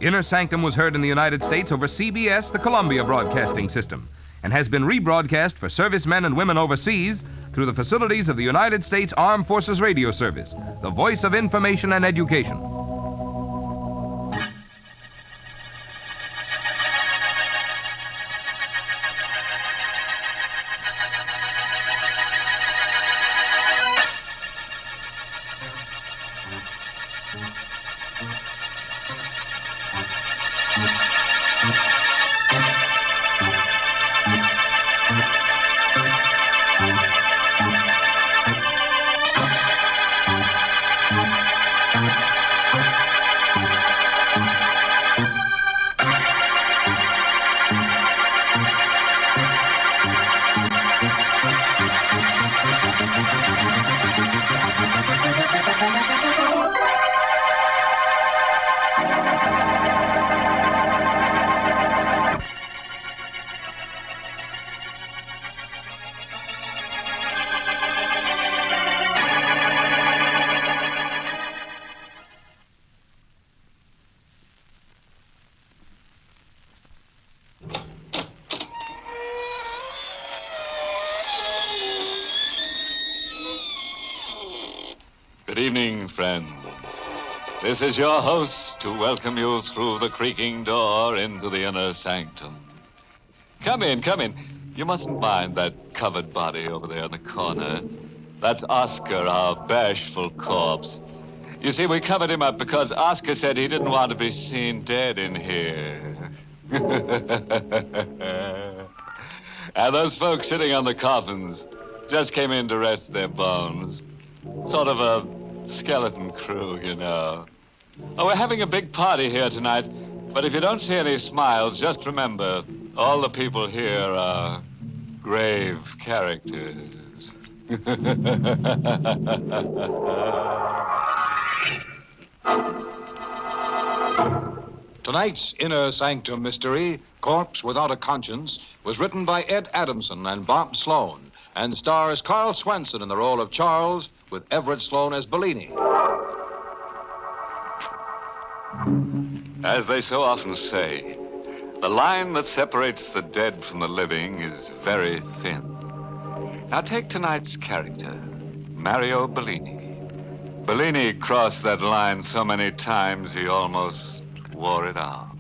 Inner Sanctum was heard in the United States over CBS, the Columbia Broadcasting System, and has been rebroadcast for servicemen and women overseas through the facilities of the United States Armed Forces Radio Service, the voice of information and education.
Good evening, friends. This is your host to welcome you through the creaking door into the inner sanctum. Come in, come in. You mustn't mind that covered body over there in the corner. That's Oscar, our bashful corpse. You see, we covered him up because Oscar said he didn't want to be seen dead in here. And those folks sitting on the coffins just came in to rest their bones. Sort of a skeleton crew, you know. Oh, we're having a big party here tonight, but if you don't see any smiles, just remember, all the people here are grave characters.
Tonight's Inner Sanctum Mystery, Corpse Without a Conscience, was written by Ed Adamson and Bob Sloan and stars Carl Swenson in the role of Charles with Everett Sloan as Bellini.
As they so often say, the line that separates the dead from the living is very thin. Now take tonight's character, Mario Bellini. Bellini crossed that line so many times he almost wore it out.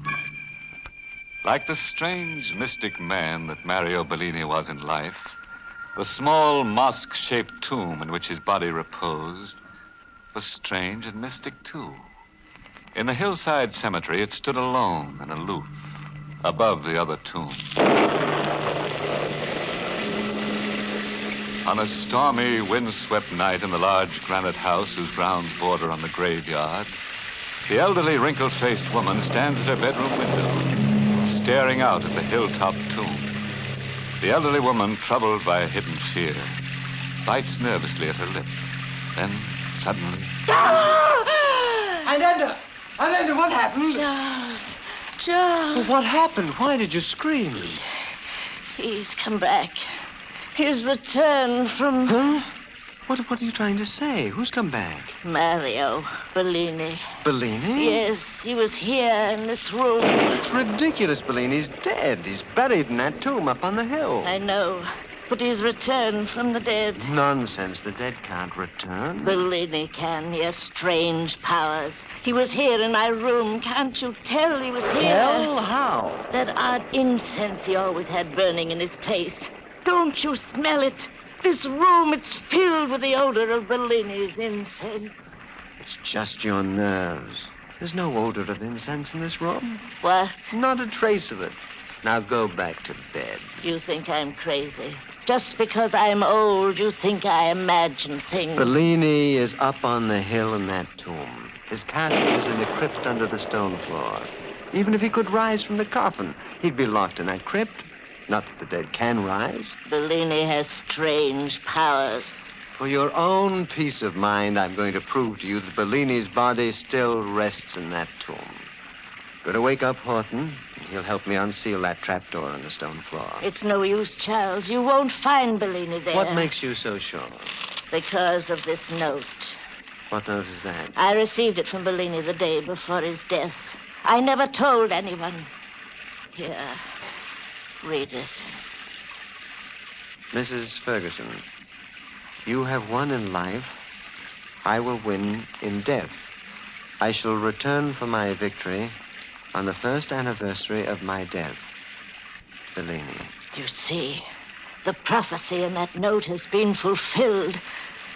Like the strange, mystic man that Mario Bellini was in life, the small mosque-shaped tomb in which his body reposed was strange and mystic, too. In the hillside cemetery, it stood alone and aloof, above the other tombs. On a stormy, windswept night in the large granite house whose grounds border on the graveyard, the elderly, wrinkled-faced woman stands at her bedroom window, staring out at the hilltop tomb. The elderly woman, troubled by a hidden fear, bites nervously at her lip. Then, suddenly...
Ananda, what happened?
Charles.
What happened? Why did you scream?
He's come back. His return from...
Huh? What are you trying to say? Who's come back?
Mario Bellini.
Bellini?
Yes, he was here in this room.
It's ridiculous, Bellini's dead. He's buried in that tomb up on the hill.
I know, but he's returned from the dead.
Nonsense. The dead can't return.
Bellini can. He has strange powers. He was here in my room. Can't you tell he was here?
Tell? How?
That odd incense he always had burning in his place. Don't you smell it? This room, it's filled with the odor of Bellini's incense.
It's just your nerves. There's no odor of incense in this room.
What?
Not a trace of it. Now go back to bed.
You think I'm crazy. Just because I'm old, you think I imagine things.
Bellini is up on the hill in that tomb. His casket is in the crypt under the stone floor. Even if he could rise from the coffin, he'd be locked in that crypt. Not that the dead can rise.
Bellini has strange powers.
For your own peace of mind, I'm going to prove to you that Bellini's body still rests in that tomb. Going to wake up Horton, and he'll help me unseal that trapdoor in the stone floor.
It's no use, Charles. You won't find Bellini there.
What makes you so sure?
Because of this note.
What note is that?
I received it from Bellini the day before his death. I never told anyone. Here, read it.
Mrs. Ferguson, you have won in life. I will win in death. I shall return for my victory on the first anniversary of my death. Bellini.
You see, the prophecy in that note has been fulfilled.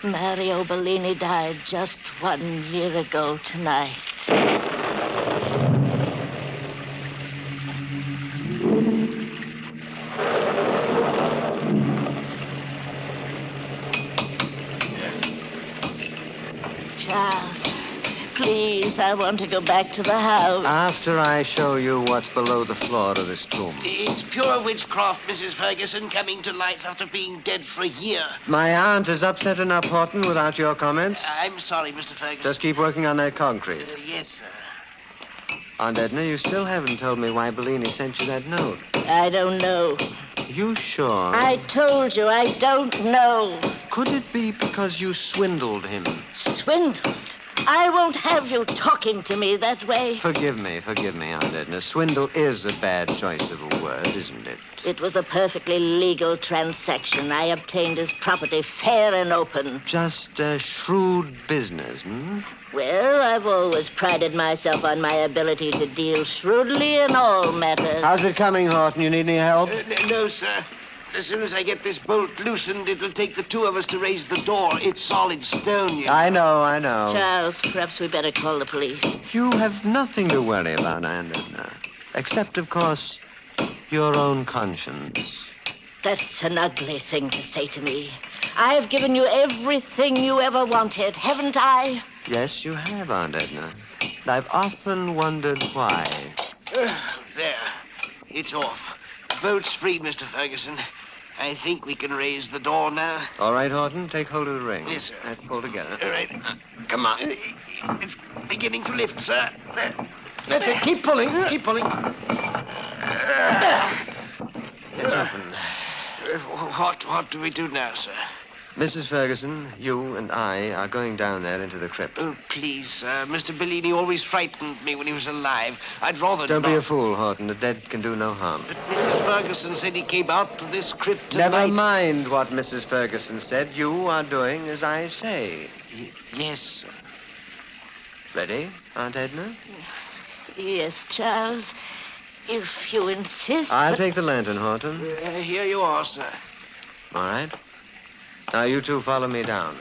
Mario Bellini died just 1 year ago tonight. Charles, please, I want to go back to the house.
After I show you what's below the floor of this tomb.
It's pure witchcraft, Mrs. Ferguson, coming to life after being dead for a year.
My aunt is upset enough, Horton, without your comments.
I'm sorry, Mr. Ferguson.
Just keep working on that concrete.
Yes, sir.
Aunt Edna, you still haven't told me why Bellini sent you that note.
I don't know.
You sure?
I told you I don't know.
Could it be because you swindled him?
Swindled? I won't have you talking to me that way.
Forgive me, Aunt Edna. Swindle is a bad choice of a word, isn't it?
It was a perfectly legal transaction. I obtained his property fair and open.
Just a shrewd business, hmm?
Well, I've always prided myself on my ability to deal shrewdly in all matters.
How's it coming, Horton? You need any help?
No, sir. As soon as I get this bolt loosened, it'll take the two of us to raise the door. It's solid stone, you know.
I know.
Charles, perhaps we better call the police.
You have nothing to worry about, Aunt Edna. Except, of course, your own conscience.
That's an ugly thing to say to me. I've given you everything you ever wanted, haven't I?
Yes, you have, Aunt Edna. I've often wondered why.
There. It's off. The boat's free, Mr. Ferguson. I think we can raise the door now.
All right, Horton, take hold of the ring.
Yes, sir.
Let's pull together.
All right. Come on. It's beginning to lift, sir.
That's it. Keep pulling. Keep pulling. It's open.
What do we do now, sir?
Mrs. Ferguson, you and I are going down there into the crypt.
Oh, please, sir. Mr. Bellini always frightened me when he was alive. I'd rather
Don't
not.
be a fool, Horton. The dead can do no harm.
But Mrs. Ferguson said he came out to this crypt tonight.
Never mind what Mrs. Ferguson said. You are doing as I say.
Yes, sir.
Ready, Aunt Edna?
Yes, Charles. If you insist.
I'll take the lantern, Horton.
Here you are, sir.
All right. Now, you two follow me down.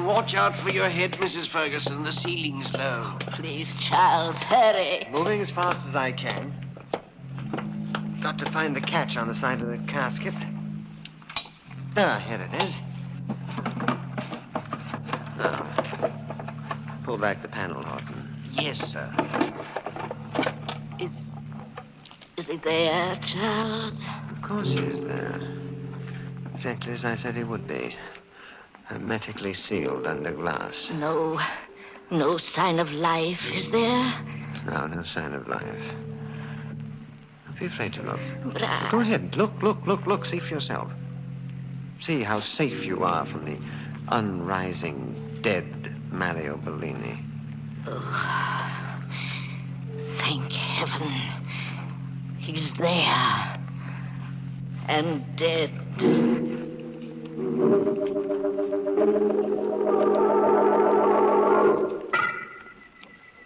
Watch out for your head, Mrs. Ferguson. The ceiling's low.
Please, Charles, hurry.
Moving as fast as I can. Got to find the catch on the side of the casket. There, here it is. Now, pull back the panel, Horton.
Yes, sir.
Is he there, Charles?
Of course he is there. Exactly as I said he would be. Hermetically sealed under glass.
No sign of life, is there?
No sign of life. Don't be afraid to look.
But
Go ahead. Look. See for yourself. See how safe you are from the unrising, dead Mario Bellini.
Oh, thank heaven. He's there. And dead.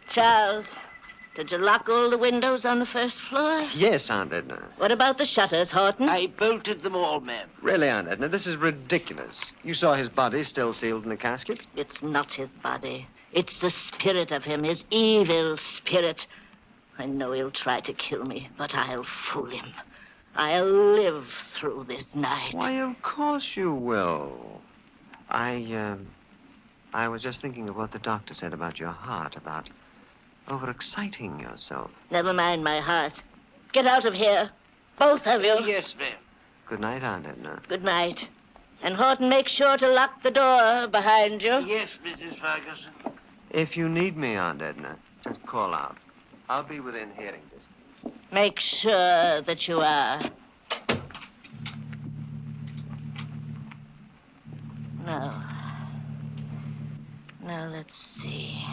Charles, did you lock all the windows on the first floor?
Yes, Aunt Edna.
What about the shutters, Horton?
I bolted them all, ma'am.
Really, Aunt Edna, this is ridiculous. You saw his body still sealed in the casket?
It's not his body. It's the spirit of him, his evil spirit. I know he'll try to kill me, but I'll fool him. I'll live through this night.
Why, of course you will. I was just thinking of what the doctor said about your heart, about overexciting yourself.
Never mind my heart. Get out of here. Both of you.
Yes, ma'am.
Good night, Aunt Edna.
Good night. And Horton, make sure to lock the door behind you.
Yes, Mrs. Ferguson.
If you need me, Aunt Edna, just call out. I'll be within hearing distance.
Make sure that you are. Now, let's see.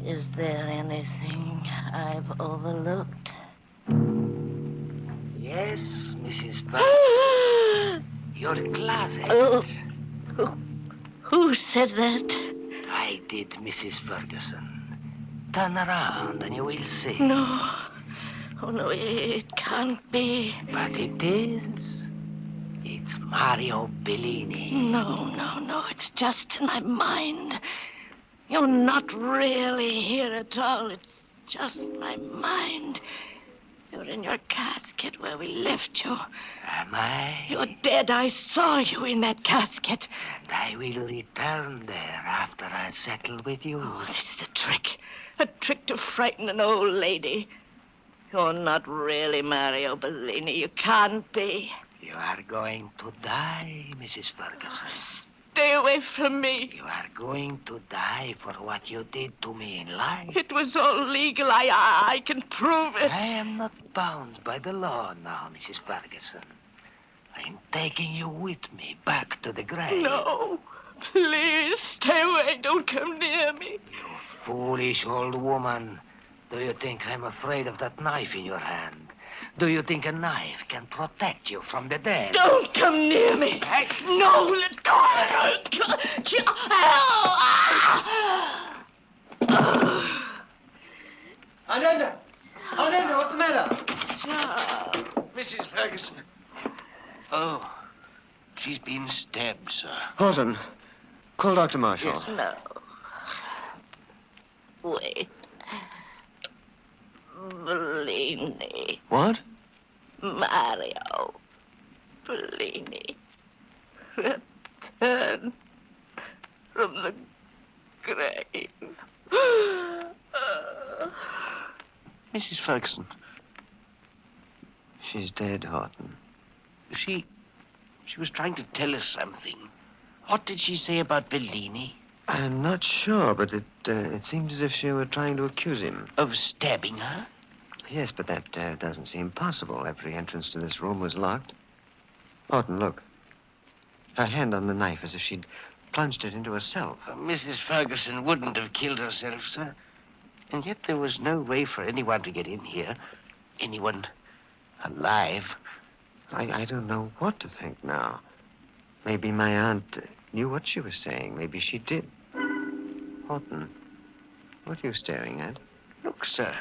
Is there anything I've overlooked?
Yes, Mrs. Ferguson. Your closet.
Oh, who said that?
I did, Mrs. Ferguson. Turn around and you will see.
No. Oh, no, it can't be.
But it is. It's Mario Bellini.
No. It's just in my mind. You're not really here at all. It's just my mind. You're in your casket where we left you.
Am I?
You're dead. I saw you in that casket.
And I will return there after I settle with you.
Oh, this is a trick. A trick to frighten an old lady. You're not really Mario Bellini. You can't be.
You are going to die, Mrs. Ferguson.
Stay away from me.
You are going to die for what you did to me in life.
It was all legal. I can prove it.
I am not bound by the law now, Mrs. Ferguson. I'm taking you with me back to the grave.
No. Please, stay away. Don't come near me.
You foolish old woman. Do you think I'm afraid of that knife in your hand? Do you think a knife can protect you from the dead?
Don't come near me. No, let go.
Aunt Edna, what's the matter?
Mrs. Ferguson. Oh, she's been stabbed, sir.
Horton, call Dr. Marshall.
Yes.
No. Wait. Bellini.
What?
Mario Bellini. Return from the grave.
Mrs. Ferguson.
She's dead, Horton.
She was trying to tell us something. What did she say about Bellini?
I'm not sure, but it seems as if she were trying to accuse him.
Of stabbing her?
Yes, but that doesn't seem possible. Every entrance to this room was locked. Horton, look. Her hand on the knife, as if she'd plunged it into herself.
Mrs. Ferguson wouldn't have killed herself, sir. And yet there was no way for anyone to get in here. Anyone alive.
I don't know what to think now. Maybe my aunt knew what she was saying. Maybe she did. Horton, what are you staring at?
Look, sir.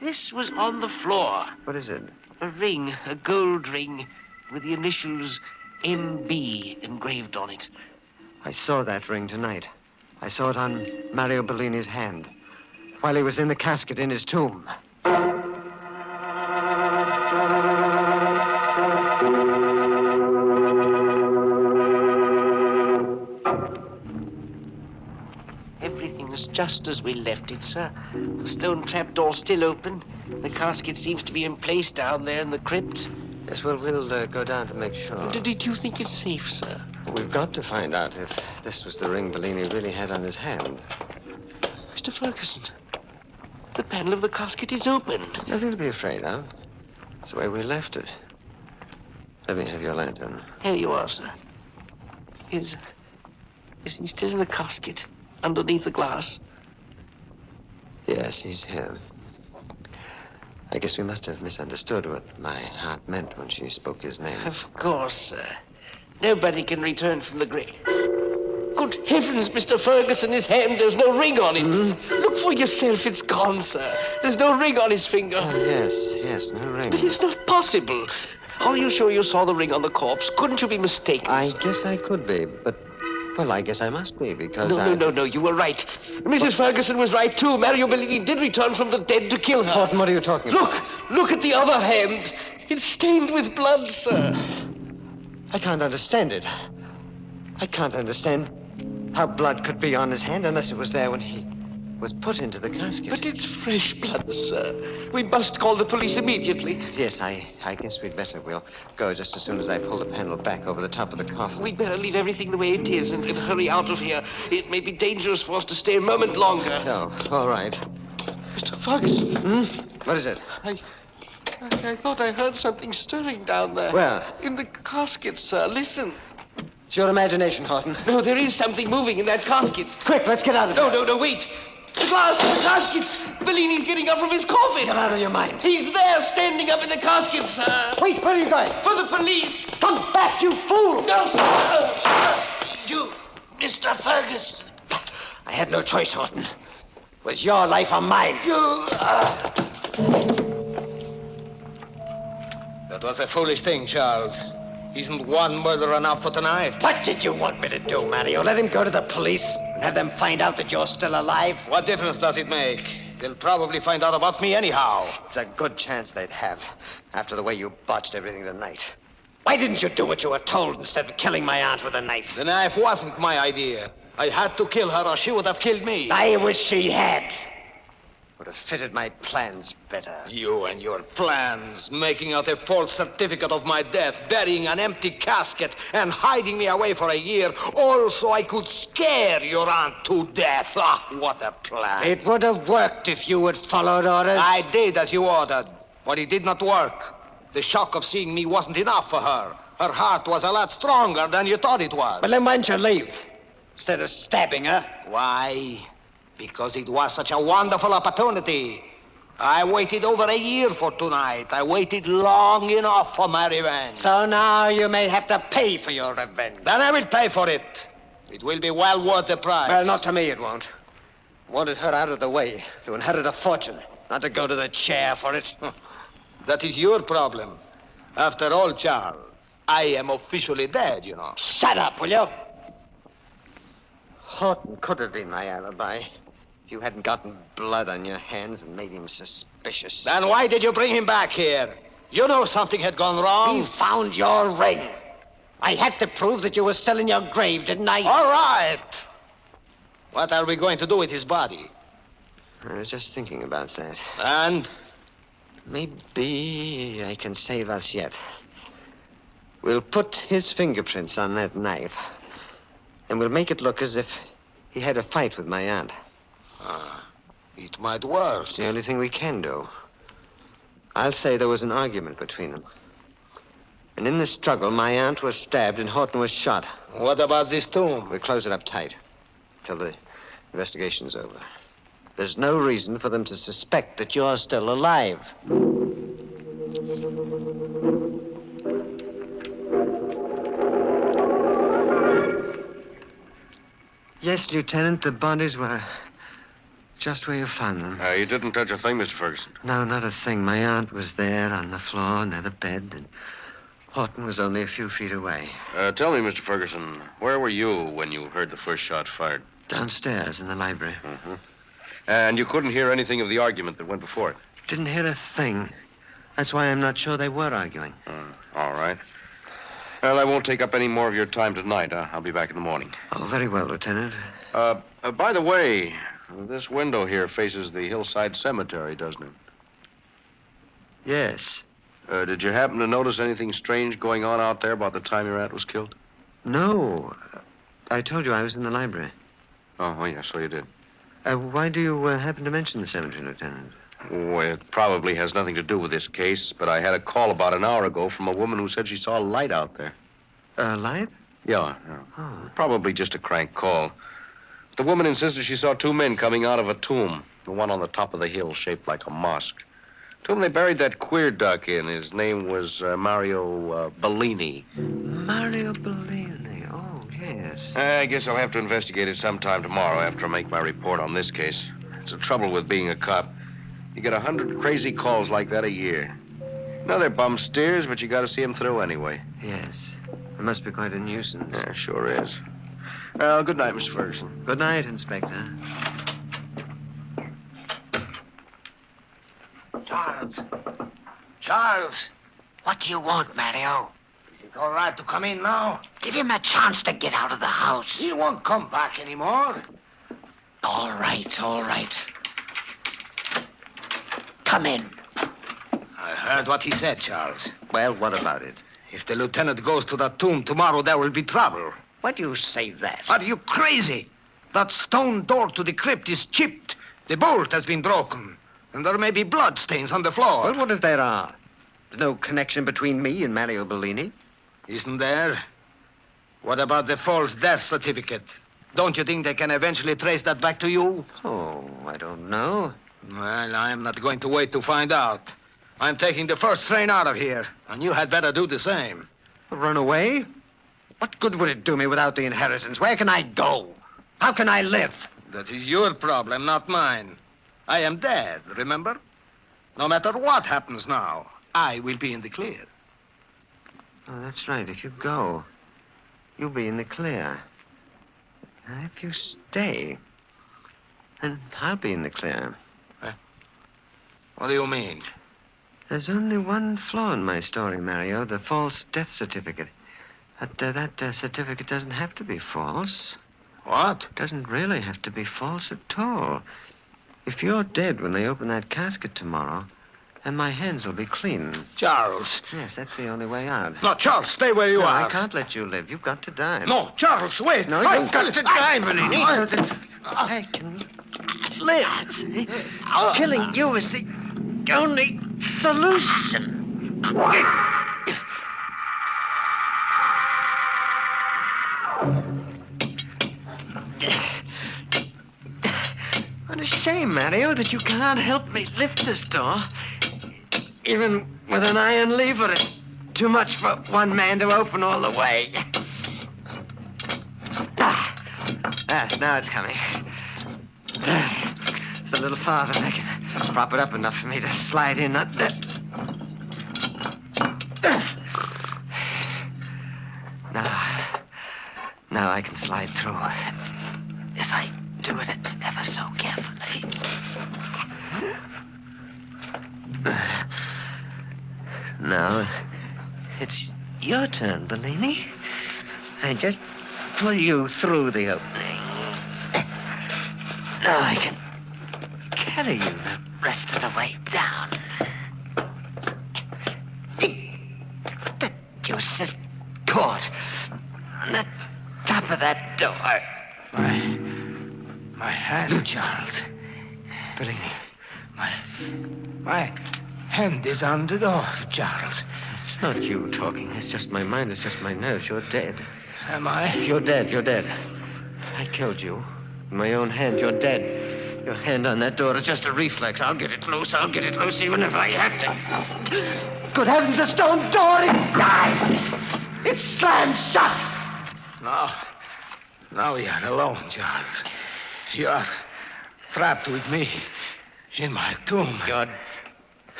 This was on the floor.
What is it?
A ring, a gold ring, with the initials MB engraved on it.
I saw that ring tonight. I saw it on Mario Bellini's hand while he was in the casket in his tomb.
Everything's just as we left it, sir. The stone trapdoor's still open. The casket seems to be in place down there in the crypt.
Yes, well, we'll go down to make sure.
Did you think it's safe, sir?
We've got to find out if this was the ring Bellini really had on his hand.
Mr. Ferguson, the panel of the casket is open.
Nothing to be afraid of. It's the way we left it. Let me have your lantern.
Here you are, sir. Is he still in the casket, underneath the glass?
Yes, he's here. I guess we must have misunderstood what my aunt meant when she spoke his name.
Of course, sir. Nobody can return from the grave. Good heavens, Mr. Ferguson, his hand, there's no ring on it. Look for yourself, it's gone, sir. There's no ring on his finger.
Oh, yes, no ring.
But it's not possible. Are you sure you saw the ring on the corpse? Couldn't you be mistaken?
I guess I could be, but... Well, I guess I must be, because
No, you were right. Mrs. Ferguson was right, too. Mario Bellini did return from the dead to kill her.
Horton, what are you talking about?
Look at the other hand. It's stained with blood, sir.
I can't understand it. I can't understand how blood could be on his hand unless it was there when he was put into the casket.
But it's fresh blood, sir. We must call the police immediately.
Yes, I guess we'd better. We'll go just as soon as I pull the panel back over the top of the coffin.
We'd better leave everything the way it is and hurry out of here. It may be dangerous for us to stay a moment longer.
No, all right.
Mr. Ferguson.
What is it?
I thought I heard something stirring down there.
Where?
In the casket, sir. Listen.
It's your imagination, Horton.
No, there is something moving in that casket.
Quick, let's get out of here.
No, wait. The glass, the casket. Bellini's getting up from his coffin.
Get out of your mind.
He's there, standing up in the casket, sir.
Wait, where are you going?
For the police.
Come back, you fool!
No, sir. You, Mr. Ferguson.
I had no choice, Horton. It was your life or mine.
That was a foolish thing, Charles. Isn't one murder enough for tonight?
What did you want me to do, Mario? Let him go to the police and have them find out that you're still alive?
What difference does it make? They'll probably find out about me anyhow.
It's a good chance they'd have, after the way you botched everything tonight. Why didn't you do what you were told instead of killing my aunt with a knife?
The knife wasn't my idea. I had to kill her or she would have killed me.
I wish she had. Would have fitted my plans better.
You and your plans, making out a false certificate of my death, burying an empty casket, and hiding me away for a year, all so I could scare your aunt to death. Ah, what a plan.
It would have worked if you had followed orders.
I did as you ordered, but it did not work. The shock of seeing me wasn't enough for her. Her heart was a lot stronger than you thought it was.
But then why didn't you leave, instead of stabbing her?
Why? Because it was such a wonderful opportunity. I waited over a year for tonight. I waited long enough for my revenge.
So now you may have to pay for your revenge.
Then I will pay for it. It will be well worth the price.
Well, not to me it won't. I wanted her out of the way to inherit a fortune, not to go to the chair for it.
That is your problem. After all, Charles, I am officially dead, you know.
Shut up, will you? Horton could have been my alibi. If you hadn't gotten blood on your hands and made him suspicious.
Then why did you bring him back here? You know something had gone wrong.
He found your ring. I had to prove that you were still in your grave, didn't I?
All right. What are we going to do with his body?
I was just thinking about that.
And?
Maybe I can save us yet. We'll put his fingerprints on that knife, and we'll make it look as if he had a fight with my aunt.
It might work.
It's the only thing we can do. I'll say there was an argument between them. And in the struggle, my aunt was stabbed and Horton was shot.
What about this tomb?
We'll close it up tight till the investigation's over. There's no reason for them to suspect that you're still alive. Yes, Lieutenant, the bodies were just where you found them.
You didn't touch a thing, Mr. Ferguson.
No, not a thing. My aunt was there on the floor near the bed, and Horton was only a few feet away.
Tell me, Mr. Ferguson, where were you when you heard the first shot fired?
Downstairs in the library.
Mm-hmm. And you couldn't hear anything of the argument that went before it?
Didn't hear a thing. That's why I'm not sure they were arguing.
All right. Well, I won't take up any more of your time tonight. I'll be back in the morning.
Oh, very well, Lieutenant.
By the way, this window here faces the hillside cemetery, doesn't it?
Yes.
Did you happen to notice anything strange going on out there about the time your aunt was killed?
No. I told you I was in the library.
Oh, yeah, so you did.
Why do you happen to mention the cemetery, Lieutenant?
Oh, it probably has nothing to do with this case, but I had a call about an hour ago from a woman who said she saw a light out there.
A light?
Yeah.
Oh.
Probably just a crank call. The woman insisted she saw two men coming out of a tomb, the one on the top of the hill shaped like a mosque. Tomb they buried that queer duck in. His name was Mario Bellini.
Mario Bellini. Oh, yes.
I guess I'll have to investigate it sometime tomorrow after I make my report on this case. It's the trouble with being a cop. You get 100 crazy calls like that a year. No, they're bum steers, but you got to see them through anyway.
Yes. It must be quite a nuisance.
Yeah, sure is. Well, good night, Mr. Ferguson.
Good night, Inspector.
Charles. Charles.
What do you want, Mario?
Is it all right to come in now?
Give him a chance to get out of the house.
He won't come back anymore.
All right, all right. Come in.
I heard what he said, Charles.
Well, what about it?
If the lieutenant goes to that tomb tomorrow, there will be trouble.
Why do you say that?
Are you crazy? That stone door to the crypt is chipped. The bolt has been broken. And there may be blood stains on the floor.
Well, what if there are? There's no connection between me and Mario Bellini.
Isn't there? What about the false death certificate? Don't you think they can eventually trace that back to you?
Oh, I don't know.
Well, I'm not going to wait to find out. I'm taking the first train out of here, and you had better do the same.
Run away? What good would it do me without the inheritance? Where can I go? How can I live?
That is your problem, not mine. I am dead, remember? No matter what happens now, I will be in the clear.
Oh, that's right. If you go, you'll be in the clear. And if you stay, then I'll be in the clear.
What do you mean?
There's only one flaw in my story, Mario, the false death certificate. That certificate doesn't have to be false.
What?
It doesn't really have to be false at all. If you're dead when they open that casket tomorrow, then my hands will be clean.
Charles.
Yes, that's the only way out.
No, Charles, stay where you are.
I can't let you live. You've got to die.
No, Charles, wait.
No,
I've got to die, Bellini.
I can live. Killing you is the only solution. What a shame, Mario, that you can't help me lift this door. Even with an iron lever, it's too much for one man to open all the way. Now it's coming. It's a little farther. I can prop it up enough for me to slide in. Not that. Now I can slide through. If I do it ever so carefully. Now, it's your turn, Bellini. I just pull you through the opening. Now I can carry you the rest of the way down. sit caught on the top of that door.
My hand, Charles.
Billy.
My hand is on the door, Charles.
It's not you talking. It's just my mind. It's just my nerves. You're dead.
Am I?
You're dead. You're dead. I killed you. In my own hand, you're dead. Your hand on that door is just a reflex. I'll get it loose. I'll get it loose even if I have to. Good heavens, the stone door! It slams shut!
Now we are alone, Charles. You are trapped with me in my tomb.
You're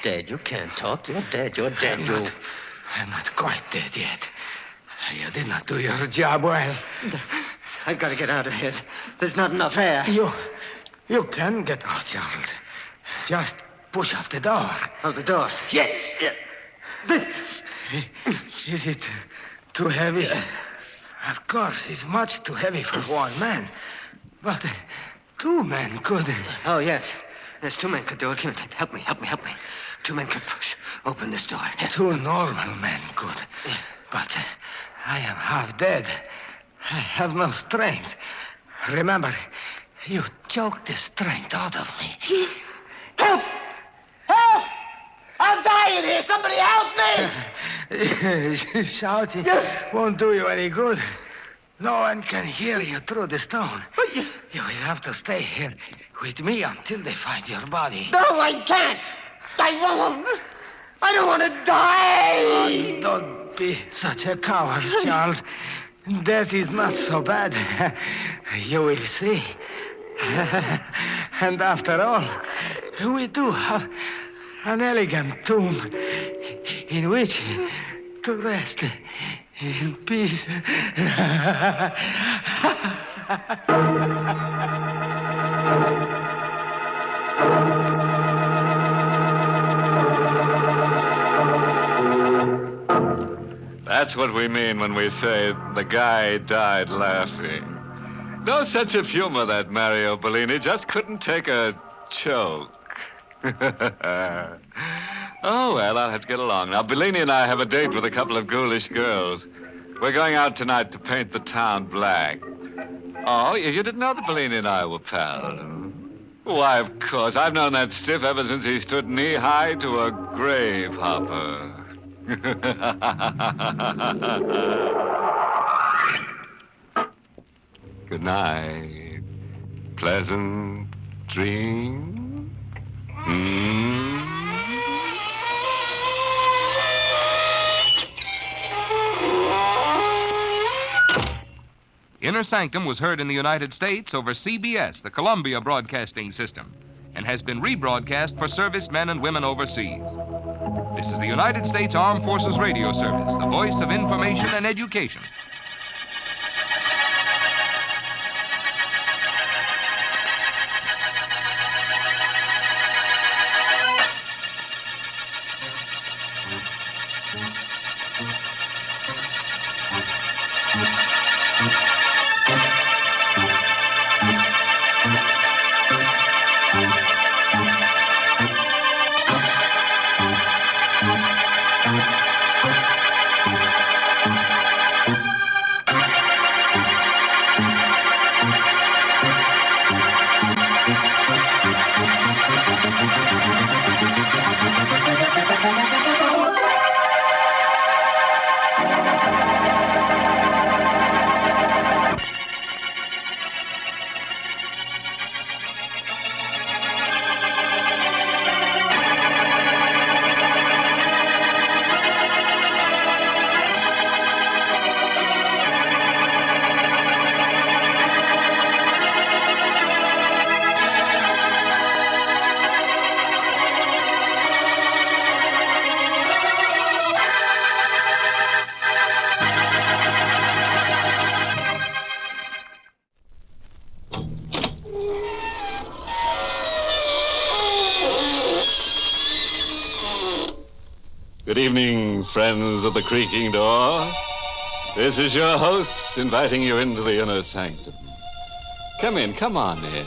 dead. You can't talk. You're dead. You're dead.
I'm not quite dead yet. You did not do your job well.
I've got to get out of here. There's not enough air.
You can get out, Charles. Just push up the door.
Oh, the door? Yes.
Is it too heavy? Of course, it's much too heavy for one man. But two men could.
Oh, yes. Yes, two men could do it. Help me. Two men could push open this door.
Two normal men could. But I am half dead. I have no strength. Remember, you choked the strength out of me.
Help! Help! I'm dying here! Somebody help me!
Shouting won't do you any good. No one can hear you through the stone. You will have to stay here with me until they find your body.
No, I can't! I won't! I don't want to die!
Oh, don't be such a coward, Charles. Death is not so bad. You will see. And after all, we do have an elegant tomb in which to rest in peace.
That's what we mean when we say the guy died laughing. No sense of humor, that Mario Bellini. Just couldn't take a choke. Oh, well, I'll have to get along. Now, Bellini and I have a date with a couple of ghoulish girls. We're going out tonight to paint the town black. Oh, you didn't know that Bellini and I were pals? Why, of course. I've known that stiff ever since he stood knee-high to a grave hopper. Good night. Pleasant dreams.
Inner Sanctum was heard in the United States over CBS, the Columbia Broadcasting System, and has been rebroadcast for servicemen and women overseas. This is the United States Armed Forces Radio Service, the voice of information and education.
Good evening, friends of the creaking door. This is your host inviting you into the Inner Sanctum. Come in, come on in.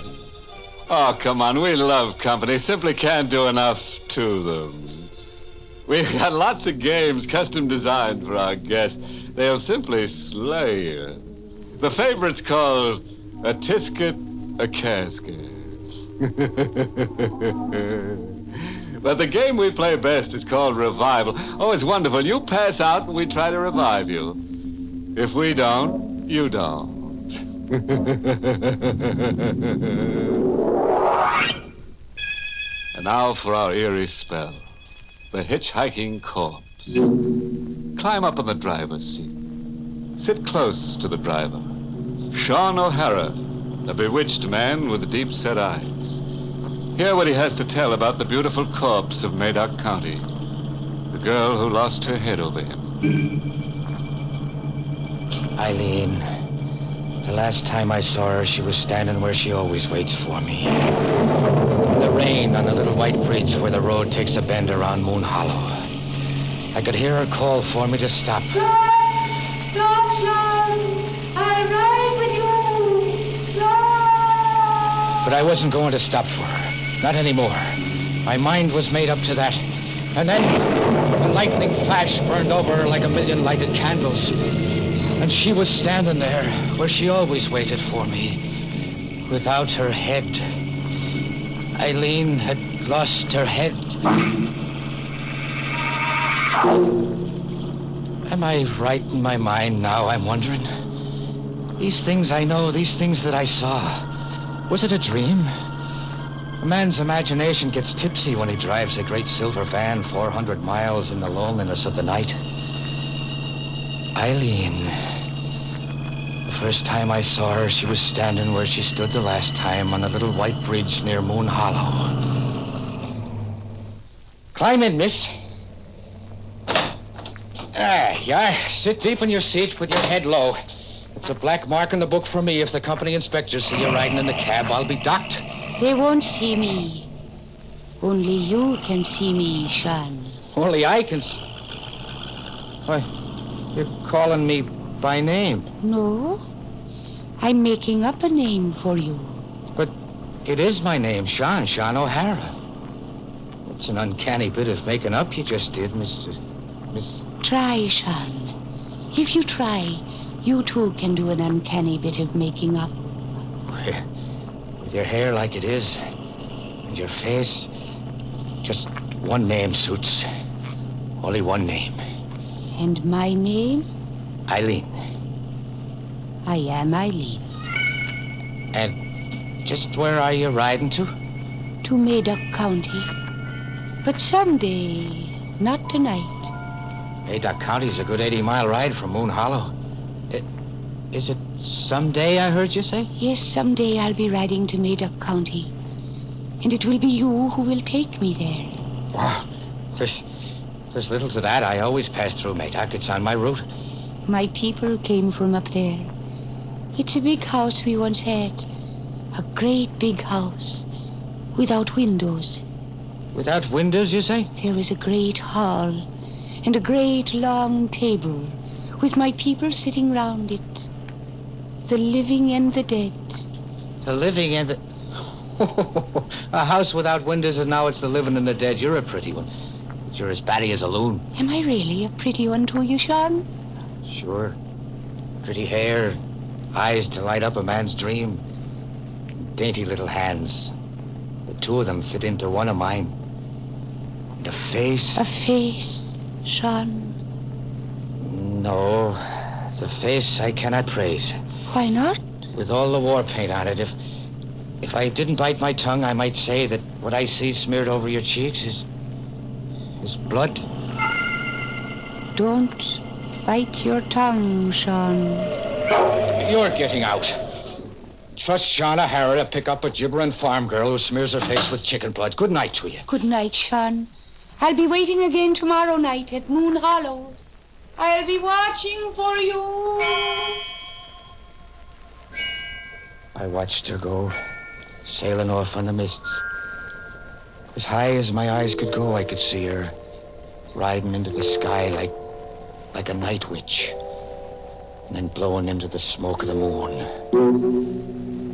Oh, come on, we love company. Simply can't do enough to them. We've got lots of games custom designed for our guests. They'll simply slay you. The favorite's called A Tisket, a Casket. But the game we play best is called Revival. Oh, it's wonderful. You pass out and we try to revive you. If we don't, you don't. And now for our eerie spell. The Hitch-Hiking Corpse. Climb up on the driver's seat. Sit close to the driver. Sean O'Hara, a bewitched man with deep-set eyes. Hear what he has to tell about the beautiful corpse of Madoc County. The girl who lost her head over him.
Eileen, the last time I saw her, she was standing where she always waits for me. In the rain on the little white bridge where the road takes a bend around Moon Hollow. I could hear her call for me to stop.
Stop, Sean! I'll ride with you! Stop!
But I wasn't going to stop for her. Not anymore. My mind was made up to that. And then a lightning flash burned over her like a million lighted candles. And she was standing there where she always waited for me, without her head. Eileen had lost her head. Am I right in my mind now, I'm wondering? These things I know, these things that I saw, was it a dream? A man's imagination gets tipsy when he drives a great silver van 400 miles in the loneliness of the night. Eileen. The first time I saw her, she was standing where she stood the last time on a little white bridge near Moon Hollow. Climb in, miss. Yeah, sit deep in your seat with your head low. It's a black mark in the book for me. If the company inspectors see you riding in the cab, I'll be docked.
They won't see me. Only you can see me, Sean.
Only I can Why, you're calling me by name.
No, I'm making up a name for you.
But it is my name, Sean O'Hara. It's an uncanny bit of making up you just did, Miss...
Try, Sean. If you try, you too can do an uncanny bit of making up.
With your hair like it is, and your face, just one name suits. Only one name.
And my name?
Eileen.
I am Eileen.
And just where are you riding to?
To Madoc County. But someday, not tonight.
Madoc County's a good 80-mile ride from Moon Hollow. Is it someday, I heard you say?
Yes, someday I'll be riding to Madoc County. And it will be you who will take me there.
Wow. There's little to that. I always pass through Madoc. It's on my route.
My people came from up there. It's a big house we once had. A great big house. Without windows.
Without windows, you say?
There was a great hall. And a great long table. With my people sitting round it. The living and the dead.
The living and the... A house without windows, and now it's the living and the dead. You're a pretty one. But you're as batty as a loon.
Am I really a pretty one to you, Sean?
Sure. Pretty hair, eyes to light up a man's dream. Dainty little hands. The two of them fit into one of mine. And a face...
A face, Sean.
No, the face I cannot praise.
Why not?
With all the war paint on it, if I didn't bite my tongue, I might say that what I see smeared over your cheeks is blood.
Don't bite your tongue, Sean.
You're getting out. Trust Sean O'Hara to pick up a gibbering farm girl who smears her face with chicken blood. Good night to you.
Good night, Sean. I'll be waiting again tomorrow night at Moon Hollow. I'll be watching for you.
I watched her go, sailing off on the mists. As high as my eyes could go, I could see her riding into the sky like a night witch, and then blowing into the smoke of the moon.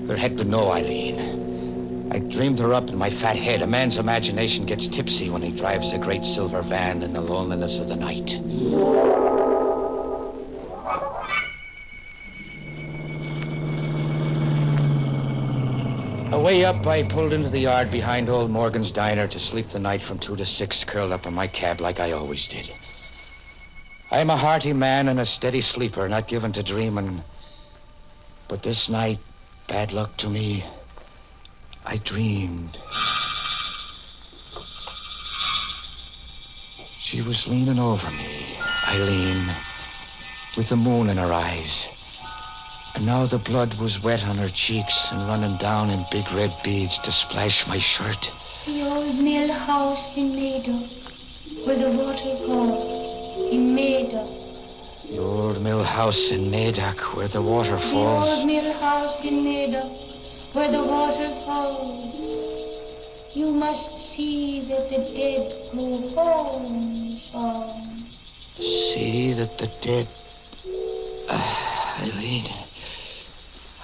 There had been no Eileen, I dreamed her up in my fat head. A man's imagination gets tipsy when he drives a great silver van in the loneliness of the night. Away up, I pulled into the yard behind old Morgan's diner to sleep the night from 2 to 6, curled up in my cab like I always did. I'm a hearty man and a steady sleeper, not given to dreaming. But this night, bad luck to me, I dreamed. She was leaning over me, Eileen, with the moon in her eyes. And now the blood was wet on her cheeks and running down in big red beads to splash my shirt.
The old mill house in Meadow, where the water falls, in Meadow.
The old mill house in Madoc, where the water
The
falls.
old mill house in Meadow, where the water falls. You must see that the dead go home, son.
See that the dead... Eileen.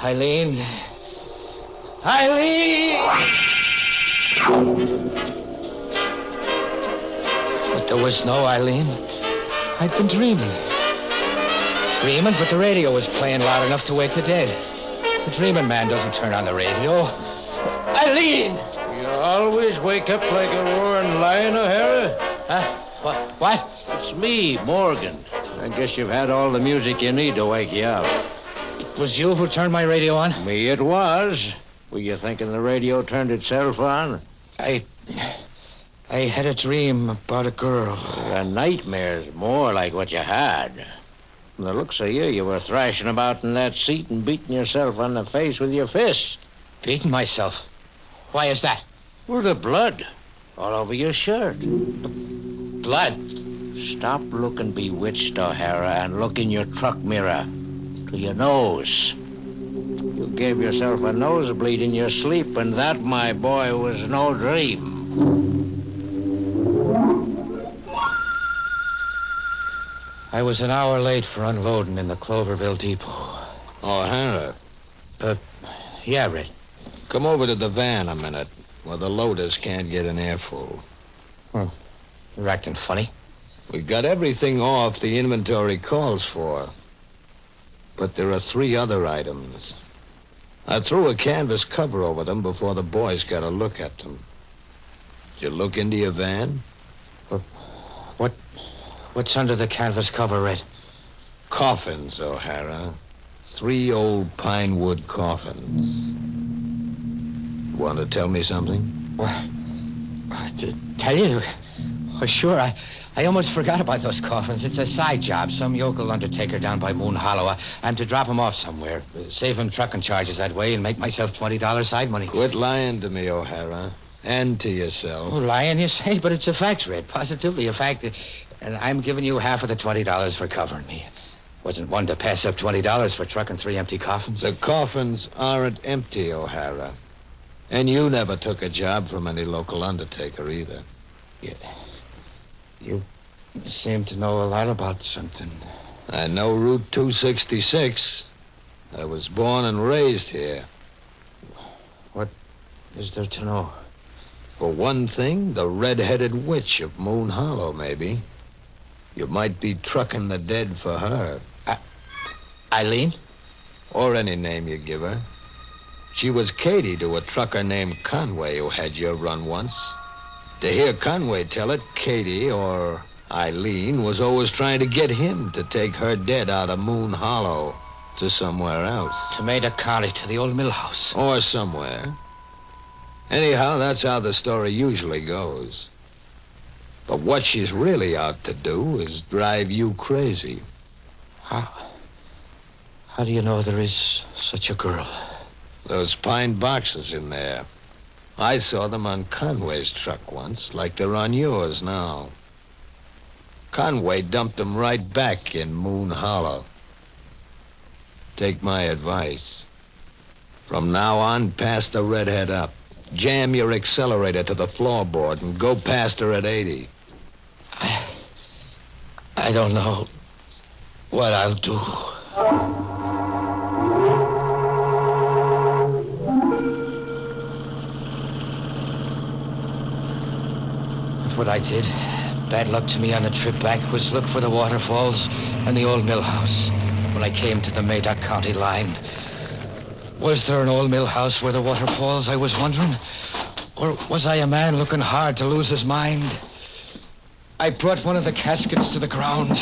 Eileen. Eileen! But there was no Eileen. I'd been dreaming. Dreaming, but the radio was playing loud enough to wake the dead. The dreaming man doesn't turn on the radio. Eileen!
You always wake up like a roaring lion, O'Hara?
Huh? What?
It's me, Morgan. I guess you've had all the music you need to wake you up.
It was you who turned my radio on?
Me it was. Were you thinking the radio turned itself on?
I had a dream about a girl.
A nightmare's more like what you had. From the looks of you, you were thrashing about in that seat and beating yourself on the face with your fist.
Beating myself? Why is that?
Well, the blood all over your shirt.
Blood?
Stop looking bewitched, O'Hara, and look in your truck mirror. To your nose. You gave yourself a nosebleed in your sleep, and that, my boy, was no dream.
I was an hour late for unloading in the Cloverville depot.
O'Hara.
Yeah, Red.
Come over to the van a minute, where the loaders can't get an airful.
You're acting funny.
We got everything off the inventory calls for. But there are 3 other items. I threw a canvas cover over them before the boys got a look at them. Did you look into your van?
What's under the canvas cover, Red?
Coffins, O'Hara. 3 old pine wood coffins. Want to tell me something?
What? To tell you? Oh, sure. I almost forgot about those coffins. It's a side job. Some yokel undertaker down by Moon Hollow. I'm to drop him off somewhere. Save him trucking charges that way and make myself $20 side money.
Quit lying to me, O'Hara. And to yourself.
Oh, lying, you say? But it's a fact, Red. Positively a fact. And I'm giving you half of the $20 for covering me. Wasn't one to pass up $20 for trucking 3 empty coffins.
The coffins aren't empty, O'Hara. And you never took a job from any local undertaker either.
Yeah. You seem to know a lot about something.
I know Route 266. I was born and raised here.
What is there to know?
For one thing, the red-headed witch of Moon Hollow, maybe. You might be trucking the dead for her.
Eileen?
Or any name you give her. She was Katie to a trucker named Conway who had your run once. To hear Conway tell it, Katie, or Eileen, was always trying to get him to take her dead out of Moon Hollow to somewhere else.
To Maida County, to the old mill house.
Or somewhere. Anyhow, that's how the story usually goes. But what she's really out to do is drive you crazy.
How do you know there is such a girl?
Those pine boxes in there. I saw them on Conway's truck once, like they're on yours now. Conway dumped them right back in Moon Hollow. Take my advice. From now on, pass the redhead up. Jam your accelerator to the floorboard and go past her at 80.
I don't know what I'll do. what I did. Bad luck to me on the trip back was look for the waterfalls and the old mill house when I came to the Madoc County line. Was there an old mill house where the waterfalls, I was wondering? Or was I a man looking hard to lose his mind? I brought one of the caskets to the ground.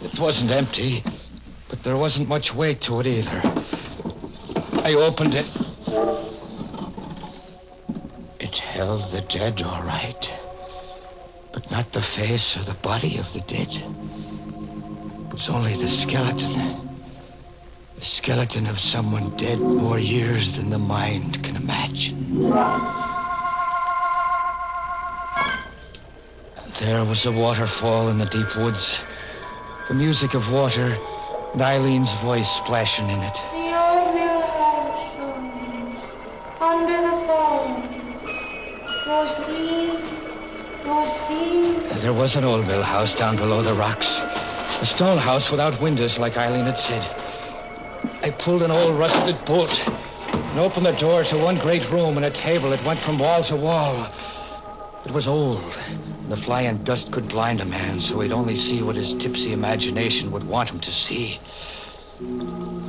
It wasn't empty, but there wasn't much weight to it either. I opened it. It held the dead, all right. But not the face or the body of the dead. It was only the skeleton. The skeleton of someone dead more years than the mind can imagine. There was a waterfall in the deep woods. The music of water and Eileen's voice splashing in it.
The old mill house, under the falls. You'll see.
There was an old mill house down below the rocks. A stone house without windows, like Eileen had said. I pulled an old rusted bolt and opened the door to one great room and a table that went from wall to wall. It was old. The flying dust could blind a man, so he'd only see what his tipsy imagination would want him to see.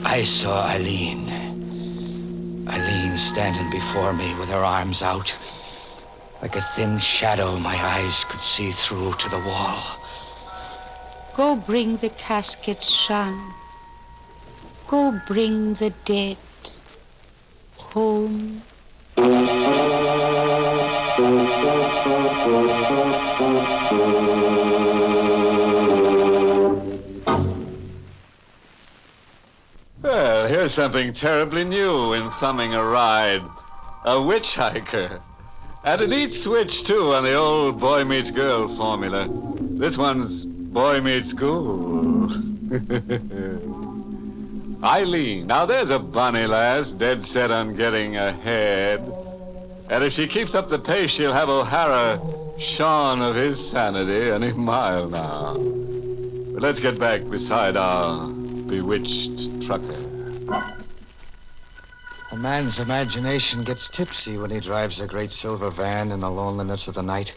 I saw Eileen. Eileen standing before me with her arms out. Like a thin shadow my eyes could see through to the wall.
Go bring the caskets, Sean. Go bring the dead home.
Well, here's something terribly new in thumbing a ride. A witch-hiker. And a neat switch, too, on the old boy meets girl formula. This one's boy meets school. Eileen. Now, there's a bonny lass, dead set on getting ahead. And if she keeps up the pace, she'll have O'Hara shorn of his sanity any mile now. But let's get back beside our bewitched trucker.
A man's imagination gets tipsy when he drives a great silver van in the loneliness of the night.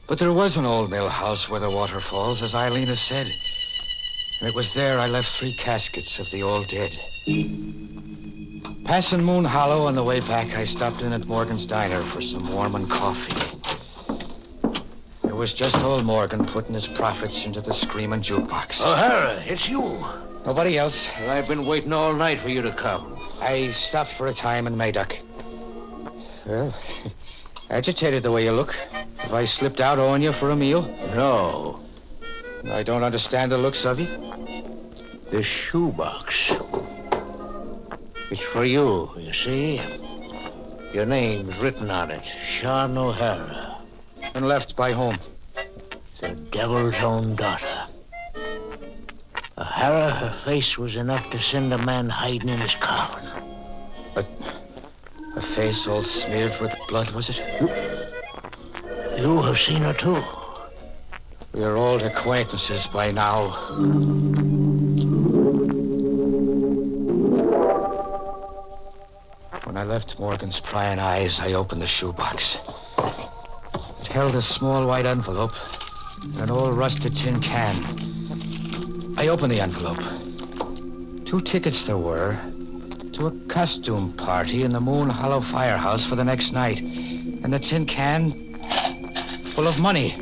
But there was an old mill house where the waterfalls, as Eileen has said. And it was there I left 3 caskets of the old dead. Passing Moon Hollow on the way back, I stopped in at Morgan's Diner for some warming coffee. It was just old Morgan putting his profits into the screaming jukebox.
O'Hara, it's you.
Nobody else.
Well, I've been waiting all night for you to come.
I stopped for a time in Madoc. Well, agitated the way you look. Have I slipped out owing you for a meal?
No.
I don't understand the looks of you.
This shoebox. It's for you, you see? Your name's written on it, Sean O'Hara.
And left by whom?
The devil's own daughter. O'Hara, her face was enough to send a man hiding in his coffin.
But a face all smeared with blood, was it?
You have seen her, too.
We are old acquaintances by now. When I left Morgan's prying eyes, I opened the shoebox. It held a small white envelope and an old rusted tin can. I opened the envelope. 2 tickets there were to a costume party in the Moon Hollow firehouse for the next night. And the tin can full of money.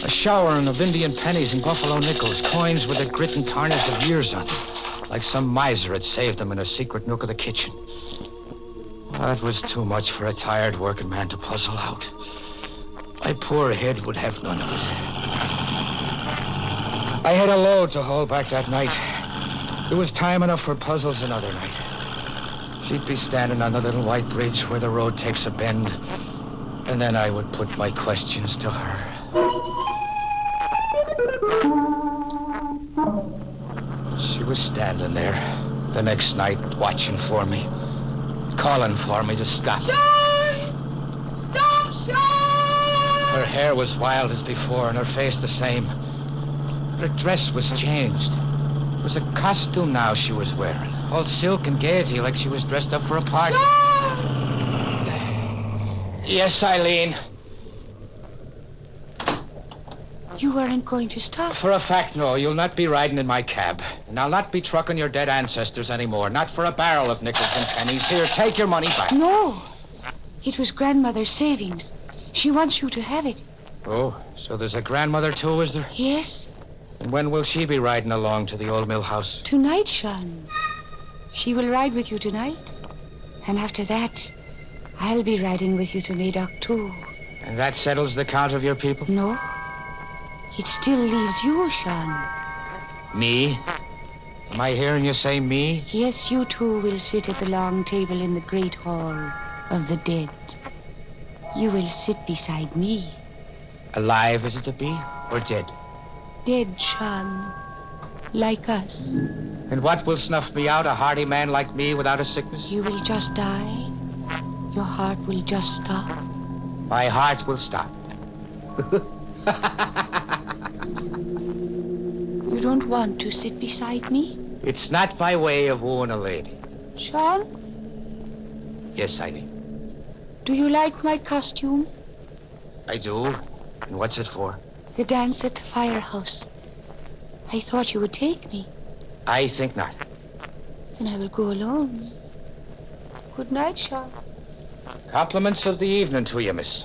A showering of Indian pennies and buffalo nickels, coins with the grit and tarnish of years on them, like some miser had saved them in a secret nook of the kitchen. That was too much for a tired working man to puzzle out. My poor head would have none of it. I had a load to haul back that night. There was time enough for puzzles another night. She'd be standing on the little white bridge where the road takes a bend, and then I would put my questions to her. She was standing there the next night, watching for me, calling for me to stop.
Sean! Stop, Sean!
Her hair was wild as before, and her face the same. Her dress was changed. It was a costume now she was wearing, all silk and gaiety, like she was dressed up for a party.
Yes, Eileen.
You weren't going to stop.
For a fact, no. You'll not be riding in my cab. And I'll not be trucking your dead ancestors anymore. Not for a barrel of nickels and pennies. Here, take your money back.
No. It was grandmother's savings. She wants you to have it.
Oh, so there's a grandmother too, is there?
Yes.
And when will she be riding along to the old mill house?
Tonight, Sean. She will ride with you tonight. And after that, I'll be riding with you to Madoc too.
And that settles the count of your people?
No. It still leaves you, Sean.
Me? Am I hearing you say me?
Yes, you two will sit at the long table in the great hall of the dead. You will sit beside me.
Alive is it to be, or dead?
Dead, Sean. Like us.
And what will snuff me out, a hardy man like me without a sickness?
You will just die. Your heart will just stop.
My heart will stop.
You don't want to sit beside me?
It's not by way of wooing a lady.
Sean?
Yes, I do.
Do you like my costume?
I do. And what's it for?
The dance at the firehouse. I thought you would take me.
I think not.
Then I will go alone. Good night, Sean.
Compliments of the evening to you, miss.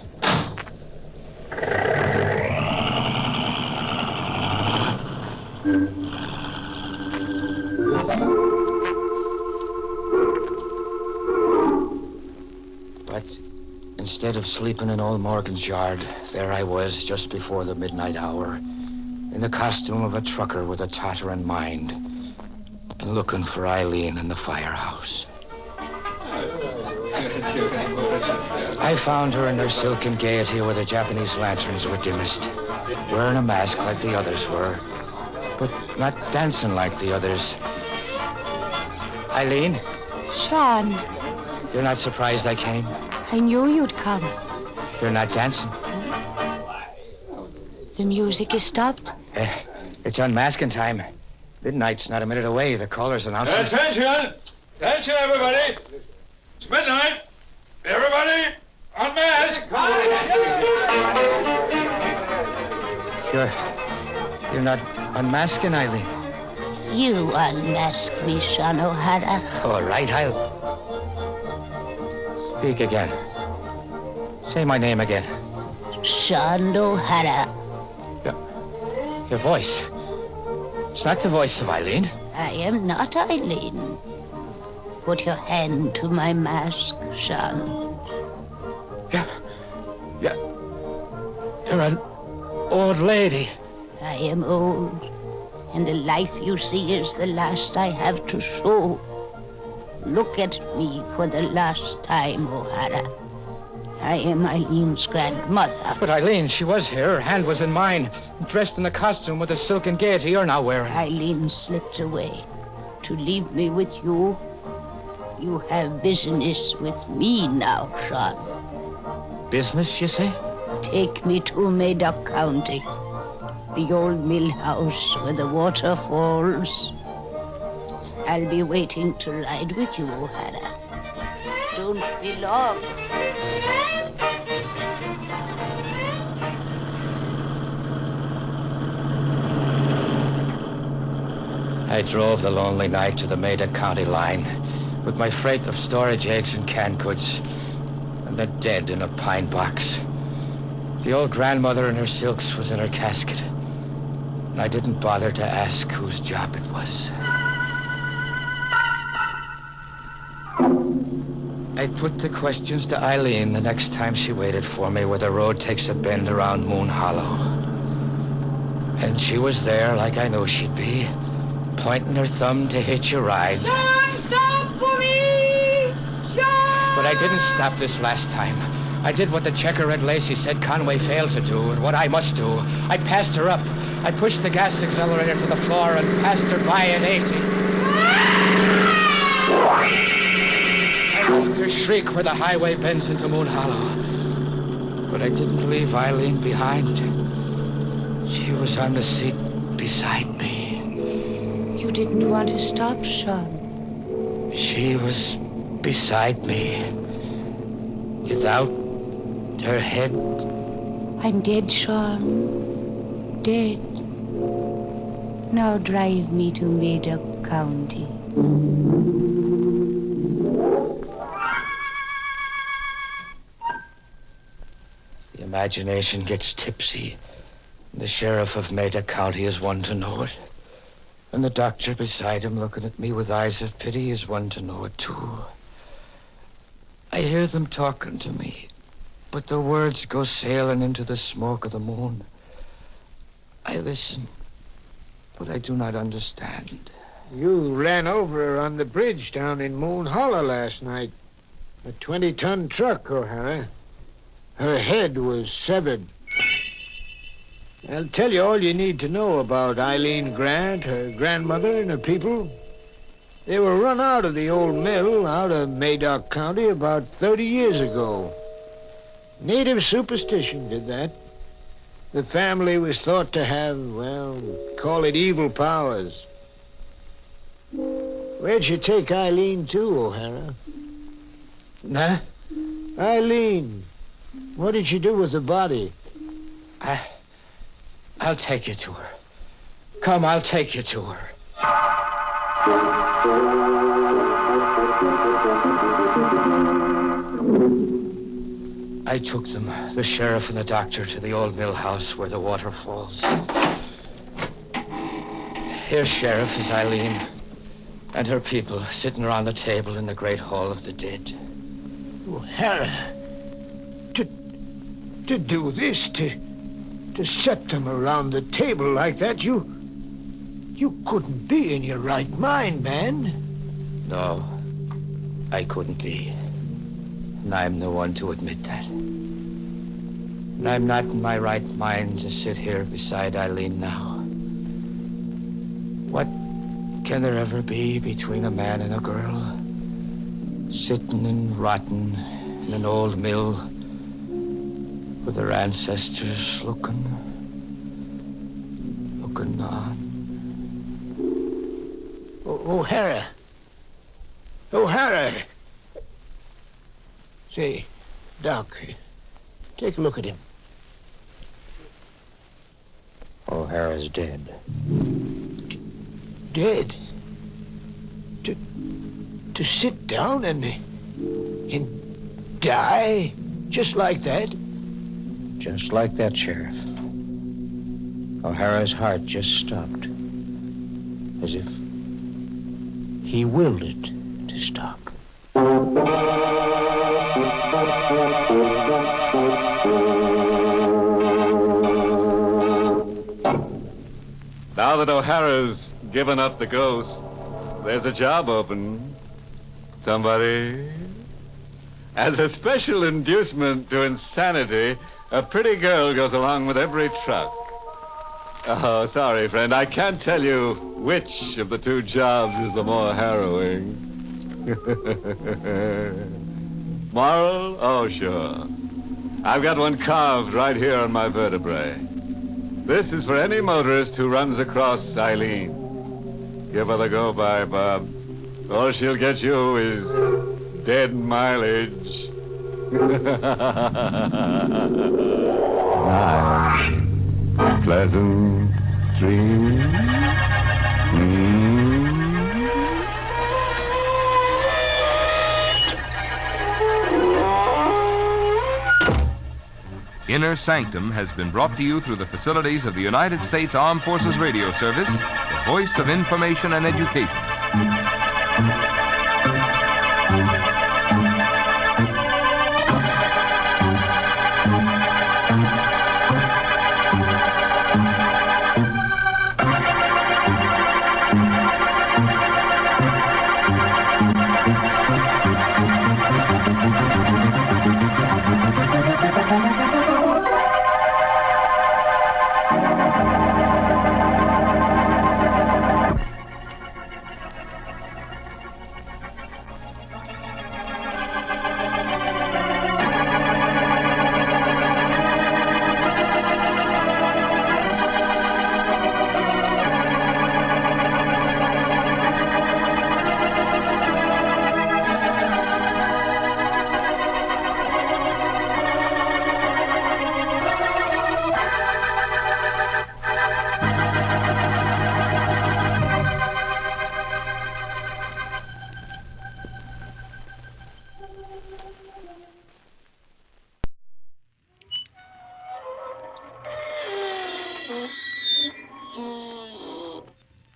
But instead of sleeping in old Morgan's yard, there I was just before the midnight hour, in the costume of a trucker with a tottering mind, and looking for Eileen in the firehouse. I found her in her silken gaiety where the Japanese lanterns were dimmest, wearing a mask like the others were, but not dancing like the others. Eileen?
Sean.
You're not surprised I came?
I knew you'd come.
You're not dancing?
The music is stopped.
It's unmasking time. Midnight's not a minute away. The caller's announcing...
Attention! Attention, everybody! It's midnight! Everybody, unmask!
You're not unmasking, Eileen?
You unmask me, Sean O'Hara.
All right, I'll... Speak again. Say my name again.
Sean O'Hara.
Your voice. It's not the voice of Eileen.
I am not Eileen. Put your hand to my mask, Sean.
Yeah. You're an old lady.
I am old, and the life you see is the last I have to show. Look at me for the last time, O'Hara. I am Eileen's grandmother.
But Eileen, she was here. Her hand was in mine, dressed in the costume with the silken gaiety you're now wearing.
Eileen slipped away to leave me with you. You have business with me now, Sean.
Business, you say?
Take me to Madoc County, the old mill house where the water falls. I'll be waiting to ride with you, O'Hara. Don't be long.
I drove the lonely night to the Madoc County line with my freight of storage eggs and canned goods and the dead in a pine box. The old grandmother in her silks was in her casket, and I didn't bother to ask whose job it was. I put the questions to Eileen the next time she waited for me where the road takes a bend around Moon Hollow. And she was there like I knew she'd be, pointing her thumb to hitch a ride.
Sean, stop for me! Sean!
But I didn't stop this last time. I did what the checker Red Lacey said Conway failed to do, and what I must do. I passed her up. I pushed the gas accelerator to the floor and passed her by at 80. I heard her shriek where the highway bends into Moon Hollow. But I didn't leave Eileen behind. She was on the seat beside me.
You didn't want to stop, Sean.
She was beside me. Without Her head?
I'm dead, Sean. Dead. Now drive me to Madoc County.
The imagination gets tipsy. The sheriff of Madoc County is one to know it. And the doctor beside him looking at me with eyes of pity is one to know it, too. I hear them talking to me, but the words go sailing into the smoke of the moon. I listen, but I do not understand.
You ran over her on the bridge down in Moon Hollow last night. A 20-ton truck, O'Hara. Her head was severed. I'll tell you all you need to know about Eileen Grant, her grandmother, and her people. They were run out of the old mill out of Madoc County about 30 years ago. Native superstition did that. The family was thought to have, well, call it evil powers. Where'd you take Eileen to, O'Hara?
Huh?
Eileen. What did you do with the body?
I'll take you to her. Come, I'll take you to her. I took them, the sheriff and the doctor, to the old mill house where the water falls. Here, Sheriff, is Eileen and her people sitting around the table in the great hall of the dead.
O'Hara, to do this, to set them around the table like that, you couldn't be in your right mind, man.
No, I couldn't be. And I'm the one to admit that. And I'm not in my right mind to sit here beside Eileen now. What can there ever be between a man and a girl? Sitting and rotting in an old mill with their ancestors looking on.
O'Hara. O'Hara. Say, Doc, take a look at him.
O'Hara's dead.
Dead? To sit down and die? Just like that?
Just like that, Sheriff. O'Hara's heart just stopped. As if he willed it to stop.
Now that O'Hara's given up the ghost, there's a job open. Somebody? As a special inducement to insanity, a pretty girl goes along with every truck. Oh, sorry, friend. I can't tell you which of the two jobs is the more harrowing. Moral? Oh, sure. I've got one carved right here on my vertebrae. This is for any motorist who runs across Eileen. Give her the go-by, Bob. All she'll get you is dead mileage. Night. Pleasant dreams.
Inner Sanctum has been brought to you through the facilities of the United States Armed Forces Radio Service, the voice of information and education.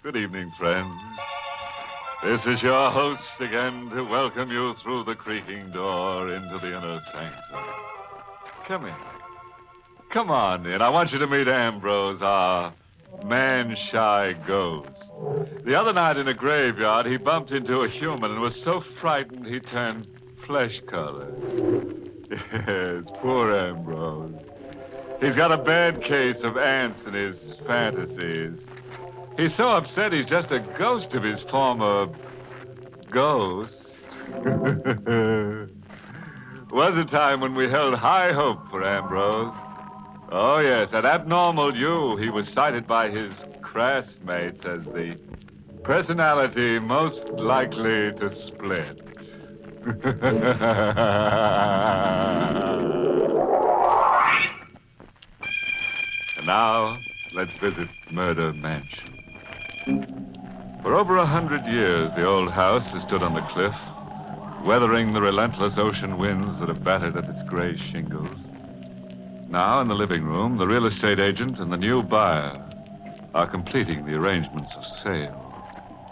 Good evening, friends. This is your host again to welcome you through the creaking door into the inner sanctum. Come in. Come on in. I want you to meet Ambrose, our man-shy ghost. The other night in a graveyard, he bumped into a human and was so frightened he turned flesh-colored. Yes, poor Ambrose. He's got a bad case of ants in his fantasies. He's so upset he's just a ghost of his former ghost. Was a time when we held high hope for Ambrose. Oh, yes, at Abnormal U, he was cited by his classmates as the personality most likely to split. And now, let's visit Murder Mansion. For over 100 years, the old house has stood on the cliff, weathering the relentless ocean winds that have battered at its gray shingles. Now, in the living room, the real estate agent and the new buyer are completing the arrangements of sale.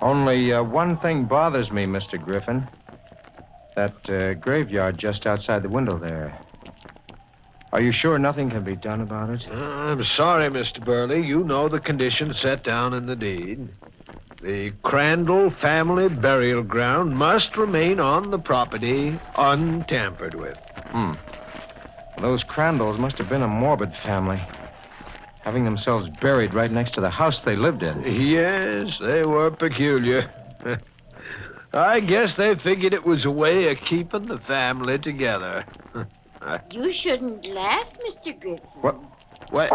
Only one thing bothers me, Mr. Griffin. That graveyard just outside the window there. Are you sure nothing can be done about it?
I'm sorry, Mr. Burley. You know the conditions set down in the deed. The Crandall family burial ground must remain on the property untampered with.
Those Crandalls must have been a morbid family, having themselves buried right next to the house they lived in.
Yes, they were peculiar. I guess they figured it was a way of keeping the family together.
You shouldn't laugh, Mr. Griffin.
What?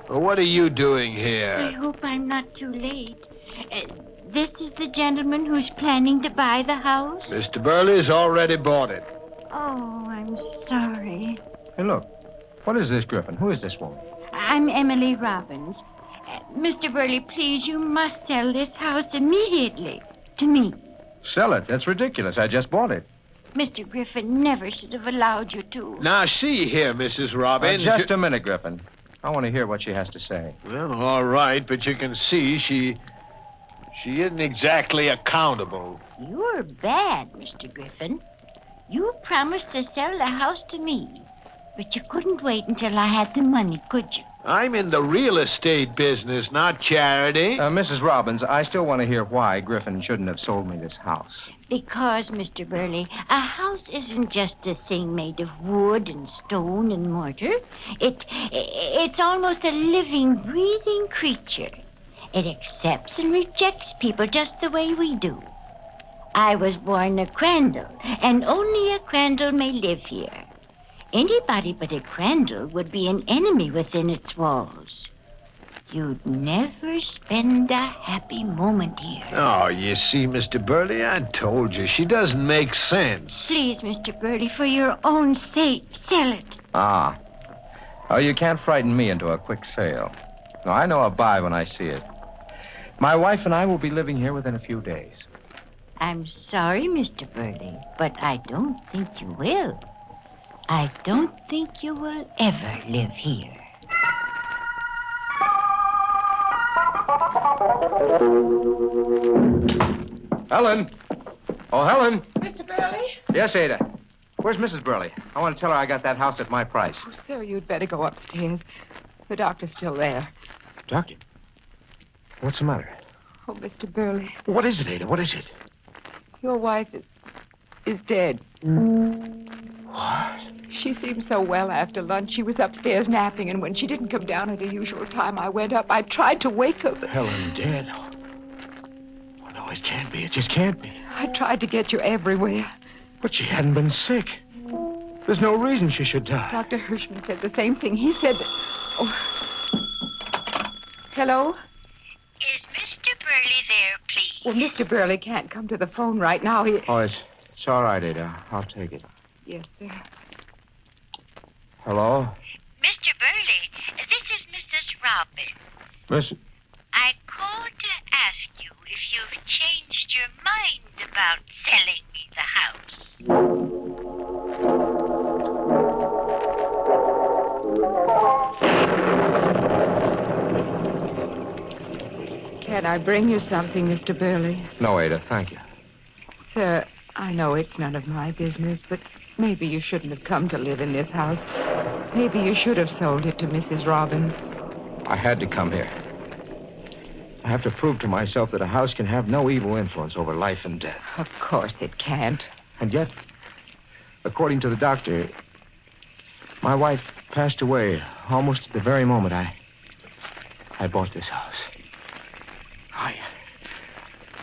What are you doing
I
here?
hope I'm not too late. This is the gentleman who's planning to buy the house?
Mr. Burley's already bought it.
Oh, I'm sorry.
Hey, look. What is this, Griffin? Who is this woman?
I'm Emily Robbins. Mr. Burley, please, you must sell this house immediately to me.
Sell it? That's ridiculous. I just bought it.
Mr. Griffin never should have allowed you to.
Now, see here, Mrs. Robbins.
Just a minute, Griffin. I want to hear what she has to say.
Well, all right, but you can see she isn't exactly accountable.
You're bad, Mr. Griffin. You promised to sell the house to me, but you couldn't wait until I had the money, could you?
I'm in the real estate business, not charity.
Mrs. Robbins, I still want to hear why Griffin shouldn't have sold me this house.
Because, Mr. Burley, a house isn't just a thing made of wood and stone and mortar. It's almost a living, breathing creature. It accepts and rejects people just the way we do. I was born a Crandall, and only a Crandall may live here. Anybody but a Crandall would be an enemy within its walls. You'd never spend a happy moment here.
Oh, you see, Mr. Burley, I told you, she doesn't make sense.
Please, Mr. Burley, for your own sake, sell it.
Ah. Oh, you can't frighten me into a quick sale. No, I know a buy when I see it. My wife and I will be living here within a few days.
I'm sorry, Mr. Burley, but I don't think you will. I don't think you will ever live here.
Helen! Oh, Helen!
Mr. Burley?
Yes, Ada. Where's Mrs. Burley? I want to tell her I got that house at my price.
Oh, sir, you'd better go upstairs. The doctor's still there.
Doctor? What's the matter?
Oh, Mr. Burley,
What is it, Ada? What is it?
your wife is dead.
What?
She seemed so well after lunch. She was upstairs napping, and when she didn't come down at her usual time, I went up. I tried to wake her, but...
Helen dead? Oh, no, it can't be. It just can't be.
I tried to get you everywhere.
But she hadn't been sick. There's no reason she should die.
Dr. Hirschman said the same thing. He said that... Oh. Hello?
Is Mr. Burley there, please?
Well, Mr. Burley can't come to the phone right now.
Oh, it's all right, Ada. I'll take it.
Yes, sir.
Hello?
Mr. Burley, this is Mrs. Robbins.
Miss...
I called to ask you if you've changed your mind about selling me the house.
Can't I bring you something, Mr. Burley?
No, Ada, thank you.
Sir, I know it's none of my business, but maybe you shouldn't have come to live in this house. Maybe you should have sold it to Mrs. Robbins.
I had to come here. I have to prove to myself that a house can have no evil influence over life and death.
Of course it can't.
And yet, according to the doctor, my wife passed away almost at the very moment I bought this house.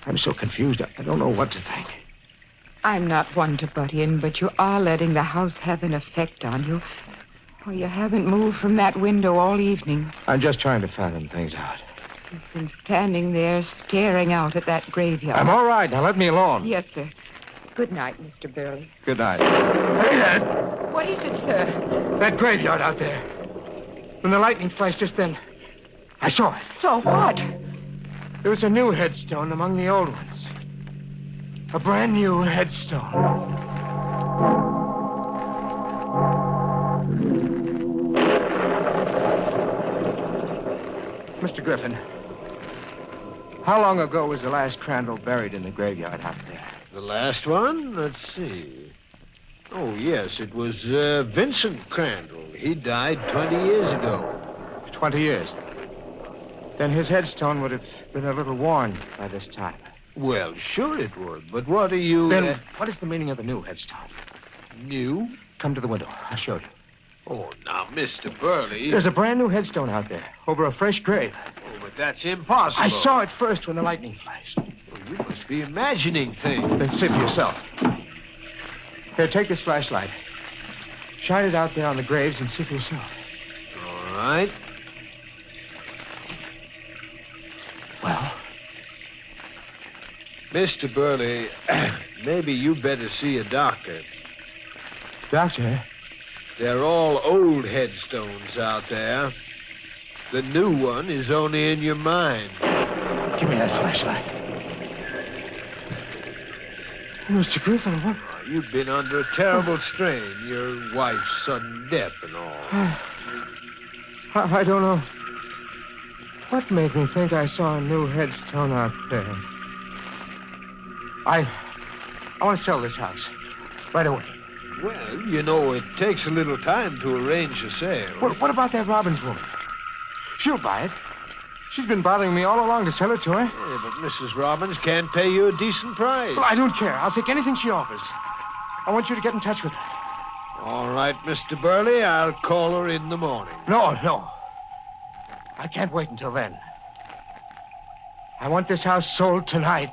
I'm so confused. I don't know what to think.
I'm not one to butt in, but you are letting the house have an effect on you. Well, you haven't moved from that window all evening.
I'm just trying to fathom things out.
You've been standing there staring out at that graveyard.
I'm all right. Now let me alone.
Yes, sir. Good night, Mr. Burley.
Good night.
Hey, Dad.
What is it, sir?
That graveyard out there. When the lightning flashed just then, I saw it.
So what?
There was a new headstone among the old ones. A brand new headstone.
Mr. Griffin, how long ago was the last Crandall buried in the graveyard out there?
The last one? Let's see. Oh, yes, it was Vincent Crandall. He died 20 years ago.
20 years? Then his headstone would have been a little worn by this time.
Well, sure it would, but what are you...
Then what is the meaning of the new headstone?
New?
Come to the window. I'll show you.
Oh, now, Mr. Burley...
There's a brand new headstone out there, over a fresh grave.
Oh, but that's impossible.
I saw it first when the lightning flashed.
Well, you must be imagining things.
Then see for yourself. Here, take this flashlight. Shine it out there on the graves and see for yourself.
All right.
Well?
Mr. Burley, maybe you better see a doctor.
Doctor?
They're all old headstones out there. The new one is only in your mind.
Give me that flashlight. Mr. Griffin, what?
Oh, you've been under a terrible strain. Your wife's sudden death and all.
I don't know. What made me think I saw a new headstone out there? I want to sell this house. Right away.
Well, you know, it takes a little time to arrange a sale.
What about that Robbins woman? She'll buy it. She's been bothering me all along to sell it to her.
Yeah, but Mrs. Robbins can't pay you a decent price.
Well, I don't care. I'll take anything she offers. I want you to get in touch with her.
All right, Mr. Burley, I'll call her in the morning.
No. I can't wait until then. I want this house sold tonight.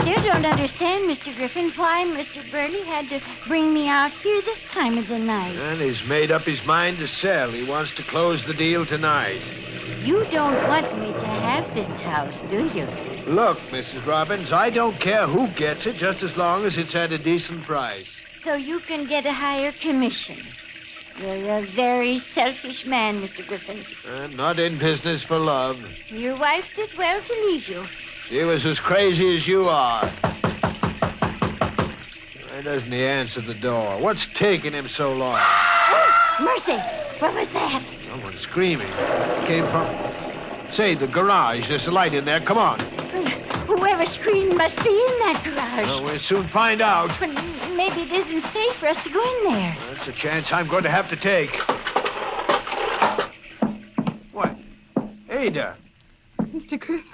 I don't understand, Mr. Griffin, why Mr. Burley had to bring me out here this time of the night.
And he's made up his mind to sell. He wants to close the deal tonight.
You don't want me to have this house, do you?
Look, Mrs. Robbins, I don't care who gets it, just as long as it's at a decent price.
So you can get a higher commission. You're a very selfish man, Mr. Griffin.
Not in business for love.
Your wife did well to leave you.
She was as crazy as you are. Why doesn't he answer the door? What's taking him so long?
Oh, mercy! What was that?
Someone screaming. It came from... Say, the garage. There's a light in there. Come on.
Whoever screamed must be in that garage.
Well, we'll soon find out.
But maybe it isn't safe for us to go in there.
That's a chance I'm going to have to take. What? Ada.
Mr. Griffin.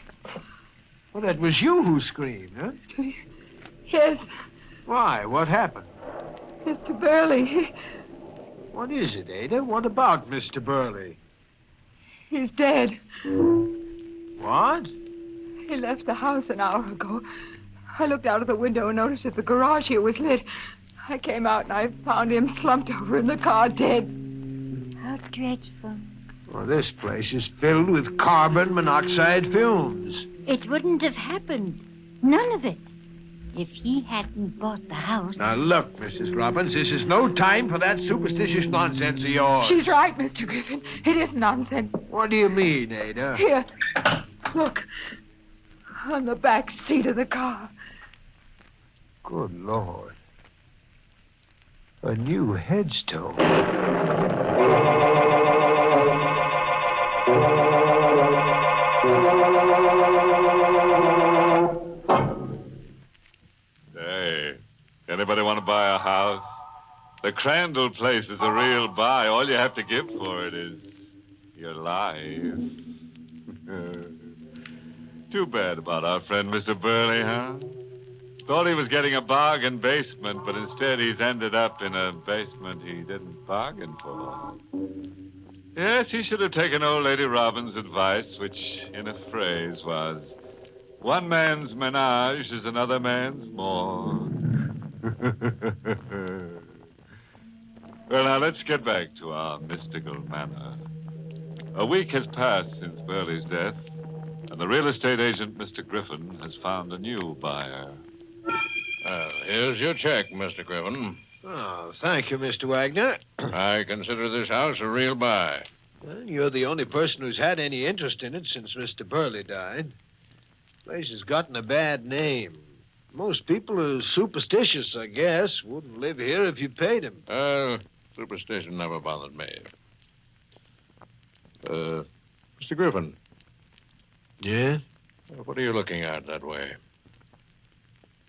Well, that was you who screamed, huh?
Yes.
Why? What happened?
Mr. Burley.
What is it, Ada? What about Mr. Burley?
He's dead.
What?
He left the house an hour ago. I looked out of the window and noticed that the garage here was lit. I came out and I found him slumped over in the car, dead.
How dreadful.
Well, this place is filled with carbon monoxide fumes.
It wouldn't have happened. None of it. If he hadn't bought the house...
Now, look, Mrs. Robbins, this is no time for that superstitious nonsense of yours.
She's right, Mr. Griffin. It is nonsense.
What do you mean, Ada?
Here. Look. On the back seat of the car.
Good Lord. A new headstone.
Hey, anybody want to buy a house? The Crandall place is a real buy. All you have to give for it is your life. Too bad about our friend Mr. Burley, huh? Thought he was getting a bargain basement, but instead he's ended up in a basement he didn't bargain for. Yes, he should have taken old Lady Robin's advice, which, in a phrase, was, one man's menage is another man's morgue. Well, now, let's get back to our mystical manor. A week has passed since Burley's death, and the real estate agent, Mr. Griffin, has found a new buyer.
Here's your check, Mr. Griffin.
Oh, thank you, Mr. Wagner.
I consider this house a real buy.
Well, you're the only person who's had any interest in it since Mr. Burley died. The place has gotten a bad name. Most people are superstitious, I guess. Wouldn't live here if you paid them.
Superstition never bothered me. Mr. Griffin.
Yeah?
What are you looking at that way?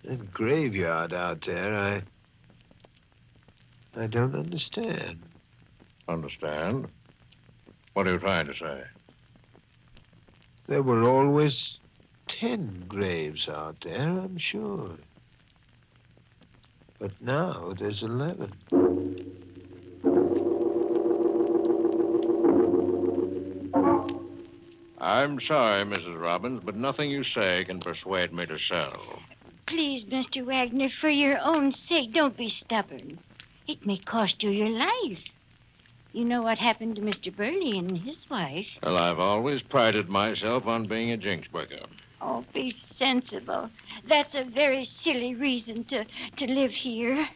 That graveyard out there, I don't understand.
Understand? What are you trying to say?
There were always 10 graves out there, I'm sure. But now there's 11.
I'm sorry, Mrs. Robbins, but nothing you say can persuade me to sell.
Please, Mr. Wagner, for your own sake, don't be stubborn. It may cost you your life. You know what happened to Mr. Burley and his wife.
Well, I've always prided myself on being a jinx breaker.
Oh, be sensible. That's a very silly reason to live here.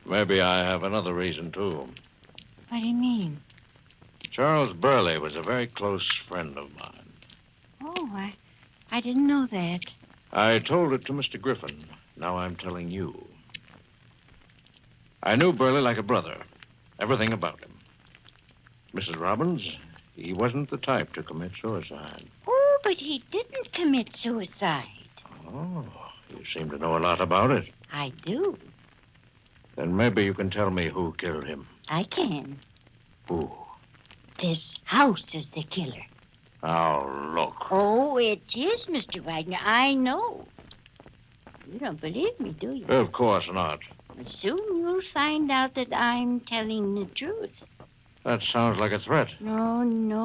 Maybe I have another reason, too.
What do you mean?
Charles Burley was a very close friend of mine.
Oh, I didn't know that.
I told it to Mr. Griffin. Now I'm telling you. I knew Burley like a brother. Everything about him. Mrs. Robbins, he wasn't the type to commit suicide.
Oh, but he didn't commit suicide.
Oh, you seem to know a lot about it.
I do.
Then maybe you can tell me who killed him.
I can.
Who?
This house is the killer.
Now, look.
Oh, it is, Mr. Wagner. I know. You don't believe me, do you?
Of course not.
Soon you'll find out that I'm telling the truth.
That sounds like a threat.
No,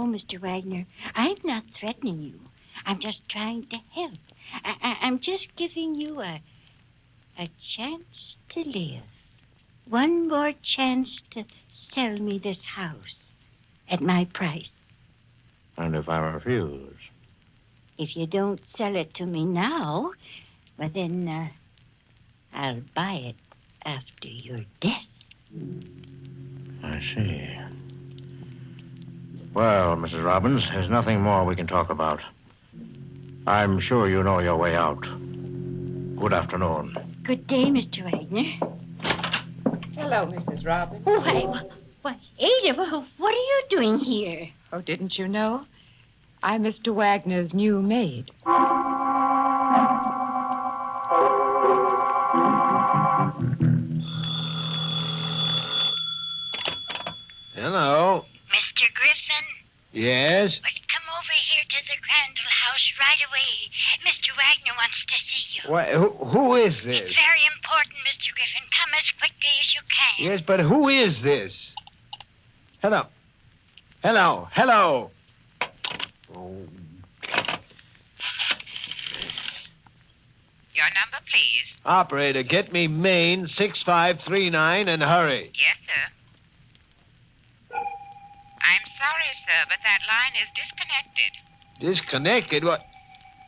Mr. Wagner. I'm not threatening you. I'm just trying to help. I'm just giving you a chance to live. One more chance to sell me this house at my price.
And if I refuse?
If you don't sell it to me now, well, then I'll buy it after your death.
I see. Well, Mrs. Robbins, there's nothing more we can talk about. I'm sure you know your way out. Good afternoon.
Good day, Mr. Wagner.
Hello, Mrs. Robbins.
Oh, why, Ada, what are you doing here?
Oh, didn't you know? I'm Mr. Wagner's new maid.
Hello.
Mr. Griffin?
Yes?
Well, come over here to the Crandall house right away. Mr. Wagner wants to see you.
Why, who is this?
It's very important, Mr. Griffin. Come as quickly as you can.
Yes, but who is this? Hello. Oh.
Your number, please.
Operator, get me Maine 6539 and hurry.
Yes, sir. I'm sorry, sir, but that line is disconnected.
Disconnected? What?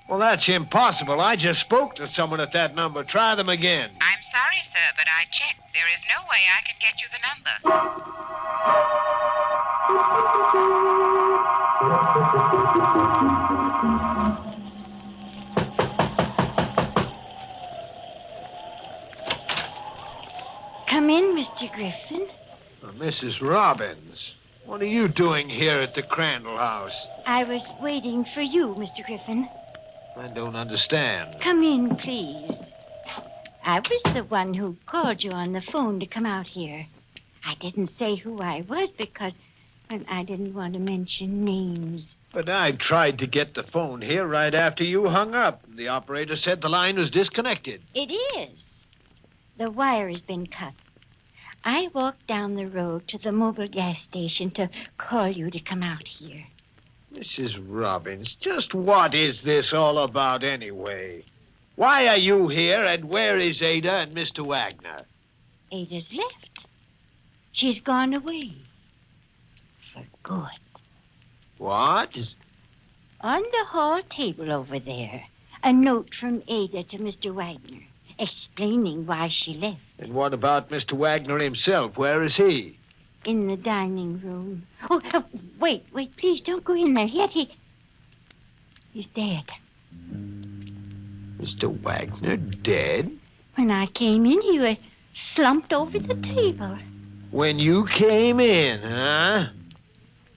Well, that's impossible. I just spoke to someone at that number. Try them again.
I'm sorry, sir, but I checked. There is no way I can get you the number.
Come in, Mr.
Mr. Griffin.
Mrs. Robbins, what are you doing here at the Crandall house?
I was waiting for you, Mr. Griffin.
I don't understand.
Come in, please. I was the one who called you on the phone to come out here. I didn't say who I was because I didn't want to mention names.
But I tried to get the phone here right after you hung up. The operator said the line was disconnected.
It is. The wire has been cut. I walked down the road to the mobile gas station to call you to come out here.
Mrs. Robbins, just what is this all about anyway? Why are you here, and where is Ada and Mr. Wagner?
Ada's left. She's gone away. For good.
What?
On the hall table over there, a note from Ada to Mr. Wagner, explaining why she left.
And what about Mr. Wagner himself? Where is he?
In the dining room. Oh, wait, please don't go in there yet. He's dead.
Mr. Wagner dead?
When I came in, he was slumped over the table.
When you came in, huh?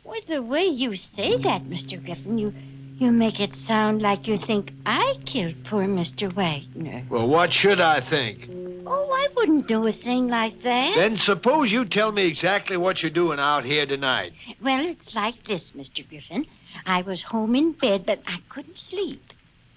Well, the way you say that, Mr. Griffin, you make it sound like you think I killed poor Mr. Wagner.
Well, what should I think?
Oh, I wouldn't do a thing like that.
Then suppose you tell me exactly what you're doing out here tonight.
Well, it's like this, Mr. Griffin. I was home in bed, but I couldn't sleep.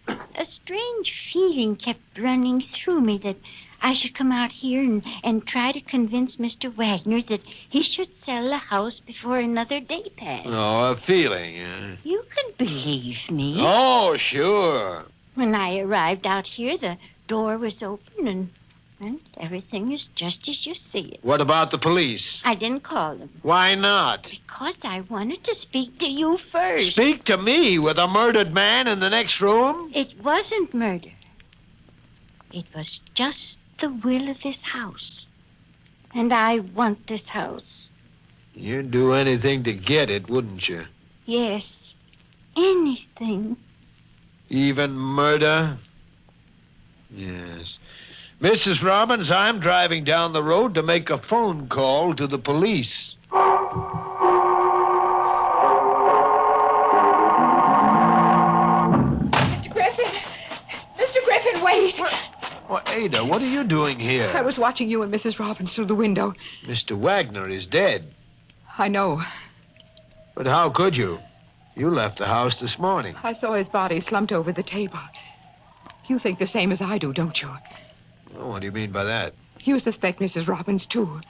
A strange feeling kept running through me that I should come out here and try to convince Mr. Wagner that he should sell the house before another day passed.
Oh, a feeling, huh?
You can believe me.
Oh, sure.
When I arrived out here, the door was open and everything is just as you see it.
What about the police?
I didn't call them.
Why not?
Because I wanted to speak to you first.
Speak to me with a murdered man in the next room?
It wasn't murder. It was just the will of this house. And I want this house.
You'd do anything to get it, wouldn't you?
Yes, anything.
Even murder? Yes. Mrs. Robbins, I'm driving down the road to make a phone call to the police.
Mr. Griffin! Mr. Griffin, wait!
Well, Ada, what are you doing here?
I was watching you and Mrs. Robbins through the window.
Mr. Wagner is dead.
I know.
But how could you? You left the house this morning.
I saw his body slumped over the table. You think the same as I do, don't you?
Oh, what do you mean by that?
You suspect Mrs. Robbins, too.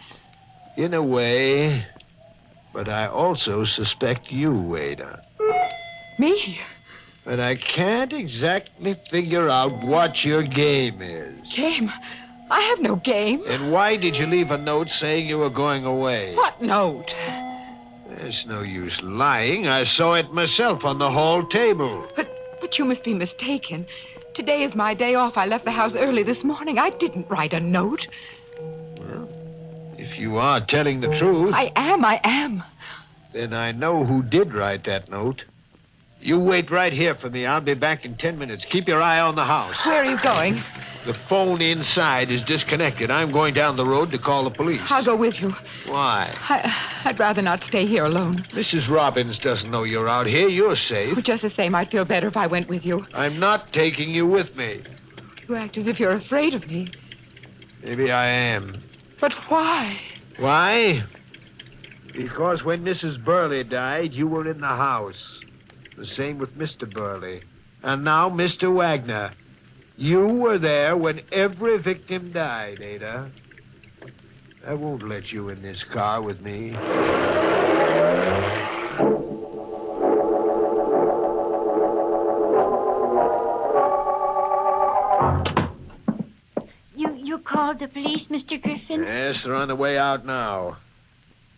In a way. But I also suspect you, Ada.
Me?
But I can't exactly figure out what your game is.
Game? I have no game.
And why did you leave a note saying you were going away?
What note?
There's no use lying. I saw it myself on the hall table.
But you must be mistaken. Today is my day off. I left the house early this morning. I didn't write a note.
Well, if you are telling the truth...
I am.
Then I know who did write that note. You wait right here for me. I'll be back in 10 minutes. Keep your eye on the house.
Where are you going?
The phone inside is disconnected. I'm going down the road to call the police.
I'll go with you.
Why?
I'd rather not stay here alone.
Mrs. Robbins doesn't know you're out here. You're safe.
But just the same, I'd feel better if I went with you.
I'm not taking you with me.
You act as if you're afraid of me.
Maybe I am.
But why?
Why? Because when Mrs. Burley died, you were in the house. The same with Mr. Burley. And now Mr. Wagner. You were there when every victim died, Ada. I won't let you in this car with me.
You called the police, Mr. Griffin?
Yes, they're on the way out now.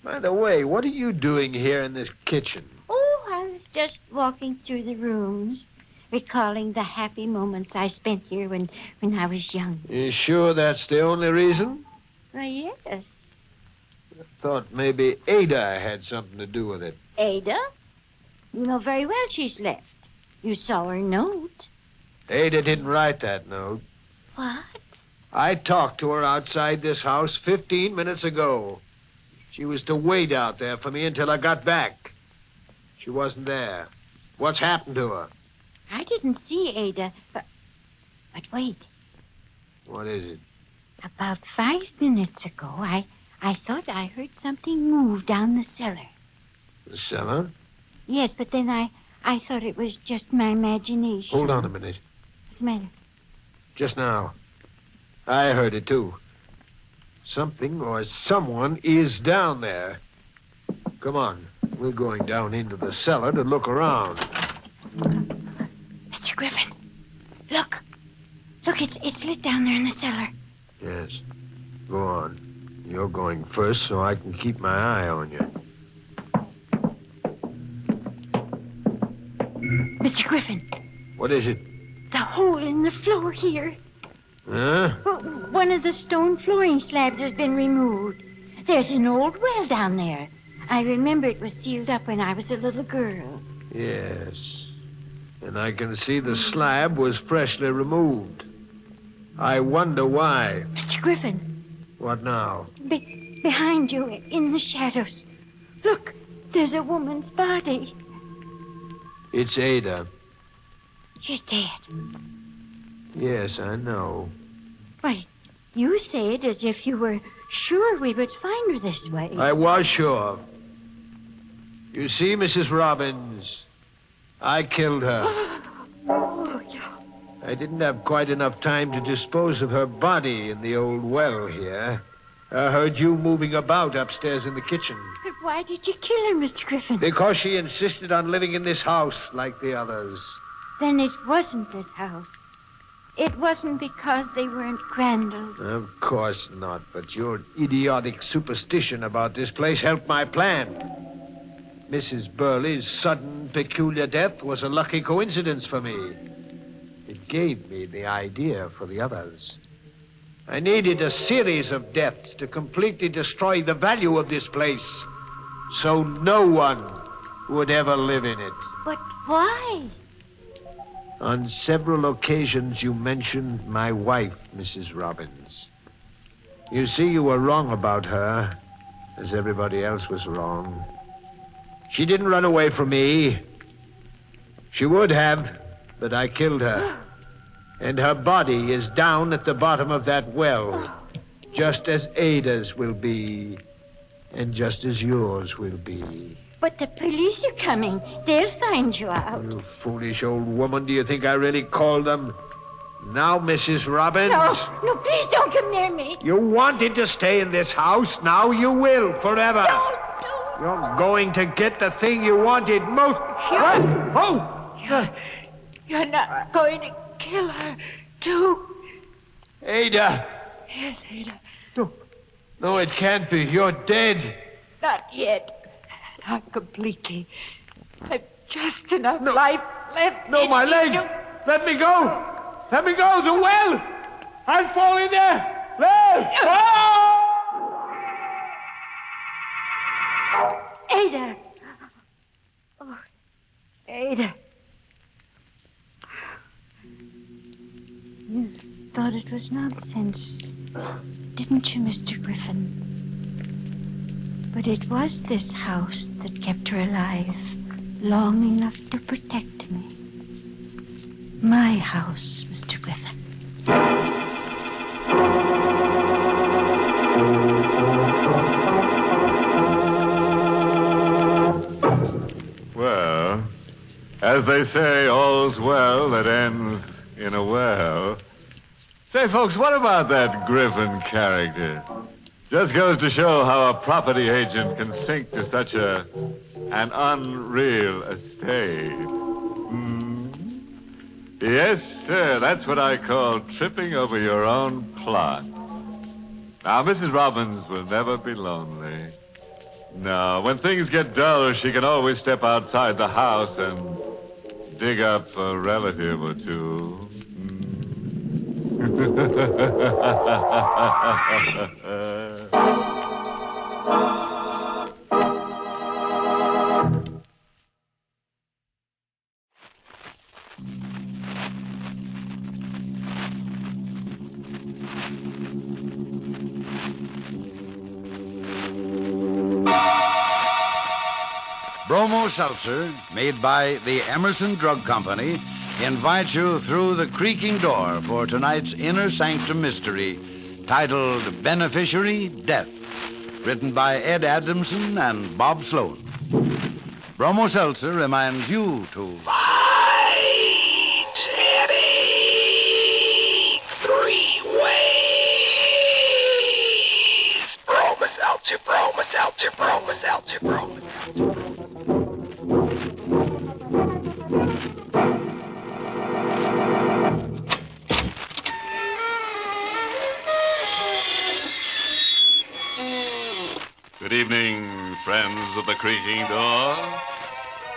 By the way, what are you doing here in this kitchen?
Oh, I was just walking through the rooms, recalling the happy moments I spent here when I was young.
You sure that's the only reason?
Why, yes.
I thought maybe Ada had something to do with it.
Ada? You know very well she's left. You saw her note.
Ada didn't write that note.
What?
I talked to her outside this house 15 minutes ago. She was to wait out there for me until I got back. She wasn't there. What's happened to her?
I didn't see Ada, but wait.
What is it?
About 5 minutes ago, I thought I heard something move down the cellar.
The cellar?
Yes, but then I thought it was just my imagination.
Hold on a minute.
What's the matter?
Just now. I heard it, too. Something or someone is down there. Come on. We're going down into the cellar to look around.
Mr. Griffin, look. Look, it's lit down there in the cellar.
Yes. Go on. You're going first so I can keep my eye on you.
Mr. Griffin.
What is it?
The hole in the floor here.
Huh?
Well, one of the stone flooring slabs has been removed. There's an old well down there. I remember it was sealed up when I was a little girl.
Yes. And I can see the slab was freshly removed. I wonder why.
Mr. Griffin.
What now?
Behind you, in the shadows. Look, there's a woman's body.
It's Ada.
She's dead.
Yes, I know.
Why, you say it as if you were sure we would find her this way.
I was sure. You see, Mrs. Robbins, I killed her.
Oh, yeah.
I didn't have quite enough time to dispose of her body in the old well here. I heard you moving about upstairs in the kitchen.
But why did you kill her, Mr. Griffin?
Because she insisted on living in this house like the others.
Then it wasn't this house. It wasn't because they weren't Crandall's.
Of course not, but your idiotic superstition about this place helped my plan. Mrs. Burley's sudden, peculiar death was a lucky coincidence for me. It gave me the idea for the others. I needed a series of deaths to completely destroy the value of this place, so no one would ever live in it.
But why?
On several occasions, you mentioned my wife, Mrs. Robbins. You see, you were wrong about her, as everybody else was wrong. She didn't run away from me. She would have, but I killed her. And her body is down at the bottom of that well, just as Ada's will be, and just as yours will be.
But the police are coming. They'll find you out.
You foolish old woman, do you think I really called them? Now, Mrs. Robbins.
No, please don't come near me.
You wanted to stay in this house. Now you will, forever.
Don't.
You're going to get the thing you wanted most. What? Oh!
You're not going to kill her, too.
Ada.
Yes, Ada.
No, it can't be. You're dead.
Not yet. Not completely. I've just enough life left.
No, my leg. Let me go. Let me go. The well. I'll fall in there.
Ada. Oh, Ada. You thought it was nonsense, didn't you, Mr. Griffin? But it was this house that kept her alive long enough to protect me. My house, Mr. Griffin.
Well, as they say, all's well that ends in a well. Say, folks, what about that Griffin character? Just goes to show how a property agent can sink to such an unreal estate. Yes, sir, that's what I call tripping over your own plot. Now, Mrs. Robbins will never be lonely. No, when things get dull, she can always step outside the house and dig up a relative or two.
Bromo Seltzer, made by the Emerson Drug Company, invites you through the creaking door for tonight's Inner Sanctum Mystery, titled Beneficiary Death, written by Ed Adamson and Bob Sloan. Bromo Seltzer reminds you to...
Fight heading 3 ways. Bromo Seltzer, Bromo Seltzer, Bromo Seltzer, Bromo Seltzer.
Good evening, friends of the creaking door.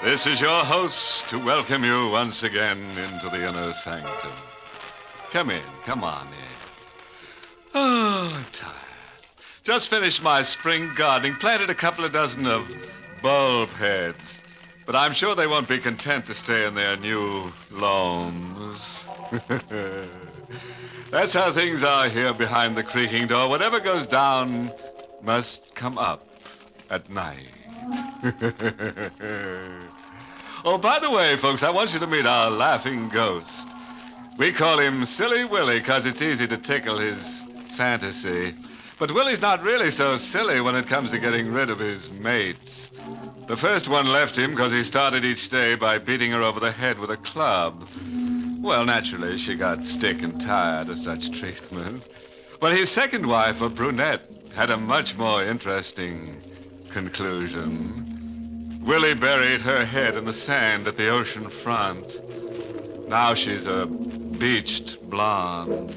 This is your host to welcome you once again into the Inner Sanctum. Come in, come on in. Oh, I'm tired. Just finished my spring gardening, planted a couple of dozen of bulb heads. But I'm sure they won't be content to stay in their new loams. That's how things are here behind the creaking door. Whatever goes down must come up at night. Oh, by the way, folks, I want you to meet our laughing ghost. We call him Silly Willie because it's easy to tickle his fantasy. But Willie's not really so silly when it comes to getting rid of his mates. The first one left him because he started each day by beating her over the head with a club. Well, naturally, she got sick and tired of such treatment. But his second wife, a brunette, had a much more interesting conclusion. Willie buried her head in the sand at the ocean front. Now she's a beached blonde.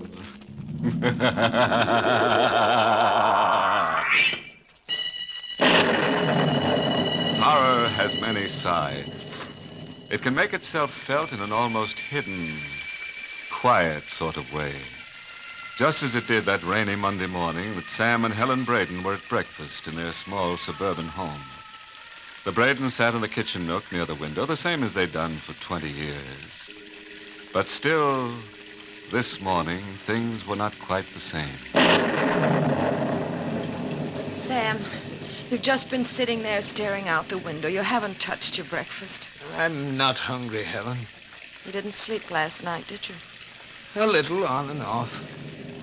Horror has many sides. It can make itself felt in an almost hidden, quiet sort of way. Just as it did that rainy Monday morning that Sam and Helen Braden were at breakfast in their small suburban home. The Bradens sat in the kitchen nook near the window, the same as they'd done for 20 years. But still, this morning, things were not quite the same.
Sam, you've just been sitting there staring out the window. You haven't touched your breakfast.
I'm not hungry, Helen.
You didn't sleep last night, did you?
A little, on and off.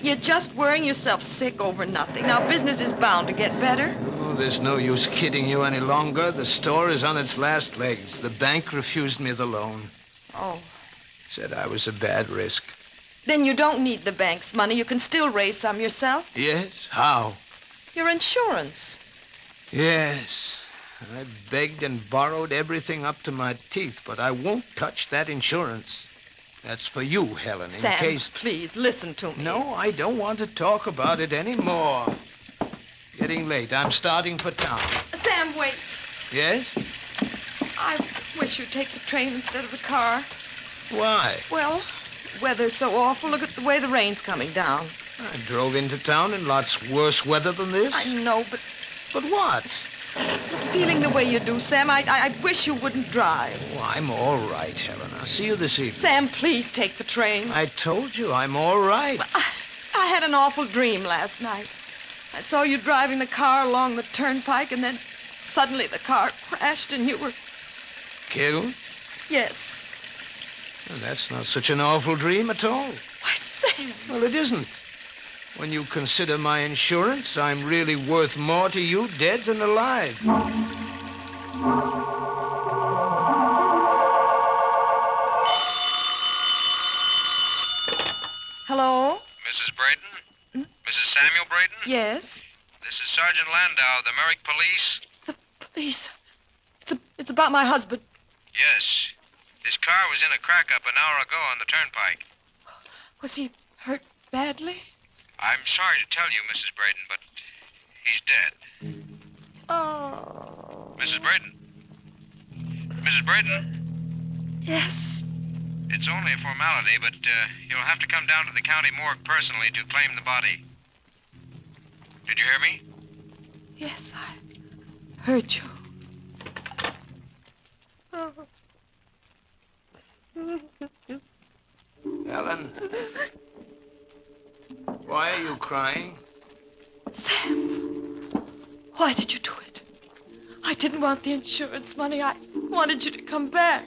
You're just worrying yourself sick over nothing. Now, business is bound to get better.
Oh, there's no use kidding you any longer. The store is on its last legs. The bank refused me the loan.
Oh.
Said I was a bad risk.
Then you don't need the bank's money. You can still raise some yourself.
Yes? How?
Your insurance.
Yes. I begged and borrowed everything up to my teeth, but I won't touch that insurance. That's for you, Helen,
Sam,
in case...
please, listen to me.
No, I don't want to talk about it anymore. Getting late. I'm starting for town.
Sam, wait.
Yes?
I wish you'd take the train instead of the car.
Why?
Well, weather's so awful. Look at the way the rain's coming down.
I drove into town in lots worse weather than this.
I know, but...
But what?
Feeling the way you do, Sam, I wish you wouldn't drive.
Oh, I'm all right, Helen. I'll see you this evening.
Sam, please take the train.
I told you I'm all right.
I had an awful dream last night. I saw you driving the car along the turnpike, and then suddenly the car crashed and you were...
Killed?
Yes.
Well, that's not such an awful dream at all.
Why, Sam...
Well, it isn't. When you consider my insurance, I'm really worth more to you dead than alive.
Hello?
Mrs. Braden? Mrs. Samuel Braden?
Yes?
This is Sergeant Landau of the Merrick Police.
Please. It's about my husband.
Yes. His car was in a crack-up an hour ago on the turnpike.
Was he hurt badly?
I'm sorry to tell you, Mrs. Braden, but he's dead.
Oh.
Mrs. Braden? Mrs. Braden?
Yes.
It's only a formality, but you'll have to come down to the county morgue personally to claim the body. Did you hear me?
Yes, I heard you. Oh.
Helen. Why are you crying?
Sam, why did you do it? I didn't want the insurance money. I wanted you to come back.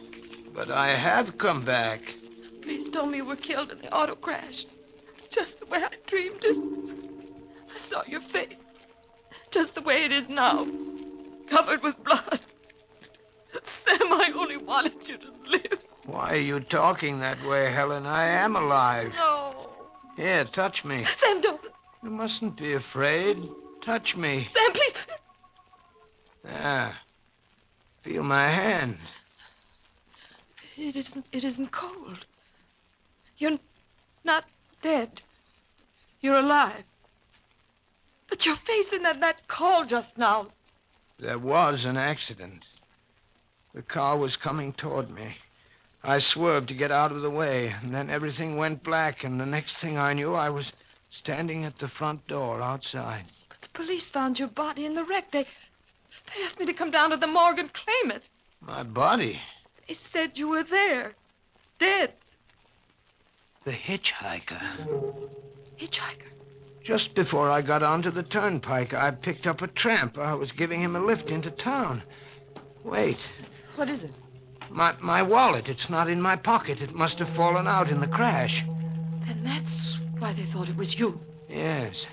But I have come back.
Police told me you were killed in the auto crash. Just the way I dreamed it. I saw your face. Just the way it is now. Covered with blood. Sam, I only wanted you to live.
Why are you talking that way, Helen? I am alive.
No.
Here, touch me.
Sam, don't.
You mustn't be afraid. Touch me.
Sam, please.
Ah. Feel my hand.
It isn't cold. You're not dead. You're alive. But your face in that call just now.
There was an accident. The car was coming toward me. I swerved to get out of the way, and then everything went black, and the next thing I knew, I was standing at the front door outside.
But the police found your body in the wreck. They asked me to come down to the morgue and claim it.
My body?
They said you were there. Dead.
The hitchhiker.
Hitchhiker?
Just before I got onto the turnpike, I picked up a tramp. I was giving him a lift into town. Wait.
What is it?
My wallet. It's not in my pocket. It must have fallen out in the crash.
Then that's why they thought it was you.
Yes.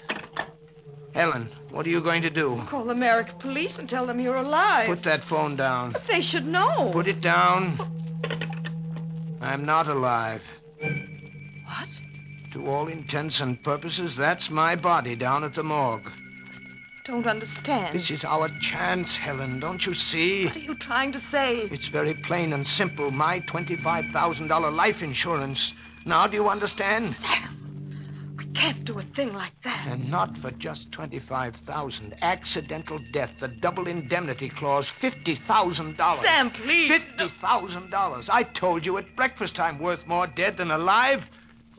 Helen, what are you going to do?
Call the American police and tell them you're alive.
Put that phone down.
But they should know.
Put it down. I'm not alive.
What?
To all intents and purposes, that's my body down at the morgue.
Don't understand.
This is our chance, Helen. Don't you see?
What are you trying to say?
It's very plain and simple. My $25,000 life insurance. Now do you understand?
Sam, we can't do a thing like that.
And not for just $25,000. Accidental death, the double indemnity clause, $50,000.
Sam, please.
$50,000. I told you at breakfast I'm worth more dead than alive.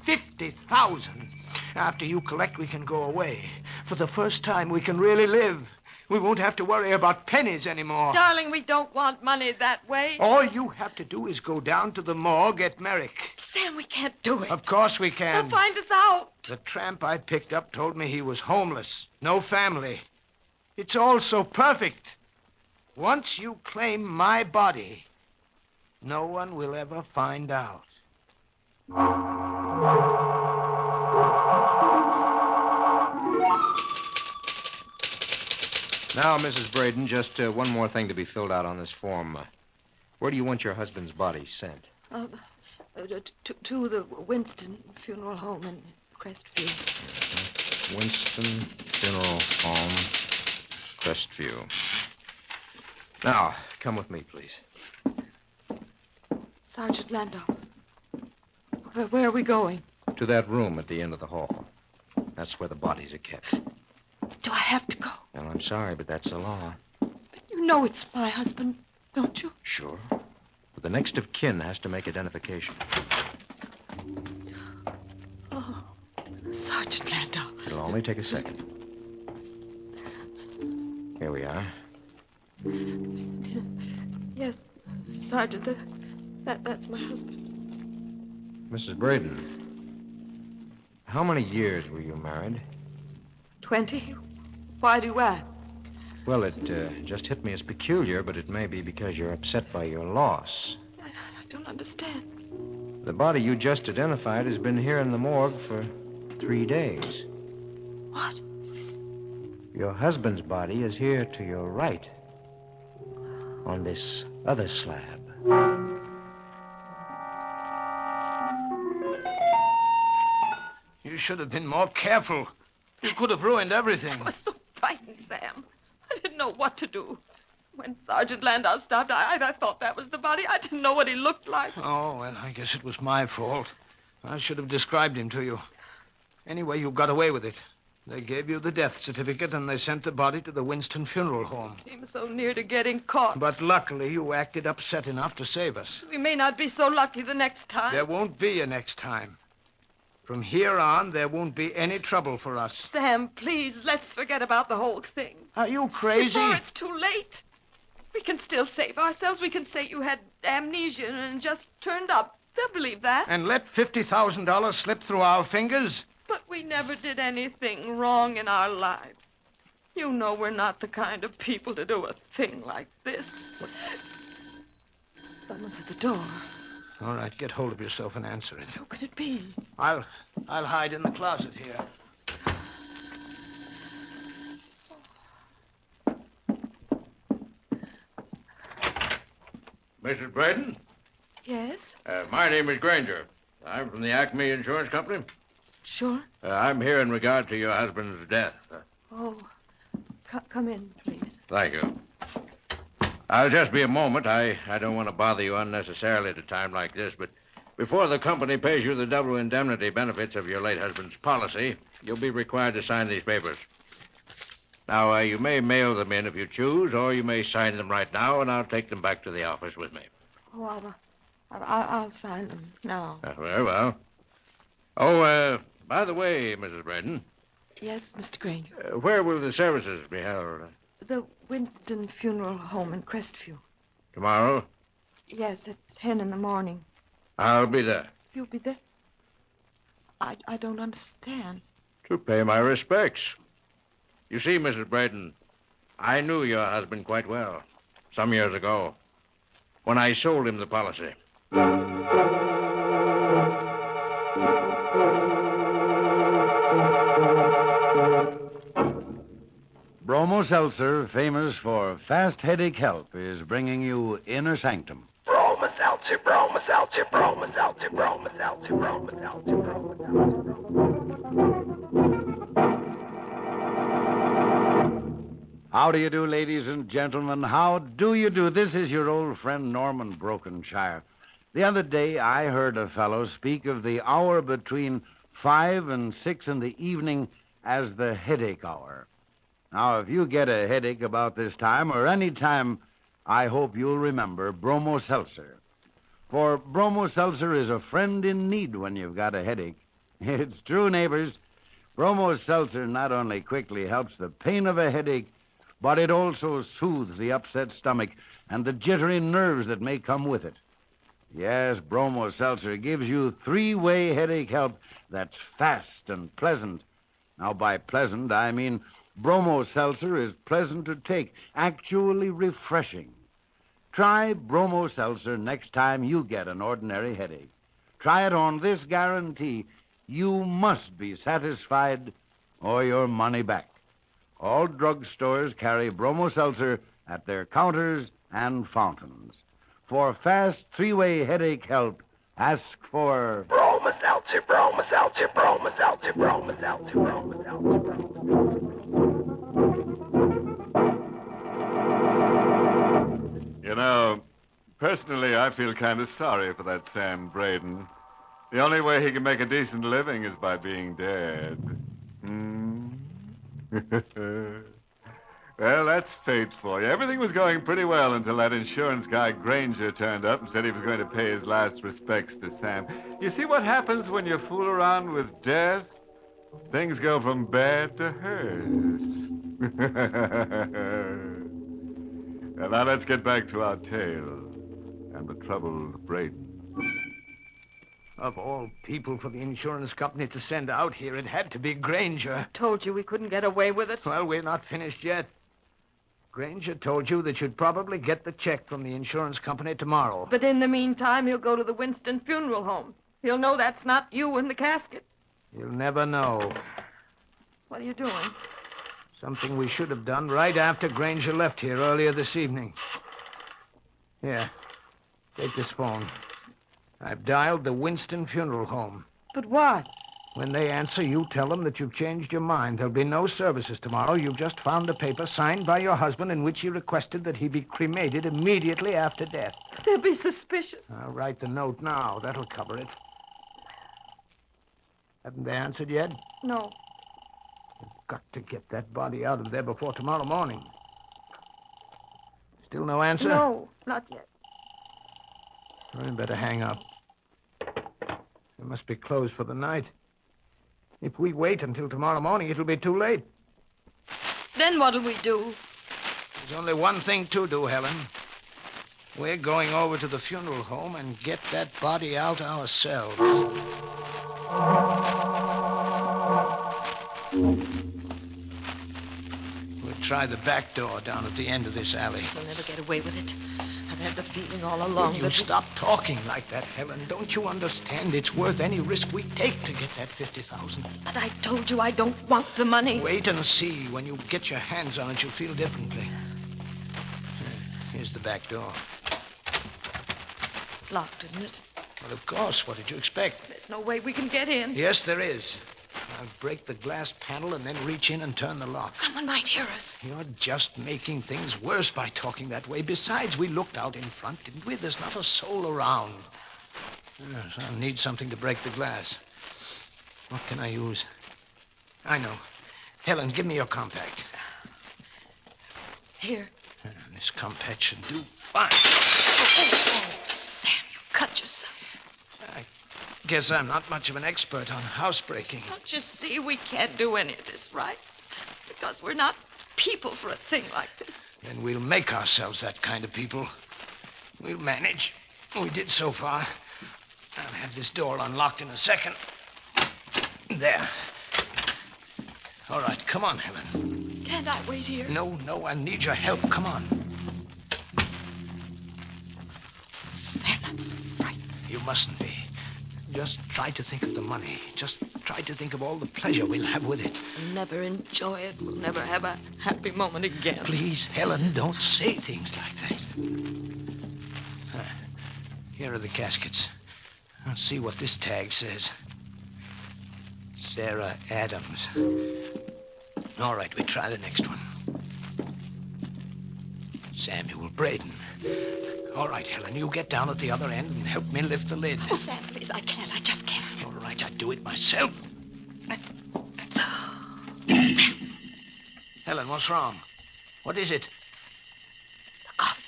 $50,000. After you collect, we can go away. For the first time, we can really live. We won't have to worry about pennies anymore.
Darling, we don't want money that way.
All you have to do is go down to the morgue at Merrick.
Sam, we can't do it.
Of course we can.
They'll find us out.
The tramp I picked up told me he was homeless, no family. It's all so perfect. Once you claim my body, no one will ever find out.
Now, Mrs. Braden, just one more thing to be filled out on this form. Where do you want your husband's body sent?
To the Winston Funeral Home in Crestview.
Winston Funeral Home, Crestview. Now, come with me, please.
Sergeant Landau, where are we going?
To that room at the end of the hall. That's where the bodies are kept.
Do I have to go?
Well, I'm sorry, but that's the law.
But you know it's my husband, don't you?
Sure. But the next of kin has to make identification.
Oh, Sergeant Landau.
It'll only take a second. Here we are.
Yes, Sergeant, that's my husband.
Mrs. Braden, how many years were you married?
20. Why do you ask?
Well, it just hit me as peculiar, but it may be because you're upset by your loss.
I don't understand.
The body you just identified has been here in the morgue for 3 days.
What?
Your husband's body is here to your right, on this other slab.
You should have been more careful. You could have ruined everything.
I was so frightened, Sam. I didn't know what to do. When Sergeant Landau stopped, I thought that was the body. I didn't know what he looked like.
Oh, well, I guess it was my fault. I should have described him to you. Anyway, you got away with it. They gave you the death certificate, and they sent the body to the Winston Funeral Home.
Came so near to getting caught.
But luckily, you acted upset enough to save us.
We may not be so lucky the next time.
There won't be a next time. From here on, there won't be any trouble for us.
Sam, please, let's forget about the whole thing.
Are you crazy?
Before it's too late. We can still save ourselves. We can say you had amnesia and just turned up. They'll believe that.
And let $50,000 slip through our fingers?
But we never did anything wrong in our lives. You know we're not the kind of people to do a thing like this. Someone's at the door.
All right, get hold of yourself and answer it.
Who could it be?
I'll hide in the closet here.
Mrs. Braden?
Yes?
My name is Granger. I'm from the Acme Insurance Company.
Sure.
I'm here in regard to your husband's death.
Oh, come in, please.
Thank you. I'll just be a moment. I don't want to bother you unnecessarily at a time like this, but before the company pays you the double indemnity benefits of your late husband's policy, you'll be required to sign these papers. Now, you may mail them in if you choose, or you may sign them right now, and I'll take them back to the office with me.
Oh, I'll sign them now.
Very well. Oh, by the way, Mrs. Braden.
Yes, Mr. Granger.
Where will the services be held?
The Winston Funeral Home in Crestview.
Tomorrow?
Yes, at 10 in the morning.
I'll be there.
You'll be there? I don't understand.
To pay my respects. You see, Mrs. Braden, I knew your husband quite well some years ago when I sold him the policy.
Bromo Seltzer, famous for fast headache help, is bringing you Inner Sanctum.
Bromo Seltzer, Bromo Seltzer, Bromo Seltzer, Bromo Seltzer, Bromo Seltzer, Bromo
How do you do, ladies and gentlemen? How do you do? This is your old friend Norman Brokenshire. The other day, I heard a fellow speak of the hour between 5 and 6 in the evening as the headache hour. Now, if you get a headache about this time or any time, I hope you'll remember Bromo Seltzer. For Bromo Seltzer is a friend in need when you've got a headache. It's true, neighbors. Bromo Seltzer not only quickly helps the pain of a headache, but it also soothes the upset stomach and the jittery nerves that may come with it. Yes, Bromo Seltzer gives you three-way headache help that's fast and pleasant. Now, by pleasant, I mean Bromo Seltzer is pleasant to take, actually refreshing. Try Bromo Seltzer next time you get an ordinary headache. Try it on this guarantee. You must be satisfied or your money back. All drugstores carry Bromo Seltzer at their counters and fountains. For fast three-way headache help, ask for
Bromo Seltzer, Bromo Seltzer, Bromo Seltzer, Bromo Seltzer, Bromo Seltzer.
You know, personally, I feel kind of sorry for that Sam Braden. The only way he can make a decent living is by being dead. Well, that's fate for you. Everything was going pretty well until that insurance guy Granger turned up and said he was going to pay his last respects to Sam. You see what happens when you fool around with death? Things go from bad to worse. Well, now let's get back to our tale and the troubled Braden.
Of all people for the insurance company to send out here, it had to be Granger.
Told you we couldn't get away with it.
Well, we're not finished yet. Granger told you that you'd probably get the check from the insurance company tomorrow.
But in the meantime, he'll go to the Winston Funeral Home. He'll know that's not you in the casket.
You'll never know.
What are you doing?
Something we should have done right after Granger left here earlier this evening. Here, take this phone. I've dialed the Winston Funeral Home.
But what?
When they answer, you tell them that you've changed your mind. There'll be no services tomorrow. You've just found a paper signed by your husband in which he requested that he be cremated immediately after death.
They'll be suspicious.
I'll write the note now. That'll cover it. Haven't they answered yet?
No.
You've got to get that body out of there before tomorrow morning. Still no answer?
No, not yet.
I better hang up. They must be closed for the night. If we wait until tomorrow morning, it'll be too late.
Then what'll we do?
There's only one thing to do, Helen. We're going over to the funeral home and get that body out ourselves. try the back door down at the end of this alley.
We'll never get away with it. I've had the feeling all along
Will you
that...
stop talking like that, Helen? Don't you understand it's worth any risk we take to get that 50,000?
But I told you I don't want the money.
Wait and see. When you get your hands on it, you'll feel differently. Here's the back door.
It's locked, isn't it?
Well, of course. What did you expect?
There's no way we can get in.
Yes, there is. I'll break the glass panel and then reach in and turn the lock.
Someone might hear us.
You're just making things worse by talking that way. Besides, we looked out in front, didn't we? There's not a soul around. Yes, I'll need something to break the glass. What can I use? I know. Helen, give me your compact.
Here.
This compact should do fine.
Oh, Sam, you cut yourself.
I guess I'm not much of an expert on housebreaking.
Don't you see we can't do any of this, right? Because we're not people for a thing like this.
Then we'll make ourselves that kind of people. We'll manage. We did so far. I'll have this door unlocked in a second. There. All right, come on, Helen.
Can't I wait here?
No, I need your help. Come on.
Sam, I'm so frightened.
You mustn't be. Just try to think of the money. Just try to think of all the pleasure we'll have with it.
We'll never enjoy it. We'll never have a happy moment again.
Please, Helen, don't say things like that. Here are the caskets. Let's see what this tag says. Sarah Adams. All right, we try the next one. Samuel Braden. All right, Helen, you get down at the other end and help me lift the lid.
Oh, Sam, please, I can't. I just can't.
All right, I'll do it myself. Helen, what's wrong? What is it?
The coffin.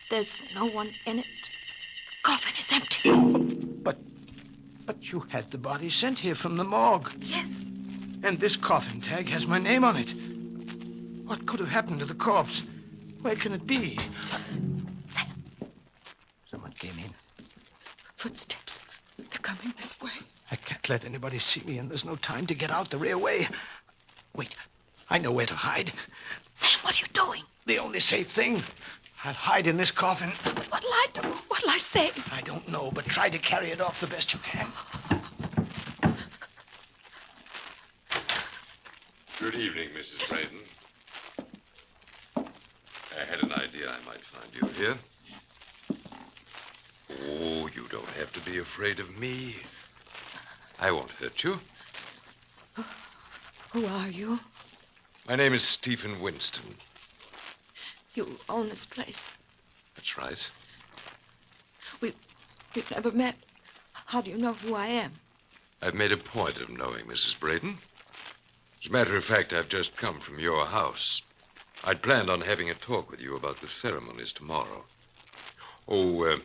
There's no one in it. The coffin is empty.
But you had the body sent here from the morgue.
Yes.
And this coffin tag has my name on it. What could have happened to the corpse? Where can it be?
Sam.
Someone came in.
Footsteps. They're coming this way.
I can't let anybody see me, and there's no time to get out the rear way. Wait, I know where to hide.
Sam, what are you doing?
The only safe thing. I'll hide in this coffin.
But what'll I do? What'll I say?
I don't know, but try to carry it off the best you can.
Good evening, Mrs. Braden. I had an idea I might find you here. Oh, you don't have to be afraid of me. I won't hurt you.
Who are you?
My name is Stephen Winston.
You own this place.
That's right.
We've never met. How do you know who I am?
I've made a point of knowing Mrs. Braden. As a matter of fact, I've just come from your house. I'd planned on having a talk with you about the ceremonies tomorrow. Oh,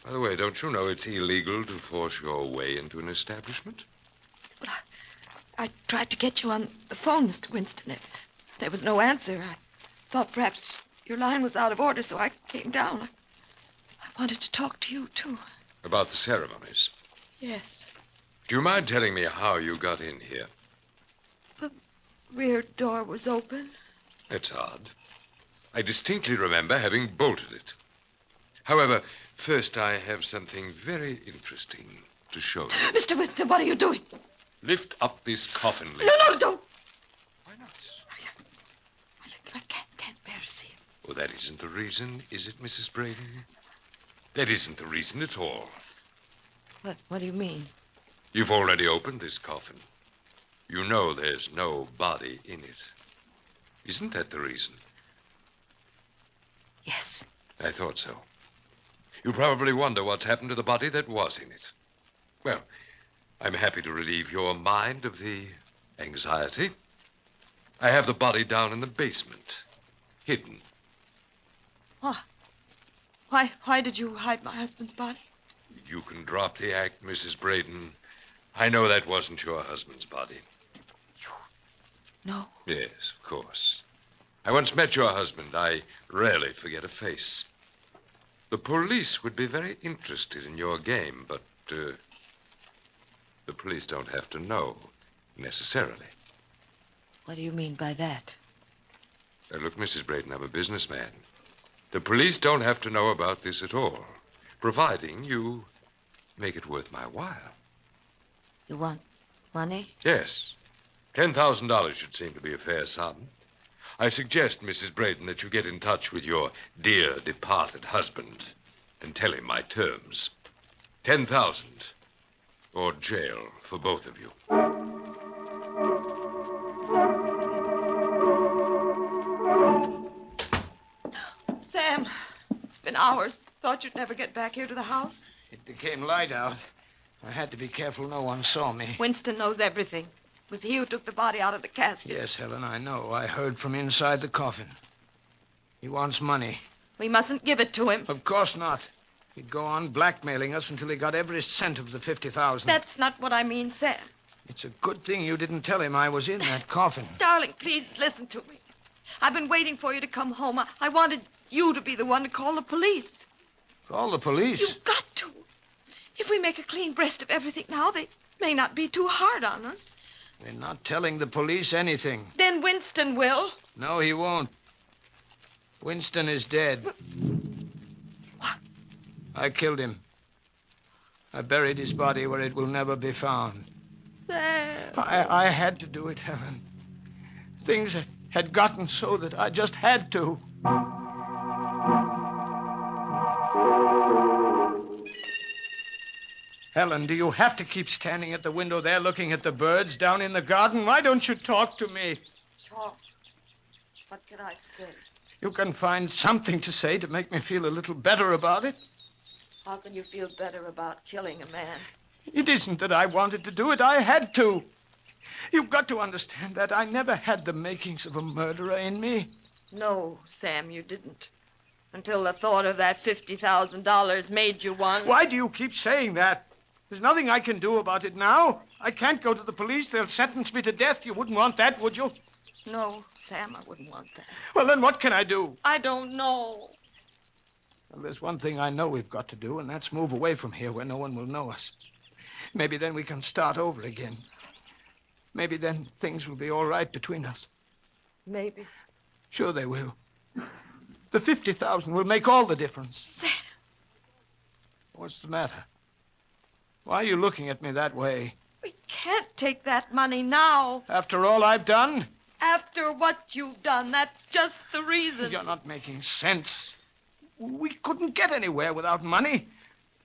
by the way, don't you know it's illegal to force your way into an establishment?
But I tried to get you on the phone, Mr. Winston. There was no answer. I thought perhaps your line was out of order, so I came down. I wanted to talk to you, too.
About the ceremonies?
Yes.
Do you mind telling me how you got in here?
The rear door was open.
That's odd. I distinctly remember having bolted it. However, first I have something very interesting to show you.
Mr. Winston, what are you doing?
Lift up this coffin lid.
No, don't.
Why not?
I can't bear to see it.
Well, that isn't the reason, is it, Mrs. Braden? That isn't the reason at all.
What do you mean?
You've already opened this coffin. You know there's no body in it. Isn't that the reason?
Yes.
I thought so. You probably wonder what's happened to the body that was in it. Well, I'm happy to relieve your mind of the anxiety. I have the body down in the basement, hidden.
Why did you hide my husband's body?
You can drop the act, Mrs. Braden. I know that wasn't your husband's body.
No.
Yes, of course. I once met your husband. I rarely forget a face. The police would be very interested in your game, but the police don't have to know, necessarily.
What do you mean by that?
Look, Mrs. Braden, I'm a businessman. The police don't have to know about this at all, providing you make it worth my while.
You want money?
Yes. $10,000 should seem to be a fair sum. I suggest, Mrs. Braden, that you get in touch with your dear departed husband and tell him my terms. 10,000 or jail for both of you.
Sam, it's been hours. Thought you'd never get back here to the house.
It became light out. I had to be careful no one saw me.
Winston knows everything. It was he who took the body out of the casket.
Yes, Helen, I know. I heard from inside the coffin. He wants money.
We mustn't give it to him.
Of course not. He'd go on blackmailing us until he got every cent of the 50,000.
That's not what I mean, Sam.
It's a good thing you didn't tell him I was in that coffin.
Darling, please listen to me. I've been waiting for you to come home. I wanted you to be the one to call the police.
Call the police?
You've got to. If we make a clean breast of everything now, they may not be too hard on us.
We're not telling the police anything.
Then Winston will.
No, he won't. Winston is dead.
What?
I killed him. I buried his body where it will never be found.
Sam.
I had to do it, Helen. Things had gotten so that I just had to. Helen, do you have to keep standing at the window there looking at the birds down in the garden? Why don't you talk to me?
Talk. What can I say?
You can find something to say to make me feel a little better about it.
How can you feel better about killing a man?
It isn't that I wanted to do it. I had to. You've got to understand that. I never had the makings of a murderer in me.
No, Sam, you didn't. Until the thought of that $50,000 made you one.
Why do you keep saying that? There's nothing I can do about it now. I can't go to the police. They'll sentence me to death. You wouldn't want that, would you?
No, Sam, I wouldn't want that.
Well, then what can I do?
I don't know.
Well, there's one thing I know we've got to do, and that's move away from here where no one will know us. Maybe then we can start over again. Maybe then things will be all right between us.
Maybe.
Sure they will. The 50,000 will make all the difference.
Sam.
What's the matter? Why are you looking at me that way?
We can't take that money now.
After all I've done?
After what you've done, that's just the reason.
You're not making sense. We couldn't get anywhere without money.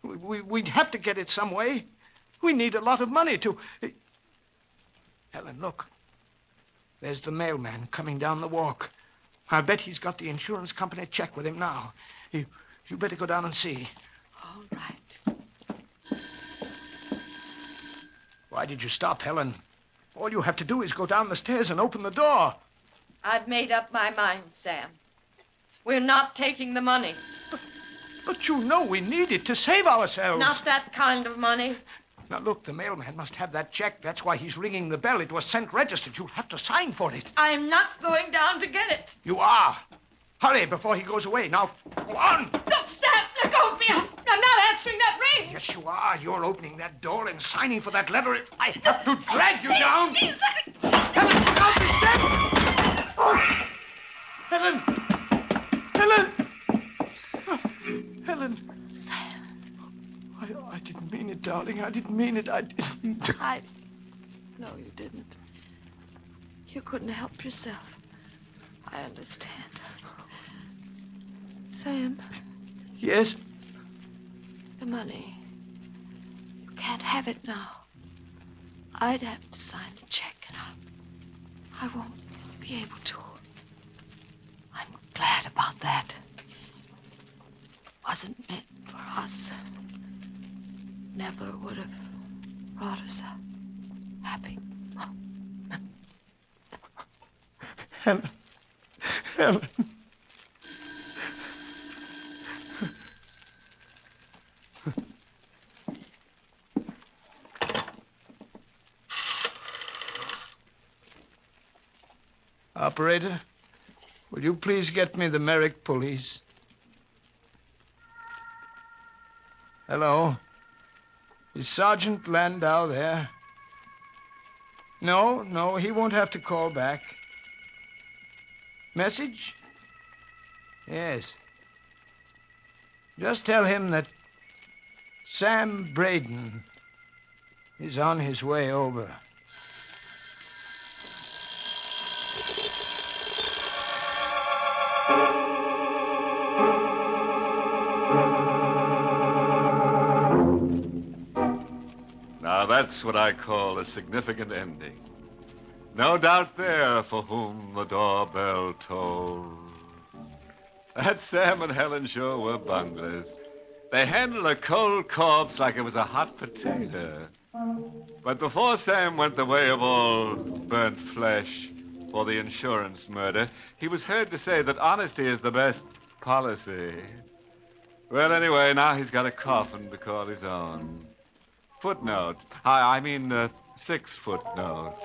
We'd have to get it some way. We need a lot of money to... Helen, look. There's the mailman coming down the walk. I bet he's got the insurance company check with him now. You better go down and see.
All right.
Why did you stop, Helen? All you have to do is go down the stairs and open the door.
I've made up my mind, Sam. We're not taking the money.
But you know we need it to save ourselves.
Not that kind of money.
Now, look, the mailman must have that check. That's why he's ringing the bell. It was sent registered. You'll have to sign for it.
I'm not going down to get it.
You are. Hurry before he goes away. Now, go on.
Look, Sam, let go of me. I'm not answering that ring.
Yes, you are. You're opening that door and signing for that letter. If I have to drag you down.
Please, let me...
Helen, look out the step. Oh. Helen. Helen. Oh, Helen.
Sam.
I didn't mean it, darling. I didn't mean it. I didn't.
No, you didn't. You couldn't help yourself. I understand. Sam.
Yes?
The money. You can't have it now. I'd have to sign the check, and I won't be able to. I'm glad about that. Wasn't meant for us. Never would have brought us a happy home.
Helen. Helen. Operator, will you please get me the Merrick police? Hello? Is Sergeant Landau there? No, he won't have to call back. Message? Yes. Just tell him that Sam Braden is on his way over.
Now that's what I call a significant ending. No doubt there for whom the doorbell tolls. That Sam and Helen sure were bunglers. They handled a cold corpse like it was a hot potato. But before Sam went the way of all burnt flesh for the insurance murder, he was heard to say that honesty is the best policy. Well, anyway, now he's got a coffin to call his own. Footnote. I mean, 6 footnote.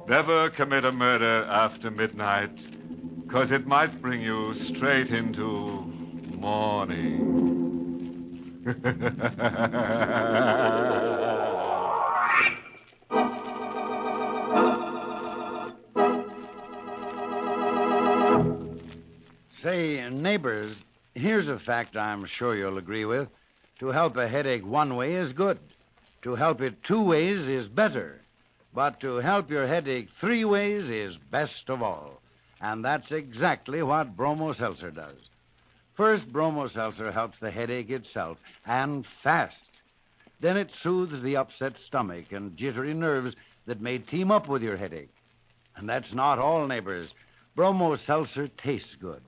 Never commit a murder after midnight, 'cause it might bring you straight into morning.
Say, neighbors, here's a fact I'm sure you'll agree with. To help a headache one way is good. To help it 2 ways is better. But to help your headache 3 ways is best of all. And that's exactly what Bromo Seltzer does. First, Bromo Seltzer helps the headache itself, and fast. Then it soothes the upset stomach and jittery nerves that may team up with your headache. And that's not all, neighbors. Bromo Seltzer tastes good.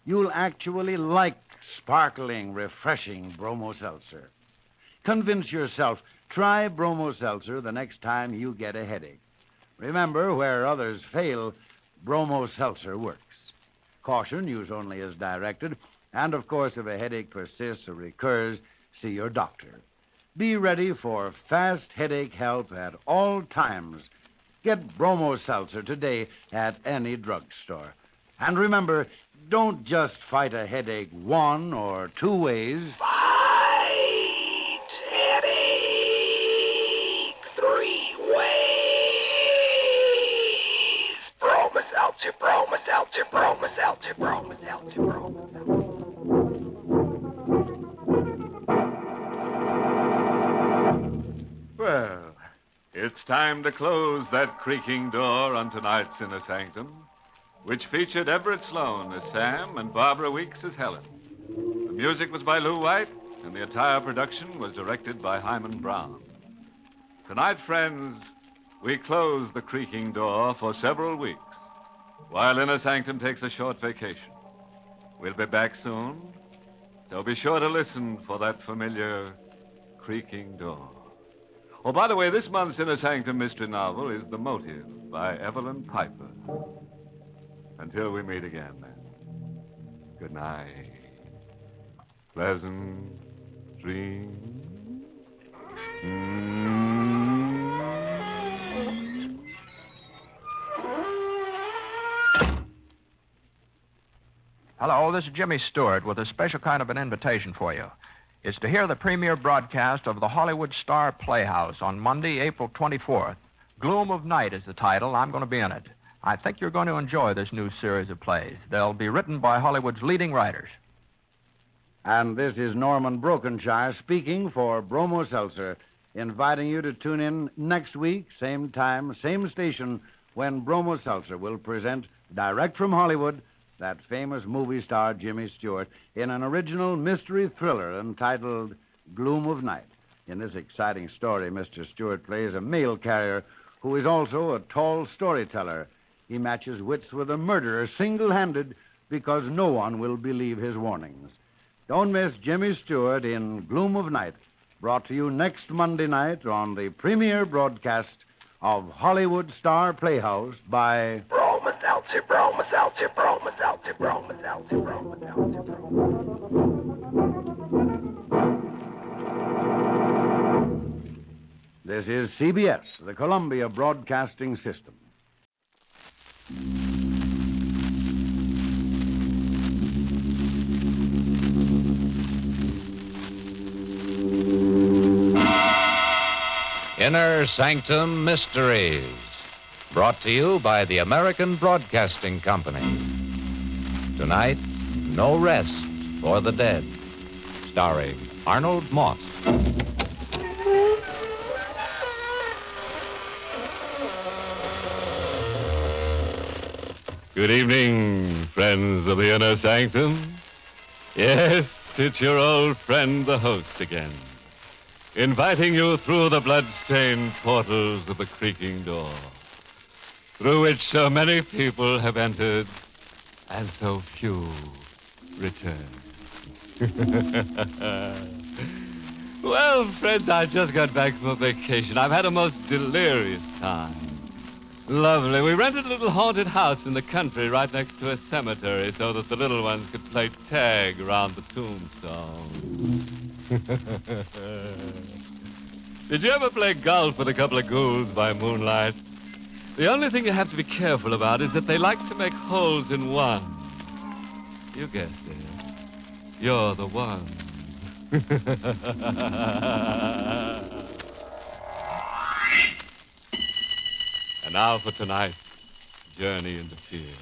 You'll actually like sparkling, refreshing Bromo Seltzer. Convince yourself. Try Bromo Seltzer the next time you get a headache. Remember, where others fail, Bromo Seltzer works. Caution, use only as directed. And, of course, if a headache persists or recurs, see your doctor. Be ready for fast headache help at all times. Get Bromo Seltzer today at any drugstore. And remember, don't just fight a headache 1 or 2 ways.
Fight headache 3 ways. Bromo Seltzer, Bromo Seltzer, Bromo Seltzer, Bromo Seltzer, Bromo Seltzer.
Well, it's time to close that creaking door on tonight's Inner Sanctum, which featured Everett Sloane as Sam and Barbara Weeks as Helen. The music was by Lou White, and the entire production was directed by Hyman Brown. Tonight, friends, we close the creaking door for several weeks, while Inner Sanctum takes a short vacation. We'll be back soon, so be sure to listen for that familiar creaking door. Oh, by the way, this month's Inner Sanctum mystery novel is The Motive by Evelyn Piper. Until we meet again, then. Good night. Pleasant dreams.
Hello, this is Jimmy Stewart with a special kind of an invitation for you. It's to hear the premiere broadcast of the Hollywood Star Playhouse on Monday, April 24th. Gloom of Night is the title. I'm going to be in it. I think you're going to enjoy this new series of plays. They'll be written by Hollywood's leading writers.
And this is Norman Brokenshire speaking for Bromo Seltzer, inviting you to tune in next week, same time, same station, when Bromo Seltzer will present, direct from Hollywood, that famous movie star Jimmy Stewart in an original mystery thriller entitled Gloom of Night. In this exciting story, Mr. Stewart plays a mail carrier who is also a tall storyteller. He matches wits with a murderer single-handed because no one will believe his warnings. Don't miss Jimmy Stewart in Gloom of Night, brought to you next Monday night on the premiere broadcast of Hollywood Star Playhouse by
Bromo Seltzer, Bromo Seltzer, Bromo Seltzer, Bromo Seltzer, Bromo Seltzer, Bromo Seltzer.
This is CBS, the Columbia Broadcasting System.
Inner Sanctum Mysteries, brought to you by the American Broadcasting Company.
Tonight, No Rest for the Dead, starring Arnold Moss.
Good evening, friends of the Inner Sanctum. Yes, it's your old friend, the host again, inviting you through the blood-stained portals of the creaking door, through which so many people have entered and so few return. Well, friends, I just got back from a vacation. I've had a most delirious time. Lovely. We rented a little haunted house in the country right next to a cemetery so that the little ones could play tag around the tombstones. Did you ever play golf with a couple of ghouls by moonlight? The only thing you have to be careful about is that they like to make holes in one. You guessed it. You're the one. And now for tonight's journey into fear.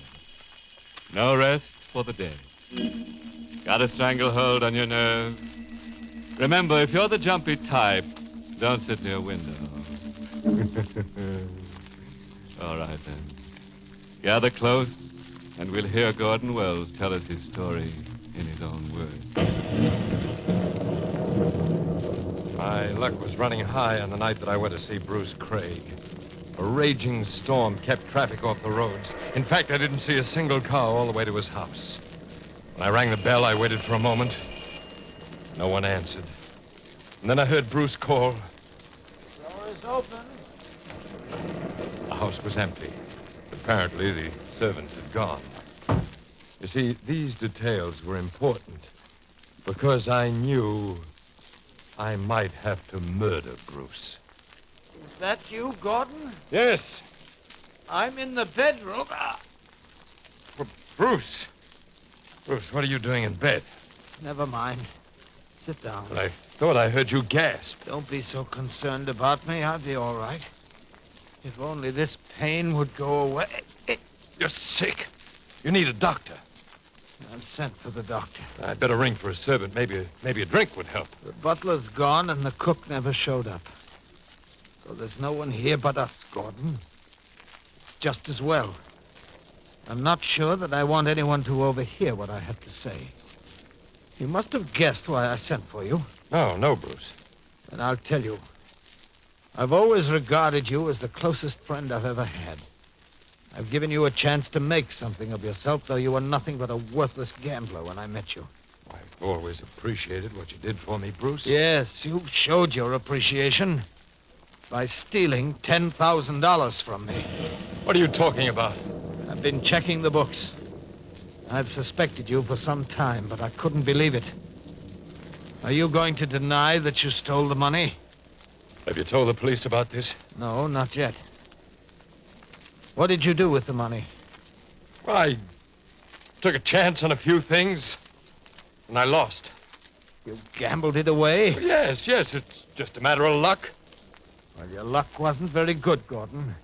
No rest for the dead. Got a stranglehold on your nerves? Remember, if you're the jumpy type, don't sit near windows. All right, then. Gather close, and we'll hear Gordon Wells tell us his story in his own words.
My luck was running high on the night that I went to see Bruce Craig. A raging storm kept traffic off the roads. In fact, I didn't see a single car all the way to his house. When I rang the bell, I waited for a moment. No one answered. And then I heard Bruce call.
Door is open.
The house was empty. Apparently, the servants had gone. You see, these details were important because I knew I might have to murder Bruce.
Is that you, Gordon?
Yes.
I'm in the bedroom.
Bruce. Bruce, what are you doing in bed?
Never mind. Sit down.
But I thought I heard you gasp.
Don't be so concerned about me. I'll be all right. If only this pain would go away.
You're sick. You need a doctor.
I've sent for the doctor.
I'd better ring for a servant. Maybe a drink would help.
The butler's gone and the cook never showed up. So there's no one here but us, Gordon. Just as well. I'm not sure that I want anyone to overhear what I have to say. You must have guessed why I sent for you.
No, Bruce.
And I'll tell you. I've always regarded you as the closest friend I've ever had. I've given you a chance to make something of yourself, though you were nothing but a worthless gambler when I met you.
I've always appreciated what you did for me, Bruce.
Yes, you showed your appreciation by stealing $10,000 from me.
What are you talking about?
I've been checking the books. I've suspected you for some time, but I couldn't believe it. Are you going to deny that you stole the money?
Have you told the police about this?
No, not yet. What did you do with the money?
Well, I took a chance on a few things, and I lost.
You gambled it away?
Yes, it's just a matter of luck.
Well, your luck wasn't very good, Gordon.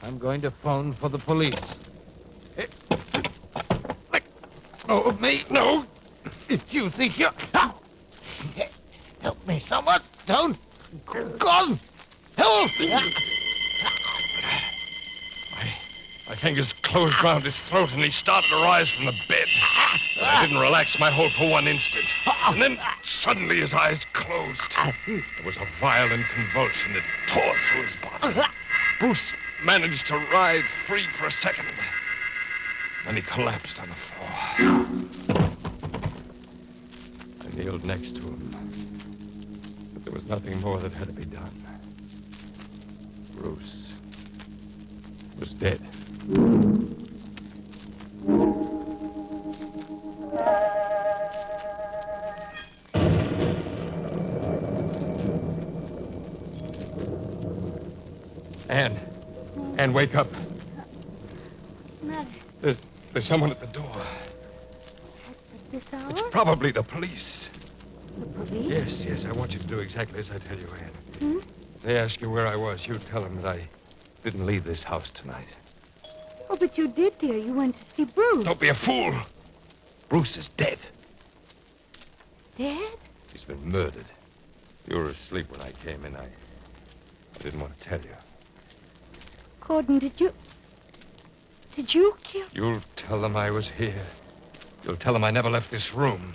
I'm going to phone for the police. Let go of me. No. If you think you're... Help me, someone. Don't. Gordon, help!
My fingers closed round his throat, and he started to rise from the bed. But I didn't relax my hold for one instant. And then, suddenly, his eyes closed. There was a violent convulsion that tore through his body. Bruce managed to writhe free for a second. Then he collapsed on the floor. I kneeled next to him. But there was nothing more that had to be done. Bruce was dead. Anne, wake up.
Mother.
There's someone at the door.
At this hour?
It's probably the police.
The police?
Yes, I want you to do exactly as I tell you, Anne.
Hmm?
If they ask you where I was, you tell them that I didn't leave this house tonight.
Oh, but you did, dear. You went to see Bruce.
Don't be a fool. Bruce is dead.
Dead?
He's been murdered. You were asleep when I came in. I didn't want to tell you.
Gordon, did you kill...
You'll tell them I was here. You'll tell them I never left this room.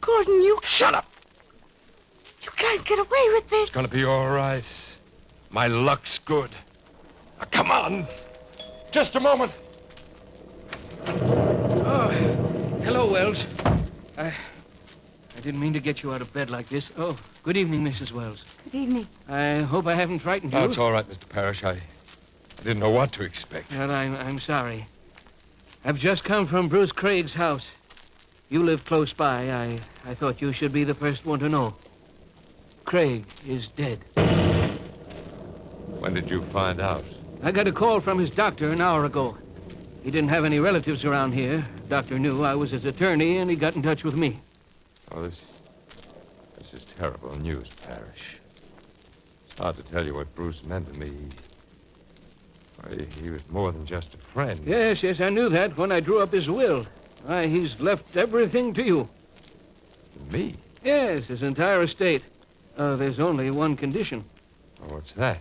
Gordon, you...
Shut up!
You can't get away with this.
It's gonna be all right. My luck's good. Now, come on. Just a moment.
Oh, hello, Wells. I didn't mean to get you out of bed like this. Oh, good evening, Mrs. Wells.
Good evening.
I hope I haven't frightened you.
Oh, it's all right, Mr. Parrish. I didn't know what to expect.
Well, I'm sorry. I've just come from Bruce Craig's house. You live close by. I thought you should be the first one to know. Craig is dead.
When did you find out?
I got a call from his doctor an hour ago. He didn't have any relatives around here. Doctor knew I was his attorney, and he got in touch with me.
Oh, this is terrible news, Parrish. It's hard to tell you what Bruce meant to me. Why, he was more than just a friend.
Yes, I knew that when I drew up his will. Why, he's left everything to you.
To me?
Yes, his entire estate. There's only one condition.
Oh, what's that?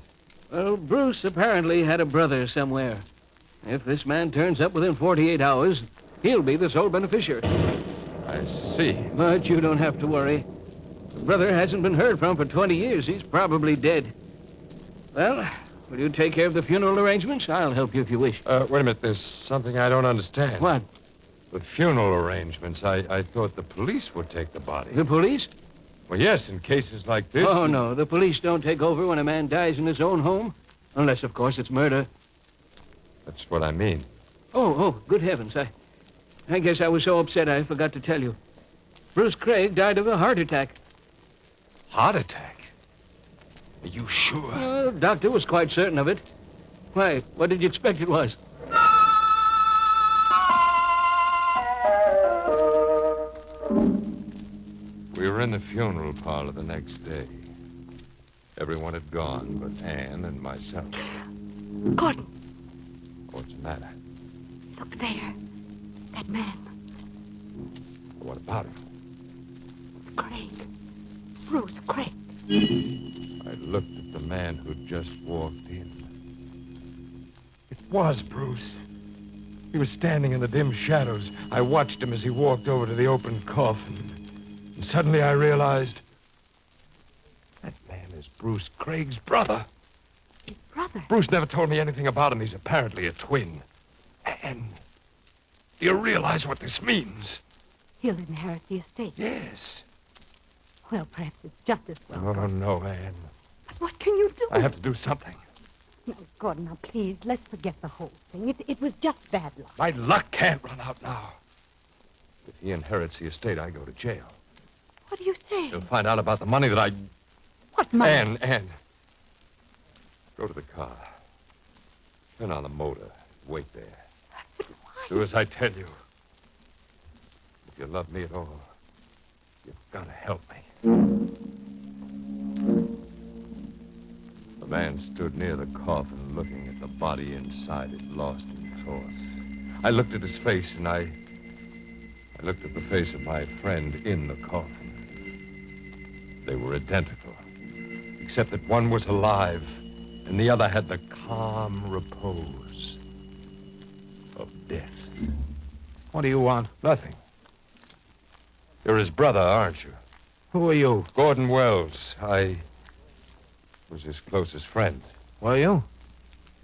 Well, Bruce apparently had a brother somewhere. If this man turns up within 48 hours, he'll be the sole beneficiary.
I see.
But you don't have to worry. The brother hasn't been heard from for 20 years. He's probably dead. Well, will you take care of the funeral arrangements? I'll help you if you wish.
Wait a minute. There's something I don't understand.
What?
The funeral arrangements. I thought the police would take the body.
The police?
Well, yes, in cases like this.
Oh, no. The police don't take over when a man dies in his own home. Unless, of course, it's murder.
That's what I mean.
Oh, good heavens. I guess I was so upset I forgot to tell you. Bruce Craig died of a heart attack.
Heart attack? Are you sure?
The doctor was quite certain of it. Why, what did you expect it was?
We were in the funeral parlor the next day. Everyone had gone but Anne and myself.
Gordon.
What's the matter?
Look there. That man.
What about him?
Craig. Bruce Craig.
I looked at the man who'd just walked in. It was Bruce. He was standing in the dim shadows. I watched him as he walked over to the open coffin. And suddenly I realized that man is Bruce Craig's brother.
His brother?
Bruce never told me anything about him. He's apparently a twin. And do you realize what this means?
He'll inherit the estate.
Yes.
Well, perhaps it's just as well.
Oh, no, Anne.
But what can you do?
I have to do something.
No, Gordon, now, please, let's forget the whole thing. It was just bad luck.
My luck can't run out now. If he inherits the estate, I go to jail.
What are you saying?
He'll find out about the money that I...
What money?
Anne. Go to the car. Turn on the motor. Wait there.
But why?
Do as I tell you. If you love me at all, you've got to help me. The man stood near the coffin, looking at the body inside it, lost in thought. I looked at his face, and I looked at the face of my friend in the coffin. They were identical, except that one was alive, and the other had the calm repose of death.
What do you want?
Nothing. You're his brother, aren't you?
Who are you?
Gordon Wells. I was his closest friend.
Were you?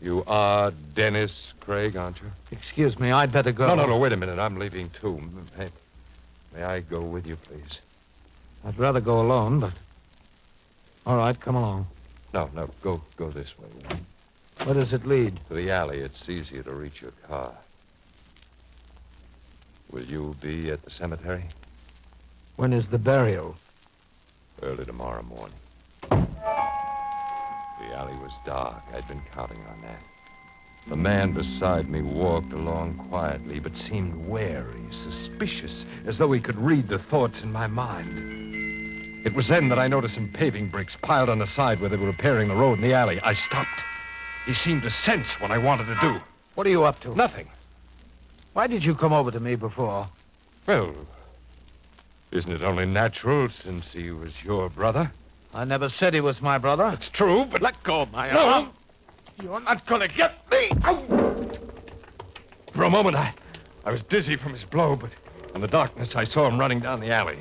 You are Dennis Craig, aren't you?
Excuse me, I'd better go.
No, wait a minute. I'm leaving, too. May I go with you, please?
I'd rather go alone, but... All right, come along.
No, go this way.
Where does it lead?
To the alley. It's easier to reach your car. Will you be at the cemetery?
When is the burial?
Early tomorrow morning. The alley was dark. I'd been counting on that. The man beside me walked along quietly, but seemed wary, suspicious, as though he could read the thoughts in my mind. It was then that I noticed some paving bricks piled on the side where they were repairing the road in the alley. I stopped. He seemed to sense what I wanted to do. What are you up to?
Nothing. Why did you come over to me before?
Well, isn't it only natural since he was your brother?
I never said he was my brother.
It's true, but...
Let go of my
No!
arm.
You're not gonna get me! Ow! For a moment, I was dizzy from his blow, but in the darkness, I saw him running down the alley.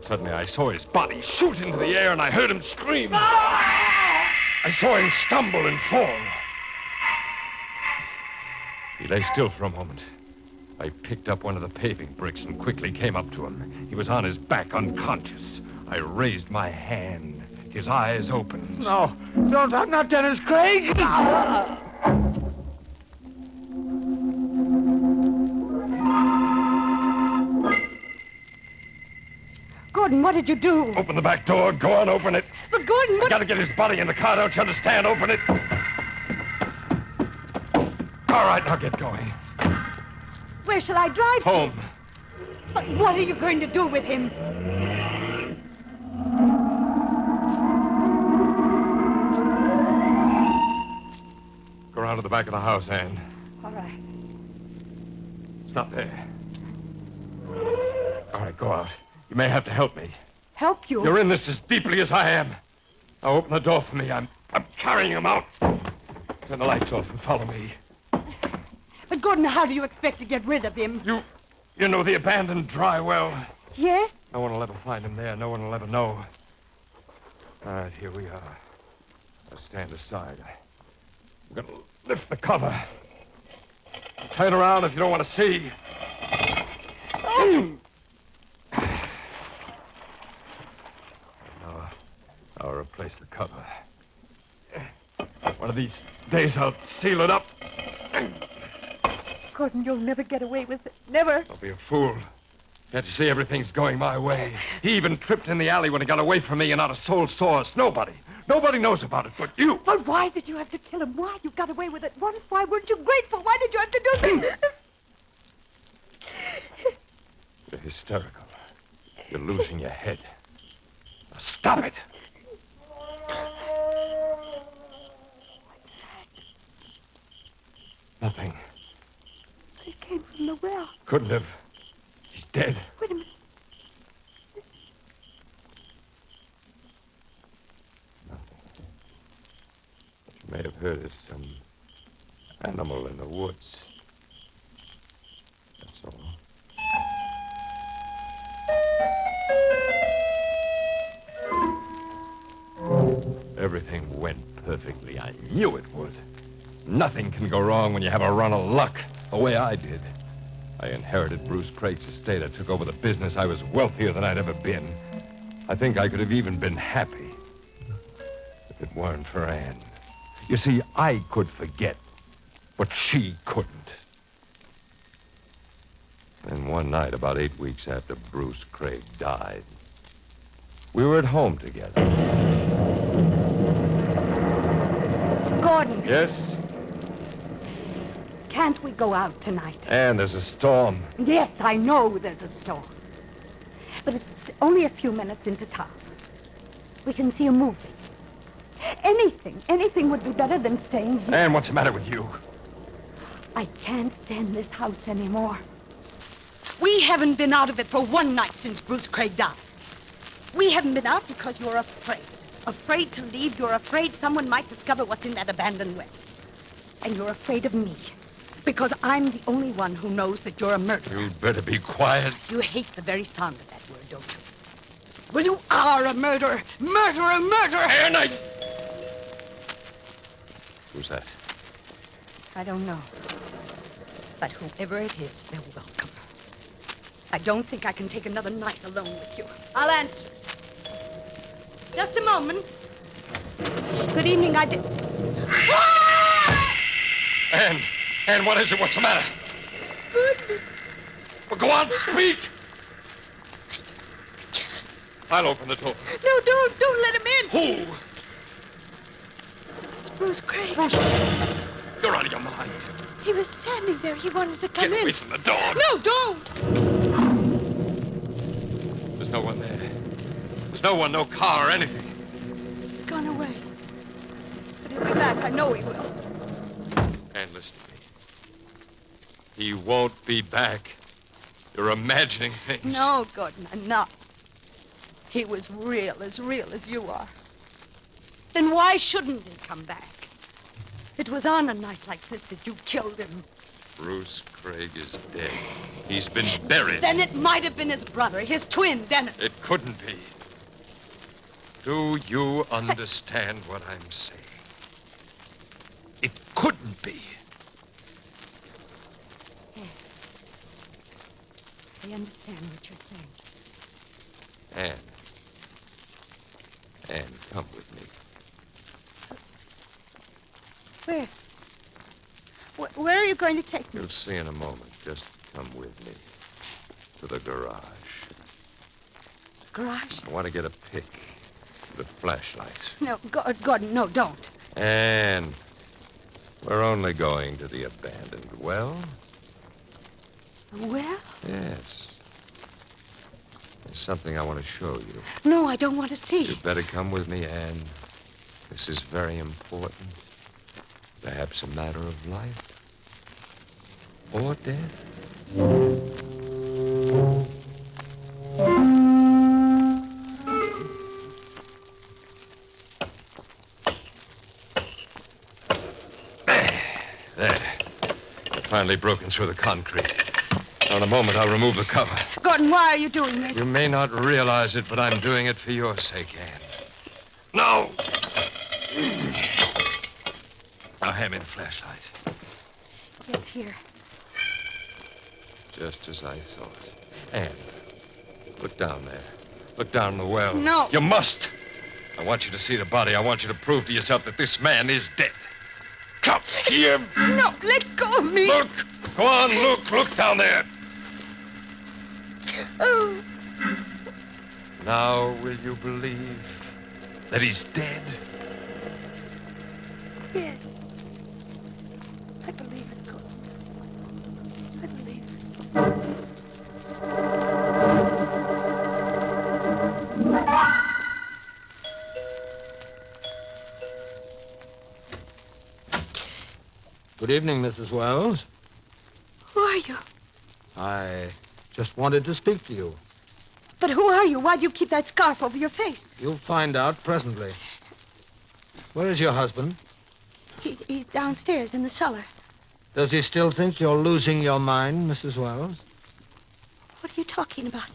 Suddenly, I saw his body shoot into the air, and I heard him scream. I saw him stumble and fall. He lay still for a moment. I picked up one of the paving bricks and quickly came up to him. He was on his back, unconscious. I raised my hand. His eyes opened.
No, don't. I'm not Dennis Craig.
Gordon, what did you do?
Open the back door. Go on, open it.
But Gordon, what...
I gotta get his body in the car, don't you understand? Open it. All right, now get going.
Where shall I drive to?
Home.
But what are you going to do with him?
Go around to the back of the house, Anne.
All right.
Stop there. All right, go out. You may have to help me.
Help you?
You're in this as deeply as I am. Now open the door for me. I'm carrying him out. Turn the lights off and follow me.
But Gordon, how do you expect to get rid of him?
You know the abandoned dry well?
Yes?
No one will ever find him there. No one will ever know. All right, here we are. Now stand aside. I'm going to lift the cover. Turn around if you don't want to see. Now, I'll replace the cover. One of these days I'll seal it up.
Gordon, you'll never get away with it. Never.
Don't be a fool. Can't you see everything's going my way? He even tripped in the alley when he got away from me and not a soul saw us. Nobody knows about it but you.
But why did you have to kill him? Why? You got away with it once. Why weren't you grateful? Why did you have to do this?
You're hysterical. You're losing your head. Now stop it. Nothing.
He came from the well.
Couldn't have. He's dead.
Wait a minute.
What you may have heard is some animal in the woods. That's all. Everything went perfectly. I knew it would. Nothing can go wrong when you have a run of luck, the way I did. I inherited Bruce Craig's estate. I took over the business. I was wealthier than I'd ever been. I think I could have even been happy if it weren't for Anne. You see, I could forget, but she couldn't. And one night, about 8 weeks after Bruce Craig died, we were at home together.
Gordon.
Yes?
Can't we go out tonight?
And there's a storm.
Yes, I know there's a storm. But it's only a few minutes into town. We can see a movie. Anything would be better than staying here.
Anne, what's the matter with you?
I can't stand this house anymore. We haven't been out of it for one night since Bruce Craig died. We haven't been out because you're afraid. Afraid to leave. You're afraid someone might discover what's in that abandoned well. And you're afraid of me. Because I'm the only one who knows that you're a murderer.
You'd better be quiet.
You hate the very sound of that word, don't you? Well, you are a murderer. Murderer, murderer!
Anne, Who's that?
I don't know. But whoever it is, they're welcome. I don't think I can take another night alone with you. I'll answer. Just a moment. Good evening, I did...
Anne, what is it? What's the matter?
Good.
Well, go on, speak. I'll open the door.
No, don't let him in.
Who?
It's Bruce Craig.
Bruce, you're out of your mind.
He was standing there. He wanted to come in.
Get away from the door.
No, don't.
There's no one there. There's no one, no car or anything.
He's gone away. But he'll be back. I know he will.
Anne, listen to me.
He won't be back. You're imagining things.
No, Gordon, I'm not. He was real as you are. Then why shouldn't he come back? It was on a night like this that you killed him.
Bruce Craig is dead. He's been buried.
Then it might have been his brother, his twin, Dennis.
It couldn't be. Do you understand what I'm saying? It couldn't be.
Yes. I understand what you're saying.
Anne, come with me.
Where? Where are you going to take me?
You'll see in a moment. Just come with me to the garage.
Garage?
I want to get a pic of the flashlight.
No, Gordon, no, don't.
And we're only going to the abandoned well.
Well?
Yes. There's something I want to show you.
No, I don't want to see.
You'd better come with me, Anne. This is very important. Perhaps a matter of life or death. There. You've finally broken through the concrete. Now, in a moment, I'll remove the cover.
Gordon, why are you doing this?
You may not realize it, but I'm doing it for your sake, Anne. No! Now, hand me the flashlight.
It's here.
Just as I thought. Anne, look down there. Look down the well.
No.
You must. I want you to see the body. I want you to prove to yourself that this man is dead. Come here.
No, let go of me.
Look. Go on, look. Look down there.
Oh.
Now, will you believe that he's dead?
Yes. I believe it, Gordon. I believe it.
Good evening, Mrs. Wells.
Who are you?
I just wanted to speak to you.
But who are you? Why do you keep that scarf over your face?
You'll find out presently. Where is your husband?
He's downstairs in the cellar.
Does he still think you're losing your mind, Mrs. Wells?
What are you talking about?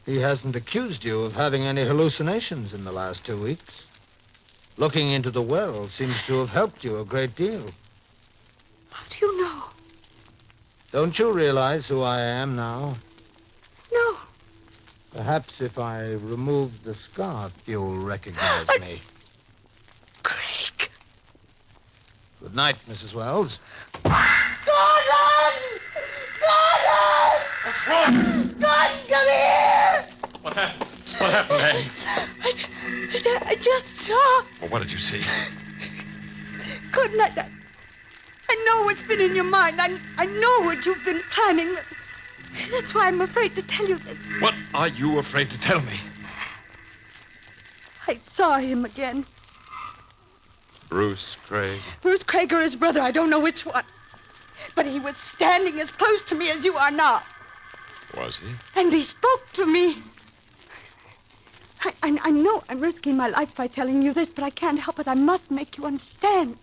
He hasn't accused you of having any hallucinations in the last 2 weeks. Looking into the well seems to have helped you a great deal.
How do you know?
Don't you realize who I am now?
No.
Perhaps if I remove the scarf, you'll recognize me.
Craig.
Good night, Mrs. Wells.
Gordon! Gordon!
What's wrong?
Gordon, come here!
What happened? What happened, Annie?
I just saw.
Well, what did you see?
Gordon, I know what's been in your mind. I know what you've been planning. That's why I'm afraid to tell you this.
What are you afraid to tell me?
I saw him again.
Bruce Craig.
Bruce Craig or his brother, I don't know which one. But he was standing as close to me as you are now.
Was he?
And he spoke to me. I know I'm risking my life by telling you this, but I can't help it. I must make you understand.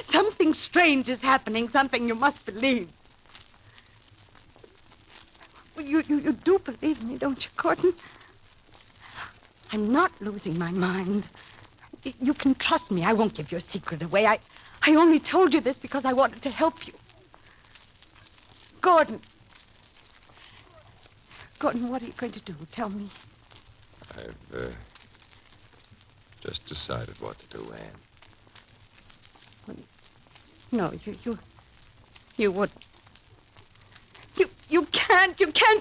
Something strange is happening, something you must believe. You do believe me, don't you, Gordon? I'm not losing my mind. You can trust me. I won't give your secret away. I only told you this because I wanted to help you. Gordon. Gordon, what are you going to do? Tell me.
I've just decided what to do, Anne.
No, you wouldn't. You can't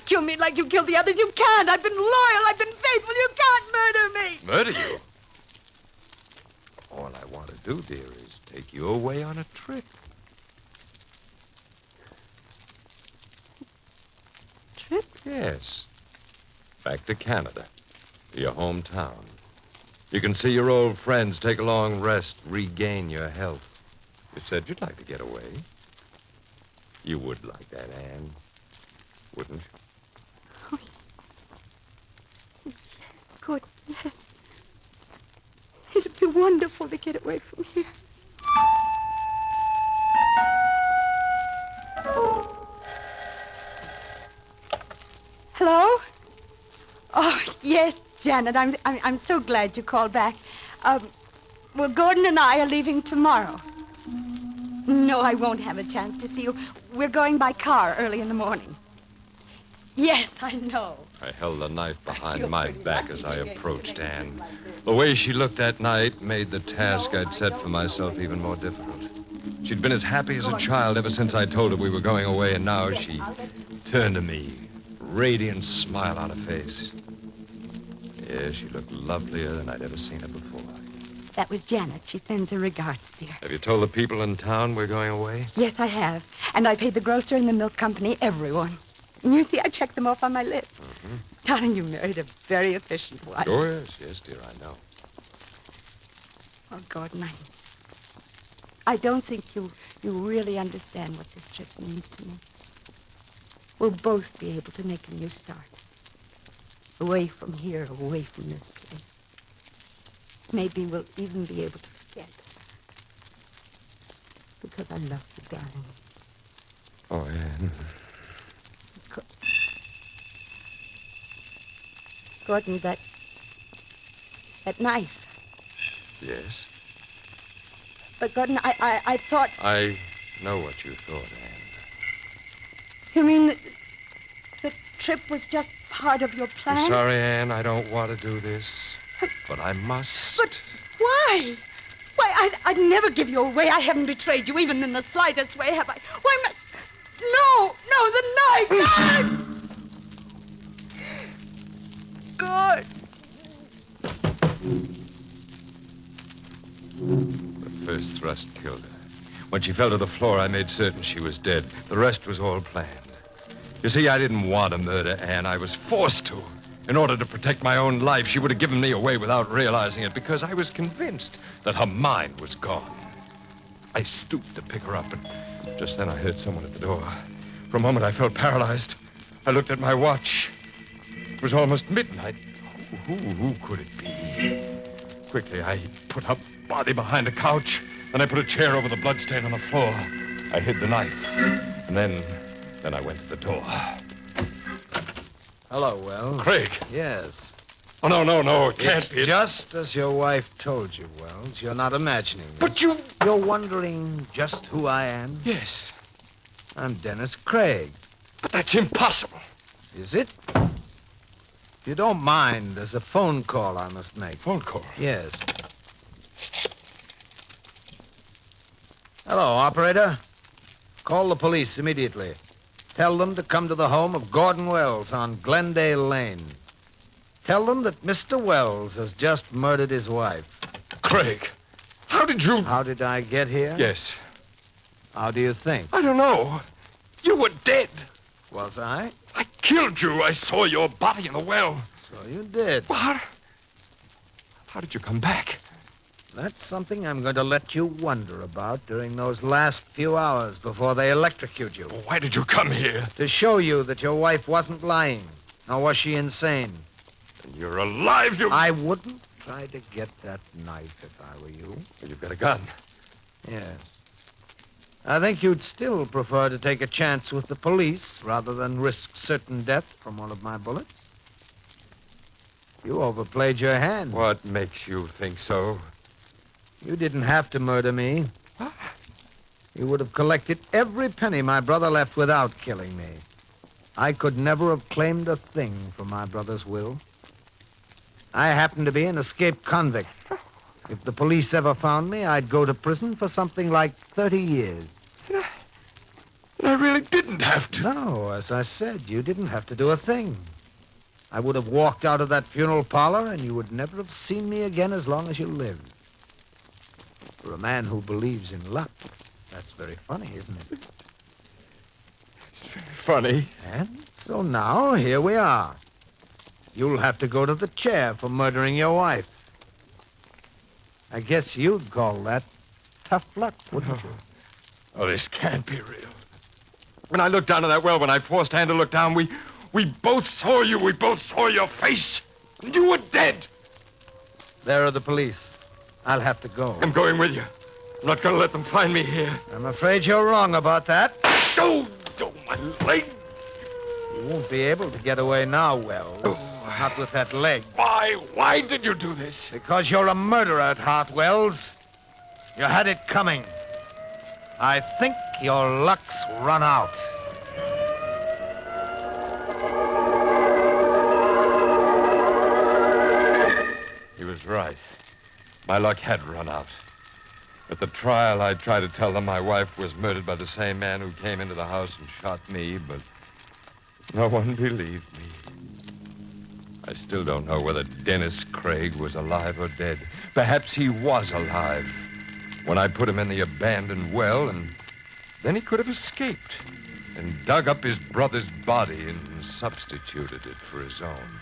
kill me like you killed the others. You can't. I've been loyal. I've been faithful. You can't murder me.
Murder you? All I want to do, dear, is take you away on a trip.
Trip?
Yes. Back to Canada, to your hometown. You can see your old friends, take a long rest, regain your health. You said you'd like to get away. You would like that, Anne, wouldn't you?
Good, yes. It'd be wonderful to get away from here. Hello? Oh, yes, Janet. I'm so glad you called back. Well, Gordon and I are leaving tomorrow. No, I won't have a chance to see you. We're going by car early in the morning. Yes, I know.
I held the knife behind my back as I approached Anne. The way she looked that night made the task I'd set for myself even more difficult. She'd been as happy as a child ever since I told her we were going away, and now she turned to me, radiant smile on her face. Yeah, she looked lovelier than I'd ever seen her before.
That was Janet. She sends her regards, dear.
Have you told the people in town we're going away?
Yes, I have. And I paid the grocer and the milk company, everyone. And you see, I checked them off on my list.
Mm-hmm.
Darling, you married a very efficient wife.
Oh, yes, dear, I know.
Oh, Gordon, I don't think you really understand what this trip means to me. We'll both be able to make a new start. Away from here, away from this place. Maybe we'll even be able to forget. Because I love you, darling.
Oh, Anne.
Gordon, that knife.
Yes?
But, Gordon, I thought...
I know what you thought, Anne.
You mean the trip was just part of your plan?
I'm sorry, Anne, I don't want to do this. But I must.
But why? Why, I'd never give you away. I haven't betrayed you, even in the slightest way, have I? Why must... No, the knife! Good.
The first thrust killed her. When she fell to the floor, I made certain she was dead. The rest was all planned. You see, I didn't want to murder Anne. I was forced to. In order to protect my own life, she would have given me away without realizing it because I was convinced that her mind was gone. I stooped to pick her up, but just then I heard someone at the door. For a moment, I felt paralyzed. I looked at my watch. It was almost midnight. Who could it be? Quickly, I put her body behind a couch, then I put a chair over the bloodstain on the floor. I hid the knife, and then I went to the door.
Hello, Wells.
Craig.
Yes.
Oh, no, it can't
It's
be.
just as your wife told you, Wells. You're not imagining this.
But you...
You're wondering just who I am?
Yes.
I'm Dennis Craig.
But that's impossible.
Is it? If you don't mind, there's a phone call I must make.
Phone call?
Yes. Hello, operator. Call the police immediately. Tell them to come to the home of Gordon Wells on Glendale Lane. Tell them that Mr. Wells has just murdered his wife.
Craig, how did you...
How did I get here?
Yes.
How do you think?
I don't know. You were dead.
Was I?
I killed you. I saw your body in the well.
So you did.
How did you come back?
That's something I'm going to let you wonder about during those last few hours before they electrocute you.
Why did you come here?
To show you that your wife wasn't lying, nor was she insane.
And you're alive, you...
I wouldn't try to get that knife if I were you.
Well, you've got a gun.
Yes. I think you'd still prefer to take a chance with the police rather than risk certain death from one of my bullets. You overplayed your hand.
What makes you think so?
You didn't have to murder me. You would have collected every penny my brother left without killing me. I could never have claimed a thing from my brother's will. I happen to be an escaped convict. If the police ever found me, I'd go to prison for something like 30 years.
I really didn't have to.
No, as I said, you didn't have to do a thing. I would have walked out of that funeral parlor, and you would never have seen me again as long as you lived. For a man who believes in luck, that's very funny, isn't it?
It's very funny.
And so now, here we are. You'll have to go to the chair for murdering your wife. I guess you'd call that tough luck, wouldn't you?
Oh, this can't be real. When I looked down in that well, when I forced Ann to look down, we both saw you. We both saw your face. And you were dead.
There are the police. I'll have to go.
I'm going with you. I'm not going to let them find me here.
I'm afraid you're wrong about that.
Oh, my leg.
You won't be able to get away now, Wells. Not with that leg.
Why? Why did you do this?
Because you're a murderer at heart, Wells. You had it coming. I think your luck's run out.
He was right. My luck had run out. At the trial, I tried to tell them my wife was murdered by the same man who came into the house and shot me, but no one believed me. I still don't know whether Dennis Craig was alive or dead. Perhaps he was alive when I put him in the abandoned well, and then he could have escaped and dug up his brother's body and substituted it for his own.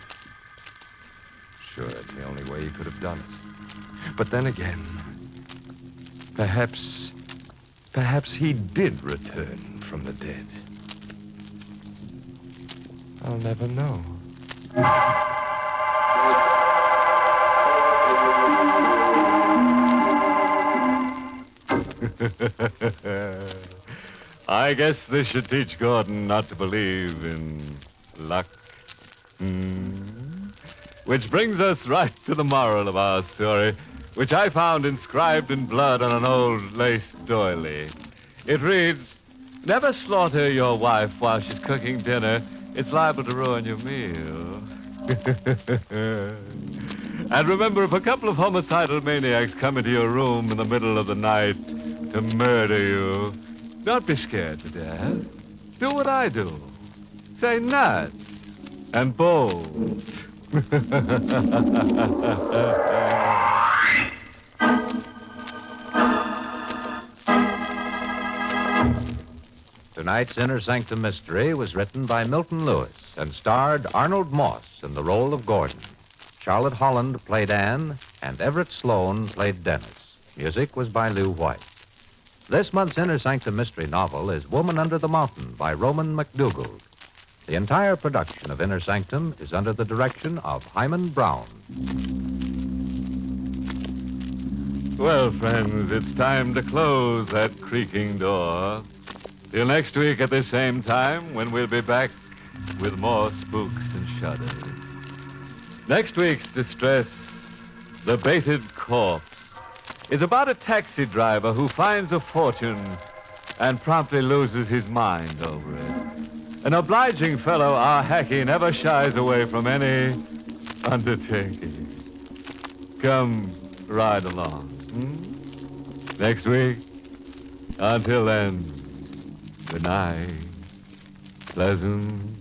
Sure, that's the only way he could have done it. But then again, perhaps he did return from the dead. I'll never know. I guess this should teach Gordon not to believe in luck. Which brings us right to the moral of our story, which I found inscribed in blood on an old lace doily. It reads, "Never slaughter your wife while she's cooking dinner. It's liable to ruin your meal." And remember, if a couple of homicidal maniacs come into your room in the middle of the night to murder you, don't be scared to death. Do what I do. Say nuts and bold.
Tonight's Inner Sanctum Mystery was written by Milton Lewis and starred Arnold Moss in the role of Gordon. Charlotte Holland played Anne, and Everett Sloane played Dennis. Music was by Lew White. This month's Inner Sanctum Mystery novel is Woman Under the Mountain by Roman McDougald. The entire production of Inner Sanctum is under the direction of Hyman Brown.
Well, friends, it's time to close that creaking door. Till next week at the same time, when we'll be back with more spooks and shudders. Next week's Distress, The Baited Corpse, is about a taxi driver who finds a fortune and promptly loses his mind over it. An obliging fellow, our Hacky never shies away from any undertaking. Come ride along. Next week. Until then, good night. Pleasant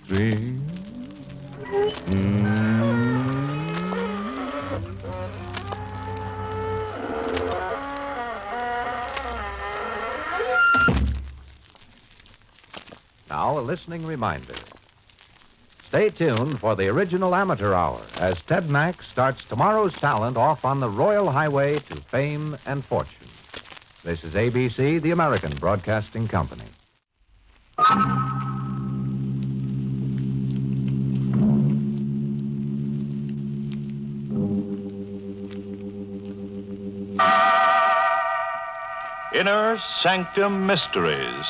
dreams.
Now, a listening reminder. Stay tuned for the original Amateur Hour as Ted Mack starts tomorrow's talent off on the royal highway to fame and fortune. This is ABC, the American Broadcasting Company.
Inner Sanctum Mysteries.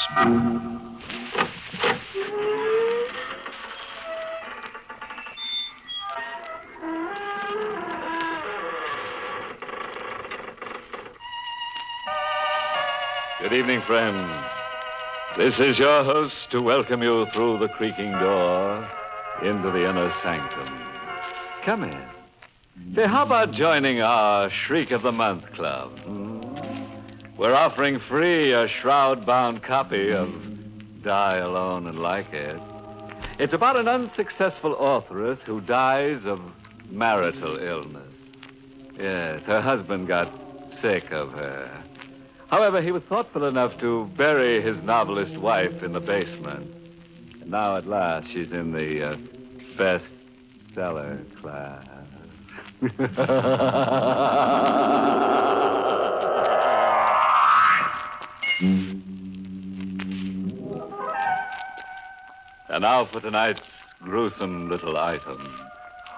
Good evening, friends. This is your host to welcome you through the creaking door into the inner sanctum. Come in. Say, how about joining our Shriek of the Month Club? We're offering free a shroud-bound copy of Die Alone and Like It. It's about an unsuccessful authoress who dies of marital illness. Yes, her husband got sick of her. However, he was thoughtful enough to bury his novelist wife in the basement. And now, at last, she's in the bestseller class. And now for tonight's gruesome little item.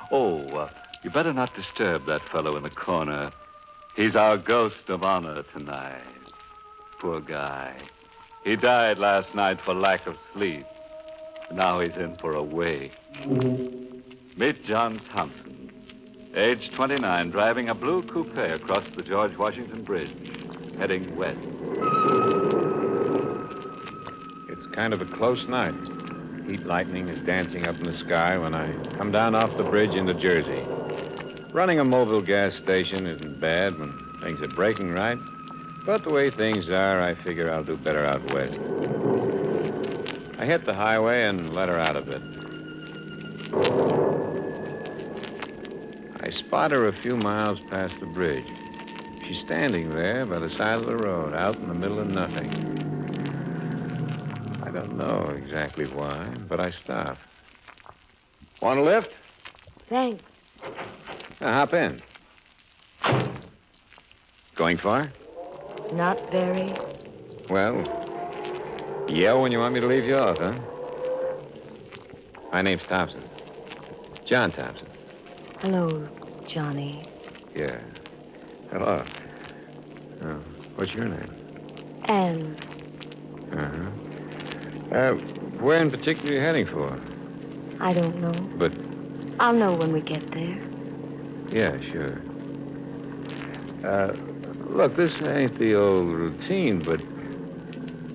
Oh, you better not disturb that fellow in the corner. He's our ghost of honor tonight. Poor guy. He died last night for lack of sleep. Now he's in for a wake. Meet John Thompson, age 29, driving a blue coupe across the George Washington Bridge, heading west.
It's kind of a close night. Heat lightning is dancing up in the sky when I come down off the bridge into Jersey. Running a Mobile gas station isn't bad when things are breaking right. But the way things are, I figure I'll do better out west. I hit the highway and let her out a bit. I spot her a few miles past the bridge. She's standing there by the side of the road, out in the middle of nothing. I don't know exactly why, but I stop. Want a lift?
Thanks.
Now, hop in. Going far?
Not very.
Well, yell when you want me to leave you off, huh? My name's Thompson. John Thompson.
Hello, Johnny.
Yeah. Hello. What's your name?
Anne.
Where in particular are you heading for?
I don't know.
But,
I'll know when we get there.
yeah, sure. Look, this ain't the old routine, but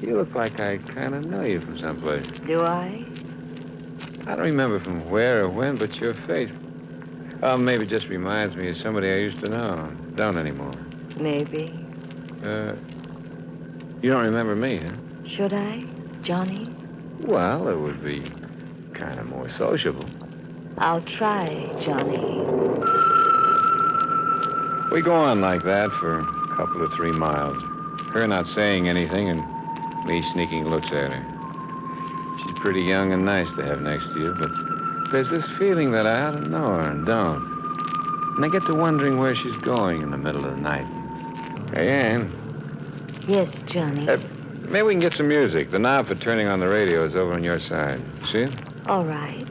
you look like I kind of know you from someplace.
Do I?
I don't remember from where or when, but your face. Maybe just reminds me of somebody I used to know. Don't anymore.
Maybe.
You don't remember me, huh?
Should I, Johnny?
Well, it would be kind of more sociable.
I'll try, Johnny.
We go on like that for a couple of 3 miles. Her not saying anything and me sneaking looks at her. She's pretty young and nice to have next to you, but there's this feeling that I ought to know her and don't. And I get to wondering where she's going in the middle of the night. Hey, Ann.
Yes, Johnny.
Maybe we can get some music. The knob for turning on the radio is over on your side. See it?
All right.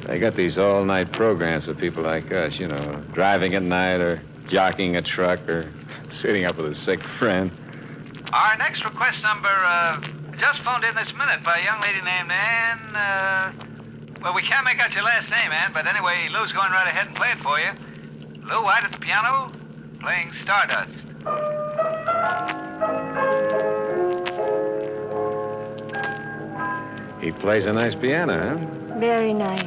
They got these all-night programs for people like us, you know, driving at night or jockeying a truck or sitting up with a sick friend.
Our next request number, just phoned in this minute by a young lady named Ann, well, we can't make out your last name, Ann, but anyway, Lou's going right ahead and play it for you. Lou White at the piano, playing Stardust.
He plays a nice piano, huh?
Very nice.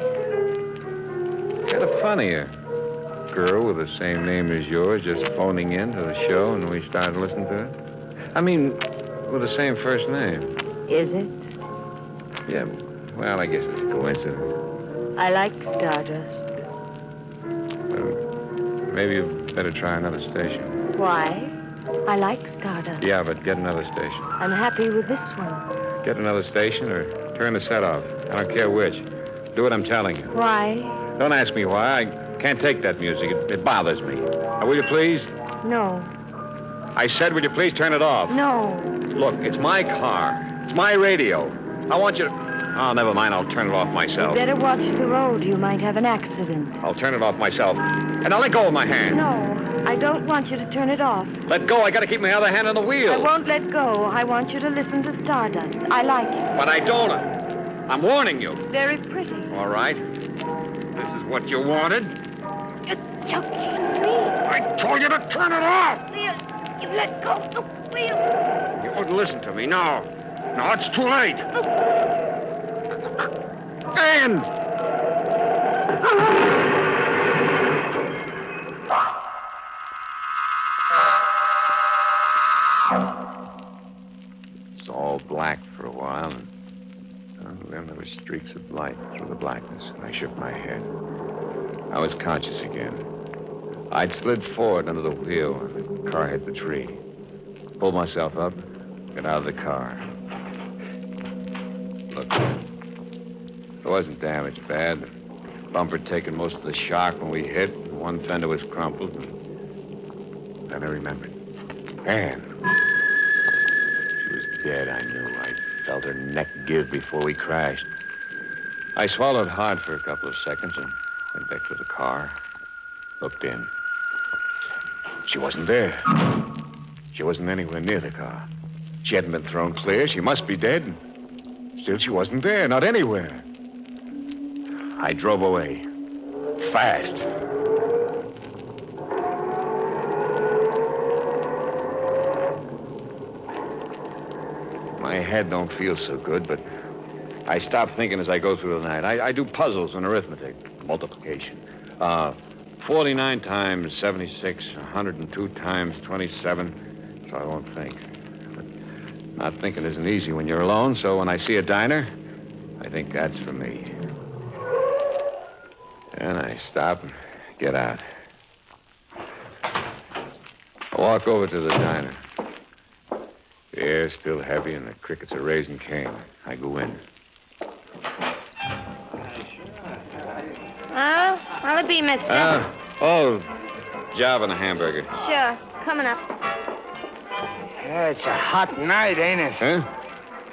Kind of funny, a girl with the same name as yours just phoning in to the show and we started listening to it. I mean, with the same first name.
Is it?
Yeah, well, I guess it's a coincidence.
I like Stardust.
Maybe you better try another station.
Why? I like Stardust.
Yeah, but get another station.
I'm happy with this one.
Get another station or turn the set off. I don't care which. Do what I'm telling you.
Why?
Don't ask me why. I can't take that music. It bothers me. Now, will you please?
No.
I said, will you please turn it off?
No.
Look, it's my car. It's my radio. I want you to... Oh, never mind. I'll turn it off myself.
You better watch the road. You might have an accident.
I'll turn it off myself. And now let go of my hand.
No, I don't want you to turn it off.
Let go. I gotta keep my other hand on the wheel.
I won't let go. I want you to listen to Stardust. I like it.
But I don't. I'm warning you.
Very pretty.
All right. This is what you wanted.
You're choking me.
I told you to turn it off.
You let go of the wheel.
You wouldn't listen to me. No. No, it's too late. Ann! It's all black for a while, and then there were streaks of light through the blackness, and I shook my head. I was conscious again. I'd slid forward under the wheel, and the car hit the tree. Pulled myself up, got out of the car. Look, it wasn't damaged bad. The bumper had taken most of the shock when we hit, and one fender was crumpled. And then I remembered. Ann. She was dead, I knew. I felt her neck give before we crashed. I swallowed hard for a couple of seconds and went back to the car. Looked in. She wasn't there. She wasn't anywhere near the car. She hadn't been thrown clear. She must be dead. Still, she wasn't there, not anywhere. I drove away. Fast. My head don't feel so good, but I stop thinking as I go through the night. I do puzzles and arithmetic, multiplication. 49 times 76, 102 times 27, so I won't think. But not thinking isn't easy when you're alone, so when I see a diner, I think that's for me. And I stop and get out. I walk over to the diner. The air's still heavy and the crickets are raising Cain. I go in.
What'll it be, mister?
Job and a hamburger.
Sure. Coming up.
Yeah, it's a hot night, ain't it?
Huh?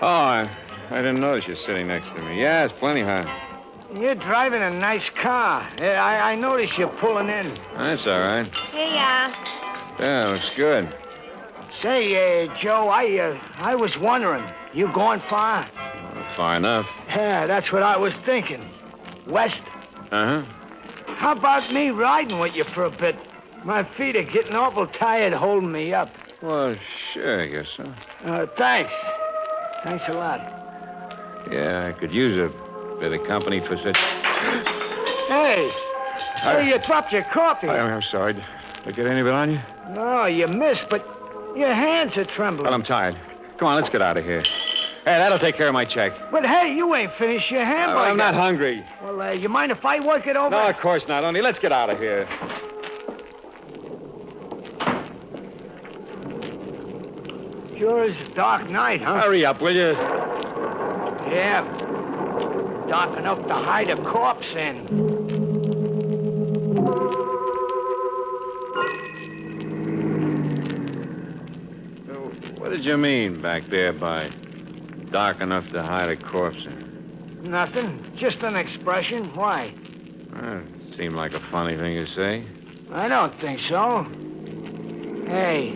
Oh, I didn't notice you sitting next to me. Yeah, it's plenty hot.
You're driving a nice car. I noticed you pulling in.
That's all right.
Here you are.
Yeah, looks good.
Say, Joe, I was wondering, you going far?
Far enough.
Yeah, that's what I was thinking. West?
Uh-huh.
How about me riding with you for a bit? My feet are getting awful tired holding me up.
Well, sure, I guess so.
Thanks. Thanks a lot.
Yeah, I could use a bit of company for such...
Hey! Hey, you dropped your coffee.
I'm sorry. Did I get any of it on you?
No, you missed, but your hands are trembling.
Well, I'm tired. Come on, let's get out of here. Hey, that'll take care of my check.
But, hey, you ain't finished your hamburger.
I'm not hungry.
Well, you mind if I work it over?
No, of course not. Only let's get out of here.
Sure is a dark night, huh?
Hurry up, will you?
Yeah. Dark enough to hide a corpse in.
What did you mean back there by dark enough to hide a corpse in?
Nothing. Just an expression. Why?
It seemed like a funny thing to say.
I don't think so. Hey,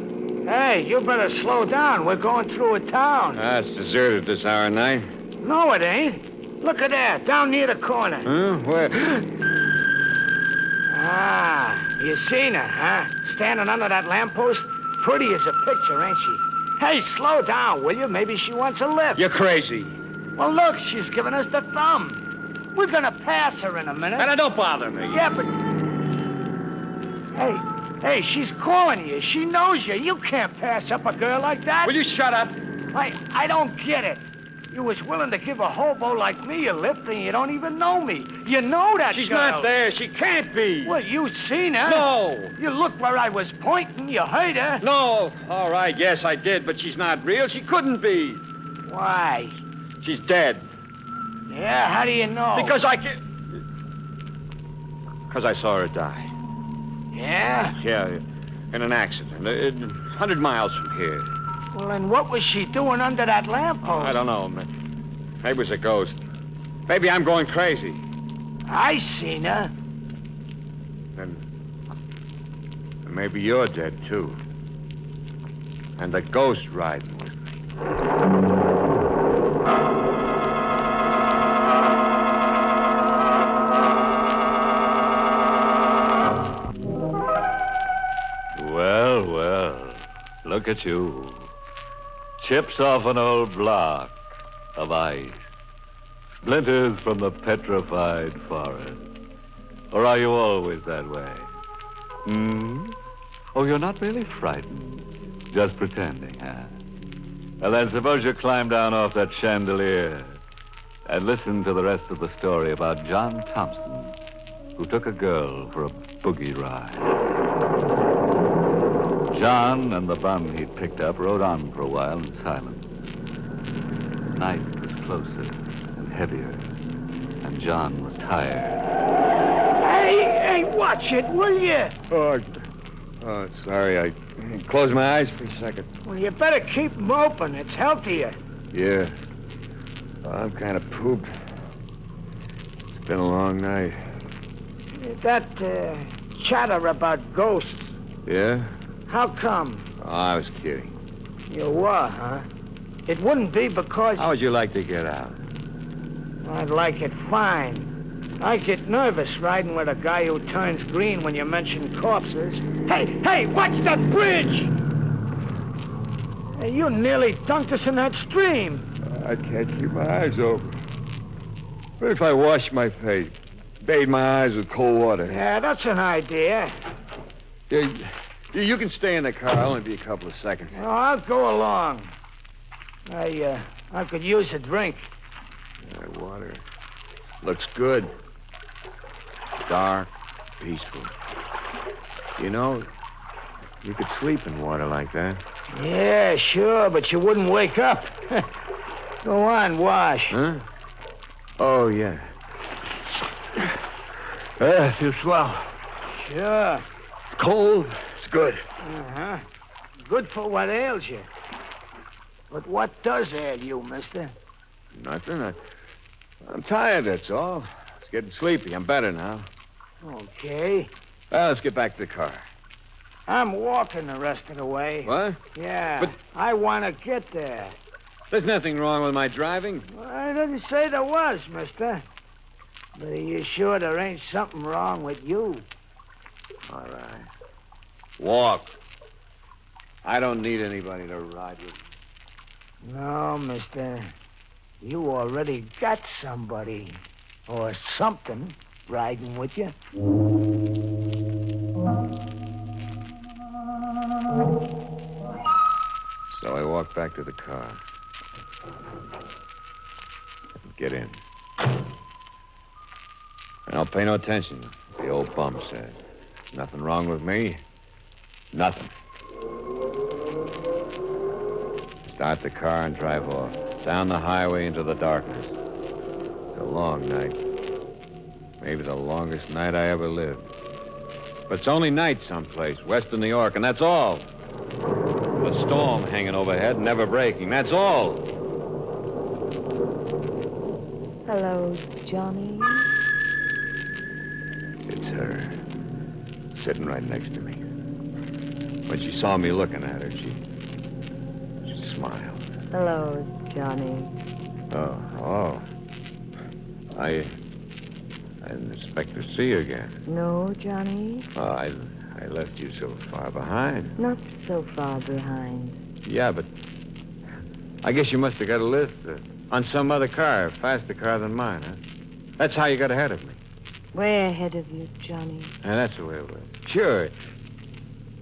you better slow down. We're going through a town.
It's deserted this hour of night.
No, it ain't. Look at that, down near the corner.
Huh? Where?
You seen her, huh? Standing under that lamppost? Pretty as a picture, ain't she? Hey, slow down, will you? Maybe she wants a lift.
You're crazy.
Well, look, she's giving us the thumb. We're gonna pass her in a minute.
And don't bother me.
Yeah, but... Hey, she's calling you. She knows you. You can't pass up a girl like that.
Will you shut up?
I don't get it. You was willing to give a hobo like me a lift, and you don't even know me. You know that
She's
girl.
not there. She can't be.
Well, you seen her.
No.
You looked where I was pointing. You heard her.
No. All right, yes, I did, but she's not real. She couldn't be.
Why?
She's dead.
Yeah, how do you know?
Because I saw her die.
Yeah?
Yeah, in an accident. 100 miles from here.
Well, then what was she doing under that lamppost?
I don't know. Maybe it was a ghost. Maybe I'm going crazy.
I seen her.
Then maybe you're dead, too. And the ghost riding with me.
Well, look at you. Chips off an old block of ice. Splinters from the petrified forest. Or are you always that way? Oh, you're not really frightened. Just pretending, huh? Well, then suppose you climb down off that chandelier and listen to the rest of the story about John Thompson, who took a girl for a boogie ride. John and the bum he'd picked up rode on for a while in silence. Night was closer and heavier, and John was tired.
Hey, watch it, will you?
Oh, sorry. I closed my eyes for a second.
Well, you better keep them open. It's healthier.
Yeah.
Oh, I'm kind of pooped. It's been a long night.
That chatter about ghosts,
Yeah?
how come?
Oh, I was kidding.
You were, huh? It wouldn't be because...
How would you like to get out?
I'd like it fine. I get nervous riding with a guy who turns green when you mention corpses. Hey, watch that bridge! Hey, you nearly dunked us in that stream.
I can't keep my eyes open. What if I wash my face? Bathe my eyes with cold water?
Yeah, that's an idea.
You can stay in the car. I'll only be a couple of seconds.
Well, I'll go along. I could use a drink.
That water looks good. Dark, peaceful. You know, you could sleep in water like that.
Yeah, sure, but you wouldn't wake up. Go on, wash.
Huh? Oh, yeah. Feels swell.
Sure.
It's cold. It's good.
Uh-huh. Good for what ails you. But what does ail you, mister?
Nothing. I'm tired, that's all. It's getting sleepy. I'm better now.
Okay.
Well, let's get back to the car.
I'm walking the rest of the way.
What?
Yeah.
But
I want to get there.
There's nothing wrong with my driving.
Well, I didn't say there was, mister. But are you sure there ain't something wrong with you?
All right. Walk. I don't need anybody to ride with.
No, mister. You already got somebody. Or something riding with you.
So I walk back to the car. Get in. And don't pay no attention. The old bum says. Nothing wrong with me. Nothing. Start the car and drive off. Down the highway into the darkness. It's a long night. Maybe the longest night I ever lived. But it's only night someplace, west of New York, and that's all. The storm hanging overhead, never breaking. That's all.
Hello, Johnny.
It's her. Sitting right next to me. When she saw me looking at her, she smiled.
Hello, Johnny.
Oh. I didn't expect to see you again.
No, Johnny?
Oh, I left you so far behind.
Not so far behind.
Yeah, but I guess you must have got a lift on some other car, faster car than mine, huh? That's how you got ahead of me.
Way ahead of you, Johnny.
And that's the way it was. Sure.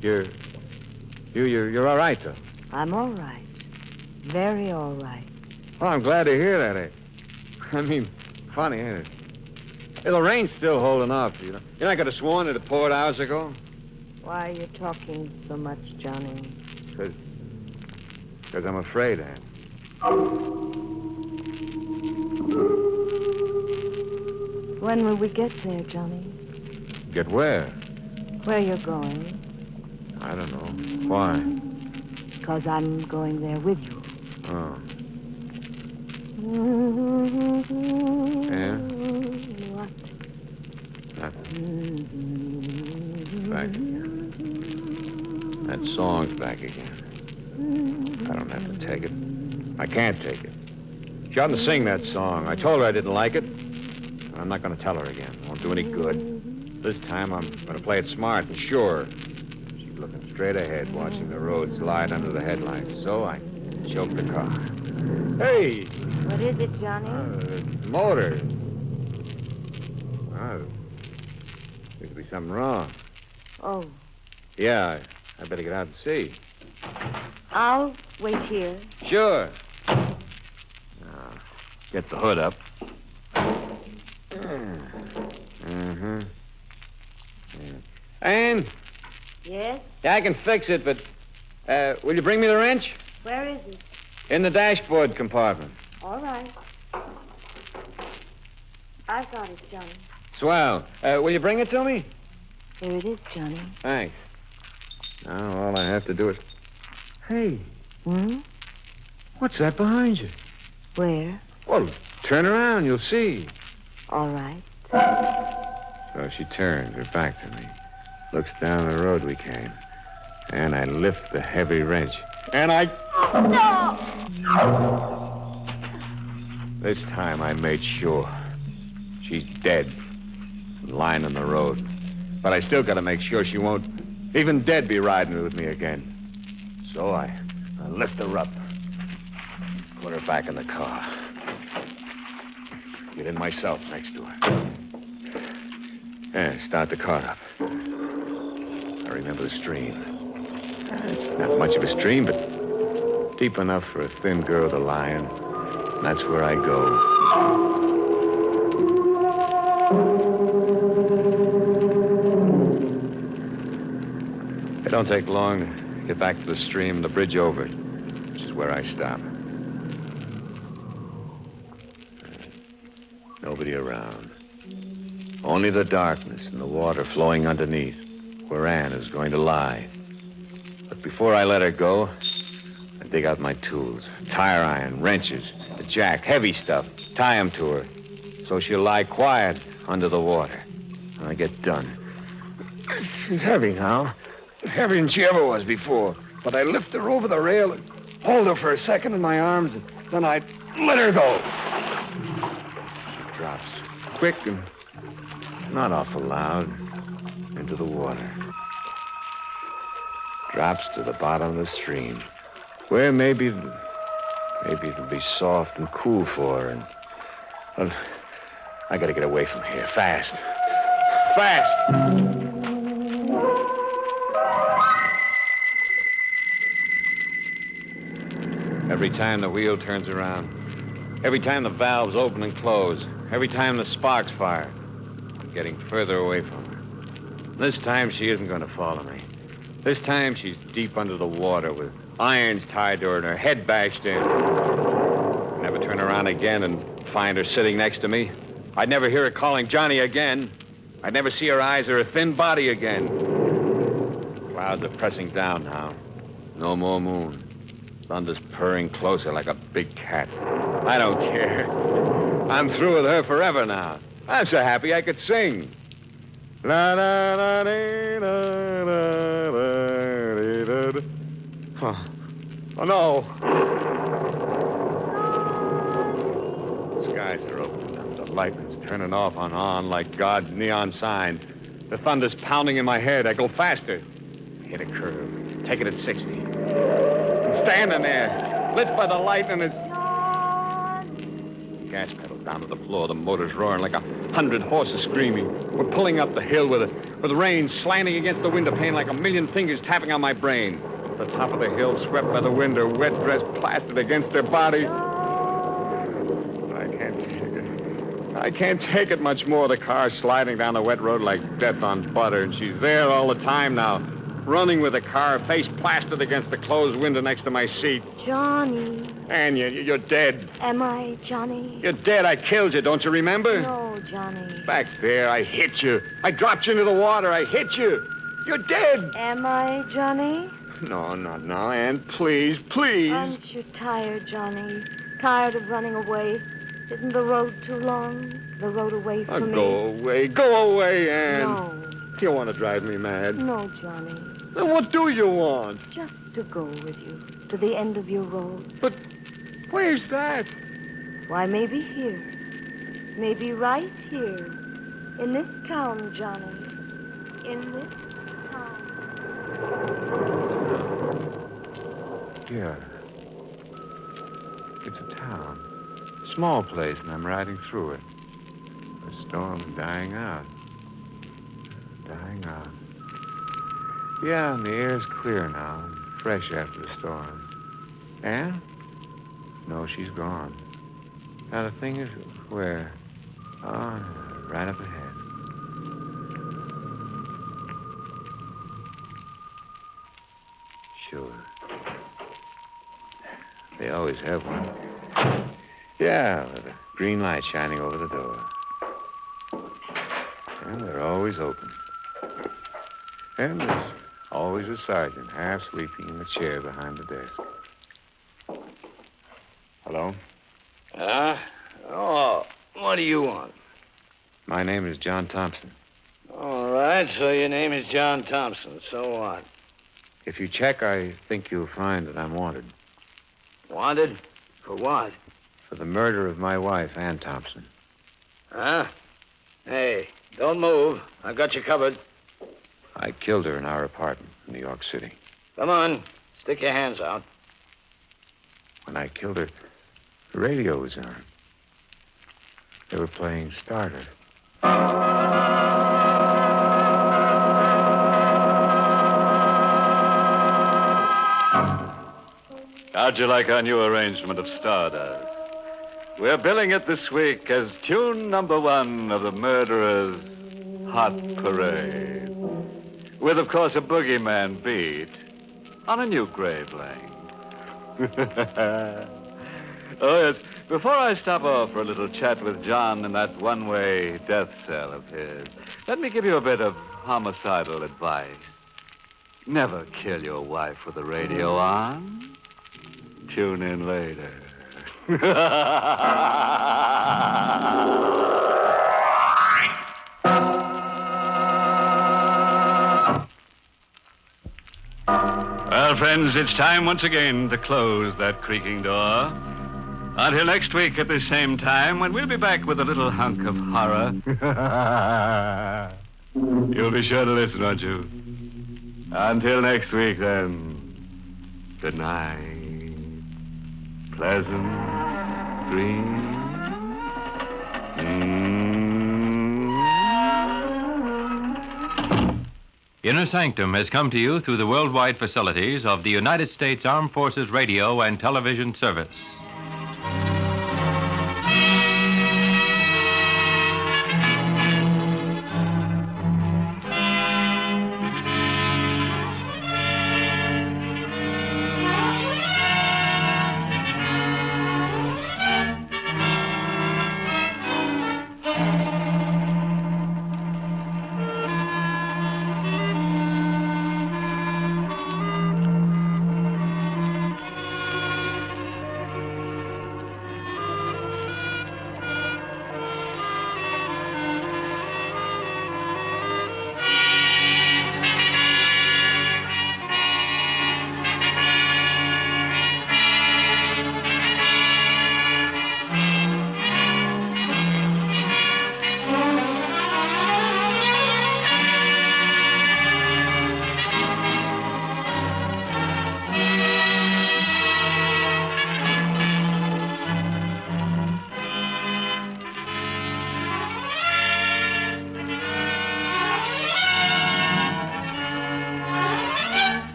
You're all right, though.
I'm all right. Very all right.
Well, I'm glad to hear that. I mean, funny, ain't it? Hey, the rain's still holding off, you know. You're not going to sworn that it poured hours ago?
Why are you talking so much, Johnny?
Because I'm afraid, Ann.
When will we get there, Johnny?
Get where?
Where you're going?
I don't know. Why?
Because I'm going there with you.
Oh. Yeah?
What?
Nothing. Back again. That song's back again. I don't have to take it. I can't take it. She oughtn't to sing that song. I told her I didn't like it. And I'm not going to tell her again. It won't do any good. This time I'm going to play it smart and sure. She's looking straight ahead, watching the road slide under the headlights. So I choked the car. Hey!
What is it, Johnny?
The motor. Oh, seems to be something wrong.
Oh,
Yeah, I better get out and see.
I'll wait here.
Sure. Now, get the hood up. Mm-hmm. Ann?
Yes?
Yeah, I can fix it, but will you bring me the wrench?
Where is it?
In the dashboard compartment.
All right. I got it, Johnny.
Swell. Will you bring it to me?
Here it is, Johnny.
Thanks. Now all I have to do is... Hey,
Hmm?
what's that behind you?
Where?
Well, turn around. You'll see.
All right.
So she turns her back to me, looks down the road we came, and I lift the heavy wrench. And I...
No!
This time I made sure. She's dead, lying on the road. But I still got to make sure she won't, even dead, be riding with me again. So I lift her up, put her back in the car. Get in myself next to her. And start the car up. I remember the stream. It's not much of a stream, but deep enough for a thin girl to lie in. And that's where I go. It don't take long to get back to the stream and the bridge over, which is where I stop. Nobody around. Only the darkness and the water flowing underneath, where Ann is going to lie. But before I let her go, I dig out my tools. Tire iron, wrenches, a jack, heavy stuff. Tie them to her, so she'll lie quiet under the water. When I get done. She's heavy now. Heavier than she ever was before. But I lift her over the rail and hold her for a second in my arms, and then I let her go. She drops quick and not awful loud into the water. Drops to the bottom of the stream, where maybe it'll be soft and cool for her. And well, I gotta get away from here fast. Fast! Every time the wheel turns around, every time the valves open and close, every time the sparks fire, I'm getting further away from her. This time she isn't going to follow me. This time she's deep under the water with irons tied to her and her head bashed in. I'd never turn around again and find her sitting next to me. I'd never hear her calling Johnny again. I'd never see her eyes or her thin body again. Clouds are pressing down now. No more moon. Thunder's purring closer like a big cat. I don't care. I'm through with her forever now. I'm so happy I could sing. La da da dee, da da da dee, da da. Oh no. Skies are opening up. The lightning's turning off and on like God's neon sign. The thunder's pounding in my head. I go faster. Hit a curve. Take it at 60. I'm standing there, lit by the light, and it's... Gas pedal down to the floor. The motor's roaring like 100 horses screaming. We're pulling up the hill with rain slanting against the window pane like a million fingers tapping on my brain. The top of the hill swept by the wind, her wet dress plastered against her body. I can't take it. I can't take it much more. The car's sliding down the wet road like death on butter, and she's there all the time now, running with the car, face plastered against the closed window next to my seat.
Johnny.
Ann, you're dead.
Am I, Johnny?
You're dead. I killed you. Don't you remember?
No, Johnny.
Back there, I hit you. I dropped you into the water. I hit you. You're dead.
Am I, Johnny?
No, not now, Ann. Please, please.
Aren't you tired, Johnny? Tired of running away? Isn't the road too long? The road away from me?
Go away. Go away, Ann.
No.
You want to drive me mad?
No, Johnny.
Then what do you want?
Just to go with you to the end of your road.
But where's that?
Why, maybe here. Maybe right here. In this town, Johnny. In this town.
Yeah. It's a town. Small place, and I'm riding through it. The storm's dying out. Dying out. Yeah, and the air's clear now, and fresh after the storm. Ann? No, she's gone. Now, the thing is, where? Oh, right up ahead. Sure. They always have one. Yeah, with a green light shining over the door. And they're always open. And there's always a sergeant half sleeping in the chair behind the desk. Hello?
Oh, what do you want?
My name is John Thompson.
All right, so your name is John Thompson. So what?
If you check, I think you'll find that I'm wanted.
Wanted? For what?
For the murder of my wife, Ann Thompson.
Huh? Hey, don't move. I've got you covered.
I killed her in our apartment in New York City.
Come on. Stick your hands out.
When I killed her, the radio was on. They were playing Starter. How'd you like our new arrangement of Stardust? We're billing it this week as tune number 1 of the Murderer's Hot Parade. With, of course, a boogeyman beat on a new grave lane. Oh, yes. Before I stop off for a little chat with John in that one-way death cell of his, let me give you a bit of homicidal advice. Never kill your wife with the radio on. Tune in later. Well, friends, it's time once again to close that creaking door. Until next week at the same time, when we'll be back with a little hunk of horror. You'll be sure to listen, won't you? Until next week, then. Good night. Pleasant dreams.
Inner Sanctum has come to you through the worldwide facilities of the United States Armed Forces Radio and Television Service.